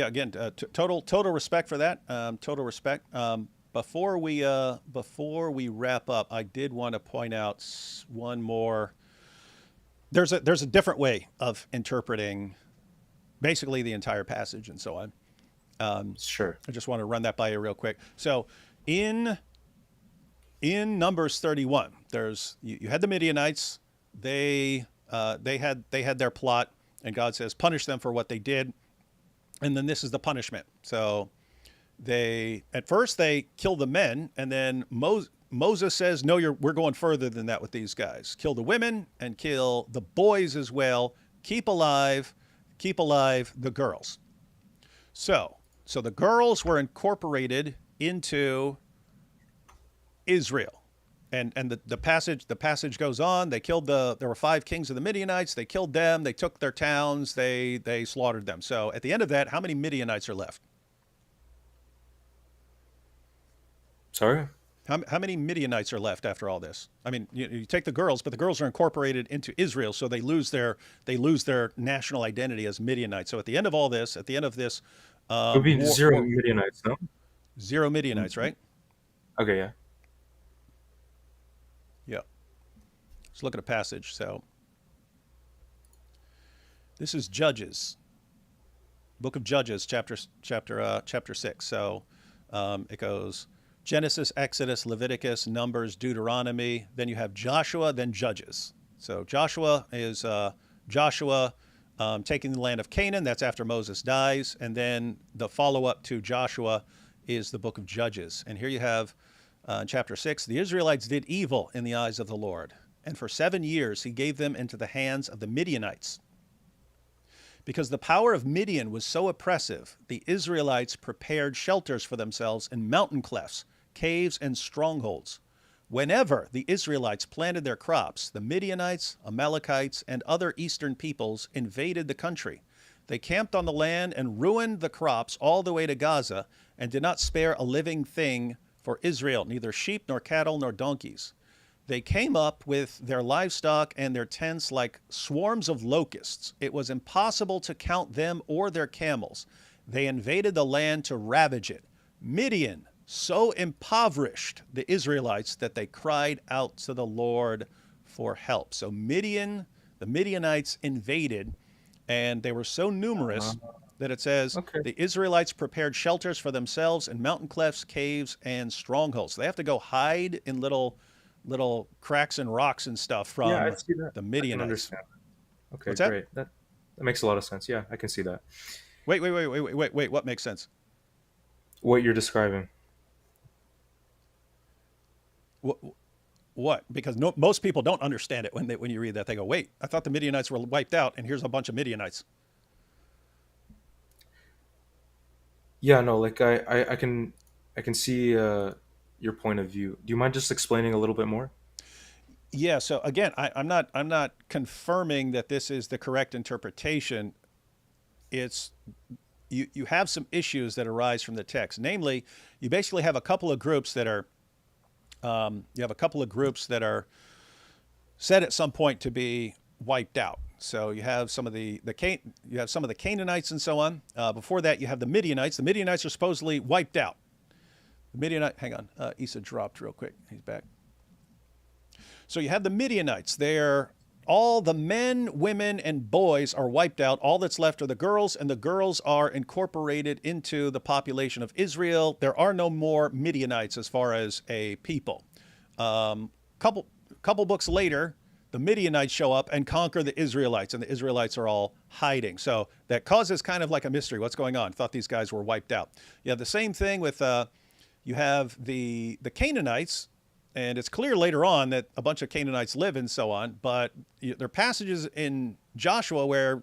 again, total respect for that. Total respect. Before we wrap up, I did want to point out one more. There's a different way of interpreting basically the entire passage and so on. Sure. I just want to run that by you real quick. So in Numbers 31, you had the Midianites. They had their plot, and God says punish them for what they did, and then this is the punishment. So at first they kill the men, and then Moses says, no, we're going further than that with these guys. Kill the women and kill the boys as well. Keep alive the girls. So the girls were incorporated into Israel. And the passage goes on. They killed there were 5 kings of the Midianites. They killed them. They took their towns. They slaughtered them. So at the end of that, how many Midianites are left? Sorry. How many Midianites are left after all this? I mean, you take the girls, but the girls are incorporated into Israel, so they lose their national identity as Midianites. So at the end of all this, at the end of this, It would be zero Midianites, no? 0 Midianites, right? Okay, yeah. Yeah. Let's look at a passage. So this is Judges, Book of Judges, chapter 6. So it goes Genesis, Exodus, Leviticus, Numbers, Deuteronomy. Then you have Joshua, then Judges. So Joshua is Joshua taking the land of Canaan. That's after Moses dies. And then the follow-up to Joshua is the book of Judges. And here you have chapter 6, the Israelites did evil in the eyes of the Lord. And for 7 years he gave them into the hands of the Midianites. Because the power of Midian was so oppressive, the Israelites prepared shelters for themselves in mountain clefts, caves, and strongholds. Whenever the Israelites planted their crops, the Midianites, Amalekites, and other eastern peoples invaded the country. They camped on the land and ruined the crops all the way to Gaza and did not spare a living thing for Israel, neither sheep nor cattle nor donkeys. They came up with their livestock and their tents like swarms of locusts. It was impossible to count them or their camels. They invaded the land to ravage it. Midian so impoverished the Israelites that they cried out to the Lord for help. So the Midianites invaded, and they were so numerous that it says the Israelites prepared shelters for themselves in mountain clefts, caves, and strongholds. So they have to go hide in little cracks and rocks and stuff from Yeah, I see that. the I can Midianites. understand. Okay, What's that? great. That makes a lot of sense. Yeah, I can see that. Wait. What makes sense? What you're describing. What? Because most people don't understand it when you read that. They go, wait, I thought the Midianites were wiped out, and here's a bunch of Midianites. Yeah, no, like I can see your point of view. Do you mind just explaining a little bit more? Yeah. So again, I'm not confirming that this is the correct interpretation. It's you have some issues that arise from the text. Namely, you basically have a couple of groups that are said at some point to be wiped out. So you have some of the Canaanites and so on. Before that, you have the Midianites. The Midianites are supposedly wiped out. Hang on, Issa dropped real quick. He's back. So you have the Midianites. All the men, women, and boys are wiped out. All that's left are the girls, and the girls are incorporated into the population of Israel. There are no more Midianites as far as a people. Couple books later, the Midianites show up and conquer the Israelites, and the Israelites are all hiding. So that causes kind of like a mystery. What's going on? Thought these guys were wiped out. You have the same thing with you have the Canaanites. And it's clear later on that a bunch of Canaanites live and so on, but there are passages in Joshua where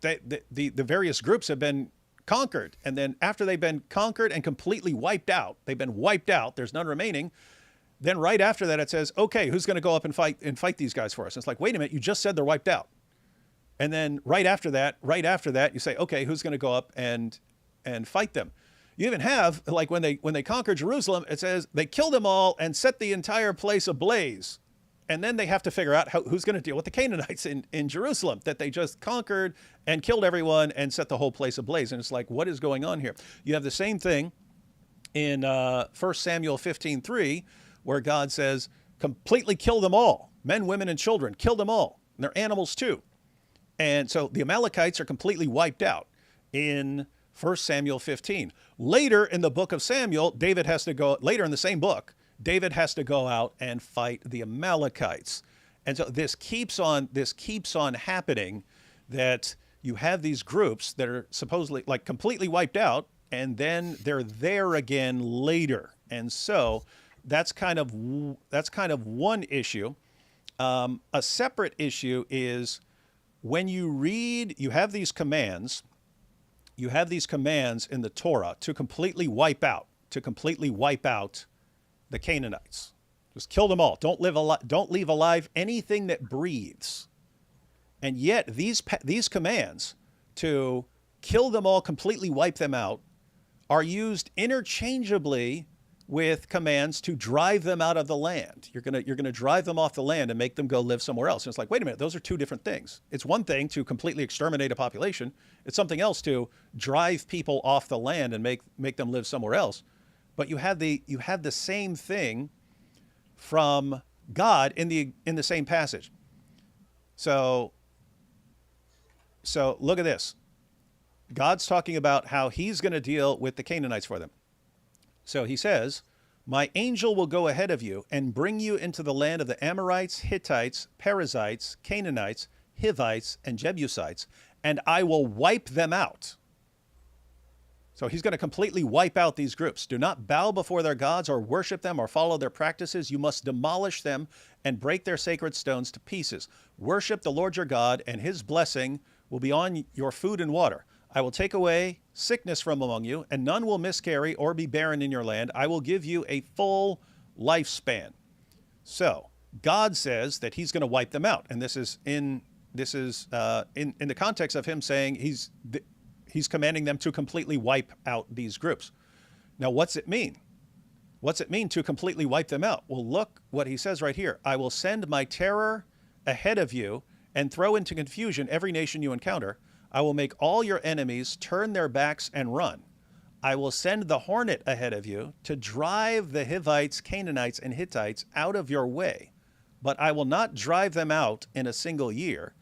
the various groups have been conquered. And then after they've been conquered and completely wiped out, they've been wiped out, there's none remaining. Then right after that, it says, okay, who's going to go up and fight these guys for us? And it's like, wait a minute, you just said they're wiped out. And then right after that, you say, okay, who's going to go up and fight them? You even have, like when they conquer Jerusalem, it says they killed them all and set the entire place ablaze. And then they have to figure out who's going to deal with the Canaanites in Jerusalem that they just conquered and killed everyone and set the whole place ablaze. And it's like, what is going on here? You have the same thing in 1 Samuel 15:3, where God says, completely kill them all, men, women, and children, kill them all, and their animals too. And so the Amalekites are completely wiped out in 1 Samuel 15. Later in the book of Samuel, later in the same book, David has to go out and fight the Amalekites. And so this keeps on happening, that you have these groups that are supposedly like completely wiped out, and then they're there again later. And so that's kind of one issue. A separate issue is when you read, you have these commands in the Torah to completely wipe out the Canaanites. Just kill them all. Don't leave alive anything that breathes. And yet these commands to kill them all, completely wipe them out, are used interchangeably with commands to drive them out of the land. You're gonna drive them off the land and make them go live somewhere else. And it's like, wait a minute, those are two different things. It's one thing to completely exterminate a population. It's something else to drive people off the land and make them live somewhere else. But you had the same thing from God in the same passage. So look at this. God's talking about how he's going to deal with the Canaanites for them. So he says, my angel will go ahead of you and bring you into the land of the Amorites, Hittites, Perizzites, Canaanites, Hivites, and Jebusites, and I will wipe them out. So he's going to completely wipe out these groups. Do not bow before their gods or worship them or follow their practices. You must demolish them and break their sacred stones to pieces. Worship the Lord your God, and his blessing will be on your food and water. I will take away sickness from among you, and none will miscarry or be barren in your land. I will give you a full lifespan. So God says that he's going to wipe them out, and this is in the context of him saying he's commanding them to completely wipe out these groups. Now, what's it mean? What's it mean to completely wipe them out? Well, look what he says right here. I will send my terror ahead of you and throw into confusion every nation you encounter. I will make all your enemies turn their backs and run. I will send the hornet ahead of you to drive the Hivites, Canaanites, and Hittites out of your way. But I will not drive them out in a single year,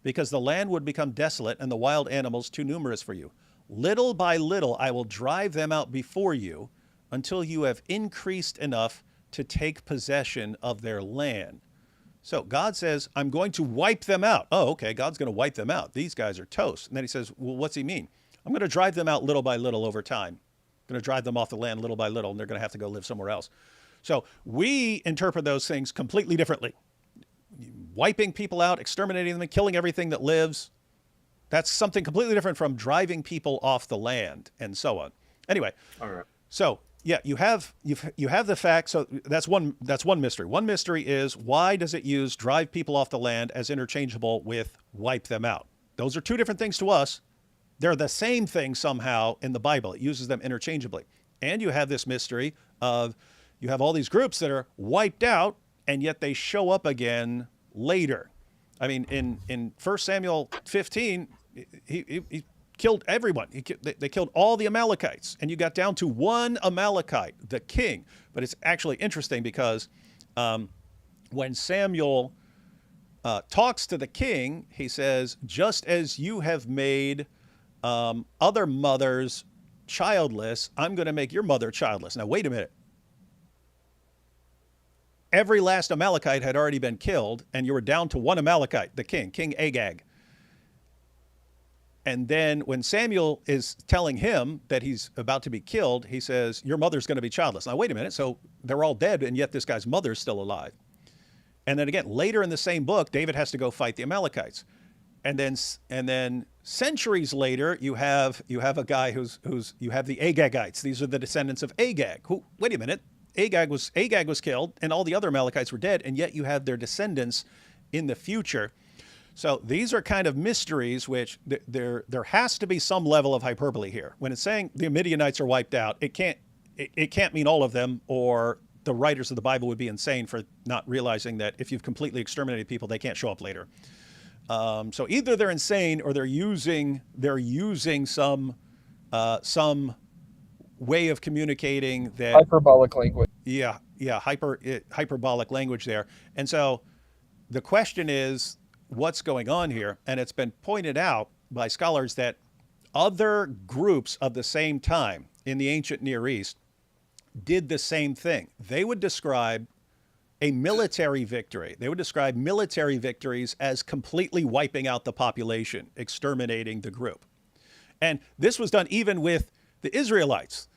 because the land would become desolate and the wild animals too numerous for you. Little by little I will drive them out before you until you have increased enough to take possession of their land. So God says, I'm going to wipe them out. Oh, okay, God's going to wipe them out. These guys are toast. And then he says, well, what's he mean? I'm going to drive them out little by little over time. I'm going to drive them off the land little by little, and they're going to have to go live somewhere else. So we interpret those things completely differently. Wiping people out, exterminating them, killing everything that lives. That's something completely different from driving people off the land and so on. Anyway, All right. so yeah, you have the fact. So that's one mystery. One mystery is, why does it use drive people off the land as interchangeable with wipe them out? Those are two different things to us. They're the same thing somehow in the Bible. It uses them interchangeably. And you have this mystery of, you have all these groups that are wiped out, and yet they show up again later. I mean, in 1 Samuel 15, he killed everyone. They killed all the Amalekites, and you got down to one Amalekite, the king. But it's actually interesting because when Samuel talks to the king, he says, just as you have made other mothers childless, I'm going to make your mother childless. Now, wait a minute. Every last Amalekite had already been killed, and you were down to one Amalekite, the king, King Agag. And then when Samuel is telling him that he's about to be killed, he says, your mother's going to be childless. Now, wait a minute. So they're all dead, and yet this guy's mother's still alive. And then again, later in the same book, David has to go fight the Amalekites. And then centuries later, you have a guy you have the Agagites. These are the descendants of Agag. Who, wait a minute. Agag was killed, and all the other Amalekites were dead, and yet you have their descendants in the future. So these are kind of mysteries, which there has to be some level of hyperbole here. When it's saying the Midianites are wiped out, it can't mean all of them, or the writers of the Bible would be insane for not realizing that if you've completely exterminated people, they can't show up later. So either they're insane, or they're using some way of communicating that Hyperbolic language. Yeah, hyperbolic language there. And so the question is, what's going on here? And it's been pointed out by scholars that other groups of the same time in the ancient Near East did the same thing. They would describe a military victory. They would describe military victories as completely wiping out the population, exterminating the group. And this was done even with the Israelites.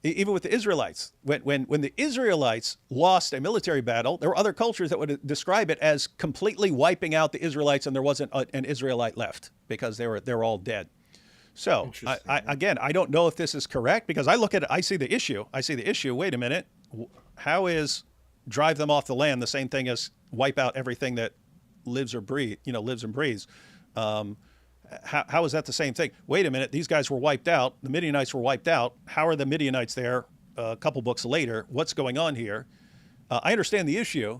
Even with the Israelites, when the Israelites lost a military battle, there were other cultures that would describe it as completely wiping out the Israelites, and there wasn't an Israelite left because they were all dead. So I don't know if this is correct, because I look at it, I see the issue. Wait a minute, how is drive them off the land, the same thing as wipe out everything that lives or breathe, lives and breathes. Um, how is that the same thing? Wait a minute, these guys were wiped out. The Midianites were wiped out. How are the Midianites there a couple books later? What's going on here? I understand the issue,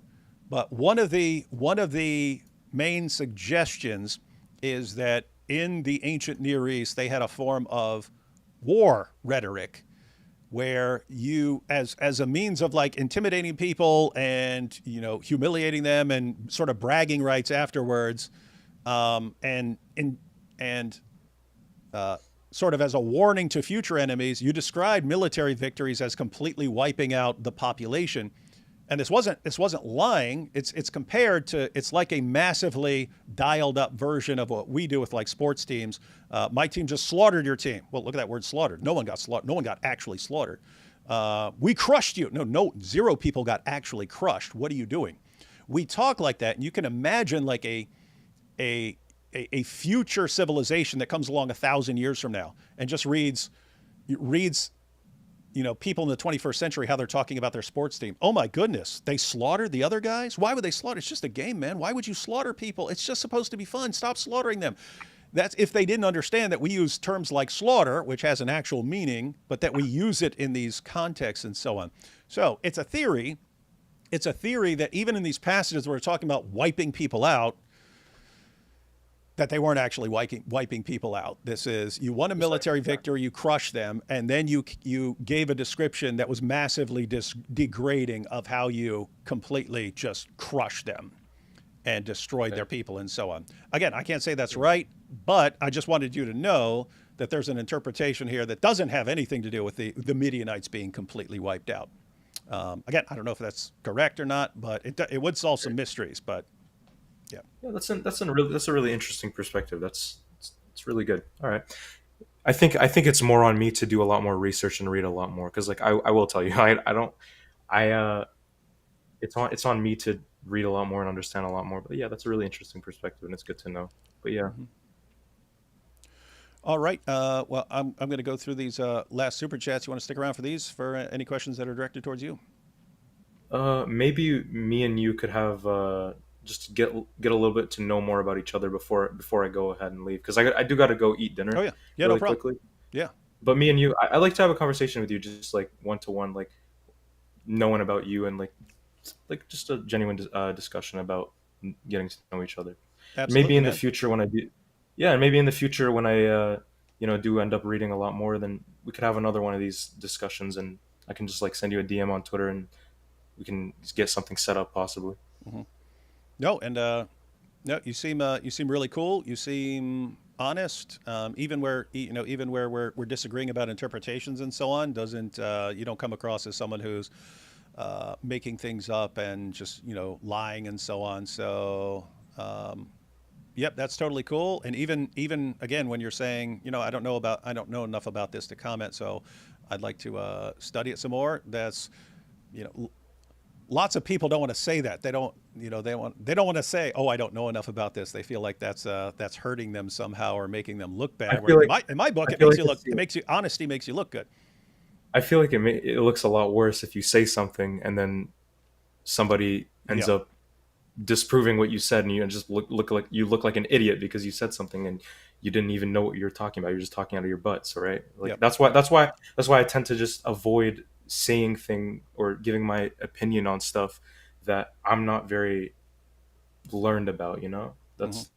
but one of the main suggestions is that in the ancient Near East they had a form of war rhetoric where you as a means of like intimidating people and humiliating them and sort of bragging rights afterwards, and sort of as a warning to future enemies, you described military victories as completely wiping out the population. And this wasn't lying. It's compared to, it's like a massively dialed up version of what we do with like sports teams. My team just slaughtered your team. Well, look at that word slaughtered. No one got slaughtered. No one got actually slaughtered. We crushed you. No, zero people got actually crushed. What are you doing? We talk like that, and you can imagine like a future civilization that comes along 1,000 years from now and just reads people in the 21st century, how they're talking about their sports team. Oh my goodness, they slaughtered the other guys? Why would they slaughter? It's just a game, man. Why would you slaughter people? It's just supposed to be fun. Stop slaughtering them. That's if they didn't understand that we use terms like slaughter, which has an actual meaning, but that we use it in these contexts and so on. So it's a theory. It's a theory that even in these passages where we're talking about wiping people out, that they weren't actually wiping people out. This is, you won a military victory, you crushed them, and then you gave a description that was massively degrading of how you completely just crushed them and destroyed their people and so on. Again, I can't say that's right, but I just wanted you to know that there's an interpretation here that doesn't have anything to do with the Midianites being completely wiped out. Again, I don't know if that's correct or not, but it would solve some mysteries, but yeah. Yeah, that's a really interesting perspective. It's really good. All right. I think it's more on me to do a lot more research and read a lot more, because like I will tell you, I don't I it's on me to read a lot more and understand a lot more. But yeah, that's a really interesting perspective, and it's good to know. But yeah. All right. Well, I'm going to go through these last super chats. You want to stick around for these, for any questions that are directed towards you? Maybe me and you could have just get a little bit to know more about each other before I go ahead and leave, because I do got to go eat dinner. Oh yeah, yeah, really no problem. quickly. Yeah, But me and you, I like to have a conversation with you, just like one to one, like knowing about you, and like just a genuine discussion about getting to know each other. Maybe absolutely, in the man. future when I do, yeah, and maybe in the future when I do end up reading a lot more, then we could have another one of these discussions, and I can just like send you a DM on Twitter, and we can just get something set up possibly. hmm No, and no, you seem really cool. You seem honest. Even where we're disagreeing about interpretations and so on, doesn't you don't come across as someone who's making things up and just lying and so on. So yep, that's totally cool. And even again, when you're saying, I don't know enough about this to comment, so I'd like to study it some more. That's you know lots of people don't want to say that. They don't, they don't want to say, "Oh, I don't know enough about this." They feel like that's hurting them somehow or making them look I bad. Where feel in like my book, I it feel makes like you look. it's It makes you honesty makes you look good. I feel like it looks a lot worse if you say something and then somebody ends Yeah. up disproving what you said, and you just look like an idiot because you said something and you didn't even know what you were talking about. You're just talking out of your butts, right? Like Yep. that's why I tend to just avoid saying thing or giving my opinion on stuff that I'm not very learned about. hmm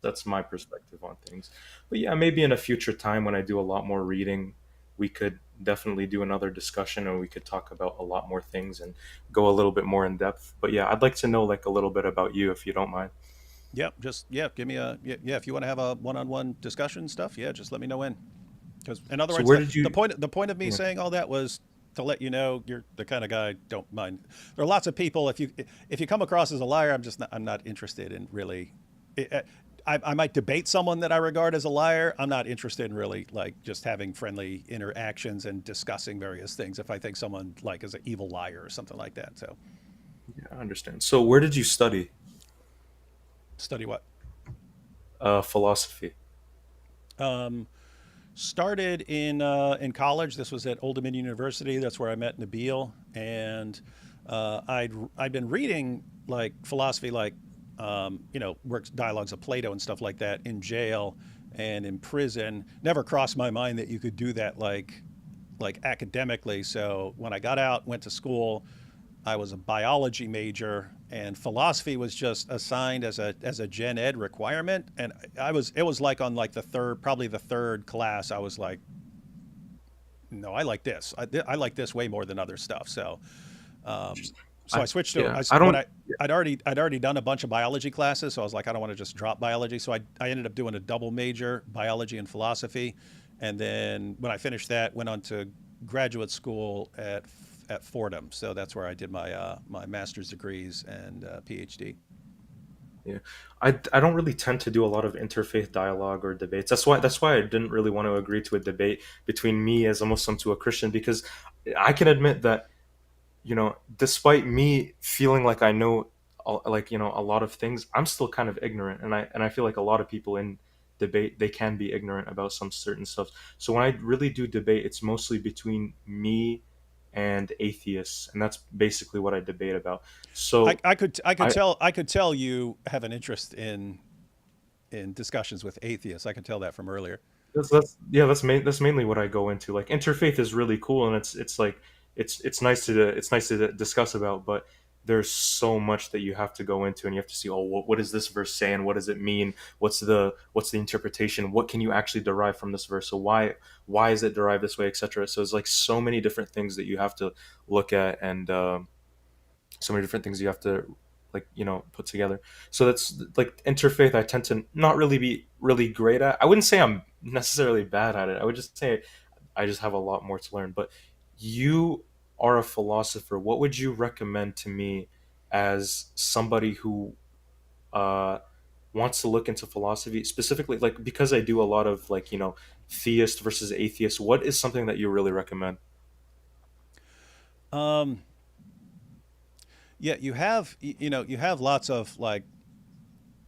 That's my perspective on things. But yeah, maybe in a future time when I do a lot more reading, we could definitely do another discussion, and we could talk about a lot more things and go a little bit more in depth. But yeah, I'd like to know like a little bit about you, if you don't mind. Yep. Just yeah. Give me a yeah. If you want to have a one-on-one discussion stuff, yeah. Just let me know when. Because in other So words, where the, did the you point the point of me yeah. saying all that was to let you know you're the kind of guy I don't mind. There are lots of people. If you come across as a liar, I'm not interested in really. I might debate someone that I regard as a liar. I'm not interested in really like just having friendly interactions and discussing various things. If I think someone like is an evil liar or something like that, so Yeah, I understand. So where did you study study what. philosophy? Um, Started in college. This was at Old Dominion University. That's where I met Nabil, and I'd been reading like philosophy, like works, dialogues of Plato and stuff like that in jail and in prison. Never crossed my mind that you could do that like academically. So when I got out, went to school, I was a biology major, and philosophy was just assigned as a gen ed requirement. And it was like on like probably the third class, I was like, no, I like this. I like this way more than other stuff. Um, so I switched to Yeah, I don't. I'd already done a bunch of biology classes, so I was like, I don't want to just drop biology. So I ended up doing a double major, biology and philosophy, and then when I finished that, went on to graduate school at Fordham. So that's where I did my master's degrees and PhD. Yeah, I don't really tend to do a lot of interfaith dialogue or debates. That's why I didn't really want to agree to a debate between me as a Muslim to a Christian, because I can admit that, despite me feeling like I know, a lot of things, I'm still kind of ignorant, and I feel like a lot of people in debate, they can be ignorant about some certain stuff. So when I really do debate, it's mostly between me and atheists, and that's basically what I debate about. So I I could tell you have an interest in discussions with atheists. I could tell that from earlier. that's yeah, that's mainly what I go into. Like, interfaith is really cool, and it's like it's nice to discuss about, but there's so much that you have to go into, and you have to see, oh, what does this verse say, and what does it mean? What's the interpretation? What can you actually derive from this verse? So why is it derived this way, etc. So it's like so many different things that you have to look at, and so many different things you have to, like, put together. So that's like interfaith, I tend to not really be really great at. I wouldn't say I'm necessarily bad at it. I would just say I just have a lot more to learn. But you are a philosopher. What would you recommend to me as somebody who uh wants to look into philosophy specifically, like, because I do a lot of, like, theist versus atheist? What is something that you really recommend? Um, yeah, you have lots of like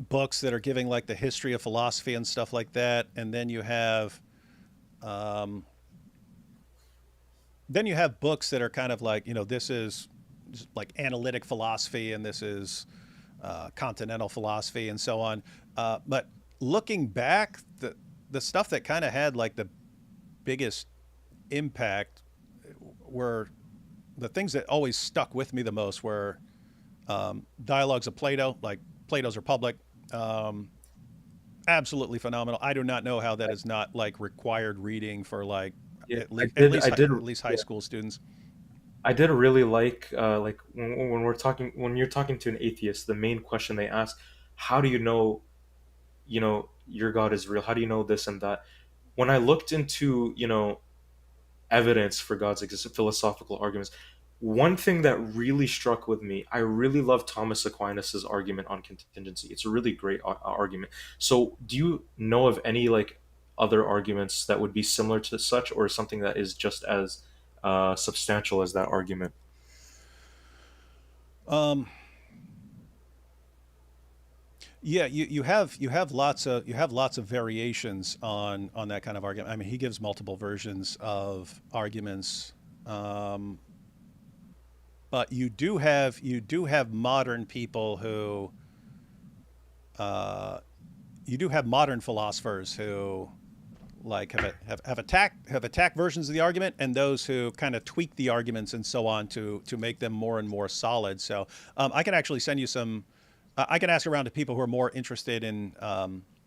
books that are giving like the history of philosophy and stuff like that, and um, then you have books that are kind of like, this is just like analytic philosophy, and this is continental philosophy, and so on. But looking back, the stuff that kind of had like the biggest impact were the things that always stuck with me the most were dialogues of Plato, like Plato's Republic. Um, Absolutely phenomenal. I do not know how that is not like required reading for like Yeah, I did. at least high school students. I did really like when you're talking to an atheist, the main question they ask, how do you know, your God is real? How do you know this and that? When I looked into, evidence for God's existence, philosophical arguments, one thing that really struck with me, I really love Thomas Aquinas's argument on contingency. It's a really great argument. So do you know of any, like, other arguments that would be similar to such, or something that is just as substantial as that argument? Um, yeah, you have lots of variations on that kind of argument. I mean, he gives multiple versions of arguments, um, but you do have modern people who you do have modern philosophers who like have attacked versions of the argument, and those who kind of tweak the arguments and so on to make them more and more solid. So I can actually send you some. I can ask around to people who are more interested in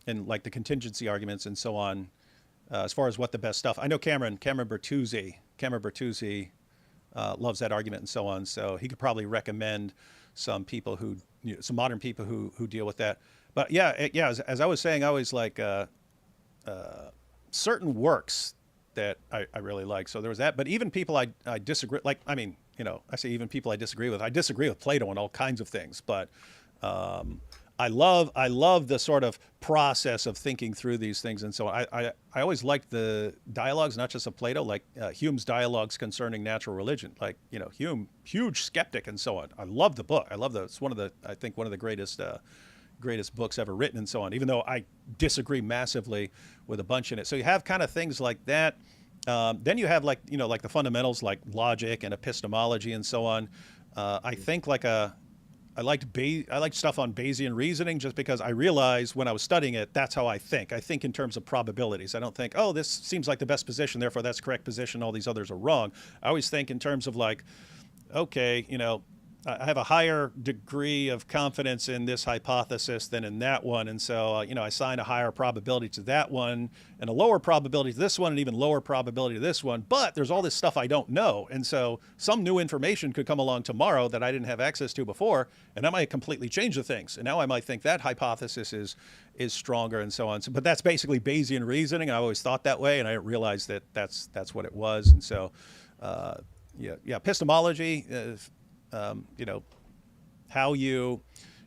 like the contingency arguments and so on, as far as what the best stuff. I know Cameron Bertuzzi loves that argument and so on. So he could probably recommend some people some modern people who deal with that. But yeah, as I was saying, I always like certain works that I really like. So there was that. But even people I disagree, like, I mean, I say even people I disagree with. I disagree with Plato on all kinds of things, but um, I love the sort of process of thinking through these things. And so I always liked the dialogues, not just of Plato, like Hume's dialogues concerning natural religion. Like, Hume, huge skeptic and so on. I love the book. It's I think one of the greatest books ever written and so on, even though I disagree massively with a bunch in it. So you have kind of things like that. Then you have like the fundamentals like logic and epistemology and so on. I think like a I liked stuff on Bayesian reasoning just because I realized when I was studying it, that's how I think. I think in terms of probabilities. I don't think, oh, this seems like the best position, therefore that's the correct position. All these others are wrong. I always think in terms of like, okay, I have a higher degree of confidence in this hypothesis than in that one. And so, I assign a higher probability to that one and a lower probability to this one and even lower probability to this one. But there's all this stuff I don't know. And so some new information could come along tomorrow that I didn't have access to before, and that might completely change the things. And now I might think that hypothesis is stronger and so on. So, but that's basically Bayesian reasoning. I always thought that way, and I didn't realize that that's what it was. And so, epistemology, how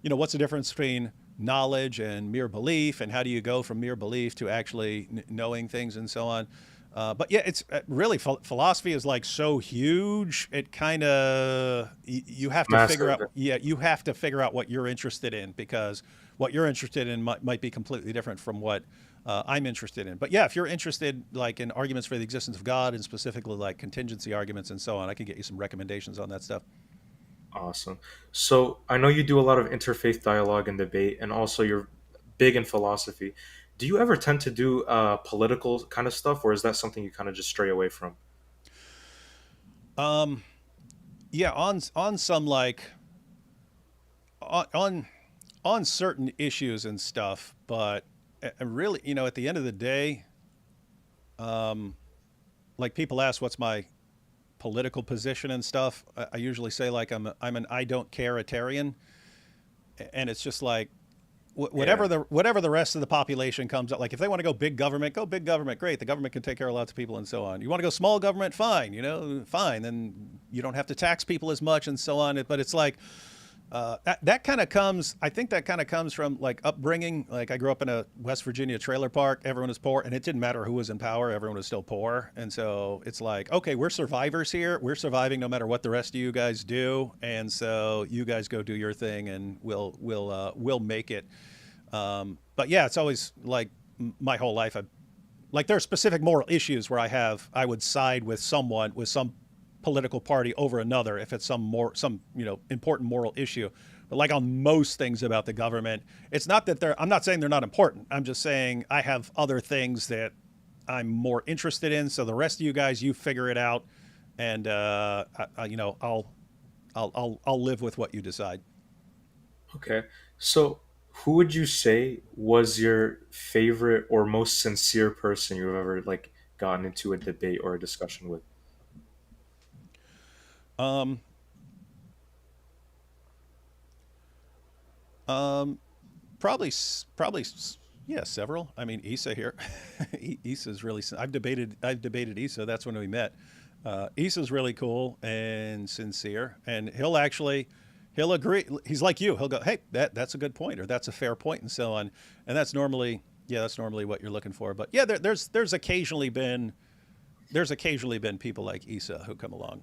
what's the difference between knowledge and mere belief, and how do you go from mere belief to actually knowing things and so on. But yeah, it's really philosophy is like so huge. It kind of you have to figure out. Yeah, you have to figure out what you're interested in, because what you're interested in might be completely different from what I'm interested in. But yeah, if you're interested like in arguments for the existence of God and specifically like contingency arguments and so on, I can get you some recommendations on that stuff. Awesome. So I know you do a lot of interfaith dialogue and debate, and also you're big in philosophy. Do you ever tend to do political kind of stuff, or is that something you kind of just stray away from? Yeah, on some like on on certain issues and stuff, but really, at the end of the day, like people ask what's my political position and stuff. I usually say like I'm an I don't care-itarian, and it's just like Yeah. whatever the rest of the population comes up. Like if they want to go big government, great. The government can take care of lots of people and so on. You want to go small government, fine. Fine. Then you don't have to tax people as much and so on. But it's like that kind of comes. I think that kind of comes from like upbringing. Like I grew up in a West Virginia trailer park. Everyone was poor, and it didn't matter who was in power. Everyone was still poor, and so it's like, okay, we're survivors here. We're surviving no matter what the rest of you guys do, and so you guys go do your thing, and we'll make it. But yeah, it's always like my whole life. Like there are specific moral issues where I would side with someone with some political party over another if it's some important moral issue. But like on most things about the government, it's not that I'm not saying they're not important. I'm just saying I have other things that I'm more interested in. So the rest of you guys, you figure it out, and I'll live with what you decide. Okay. So who would you say was your favorite or most sincere person you've ever like gotten into a debate or a discussion with? Um, um, probably, yeah, several. I mean, Issa here. Issa's really. I've debated Issa. That's when we met. Issa's really cool and sincere, and he'll agree. He's like you. He'll go, hey, that's a good point, or that's a fair point, and so on. And that's normally what you're looking for. But yeah, there's occasionally been people like Issa who come along.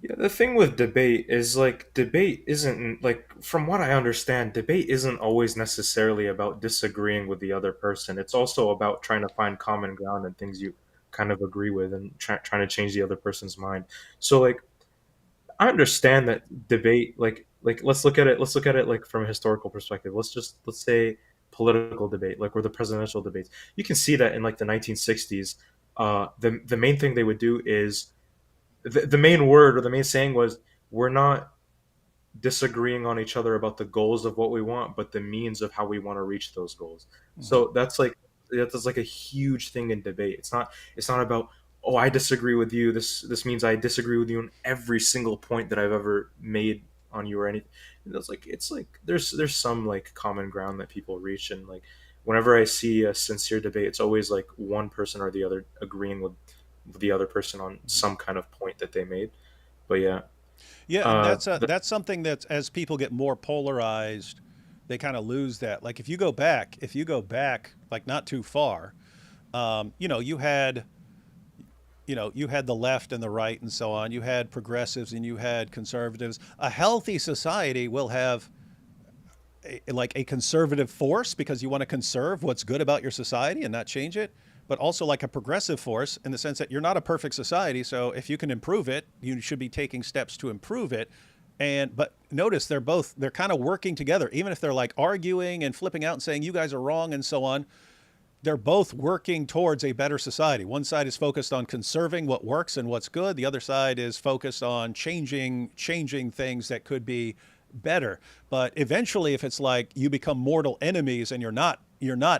Yeah, the thing with debate is like debate isn't like from what I understand, debate isn't always necessarily about disagreeing with the other person. It's also about trying to find common ground and things you kind of agree with and trying to change the other person's mind. So like I understand that debate like let's look at it like from a historical perspective. Let's say political debate like or the presidential debates. You can see that in like the 1960s the main thing they would do is the main word or the main saying was we're not disagreeing on each other about the goals of what we want, but the means of how we want to reach those goals. Hmm. So that's like a huge thing in debate. It's not about oh I disagree with you. This means I disagree with you on every single point that I've ever made on you or anything. It's like there's some like common ground that people reach and like whenever I see a sincere debate, it's always like one person or the other agreeing with the other person on some kind of point that they made. But yeah, Yeah, and uh, that's something that as people get more polarized, they kind of lose that. Like if you go back, like not too far, you had the left and the right and so on. You had progressives and you had conservatives. A healthy society will have like a conservative force because you want to conserve what's good about your society and not change it, but also like a progressive force in the sense that you're not a perfect society. So if you can improve it, you should be taking steps to improve it. And but notice they're kind of working together, even if they're like arguing and flipping out and saying you guys are wrong and so on. They're both working towards a better society. One side is focused on conserving what works and what's good. The other side is focused on changing things that could be better. But eventually, if it's like you become mortal enemies and you're not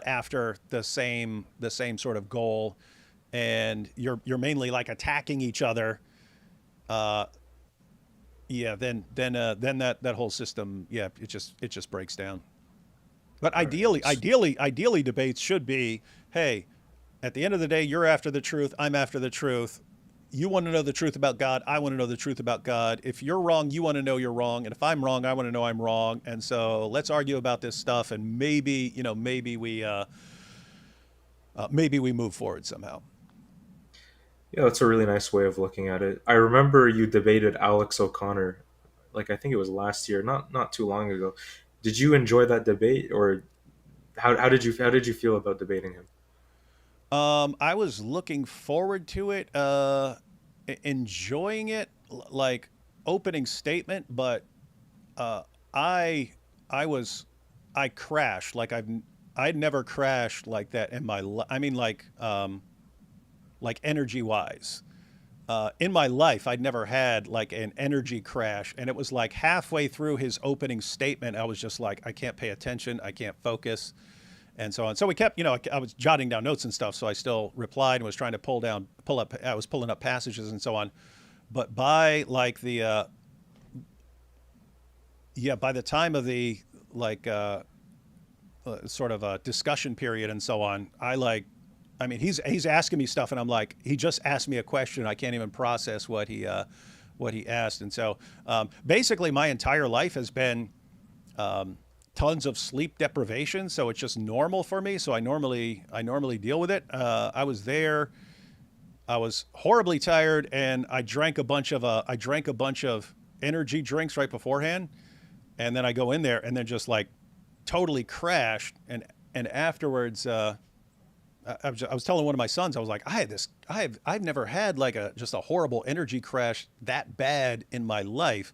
after the same sort of goal, and you're mainly like attacking each other, uh, yeah, then that whole system, yeah, it just breaks down. But All right. ideally, debates should be, hey, at the end of the day, you're after the truth. I'm after the truth. You want to know the truth about God. I want to know the truth about God. If you're wrong, you want to know you're wrong. And if I'm wrong, I want to know I'm wrong. And so let's argue about this stuff. And maybe we move forward somehow. Yeah, that's a really nice way of looking at it. I remember you debated Alex O'Connor, like I think it was last year, not too long ago. Did you enjoy that debate, or how did you feel about debating him? I was looking forward to it, enjoying it, like opening statement, but uh, I I was I crashed like I'd never crashed like that in my life. I mean, like energy wise. In my life, I'd never had like an energy crash, and it was like halfway through his opening statement, I was just like, I can't pay attention, I can't focus, and so on. So we kept, I was jotting down notes and stuff, so I still replied and was trying to pull up. I was pulling up passages and so on. But by like by the time of the like sort of a discussion period and so on, I mean, he's asking me stuff, and I'm like, he just asked me a question. I can't even process what he asked, and so basically, my entire life has been tons of sleep deprivation, so it's just normal for me. So I normally deal with it. I was there. I was horribly tired, and I drank a bunch of energy drinks right beforehand, and then I go in there and then just like totally crashed, and afterwards. I was telling one of my sons, I was like, I've never had like just a horrible energy crash that bad in my life.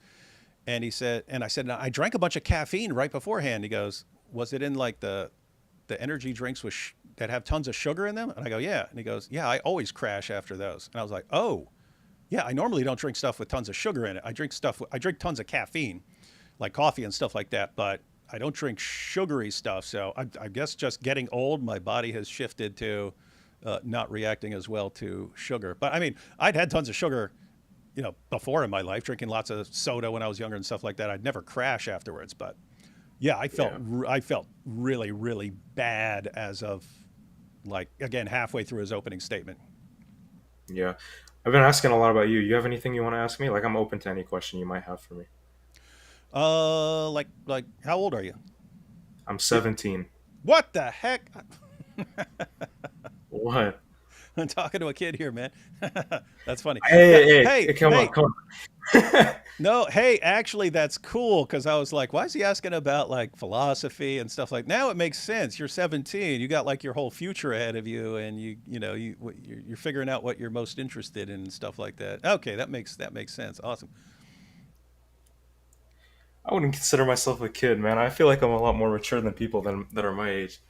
And I said, "No, I drank a bunch of caffeine right beforehand." He goes, was it in like the energy drinks that have tons of sugar in them? And I go, yeah. And he goes, yeah, I always crash after those. And I was like, oh, yeah, I normally don't drink stuff with tons of sugar in it. I drink tons of caffeine, like coffee and stuff like that, but I don't drink sugary stuff. So I guess just getting old, my body has shifted to not reacting as well to sugar. But I mean, I'd had tons of sugar, before in my life, drinking lots of soda when I was younger and stuff like that. I'd never crash afterwards. But yeah, Yeah. I felt really, really bad as of like, again, halfway through his opening statement. Yeah. I've been asking a lot about you. You have anything you want to ask me? Like, I'm open to any question you might have for me. Like, how old are you? I'm 17. What the heck? What? I'm talking to a kid here, man. That's funny. Hey, hey, hey, Hey, come on, hey, come on. no, hey, actually, that's cool because I was like, why is he asking about like philosophy and stuff like? Now it makes sense. You're 17. You got like your whole future ahead of you, and you're figuring out what you're most interested in and stuff like that. Okay, that makes sense. Awesome. I wouldn't consider myself a kid, man. I feel like I'm a lot more mature than people that are my age.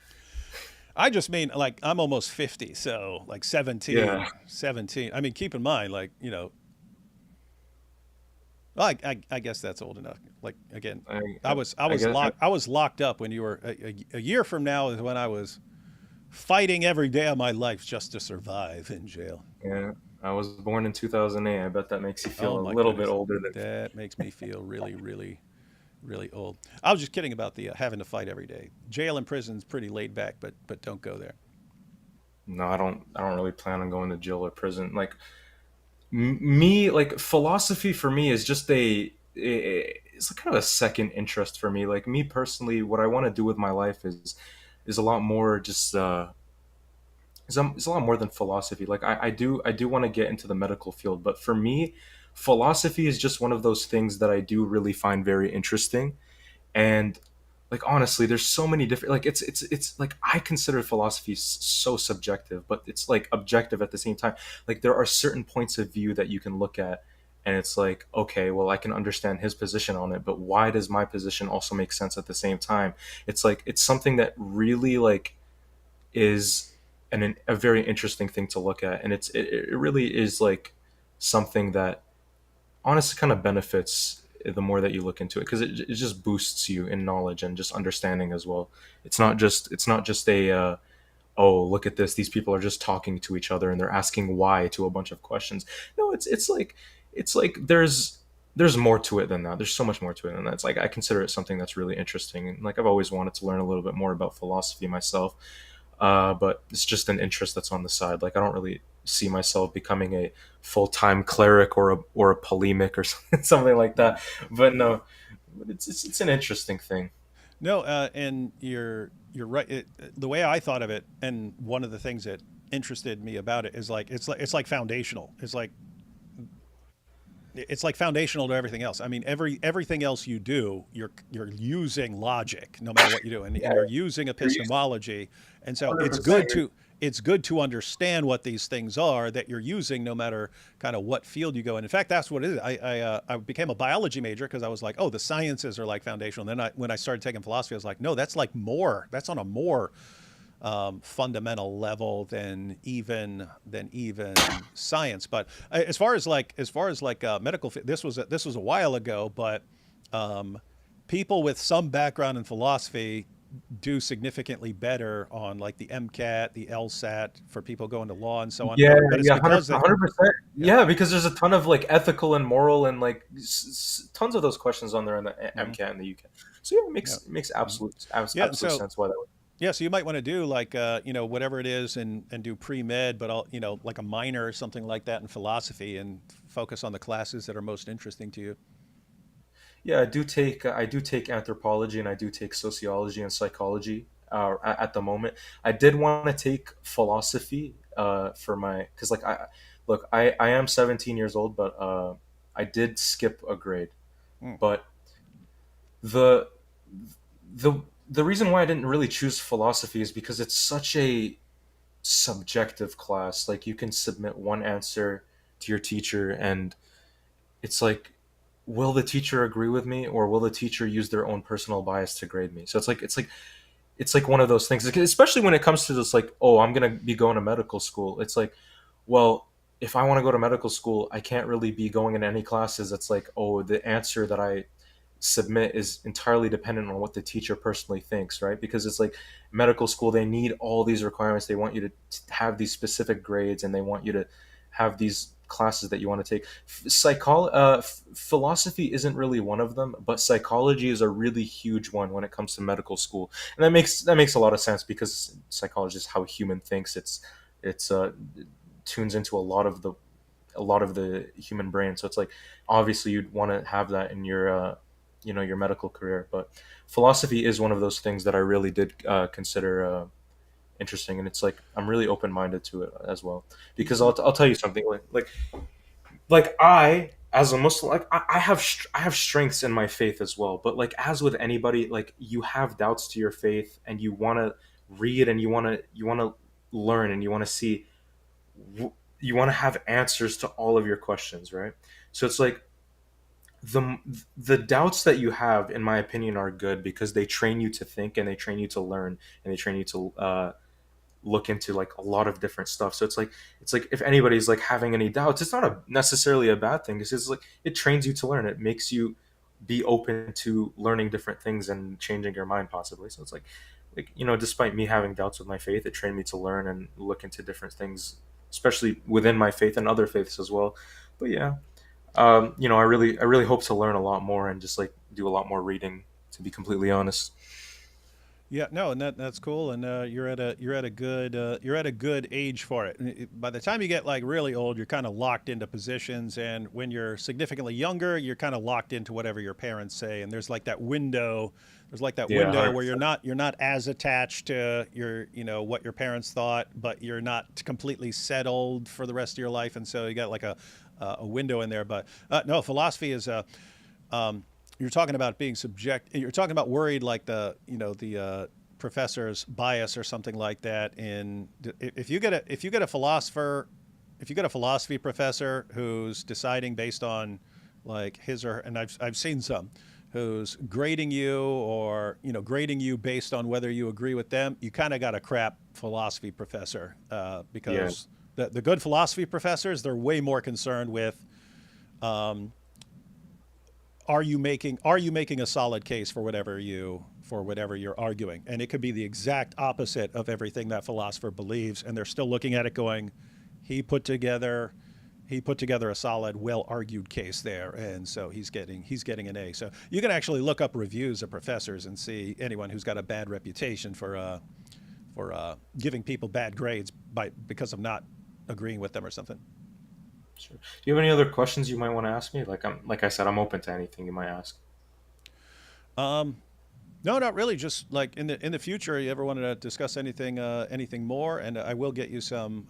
I just mean like I'm almost 50, so like Yeah. 17. I mean, keep in mind, like well, I guess that's old enough. Like again, I, I was I I was guess. locked up when you were a year from now is when I was fighting every day of my life just to survive in jail. Yeah. I was born in 2008. I bet that makes you feel Oh a my little bit goodness, older than. that makes me feel really, really, really old. I was just kidding about the having to fight every day. Jail and prison's pretty laid back, but don't go there. No, I don't. I don't really plan on going to jail or prison. Like me, like philosophy for me is just it's kind of a second interest for me. Like me personally, what I want to do with my life is a lot more just it's a lot more than philosophy. Like I do want to get into the medical field, but for me, philosophy is just one of those things that I do really find very interesting. And like honestly, there's so many different, like it's like I consider philosophy so subjective, but it's like objective at the same time. Like there are certain points of view that you can look at and it's like, okay, well, I can understand his position on it, but why does my position also make sense at the same time? It's like it's something that really like is a very interesting thing to look at, and it really is like something that honestly kind of benefits the more that you look into it, because it just boosts you in knowledge and just understanding as well. It's not just a oh, look at this, these people are just talking to each other and they're asking why to a bunch of questions. No, it's like there's more to it than that. There's so much more to it than that. It's like I consider it something that's really interesting, and like I've always wanted to learn a little bit more about philosophy myself. But it's just an interest that's on the side. Like I don't really see myself becoming a full-time cleric or a polemic or something like that. But no, but it's an interesting thing. No, and you're right. The way I thought of it, and one of the things that interested me about it is like it's like foundational. It's like foundational to everything else. I mean, everything else you do, you're using logic, no matter what you do, and Yeah, you're using you're used epistemology, and so 100%. it's good to understand what these things are that you're using, no matter kind of what field you go in. In fact, that's what it is. I became a biology major because I was like, oh, the sciences are like foundational. And then when I started taking philosophy, I was like, no, that's like more. That's on a more fundamental level than even science. But as far as medical, this was a while ago, but people with some background in philosophy do significantly better on like the MCAT, the LSAT for people going to law and so on. Yeah, But it's yeah, 100, because they, 100%. yeah, Yeah, because there's a ton of like ethical and moral and like tons of those questions on there in the mhm, MCAT and the UCAT. So yeah, it yeah, makes mhm. Yeah, and absolute so sense why that would. yeah, so you might want to do like whatever it is and do pre-med, but like a minor or something like that in philosophy and focus on the classes that are most interesting to you. Yeah, I do take anthropology and I do take sociology and psychology at the moment. I did want to take philosophy for my because like I look I am 17 years old, but I did skip a grade. Mm, But the the the reason why I didn't really choose philosophy is because it's such a subjective class. Like you can submit one answer to your teacher and it's like will the teacher agree with me or will the teacher use their own personal bias to grade me? So it's like one of those things, especially when it comes to this like, oh, I'm going to be going to medical school. It's like, well, if I want to go to medical school, I can't really be going in any classes. It's like, oh, the answer that I submit is entirely dependent on what the teacher personally thinks, right? Because it's like medical school, they need all these requirements. They want you to have these specific grades and they want you to have these classes that you want to take. Philosophy isn't really one of them, but psychology is a really huge one when it comes to medical school, and that makes a lot of sense because psychology is how a human thinks. It's tunes into a lot of the human brain. So it's like obviously you'd want to have that in your medical career. But philosophy is one of those things that I really did consider interesting, and it's like I'm really open minded to it as well. Because I'll tell you something like I as a Muslim, like I have strengths in my faith as well. But like as with anybody, like you have doubts to your faith, and you want to read, and you want to learn, and you want to see, you want to have answers to all of your questions, right? So it's like the the doubts that you have, in my opinion, are good because they train you to think and they train you to learn and they train you to look into like a lot of different stuff. So it's like if anybody's like having any doubts, it's not necessarily a bad thing. It's just like it trains you to learn. It makes you be open to learning different things and changing your mind possibly. So it's like despite me having doubts with my faith, it trained me to learn and look into different things, especially within my faith and other faiths as well. But yeah, I really hope to learn a lot more and just like do a lot more reading. To be completely honest. yeah, no, and that's cool, and you're at a good age for it. And by the time you get like really old, you're kind of locked into positions, and when you're significantly younger, you're kind of locked into whatever your parents say, and there's like that window. There's like that Yeah, one window hundred where you're percent. not you're not as attached to what your parents thought, but you're not completely settled for the rest of your life, and so you got like a window in there. But no, philosophy is you're talking about being subject. You're talking about worried like the professor's bias or something like that. And if you get a philosopher a philosophy professor who's deciding based on like his or, and I've seen some, who's grading you, or grading you based on whether you agree with them, you kind of got a crap philosophy professor, Yeah. because the good philosophy professors, they're way more concerned with, um, are you making a solid case for whatever you're arguing, and it could be the exact opposite of everything that philosopher believes, and they're still looking at it going, he put together a solid, well argued case there, and so he's getting an A. So you can actually look up reviews of professors and see anyone who's got a bad reputation for giving people bad grades because of not agreeing with them or something. Sure. Do you have any other questions you might want to ask me? Like I said, I'm open to anything you might ask. Um, no, not really. Just like in the future, you ever wanted to discuss anything more, and I will get you some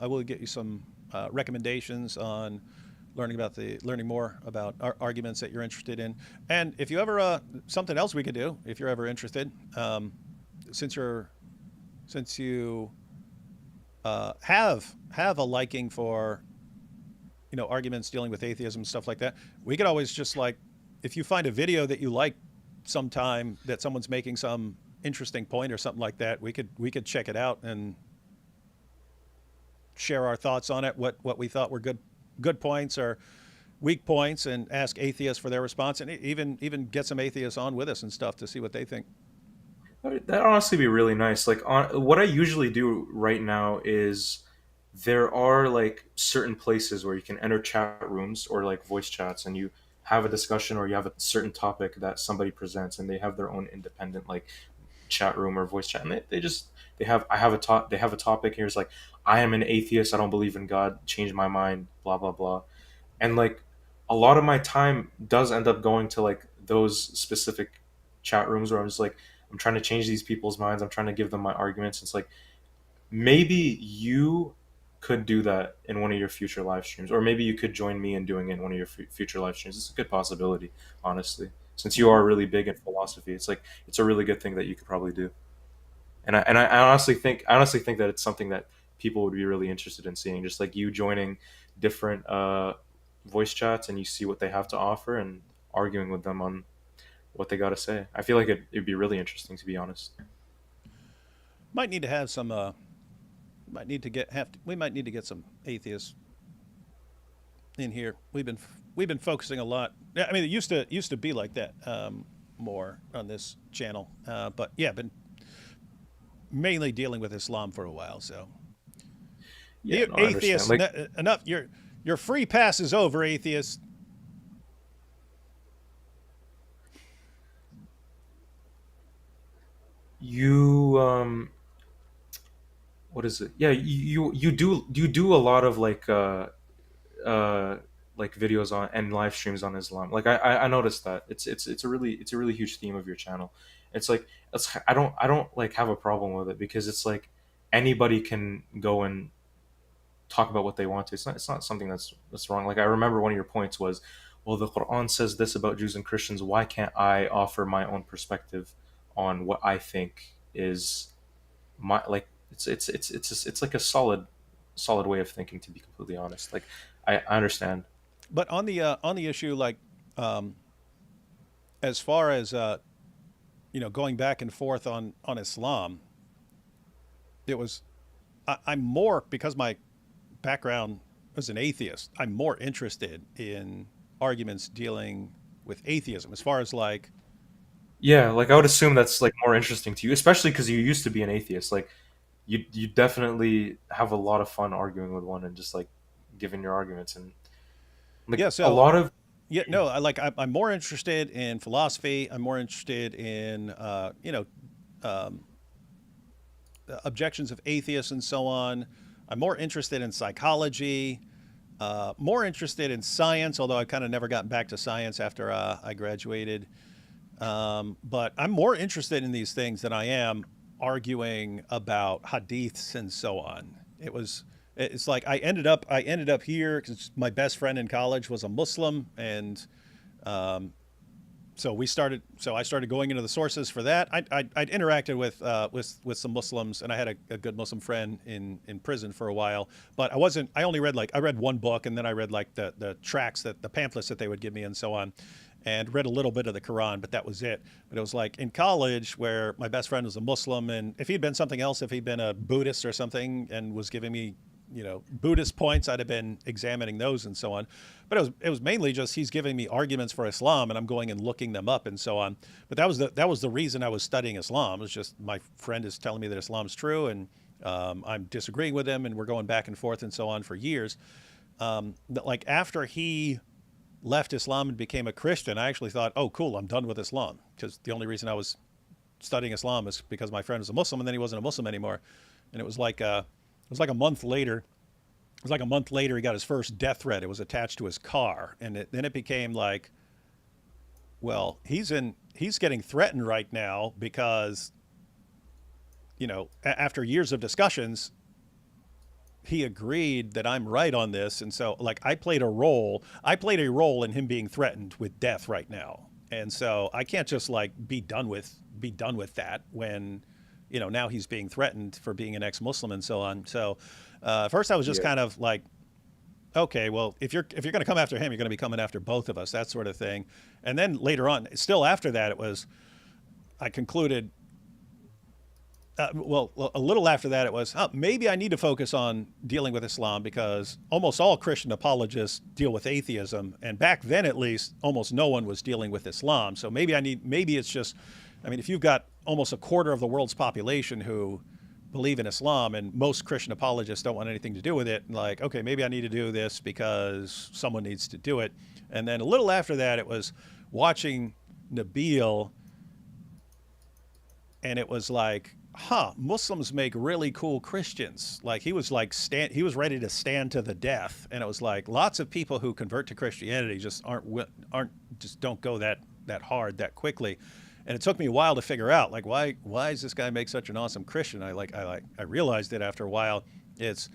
recommendations on learning more about arguments that you're interested in. And if you ever something else we could do if you're ever interested, since you have a liking for arguments dealing with atheism, stuff like that, we could always just like, if you find a video that you like sometime, that someone's making some interesting point or something like that, we could check it out and share our thoughts on it, what we thought were good points or weak points, and ask atheists for their response, and even get some atheists on with us and stuff to see what they think. That honestly be really nice. Like what I usually do right now is there are like certain places where you can enter chat rooms or like voice chats, and you have a discussion or you have a certain topic that somebody presents, and they have their own independent like chat room or voice chat, and they just they have a topic. Here's like, I am an atheist, I don't believe in God, change my mind, blah blah blah. And like a lot of my time does end up going to like those specific chat rooms where I'm just like, I'm trying to change these people's minds, I'm trying to give them my arguments. It's like, maybe you could do that in one of your future live streams, or maybe you could join me in doing it in one of your future live streams. It's a good possibility, honestly, since you are really big in philosophy. It's like, it's a really good thing that you could probably do. And I honestly think that it's something that people would be really interested in seeing, just like you joining different voice chats, and you see what they have to offer and arguing with them on what they got to say. I feel like it'd be really interesting, to be honest. Might need to have some. We might need to get some atheists in here. We've been focusing a lot. Yeah, I mean, it used to be like that, more on this channel, but yeah, been mainly dealing with Islam for a while. So Yeah, you no, I understand. atheists, Like, enough. Your free pass is over, atheists. you what is it? Yeah, you do a lot of uh like videos on and live streams on Islam. Like I noticed that it's a really huge theme of your channel. It's like, I don't like have a problem with it, because it's like anybody can go and talk about what they want to. It's not something that's wrong. Like, I remember one of your points was, well, the Quran says this about Jews and Christians. Why can't I offer my own perspective on what I think is my, like, it's like a solid way of thinking, to be completely honest. Like, I understand. But on the issue, like, um, as far as going back and forth on Islam, it was I'm more, because my background as an atheist, I'm more interested in arguments dealing with atheism, as far as like, Yeah, like I would assume that's like more interesting to you, especially because you used to be an atheist. Like, you definitely have a lot of fun arguing with one and just like giving your arguments, and like yeah. a So lot of. yeah, no, I'm more interested in philosophy. I'm more interested in um, objections of atheists and so on. I'm more interested in psychology. More interested in science, although I've kind of never gotten back to science after I graduated. But I'm more interested in these things than I am arguing about hadiths and so on. It's like I ended up here because my best friend in college was a Muslim, and um, so I started going into the sources for that. I'd interacted with some Muslims, and I had a good Muslim friend in prison for a while. But I only read I read one book, and then I read like the tracts, the pamphlets that they would give me and so on, and read a little bit of the Quran, but that was it. But it was like in college where my best friend was a Muslim, and if he'd been something else, if he'd been a Buddhist or something and was giving me, Buddhist points, I'd have been examining those and so on. But it was mainly just he's giving me arguments for Islam, and I'm going and looking them up and so on. But that was the reason I was studying Islam. It was just my friend is telling me that Islam's true, and I'm disagreeing with him, and we're going back and forth and so on for years. Like after he left Islam and became a Christian, I actually thought, oh, cool, I'm done with Islam, because the only reason I was studying Islam is because my friend was a Muslim, and then he wasn't a Muslim anymore. And it was like a month later. It was like a month later he got his first death threat. It was attached to his car, and then it became like, well, he's getting threatened right now because, after years of discussions, he agreed that I'm right on this, and so like I played a role in him being threatened with death right now, and so I can't just like be done with that when now he's being threatened for being an ex-Muslim and so on. So first I was just kind of like, okay, well, if you're going to come after him, you're going to be coming after both of us, that sort of thing. And then later on, still after that, I concluded, a little after that, it was, maybe I need to focus on dealing with Islam, because almost all Christian apologists deal with atheism. And back then, at least, almost no one was dealing with Islam. So maybe it's just, if you've got almost a quarter of the world's population who believe in Islam, and most Christian apologists don't want anything to do with it, like, okay, maybe I need to do this because someone needs to do it. And then a little after that, it was watching Nabil, and it was like, Muslims make really cool Christians. Like he was ready to stand to the death. And it was like lots of people who convert to Christianity just don't go that hard that quickly. And it took me a while to figure out, like, why does this guy make such an awesome Christian? I realized it after a while. It's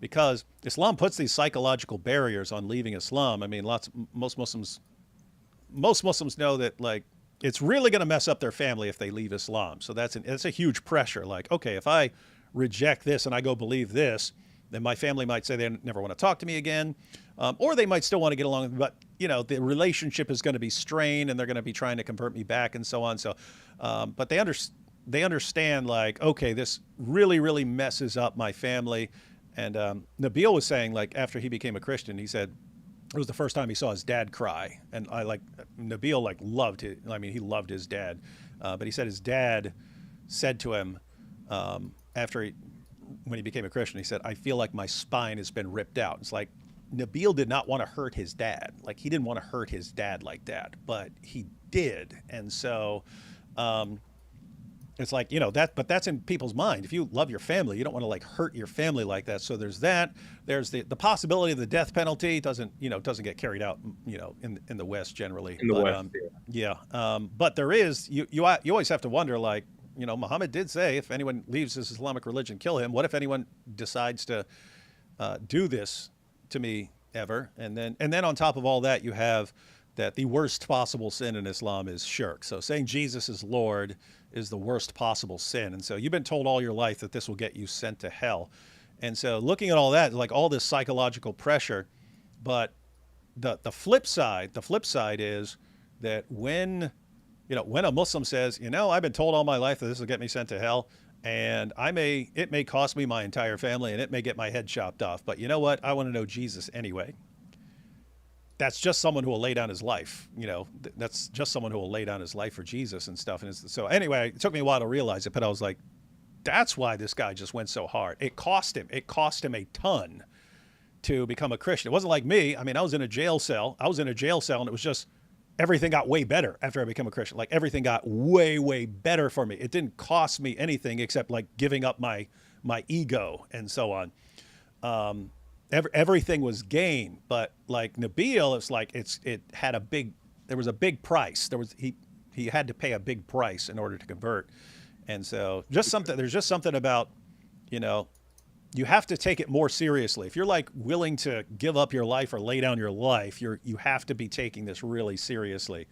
because Islam puts these psychological barriers on leaving Islam. Most Muslims know that, like, it's really going to mess up their family if they leave Islam. So it's a huge pressure. Like, okay, if I reject this and I go believe this, then my family might say they never want to talk to me again. Or they might still want to get along, but the relationship is going to be strained, and they're going to be trying to convert me back and so on. So, but they understand, like, okay, this really, really messes up my family. And Nabil was saying, like, after he became a Christian, he said it was the first time he saw his dad cry. And Nabil loved it. He loved his dad, but he said his dad said to him when he became a Christian, he said, "I feel like my spine has been ripped out." It's like Nabil did not want to hurt his dad. Like, he didn't want to hurt his dad like that, but he did. And so it's like, but that's in people's mind. If you love your family, you don't want to like hurt your family like that. So there's that. There's the possibility of the death penalty doesn't get carried out, in the West generally. In the West, but there is, you always have to wonder, like, Muhammad did say, if anyone leaves this Islamic religion, kill him. What if anyone decides to do this to me ever? And then on top of all that, you have that the worst possible sin in Islam is shirk. So saying Jesus is Lord is the worst possible sin. And so you've been told all your life that this will get you sent to hell. And so looking at all that, like all this psychological pressure, but the flip side is that when a Muslim says, I've been told all my life that this will get me sent to hell, and it may cost me my entire family, and it may get my head chopped off, but you know what? I want to know Jesus anyway. That's just someone who will lay down his life. That's just someone who will lay down his life for Jesus and stuff. And so anyway, it took me a while to realize it, but I was like, that's why this guy just went so hard. It cost him a ton to become a Christian. It wasn't like me. I was in a jail cell. And it was just, everything got way better after I became a Christian. Like, everything got way, way better for me. It didn't cost me anything except like giving up my ego and so on. Everything was gain, but like Nabil, it's like there was a big price. He had to pay a big price in order to convert. And so there's just something about, you have to take it more seriously. If you're like willing to give up your life or lay down your life, you have to be taking this really seriously.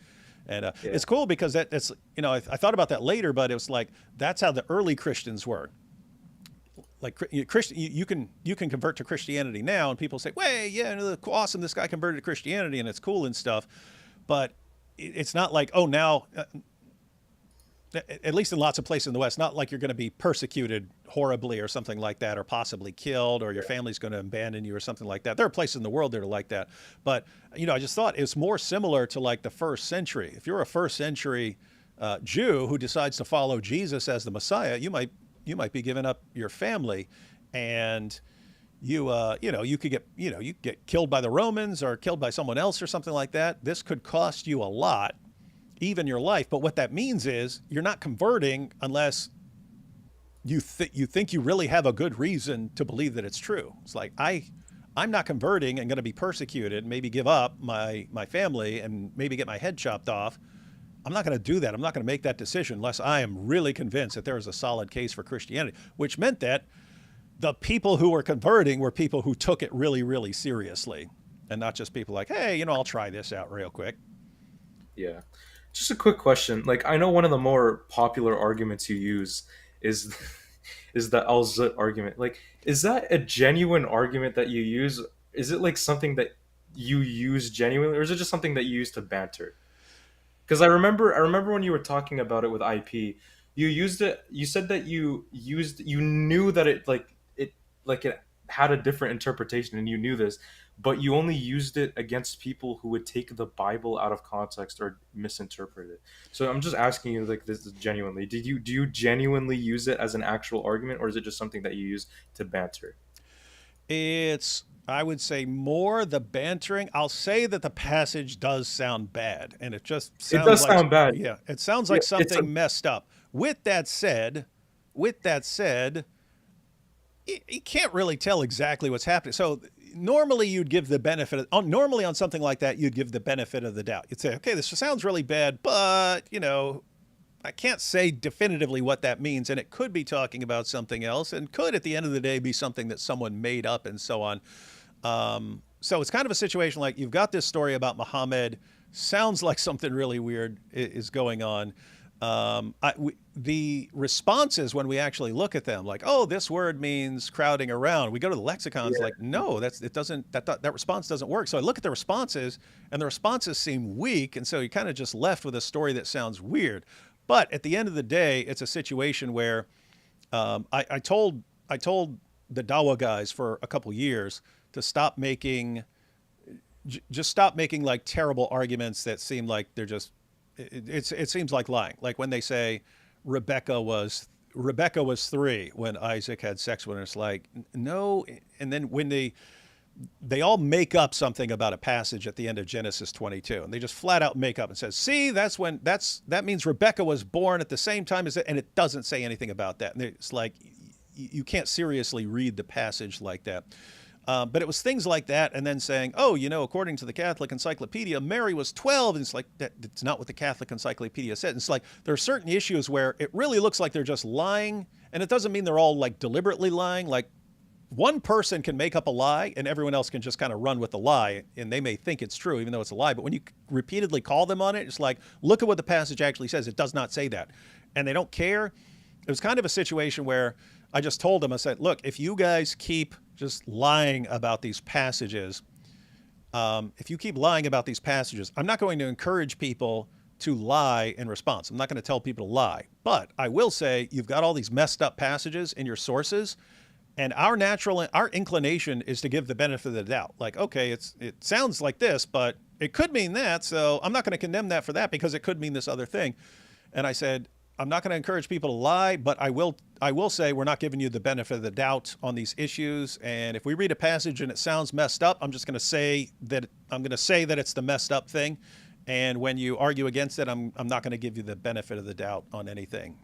And Yeah. it's cool because that's, I thought about that later, but it was like that's how the early Christians were. Like Christian, you can convert to Christianity now, and people say, "Way, yeah, awesome, this guy converted to Christianity, and it's cool and stuff." But it's not like, oh, now, at least in lots of places in the West, not like you're going to be persecuted horribly or something like that, or possibly killed, or your family's going to abandon you or something like that. There are places in the world that are like that. But, I just thought it's more similar to like the first century. If you're a first century Jew who decides to follow Jesus as the Messiah, you might be giving up your family, and you could get, you get killed by the Romans or killed by someone else or something like that. This could cost you a lot, even your life. But what that means is you're not converting unless you think you really have a good reason to believe that it's true. It's like I'm not converting and going to be persecuted, maybe give up my family and maybe get my head chopped off. I'm not going to do that. I'm not going to make that decision unless I am really convinced that there is a solid case for Christianity, which meant that the people who were converting were people who took it really, really seriously, and not just people like, hey, I'll try this out real quick. Yeah. Just a quick question. Like, I know one of the more popular arguments you use is is the Al-Zut argument. Like, is that a genuine argument that you use? Is it like something that you use genuinely, or is it just something that you use to banter? Because I remember when you were talking about it with IP, you used it. You said that you knew that it had a different interpretation, and you knew this, but you only used it against people who would take the Bible out of context or misinterpret it. So I'm just asking you, like, this genuinely. Do you genuinely use it as an actual argument, or is it just something that you use to banter? It's, I would say, more the bantering. I'll say that the passage does sound bad, and it just It sounds does like, sound bad. yeah, it sounds Yeah, like it's a something messed up. With that said, you can't really tell exactly what's happening. So normally you'd give the benefit normally on something like that, you'd give the benefit of the doubt. You'd say, okay, this sounds really bad, but I can't say definitively what that means, and it could be talking about something else, and could at the end of the day be something that someone made up, and so on. So it's kind of a situation like you've got this story about Muhammad. Sounds like something really weird is going on. The responses when we actually look at them, like, oh, this word means crowding around. We go to the lexicons, like, no, that response doesn't work. So I look at the responses, and the responses seem weak, and so you're kind of just left with a story that sounds weird. But at the end of the day, it's a situation where I told the Dawa guys for a couple years to stop making just stop making like terrible arguments that seem like they're just it seems like lying. Like when they say Rebecca was Rebecca was 3 when Isaac had sex with her. It's like, no. And then when they all make up something about a passage at the end of Genesis 22, and they just flat out make up and says, see, that means Rebecca was born at the same time as it, and it doesn't say anything about that. And it's like, you can't seriously read the passage like that. But it was things like that, and then saying, oh, according to the Catholic Encyclopedia, Mary was 12. And it's like, that's not what the Catholic Encyclopedia said. And it's like, there are certain issues where it really looks like they're just lying, and it doesn't mean they're all like deliberately lying. Like, one person can make up a lie, and everyone else can just kind of run with the lie, and they may think it's true, even though it's a lie. But when you repeatedly call them on it, it's like, look at what the passage actually says. It does not say that. And they don't care. It was kind of a situation where I just told them, I said, look, if you guys keep just lying about these passages, I'm not going to encourage people to lie in response. I'm not going to tell people to lie. But I will say, you've got all these messed up passages in your sources, and our inclination is to give the benefit of the doubt. Like, okay, it sounds like this, but it could mean that, so I'm not going to condemn that for that because it could mean this other thing. And I said, I'm not going to encourage people to lie, but I will say we're not giving you the benefit of the doubt on these issues. And if we read a passage and it sounds messed up, I'm going to say that it's the messed up thing. And when you argue against it, I'm not going to give you the benefit of the doubt on anything.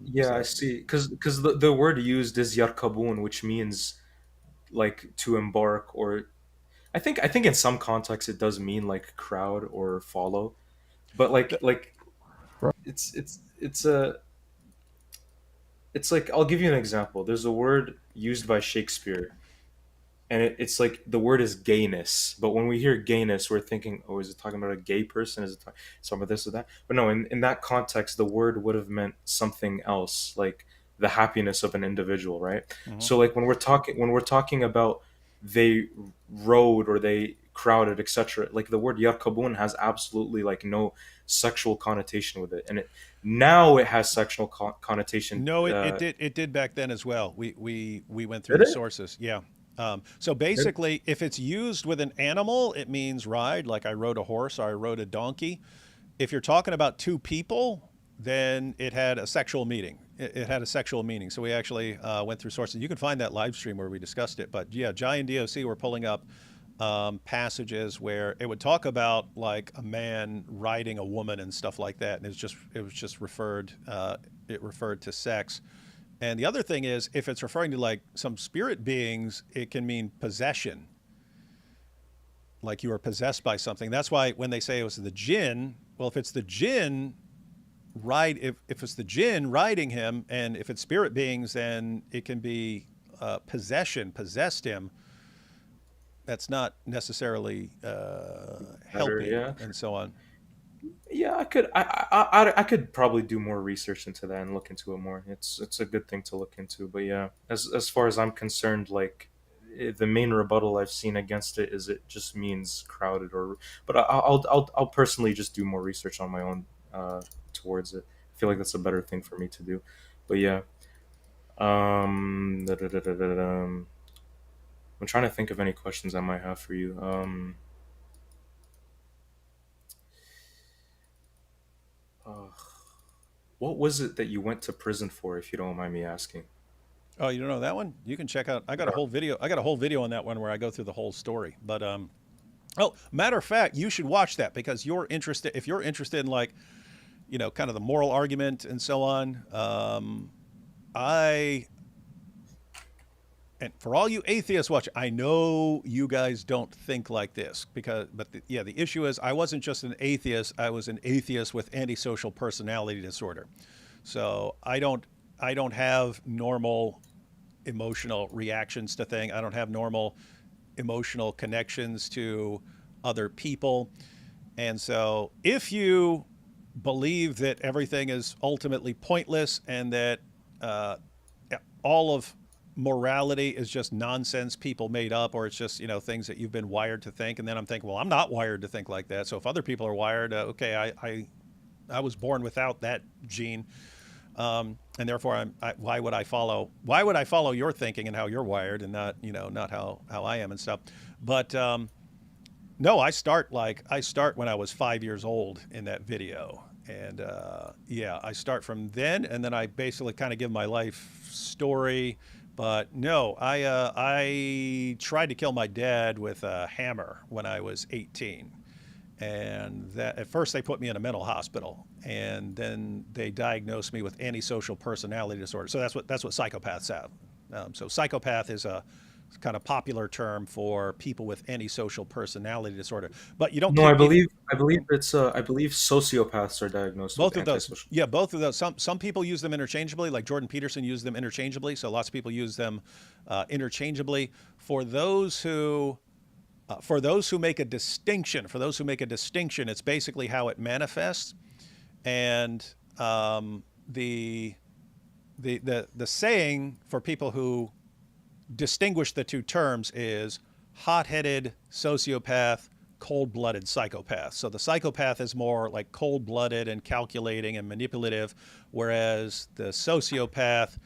Yeah, I see. Because the word used is yarkabun, which means like to embark, or I think in some contexts it does mean like crowd or follow, but like it's it's like, I'll give you an example. There's a word used by Shakespeare. and it's like the word is gayness, but when we hear gayness, we're thinking, oh, is it talking about a gay person? Is it talking about this or that? But no, in that context, the word would have meant something else, like the happiness of an individual, right? Hmm. So like when we're talking about they rode or they crowded, etc., like the word yarkabun has absolutely like no sexual connotation with it, and now it has sexual connotation. No, it did back then as well. We went through Did the it? sources. Yeah. So Did basically, if it's used with an animal, it means ride, like I rode a horse or I rode a donkey. If you're talking about two people, then it had a sexual meaning. It had a sexual meaning. So we actually went through sources. You can find that live stream where we discussed it. But yeah, Jai and DOC were pulling up passages where it would talk about like a man riding a woman and stuff like that, and it was just referred it referred to sex. And the other thing is, if it's referring to like some spirit beings, it can mean possession, like you are possessed by something. That's why when they say it was the jinn, well, if it's the jinn if it's the jinn riding him, and if it's spirit beings, then it can be possession, possessed him. That's not necessarily better? helping, Yeah. and so on. Yeah, I could probably do more research into that and look into it more. It's a good thing to look into. But yeah, as far as I'm concerned, like the main rebuttal I've seen against it is it just means crowded or. But I'll personally just do more research on my own towards it. I feel like that's a better thing for me to do. But yeah, I'm trying to think of any questions I might have for you. Uh, what was it that you went to prison for, if you don't mind me asking? Oh, you don't know that one? You can check out. I got a whole video. I got a whole video on that one where I go through the whole story. But oh, matter of fact, you should watch that because you're interested. If you're interested in like, kind of the moral argument and so on. I and for all you atheists watching, I know you guys don't think like this yeah, the issue is I wasn't just an atheist. I was an atheist with antisocial personality disorder. So I don't have normal emotional reactions to things. I don't have normal emotional connections to other people. And so if you believe that everything is ultimately pointless and that all of morality is just nonsense people made up, or it's just things that you've been wired to think, and then I'm thinking, well, I'm not wired to think like that. So if other people are wired, okay, I was born without that gene, and therefore why would I follow your thinking and how you're wired, and not how I am and stuff. But no, I start when I was 5 years old in that video. And yeah, I start from then, and then I basically kind of give my life story. But no, I tried to kill my dad with a hammer when I was 18, and that at first they put me in a mental hospital, and then they diagnosed me with antisocial personality disorder. So that's what psychopaths have. So psychopath is a kind of popular term for people with antisocial personality disorder. But you don't No, keep people. I believe it's I believe sociopaths are diagnosed with Both of those, antisocial. yeah, both of those. Some people use them interchangeably, like Jordan Peterson used them interchangeably. So lots of people use them interchangeably. For those who make a distinction, it's basically how it manifests. And the saying for people who distinguish the two terms is hot-headed sociopath, cold-blooded psychopath. So the psychopath is more like cold-blooded and calculating and manipulative, whereas the sociopath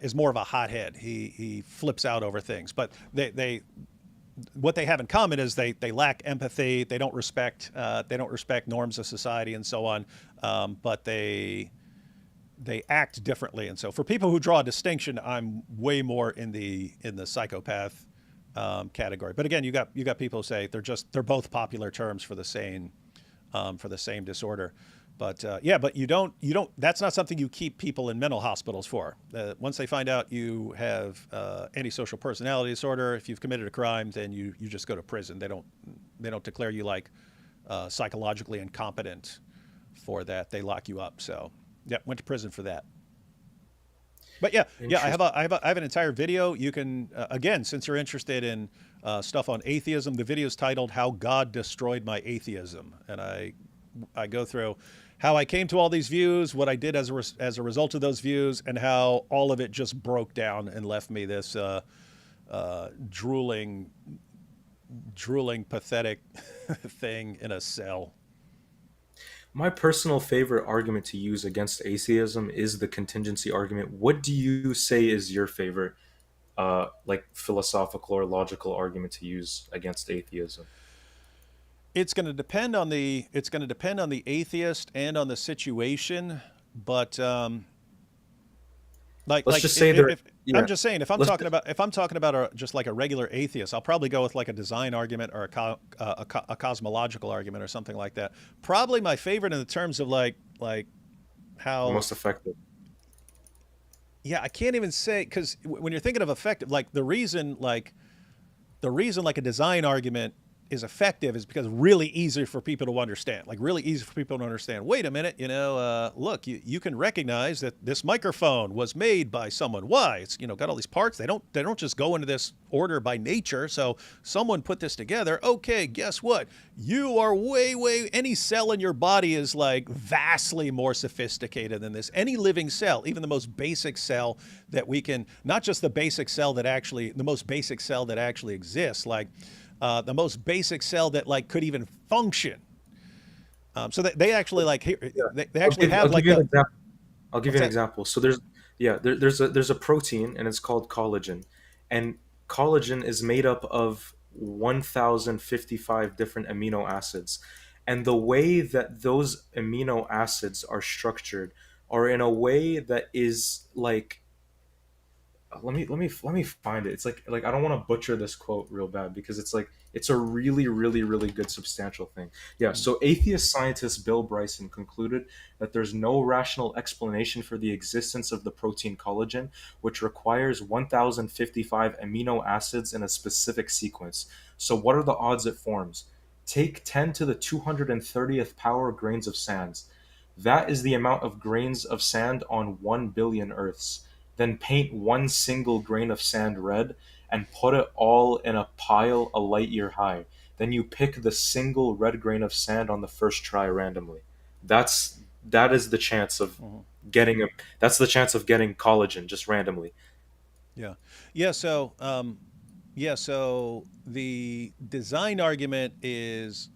is more of a hothead. He flips out over things. But they what they have in common is they lack empathy. They don't respect norms of society and so on. But they act differently. And so for people who draw a distinction, I'm way more in the psychopath category. But again, you got people who say they're both popular terms for the same disorder. But yeah, but you don't that's not something you keep people in mental hospitals for. Once they find out you have antisocial personality disorder, if you've committed a crime, then you just go to prison. They don't declare you like psychologically incompetent for that. They lock you up. So yeah, went to prison for that. But yeah, yeah, Interesting. I have an entire video. You can again, since you're interested in stuff on atheism, the video is titled "How God Destroyed My Atheism," and I go through how I came to all these views, what I did as a result of those views, and how all of it just broke down and left me this drooling, pathetic thing in a cell. My personal favorite argument to use against atheism is the contingency argument. What do you say is your favorite, like philosophical or logical argument to use against atheism? It's going to depend on the atheist and on the situation, but Let's just say there. if I'm Yeah. just saying Let's. if I'm talking about just like a regular atheist, I'll probably go with like a design argument or a cosmological argument or something like that. Probably my favorite in the terms of like The how, most effective. yeah, I can't even say, because when you're thinking of effective, like the reason like a design argument is effective is because really easy for people to understand. Like really easy for people to understand. Wait a minute, look, you can recognize that this microphone was made by someone. Why? It's got all these parts. They don't just go into this order by nature. So someone put this together. Okay, guess what? You are way any cell in your body is like vastly more sophisticated than this. Any living cell, even the most basic cell that we can, not just the most basic cell that actually exists, like the most basic cell that like could even function. So that they actually like Yeah. they actually I'll have give like you an the example. I'll give what's you an that? example. So there's a protein and it's called collagen, and collagen is made up of 1,055 different amino acids, and the way that those amino acids are structured are in a way that is like let me find it. It's like I don't want to butcher this quote real bad because it's like it's a really good substantial thing. Yeah, so atheist scientist Bill Bryson concluded that there's no rational explanation for the existence of the protein collagen, which requires 1055 amino acids in a specific sequence. So what are the odds it forms? Take 10 to the 230th power grains of sand. That is the amount of grains of sand on 1 billion Earths. Then paint one single grain of sand red and put it all in a pile a light year high. Then you pick the single red grain of sand on the first try randomly. That is the chance of Mhm. getting a that's the chance of getting collagen just randomly. Yeah, yeah. So the design argument is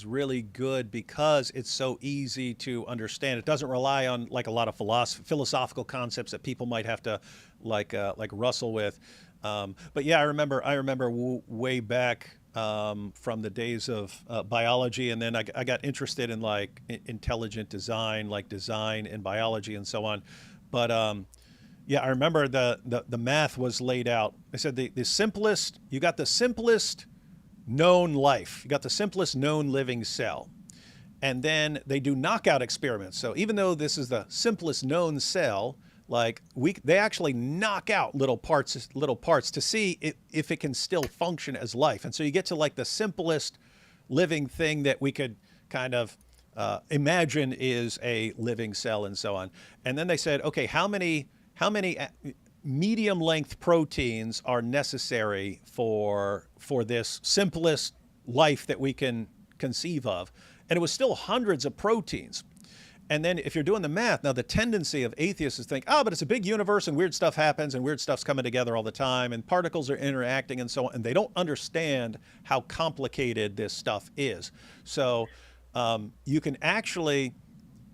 really good because it's so easy to understand. It doesn't rely on like a lot of philosophical concepts that people might have to like wrestle with. But yeah, I remember way back from the days of biology, and then I got interested in like intelligent design, like design and biology and so on. But yeah, I remember the math was laid out. I said you got the simplest known life. You got the simplest known living cell. And then they do knockout experiments. So even though this is the simplest known cell, like they actually knock out little parts to see if it can still function as life. And so you get to like the simplest living thing that we could kind of imagine is a living cell and so on. And then they said, okay, how many medium length proteins are necessary for this simplest life that we can conceive of? And it was still hundreds of proteins. And then if you're doing the math, now the tendency of atheists is to think, oh, but it's a big universe and weird stuff happens and weird stuff's coming together all the time and particles are interacting and so on. And they don't understand how complicated this stuff is. So you can actually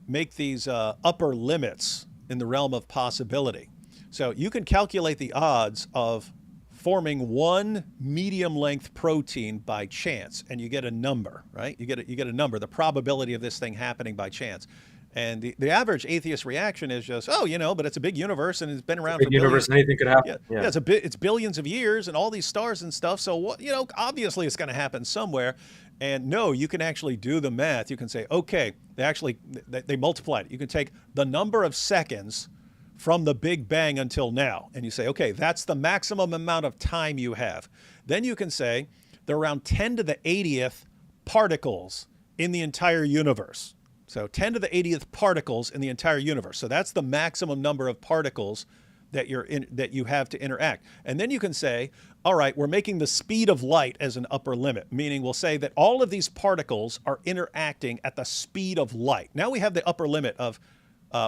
make these upper limits in the realm of possibility. So you can calculate the odds of forming one medium length protein by chance, and you get a number, right? You get a number, the probability of this thing happening by chance. And the average atheist reaction is just, oh, but it's a big universe and it's been around Big for universe, billions. anything could Yeah, happen. yeah, Yeah. it's billions of years and all these stars and stuff. So what, obviously it's going to happen somewhere. And no, you can actually do the math. You can say, okay, they multiplied it. You can take the number of seconds from the Big Bang until now, and you say, okay, that's the maximum amount of time you have. Then you can say there are around 10 to the 80th particles in the entire universe. So 10 to the 80th particles in the entire universe. So that's the maximum number of particles that that you have to interact. And then you can say, all right, we're making the speed of light as an upper limit, meaning we'll say that all of these particles are interacting at the speed of light. Now we have the upper limit of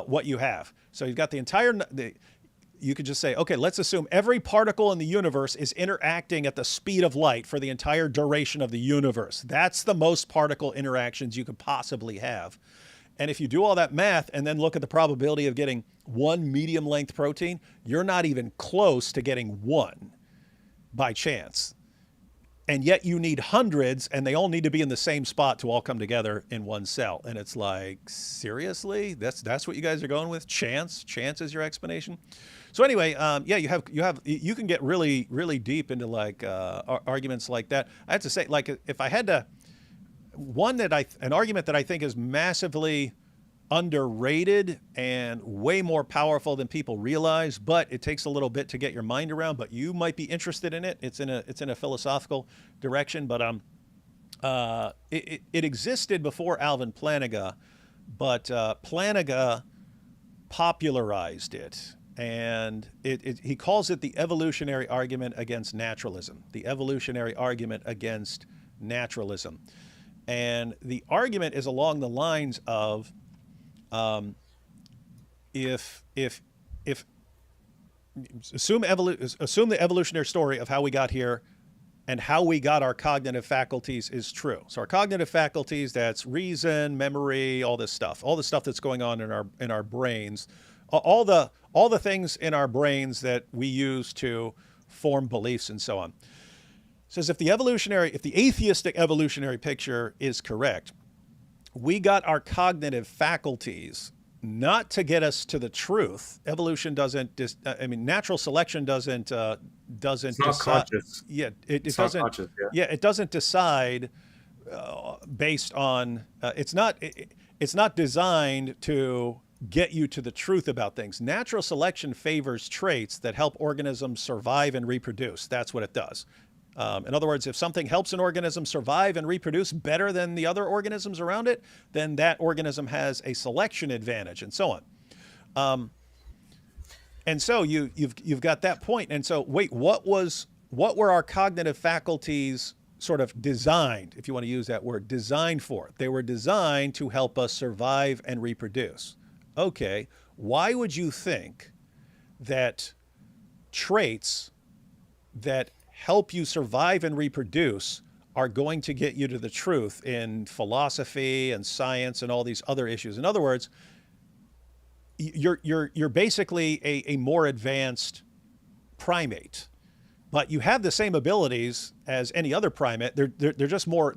what you have. So you've got you could just say, okay, let's assume every particle in the universe is interacting at the speed of light for the entire duration of the universe. That's the most particle interactions you could possibly have. And if you do all that math and then look at the probability of getting one medium length protein, you're not even close to getting one by chance. And yet you need hundreds, and they all need to be in the same spot to all come together in one cell. And it's like, seriously? That's what you guys are going with? Chance? Chance is your explanation? So anyway, yeah, you can get really, really deep into like arguments like that. I have to say, like, if I had to, an argument that I think is massively underrated and way more powerful than people realize, but it takes a little bit to get your mind around, but you might be interested in it. It's in a philosophical direction, but it existed before Alvin Plantinga, but Plantinga popularized it. And he calls it the evolutionary argument against naturalism. The evolutionary argument against naturalism. And the argument is along the lines of if assume the evolutionary story of how we got here and how we got our cognitive faculties is true. So our cognitive faculties, that's reason, memory, all the stuff that's going on in our brains, all the things in our brains that we use to form beliefs and so on. Says if the atheistic evolutionary picture is correct, we got our cognitive faculties not to get us to the truth. Evolution doesn't. Natural selection doesn't. It's not conscious. Yeah, it It's doesn't. not conscious, yeah. Yeah, it doesn't decide based on. It's not designed to get you to the truth about things. Natural selection favors traits that help organisms survive and reproduce. That's what it does. In other words, if something helps an organism survive and reproduce better than the other organisms around it, then that organism has a selection advantage, and so on. And so you've got that point. And so wait, what were our cognitive faculties sort of designed, if you want to use that word, designed for? They were designed to help us survive and reproduce. Okay, why would you think that traits that help you survive and reproduce are going to get you to the truth in philosophy and science and all these other issues? In other words, you're basically a more advanced primate, but you have the same abilities as any other primate. They're just more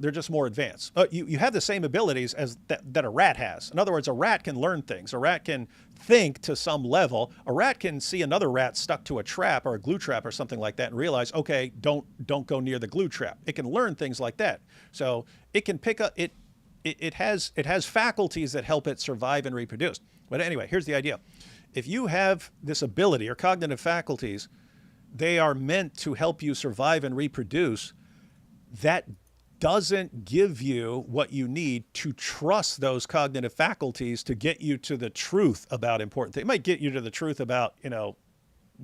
advanced. You have the same abilities as that a rat has. In other words, a rat can learn things. A rat can think to some level. A rat can see another rat stuck to a trap or a glue trap or something like that and realize, okay, don't go near the glue trap. It can learn things like that. So it can pick up it has faculties that help it survive and reproduce. But anyway, here's the idea. If you have this ability or cognitive faculties, they are meant to help you survive and reproduce. That doesn't give you what you need to trust those cognitive faculties to get you to the truth about important things. It might get you to the truth about,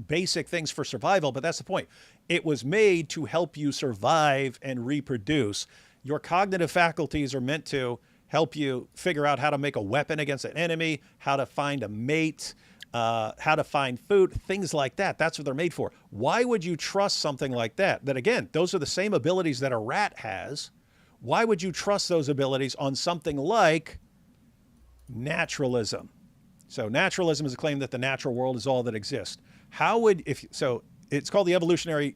basic things for survival, but that's the point. It was made to help you survive and reproduce. Your cognitive faculties are meant to help you figure out how to make a weapon against an enemy, how to find a mate, how to find food, things like that. That's what they're made for. Why would you trust something like that? That again, those are the same abilities that a rat has. Why would you trust those abilities on something like naturalism? So naturalism is a claim that the natural world is all that exists. It's called the evolutionary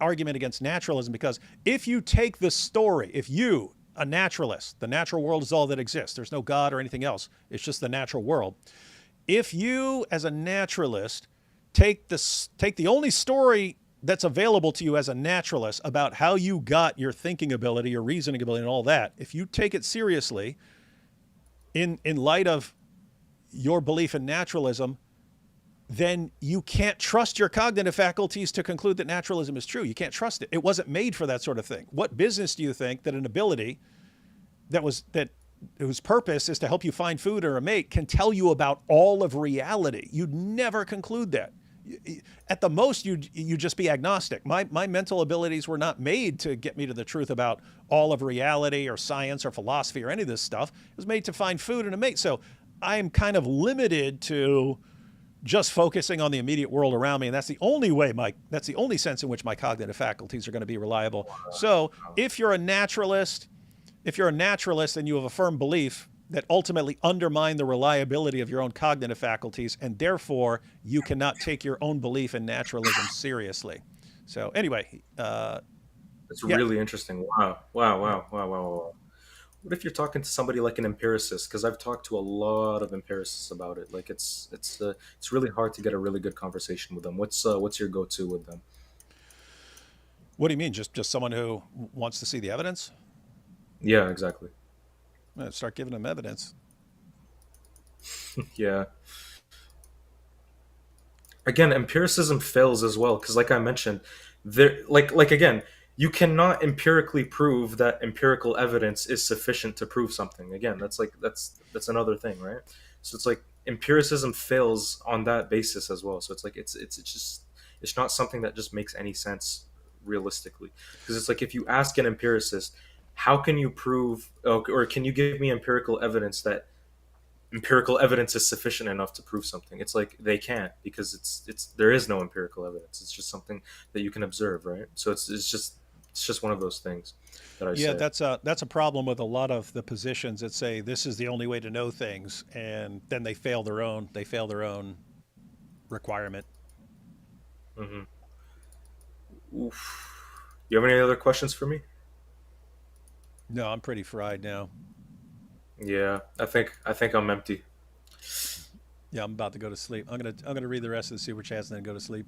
argument against naturalism, because if you take the story, if you, a naturalist, the natural world is all that exists, there's no God or anything else, it's just the natural world. If you, as a naturalist, take the only story that's available to you as a naturalist about how you got your thinking ability, your reasoning ability, and all that, if you take it seriously in light of your belief in naturalism, then you can't trust your cognitive faculties to conclude that naturalism is true. You can't trust it. It wasn't made for that sort of thing. What business do you think that an ability whose purpose is to help you find food or a mate can tell you about all of reality? You'd never conclude that. at the most you just be agnostic. My mental abilities were not made to get me to the truth about all of reality or science or philosophy or any of this stuff. It was made to find food and a mate. So I'm kind of limited to just focusing on the immediate world around me, and that's the only sense in which my cognitive faculties are going to be reliable. So if you're a naturalist, and you have a firm belief that ultimately undermine the reliability of your own cognitive faculties, and therefore you cannot take your own belief in naturalism seriously. So anyway, It's yeah, really interesting. Wow, wow, wow, wow, wow, wow. What if you're talking to somebody like an empiricist? Because I've talked to a lot of empiricists about it. Like it's really hard to get a really good conversation with them. What's your go-to with them? what do you mean? Just someone who wants to see the evidence? Yeah, exactly. Start giving them evidence. Yeah. Again, empiricism fails as well because, like I mentioned, there, like again, you cannot empirically prove that empirical evidence is sufficient to prove something. Again, that's another thing, right? So it's like empiricism fails on that basis as well. So it's like it's just it's not something that just makes any sense realistically because it's like if you ask an empiricist, how can you prove or can you give me empirical evidence is sufficient enough to prove something? It's like they can't because it's there is no empirical evidence. It's just something that you can observe, right? So it's just one of those things that I Yeah, say. that's a problem with a lot of the positions that say this is the only way to know things, and then they fail their own requirement. Hmm. Oof. You have any other questions for me? No, I'm pretty fried now. Yeah, I think I'm empty. Yeah, I'm about to go to sleep. I'm gonna read the rest of the super chats and then go to sleep.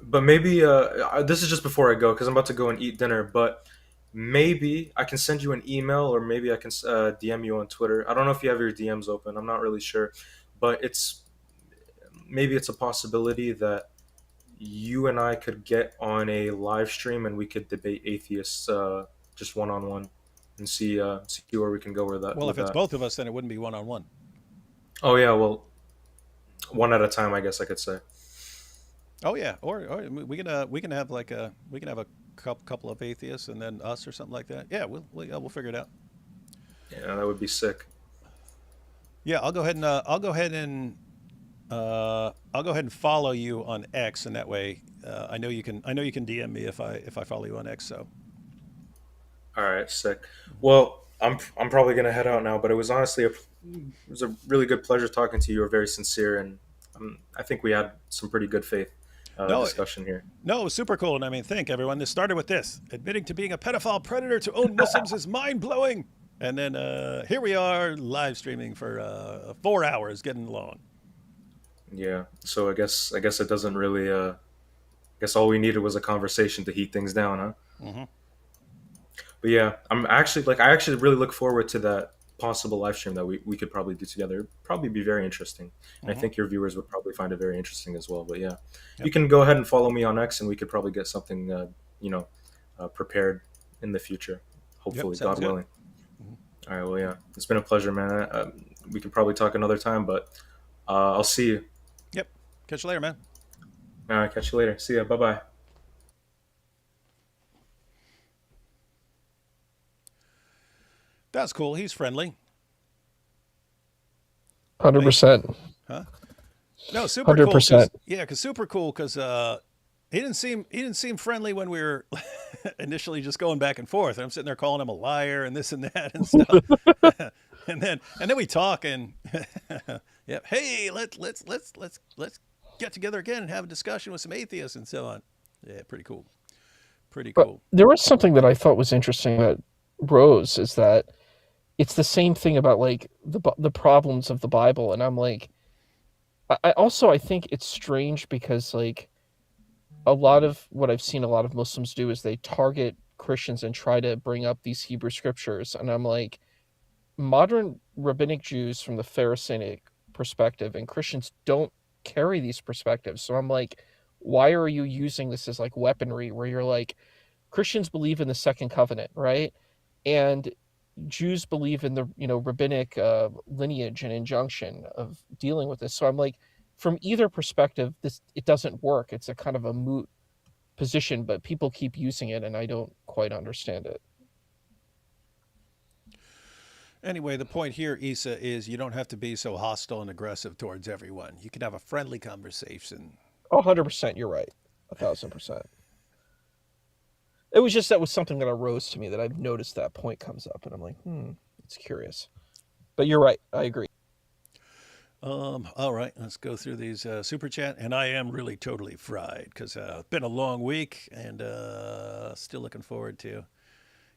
But maybe this is just before I go because I'm about to go and eat dinner. But maybe I can send you an email or maybe I can DM you on Twitter. I don't know if you have your DMs open. I'm not really sure, but maybe it's a possibility that you and I could get on a live stream and we could debate atheists just one on one and see where we can go with that Well, with if it's that. both of us, then it wouldn't be one on one. Oh yeah, well, one at a time, I guess I could say. Oh yeah, or we can have a couple of atheists and then us or something like that. Yeah, we'll figure it out. Yeah, that would be sick. Yeah, I'll go ahead and follow you on X, and that way I know you can DM me if I follow you on X. So All right, sick. Well, I'm probably gonna head out now, but it was a really good pleasure talking to you. You were very sincere, and I think we had some pretty good faith no, discussion here. no, it was super cool. And I mean, think everyone. This started with this: admitting to being a pedophile predator to own Muslims is mind blowing. And then here we are live streaming for 4 hours, getting along. Yeah. So I guess it doesn't really. I guess all we needed was a conversation to heat things down, huh? Hmm. But yeah, I actually really look forward to that possible live stream that we could probably do together. It'd probably be very interesting. And I Hmm. think your viewers would probably find it very interesting as well. But yeah, you Yep. can go ahead and follow me on X and we could probably get something you know prepared in the future. Yep. Hopefully, Sounds God good. willing. All right, well, yeah, it's been a pleasure, man. We could probably talk another time, but I'll see you. Yep. Catch you later, man. All right, catch you later. See ya. Bye bye. That's cool. He's friendly. Wait, 100%. huh? No, super cool. 100%. Cause super cool. Cause he didn't seem friendly when we were initially just going back and forth. And I'm sitting there calling him a liar and this and that and stuff. and then we talk and yeah, hey, let's get together again and have a discussion with some atheists and so on. Yeah, pretty cool. Pretty But cool. there was something that I thought was interesting about Rose is that it's the same thing about like the problems of the Bible, and I'm like, I think it's strange because like a lot of what I've seen a lot of Muslims do is they target Christians and try to bring up these Hebrew scriptures, and I'm like, modern rabbinic Jews from the Pharisaic perspective and Christians don't carry these perspectives, so I'm like, why are you using this as like weaponry where you're like Christians believe in the second covenant, right? And Jews believe in the rabbinic lineage and injunction of dealing with this. So I'm like, from either perspective, it doesn't work. It's a kind of a moot position, but people keep using it, and I don't quite understand it. Anyway, the point here, Issa, is you don't have to be so hostile and aggressive towards everyone. You can have a friendly conversation. 100%, you're right. 1,000%. It was just that was something that arose to me that I've noticed that point comes up, and I'm like, it's curious. But you're right. I agree. All right, let's go through these super chat. And I am really totally fried because it's been a long week and still looking forward to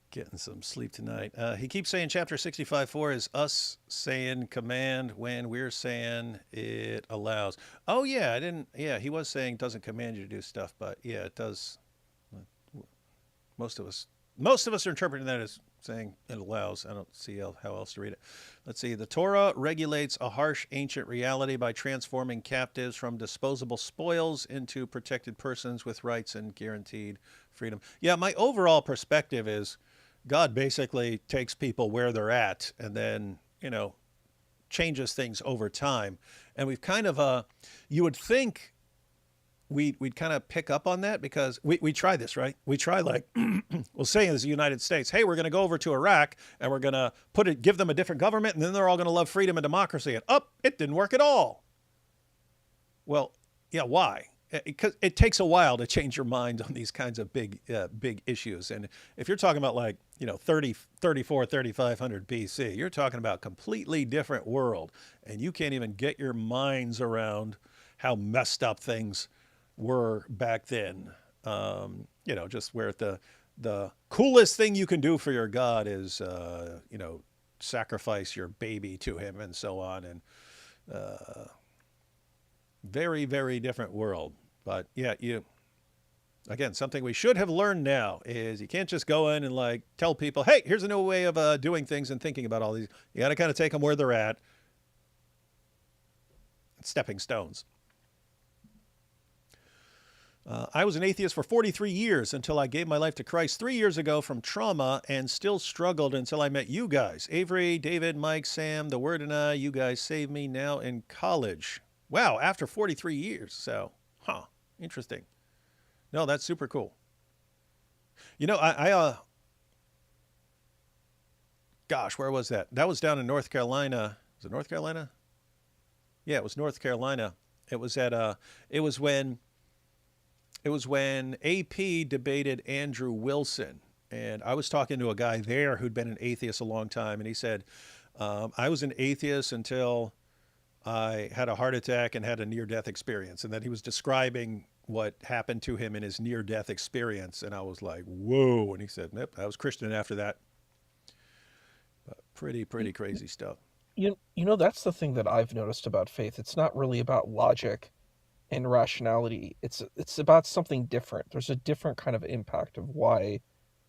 getting some sleep tonight. He keeps saying chapter 65:4 is us saying command when we're saying it allows. Oh, yeah, I didn't. Yeah, he was saying doesn't command you to do stuff, but yeah, it does. Most of us are interpreting that as saying it allows. I don't see how else to read it. Let's see. The Torah regulates a harsh ancient reality by transforming captives from disposable spoils into protected persons with rights and guaranteed freedom. Yeah, my overall perspective is God basically takes people where they're at and then, changes things over time. And we've kind of, you would think we'd kind of pick up on that because we try this, right? We try like, we'll say as the United States, hey, we're going to go over to Iraq and we're going to give them a different government and then they're all going to love freedom and democracy. And it didn't work at all. Well, yeah, why? Because it takes a while to change your mind on these kinds of big issues. And if you're talking about 3,500 BC, you're talking about completely different world. And you can't even get your minds around how messed up things were back then. Just where the coolest thing you can do for your God is, sacrifice your baby to him and so on. And very, very different world. But yeah, again, something we should have learned now is you can't just go in and tell people, hey, here's a new way of doing things and thinking about all these. You got to kind of take them where they're at. Stepping stones. I was an atheist for 43 years until I gave my life to Christ 3 years ago from trauma and still struggled until I met you guys. Avery, David, Mike, Sam, The Word, and I. You guys saved me now in college. Wow, after 43 years. So, interesting. No, that's super cool. Gosh, where was that? That was down in North Carolina. Was it North Carolina? Yeah, it was North Carolina. It was when AP debated Andrew Wilson. And I was talking to a guy there who'd been an atheist a long time. And he said, I was an atheist until I had a heart attack and had a near-death experience. And then he was describing what happened to him in his near-death experience. And I was like, whoa. And he said, nope, I was Christian after that. But pretty crazy stuff. That's the thing that I've noticed about faith. It's not really about logic and rationality. It's about something different. There's a different kind of impact of why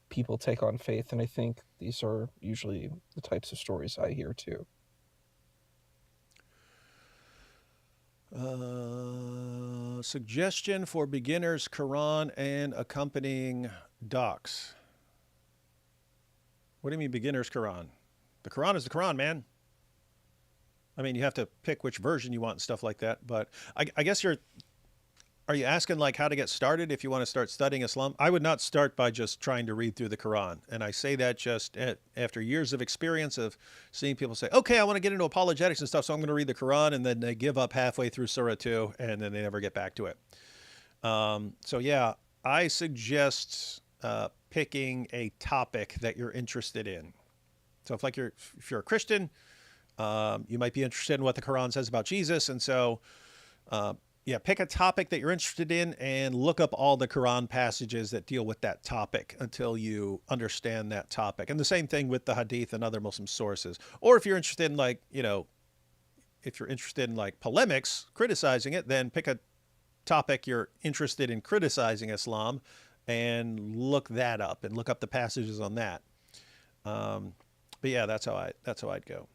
people take on faith. And I think these are usually the types of stories I hear too. Suggestion for beginners, Quran and accompanying docs. What do you mean beginners Quran? The Quran is the Quran, man. I mean, you have to pick which version you want and stuff like that. But I guess are you asking how to get started if you want to start studying Islam? I would not start by just trying to read through the Quran. And I say that just after years of experience of seeing people say, okay, I want to get into apologetics and stuff, so I'm going to read the Quran, and then they give up halfway through Surah 2, and then they never get back to it. So yeah, I suggest picking a topic that you're interested in. So if you're a Christian, you might be interested in what the Quran says about Jesus. And so, pick a topic that you're interested in and look up all the Quran passages that deal with that topic until you understand that topic. And the same thing with the Hadith and other Muslim sources. Or if you're interested in polemics, criticizing it, then pick a topic you're interested in criticizing Islam and look that up and look up the passages on that. But yeah, that's how I'd go.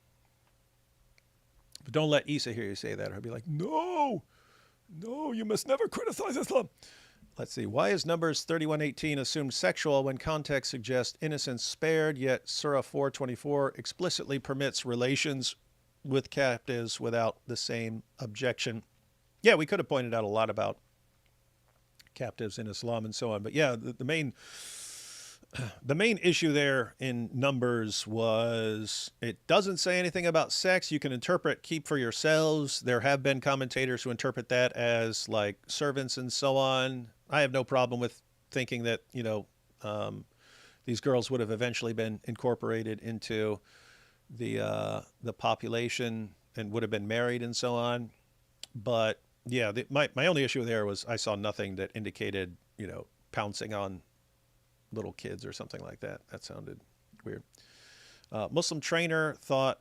But don't let Issa hear you say that, or he'll be like, no, you must never criticize Islam. Let's see. Why is Numbers 31:18 assumed sexual when context suggests innocence spared, yet Surah 4:24 explicitly permits relations with captives without the same objection? yeah, we could have pointed out a lot about captives in Islam and so on. But yeah, the main issue there in Numbers was it doesn't say anything about sex. You can interpret keep for yourselves. There have been commentators who interpret that as like servants and so on. I have no problem with thinking that, these girls would have eventually been incorporated into the population and would have been married and so on. But yeah, my only issue there was I saw nothing that indicated, pouncing on little kids or something like that. That sounded weird. Muslim trainer thought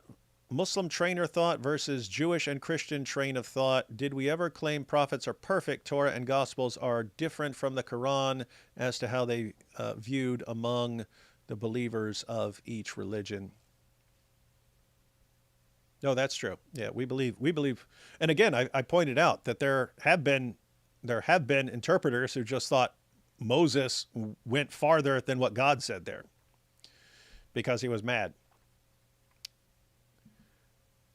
versus Jewish and Christian train of thought. Did we ever claim prophets are perfect? Torah and Gospels are different from the Quran as to how they viewed among the believers of each religion. No, that's true. Yeah, we believe, and again, I pointed out that there have been interpreters who just thought Moses went farther than what God said there because he was mad.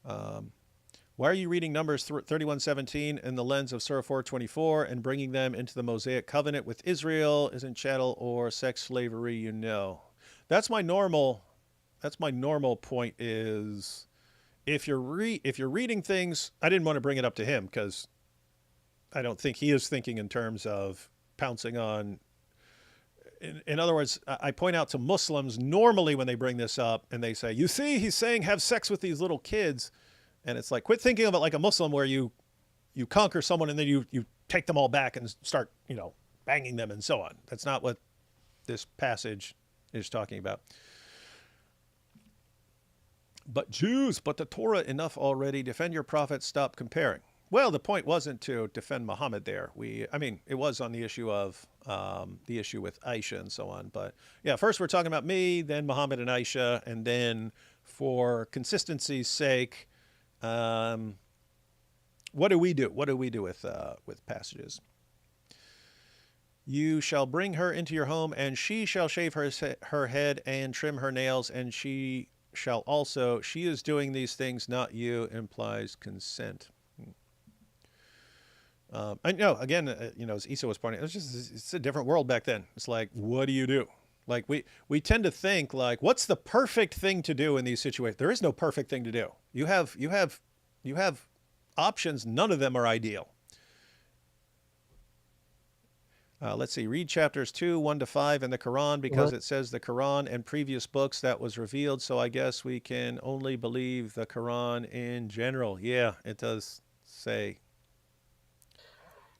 Why are you reading Numbers 31:17 in the lens of Surah 4:24 and bringing them into the Mosaic covenant with Israel? Isn't chattel or sex slavery? That's my normal point. Is if you're reading things, I didn't want to bring it up to him because I don't think he is thinking in terms of pouncing on. In other words, I point out to Muslims normally when they bring this up and they say, you see, he's saying have sex with these little kids. And it's like, quit thinking of it like a Muslim where you conquer someone and then you take them all back and start, banging them and so on. That's not what this passage is talking about. But Jews, but the Torah enough already. Defend your prophet, stop comparing. Well, the point wasn't to defend Muhammad there. It was on the issue of the issue with Aisha and so on. But yeah, first we're talking about me, then Muhammad and Aisha, and then for consistency's sake, what do we do? What do we do with passages? You shall bring her into your home, and she shall shave her head and trim her nails, and she shall also. She is doing these things, not you. Implies consent. I know, again, as Issa was pointing, it's a different world back then. It's like, what do you do? Like we tend to think like, what's the perfect thing to do in these situations? There is no perfect thing to do. You have options. None of them are ideal. Let's see, read chapters 2:1-5 in the Quran because it says the Quran and previous books that was revealed. So I guess we can only believe the Quran in general. Yeah, it does say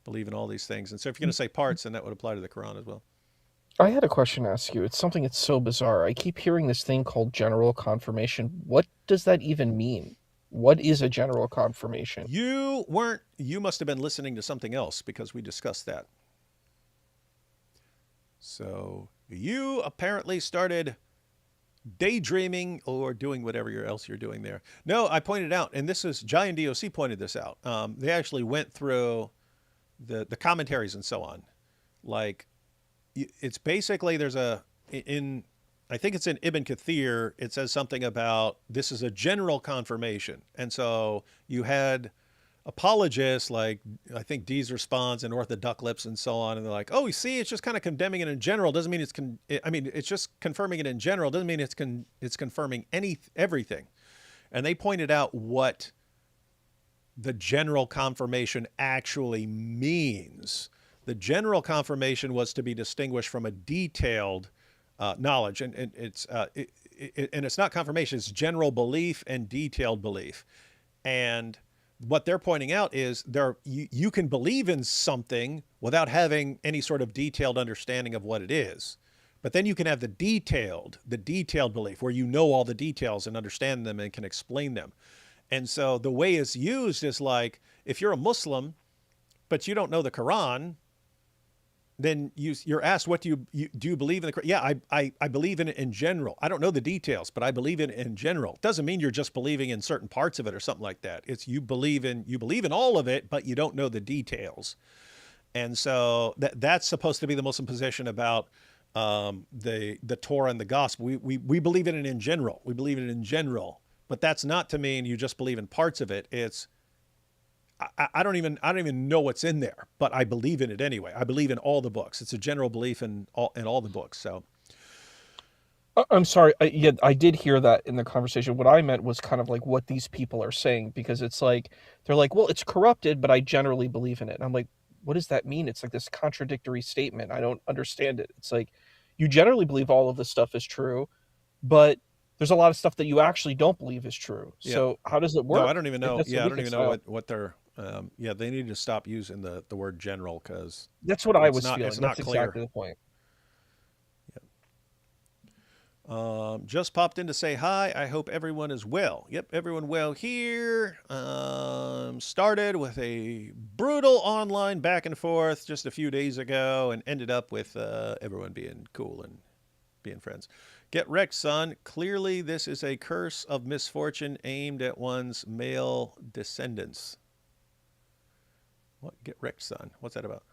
believe in all these things. And so if you're going to say parts, then that would apply to the Quran as well. I had a question to ask you. It's something that's so bizarre. I keep hearing this thing called general confirmation. What does that even mean? What is a general confirmation? You must have been listening to something else because we discussed that. So you apparently started daydreaming or doing whatever else you're doing there. No, I pointed out, and this is Giant DOC pointed this out. They actually went through the commentaries and so on. Like, it's basically I think it's in Ibn Kathir, it says something about this is a general confirmation. And so you had apologists like, I think Dee's Response and Orthodox Lips and so on. And they're like, oh, you see, it's just kind of condemning it in general. Doesn't mean it's just confirming it in general. Doesn't mean it's confirming everything. And they pointed out what the general confirmation actually means. The general confirmation was to be distinguished from a detailed knowledge, and it's not confirmation; it's general belief and detailed belief. And what they're pointing out is you can believe in something without having any sort of detailed understanding of what it is, but then you can have the detailed belief where you know all the details and understand them and can explain them. And so the way it's used is like, if you're a Muslim, but you don't know the Quran, then you're asked, what do you believe in the Quran? Yeah, I believe in it in general. I don't know the details, but I believe in it in general. It doesn't mean you're just believing in certain parts of it or something like that. It's you believe in all of it, but you don't know the details. And so that's supposed to be the Muslim position about the Torah and the Gospel. We believe in it in general. We believe in it in general. But that's not to mean you just believe in parts of it. It's I don't even know what's in there, but I believe in it anyway. I believe in all the books. It's a general belief in all the books. So I'm sorry. Yeah, I did hear that in the conversation. What I meant was kind of like what these people are saying, because it's like they're like, well, it's corrupted, but I generally believe in it. And I'm like, what does that mean? It's like this contradictory statement. I don't understand it. It's like you generally believe all of this stuff is true, but there's a lot of stuff that you actually don't believe is true. yeah, So how does it no, work? I don't even Like, know. that's Yeah, I don't even know reconcile. what they're. Yeah, they need to stop using the word general because That's what I was it's feeling. not That's clear. exactly the point. Just popped in to say hi. I hope everyone is well. Yep, everyone well here. Started with a brutal online back and forth just a few days ago and ended up with everyone being cool and being friends. Get wrecked, son. Clearly, this is a curse of misfortune aimed at one's male descendants. What? Get wrecked, son? What's that about?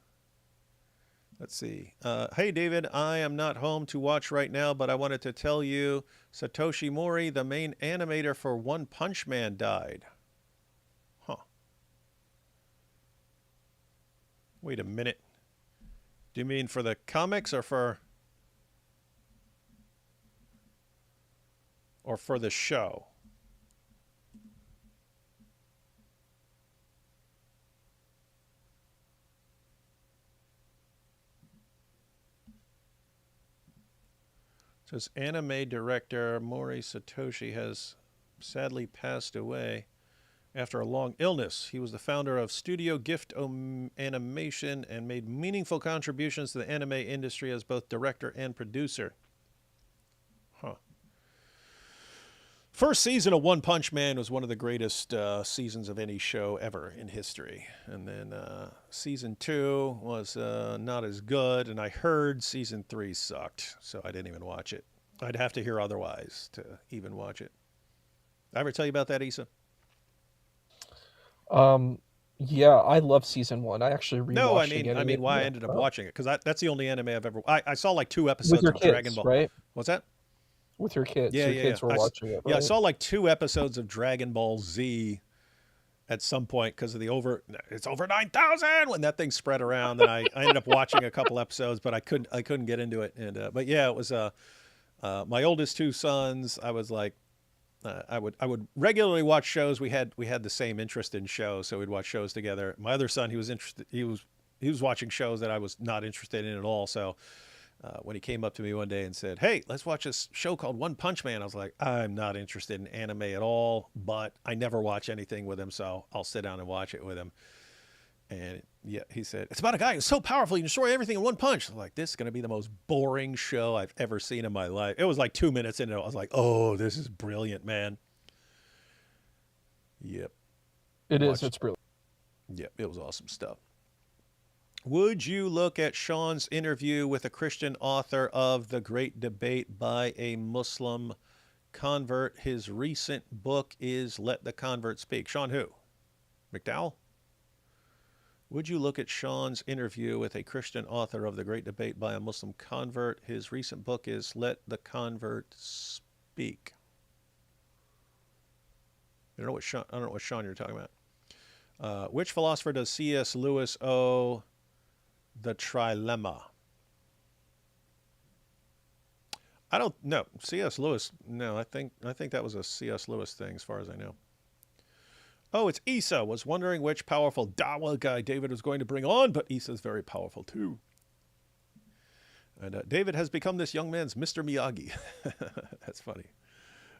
Let's see. Hey, David, I am not home to watch right now, but I wanted to tell you Satoshi Mori, the main animator for One Punch Man, died. Huh. Wait a minute. Do you mean for the comics or for the show? It says anime director Mori Satoshi has sadly passed away after a long illness. He was the founder of Studio Gift Animation and made meaningful contributions to the anime industry as both director and producer. Huh. First season of One Punch Man was one of the greatest seasons of any show ever in history. And then season 2 was not as good, and I heard season 3 sucked, so I didn't even watch it. I'd have to hear otherwise to even watch it. Did I ever tell you about that, Issa? Um, yeah, I love season 1. I actually No, I rewatched mean, again. And why I yeah, ended up watching it because that's the only anime I've ever. I saw like 2 with episodes your of Dragon kids, Ball. right? What's that? With your kids. Yeah, Your yeah, yeah. kids were watching it, Yeah, I right? saw like 2 episodes of Dragon Ball Z at some point because of it's over 9,000 when that thing spread around. And I ended up watching a couple episodes, but I couldn't get into it. And but yeah, it was my oldest 2 sons. I was like. I would regularly watch shows. We had the same interest in shows, so we'd watch shows together. My other son, he was interested. He was watching shows that I was not interested in at all. So when he came up to me one day and said, "Hey, let's watch this show called One Punch Man," I was like, "I'm not interested in anime at all." But I never watch anything with him, so I'll sit down and watch it with him. And yeah, he said, "It's about a guy who's so powerful he can destroy everything in one punch." I'm like, this is going to be the most boring show I've ever seen in my life. It was like 2 minutes into it. I was like, oh, this is brilliant, man. Yep. It is. Watched. It's brilliant. Yep, it was awesome stuff. Would you look at Sean's interview with a Christian author of The Great Debate by a Muslim Convert? His recent book is Let the Convert Speak. Sean who? McDowell? Would you look at Sean's interview with a Christian author of The Great Debate by a Muslim Convert? His recent book is Let the Convert Speak. I don't know what Sean you're talking about. Which philosopher does C.S. Lewis owe the trilemma? I don't know. C.S. Lewis. No, I think that was a C.S. Lewis thing, as far as I know. Oh, it's Issa. Was wondering which powerful Dawa guy David was going to bring on, but Issa's very powerful too. And David has become this young man's Mr. Miyagi. That's funny.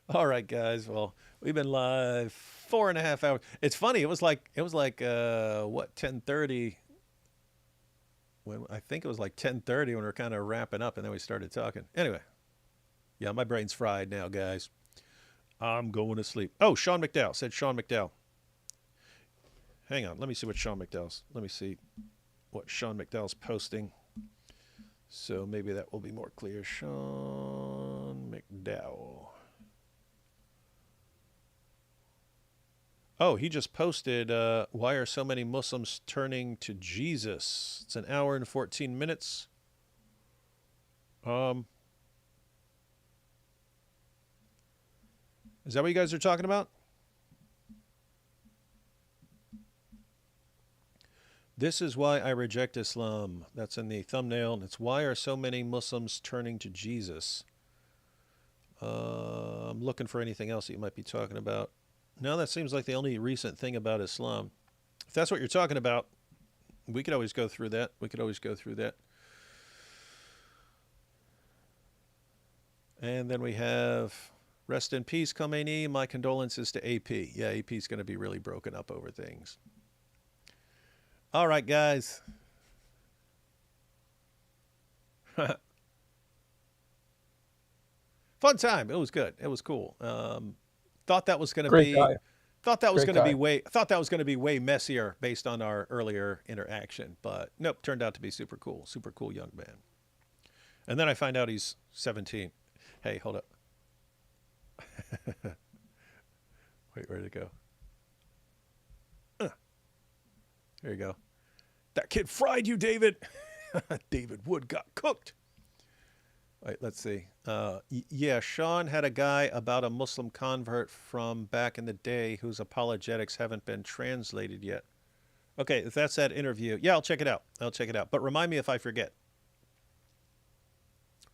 All right, guys. Well, we've been live 4.5 hours. It's funny. It was like what 10:30. When I think it was like 10:30 when we were kind of wrapping up, and then we started talking. Anyway, yeah, my brain's fried now, guys. I'm going to sleep. Oh, Sean McDowell said Sean McDowell. Hang on, let me see what Sean McDowell's posting. So maybe that will be more clear. Sean McDowell. Oh, he just posted, why are so many Muslims turning to Jesus? It's an hour and 14 minutes. Is that what you guys are talking about? This is why I reject Islam. That's in the thumbnail. And it's why are so many Muslims turning to Jesus? I'm looking for anything else that you might be talking about. No, that seems like the only recent thing about Islam. If that's what you're talking about, we could always go through that. We could always go through that. And then we have rest in peace, Khomeini. My condolences to AP. Yeah, AP's going to be really broken up over things. All right, guys. Fun time. It was good. It was cool. Thought that was going to Great be guy. thought that was Great going to be guy. way messier based on our earlier interaction, but nope, turned out to be super cool young man. And then I find out he's 17. Hey, hold up. Wait, where'd it go? There you go. That kid fried you, David. David Wood got cooked. Wait, let's see. Yeah, Sean had a guy about a Muslim convert from back in the day whose apologetics haven't been translated yet. Okay, if that's that interview, yeah, I'll check it out. But remind me if I forget.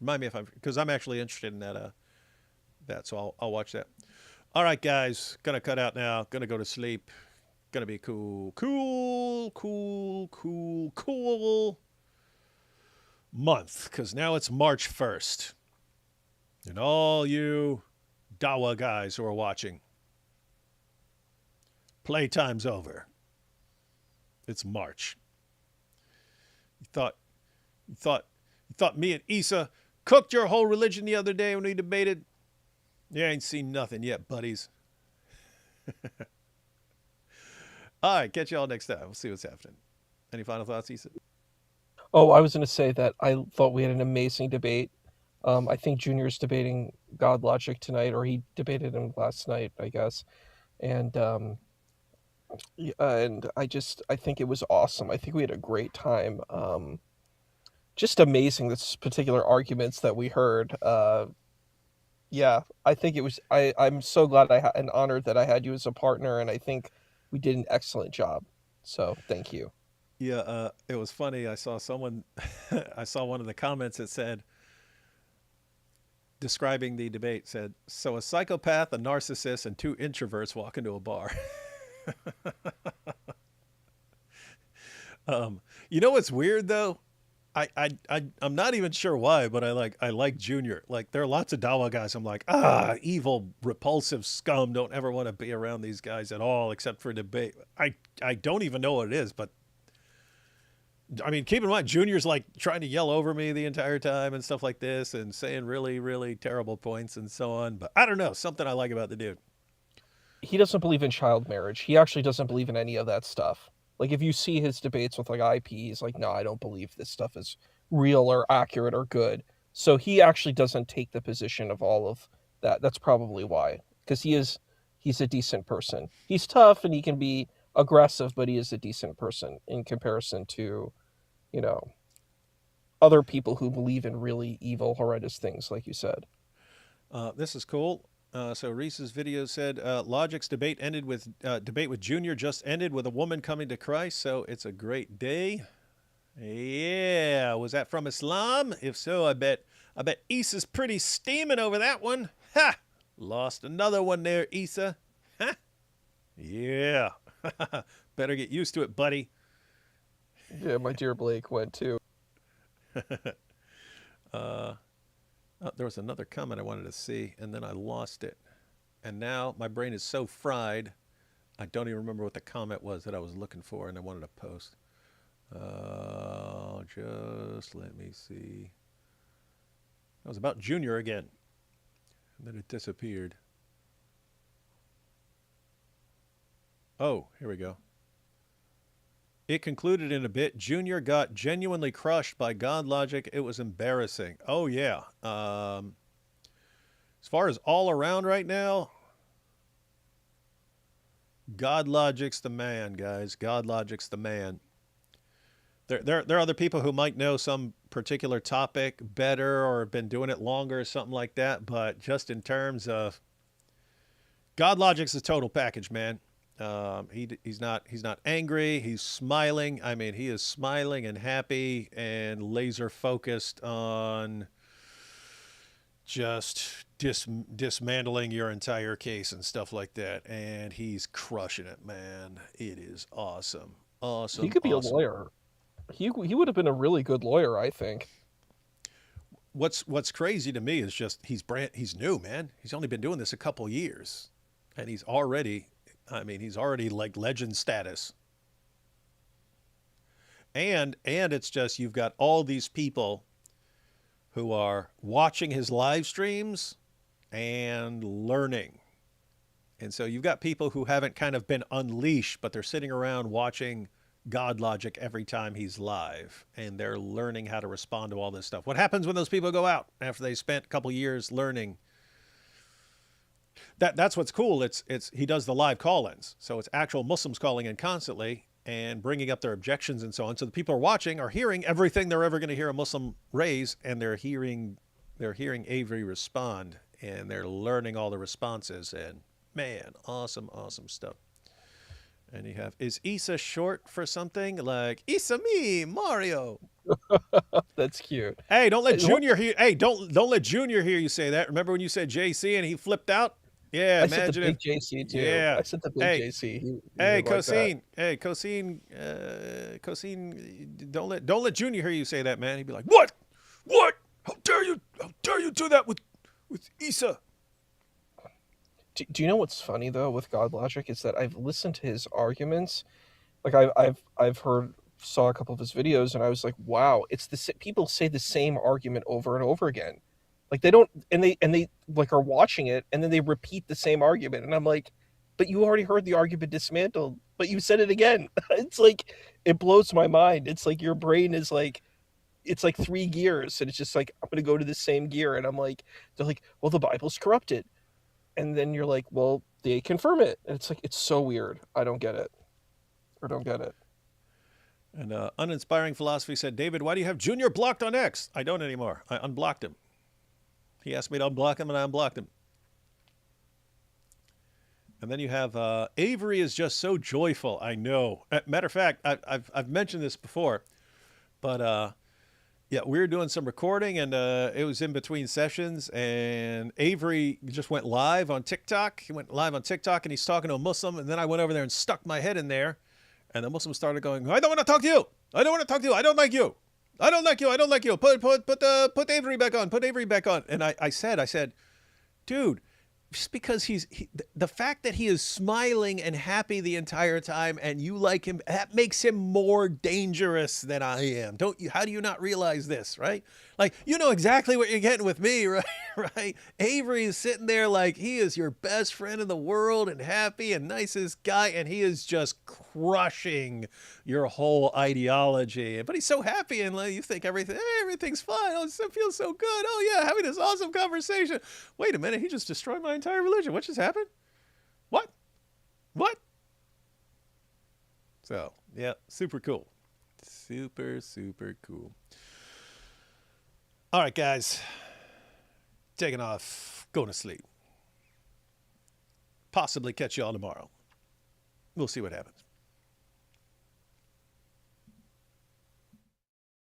Because I'm actually interested in that. So I'll watch that. All right, guys, gonna cut out now. Gonna go to sleep. Gonna be cool month, because now it's March 1st. And all you Dawa guys who are watching, playtime's over. It's March. You thought me and Issa cooked your whole religion the other day when we debated? You ain't seen nothing yet, buddies. All right, catch y'all next time. We'll see what's happening. Any final thoughts, Issa? Oh, I was going to say that I thought we had an amazing debate. I think Junior's debating God Logic tonight, or he debated him last night, I guess. And I think it was awesome. I think we had a great time. Just amazing, this particular arguments that we heard. Yeah, I think it was. I'm so glad and honored that I had you as a partner, and I think we did an excellent job. So thank you. Yeah, it was funny. I saw someone, I saw one of the comments that said, describing the debate, said, so a psychopath, a narcissist, and two introverts walk into a bar. You know what's weird though? I'm not even sure why, but I like Junior. Like there are lots of Dawa guys. I'm like, evil, repulsive scum. Don't ever want to be around these guys at all, except for debate. I don't even know what it is, but I mean, keep in mind, Junior's like trying to yell over me the entire time and stuff like this, and saying really, really terrible points and so on. But I don't know, something I like about the dude. He doesn't believe in child marriage. He actually doesn't believe in any of that stuff. Like if you see his debates with like IP, he's like, no, I don't believe this stuff is real or accurate or good. So he actually doesn't take the position of all of that. That's probably why, because he's a decent person. He's tough and he can be aggressive, but he is a decent person in comparison to, other people who believe in really evil, horrendous things, like you said. This is cool. So Reese's video said Logic's debate with Junior just ended with a woman coming to Christ, so it's a great day. Yeah, was that from Islam? If so, I bet Issa's pretty steaming over that one. Ha! Lost another one there, Issa. Ha! Yeah. Better get used to it, buddy. Yeah, my dear Blake went too. There was another comment I wanted to see, and then I lost it. And now my brain is so fried, I don't even remember what the comment was that I was looking for and I wanted to post. Just let me see. That was about Junior again. And then it disappeared. Oh, here we go. It concluded in a bit, Junior got genuinely crushed by God Logic. It was embarrassing. Oh, yeah. As far as all around right now, God Logic's the man, guys. God Logic's the man. There are other people who might know some particular topic better or have been doing it longer or something like that, but just in terms of God Logic's a total package, man. He's not angry. He's smiling. I mean, he is smiling and happy and laser focused on just dismantling your entire case and stuff like that. And he's crushing it, man. It is awesome. Awesome. He could be awesome. a lawyer. He would have been a really good lawyer, I think. What's crazy to me is just he's new, man. He's only been doing this a couple years, and he's already like legend status. And it's just you've got all these people who are watching his live streams and learning. And so you've got people who haven't kind of been unleashed, but they're sitting around watching God Logic every time he's live, and they're learning how to respond to all this stuff. What happens when those people go out after they spent a couple years learning? That's what's cool. It's he does the live call-ins, so it's actual Muslims calling in constantly and bringing up their objections and so on. So the people are watching are hearing everything they're ever going to hear a Muslim raise, and they're hearing Avery respond, and they're learning all the responses. And man, awesome stuff. And you have, is Issa short for something? Like, Issa me, Mario. That's cute. Hey, don't let Junior hear. Hey, don't let Junior hear you say that. Remember when you said JC and he flipped out? Yeah, I said the imagine big JC too. Yeah. I said the big Hey, JC. He Hey, would like that. Cosine. Hey, Cosine. Don't let Junior hear you say that, man. He'd be like, "What? What? How dare you? How dare you do that with Issa?" Do you know what's funny though with God Logic is that I've listened to his arguments. Like I've saw a couple of his videos, and I was like, wow, it's people say the same argument over and over again. Like they don't, and they like are watching it, and then they repeat the same argument, and I'm like, but you already heard the argument dismantled, but you said it again. It's like it blows my mind. It's like your brain is like, it's like 3 gears, and it's just like I'm gonna go to the same gear, and I'm like, they're like, well, the Bible's corrupted, and then you're like, well, they confirm it, and it's like it's so weird. I don't get it. And Uninspiring Philosophy said, David, why do you have Junior blocked on X? I don't anymore. I unblocked him. He asked me to unblock him, and I unblocked him. And then you have Avery is just so joyful. I know. Matter of fact, I've mentioned this before, but yeah, we were doing some recording, and it was in between sessions, and Avery just went live on TikTok. He went live on TikTok, and he's talking to a Muslim, and then I went over there and stuck my head in there, and the Muslim started going, I don't want to talk to you. I don't want to talk to you. I don't like you. I don't like you. I don't like you. Put Avery back on. Put Avery back on. And I said, dude, just because the fact that he is smiling and happy the entire time and you like him, that makes him more dangerous than I am. Don't you? How do you not realize this, right? Like, you know exactly what you're getting with me, right? Right? Avery is sitting there like he is your best friend in the world and happy and nicest guy, and he is just crushing your whole ideology. But he's so happy, and like, you think everything's fine. Oh, it feels so good. Oh yeah, having this awesome conversation. Wait a minute, he just destroyed my entire religion. What just happened? What? So yeah, super cool. Super cool. All right, guys. Taking off, going to sleep. Possibly catch y'all tomorrow. We'll see what happens.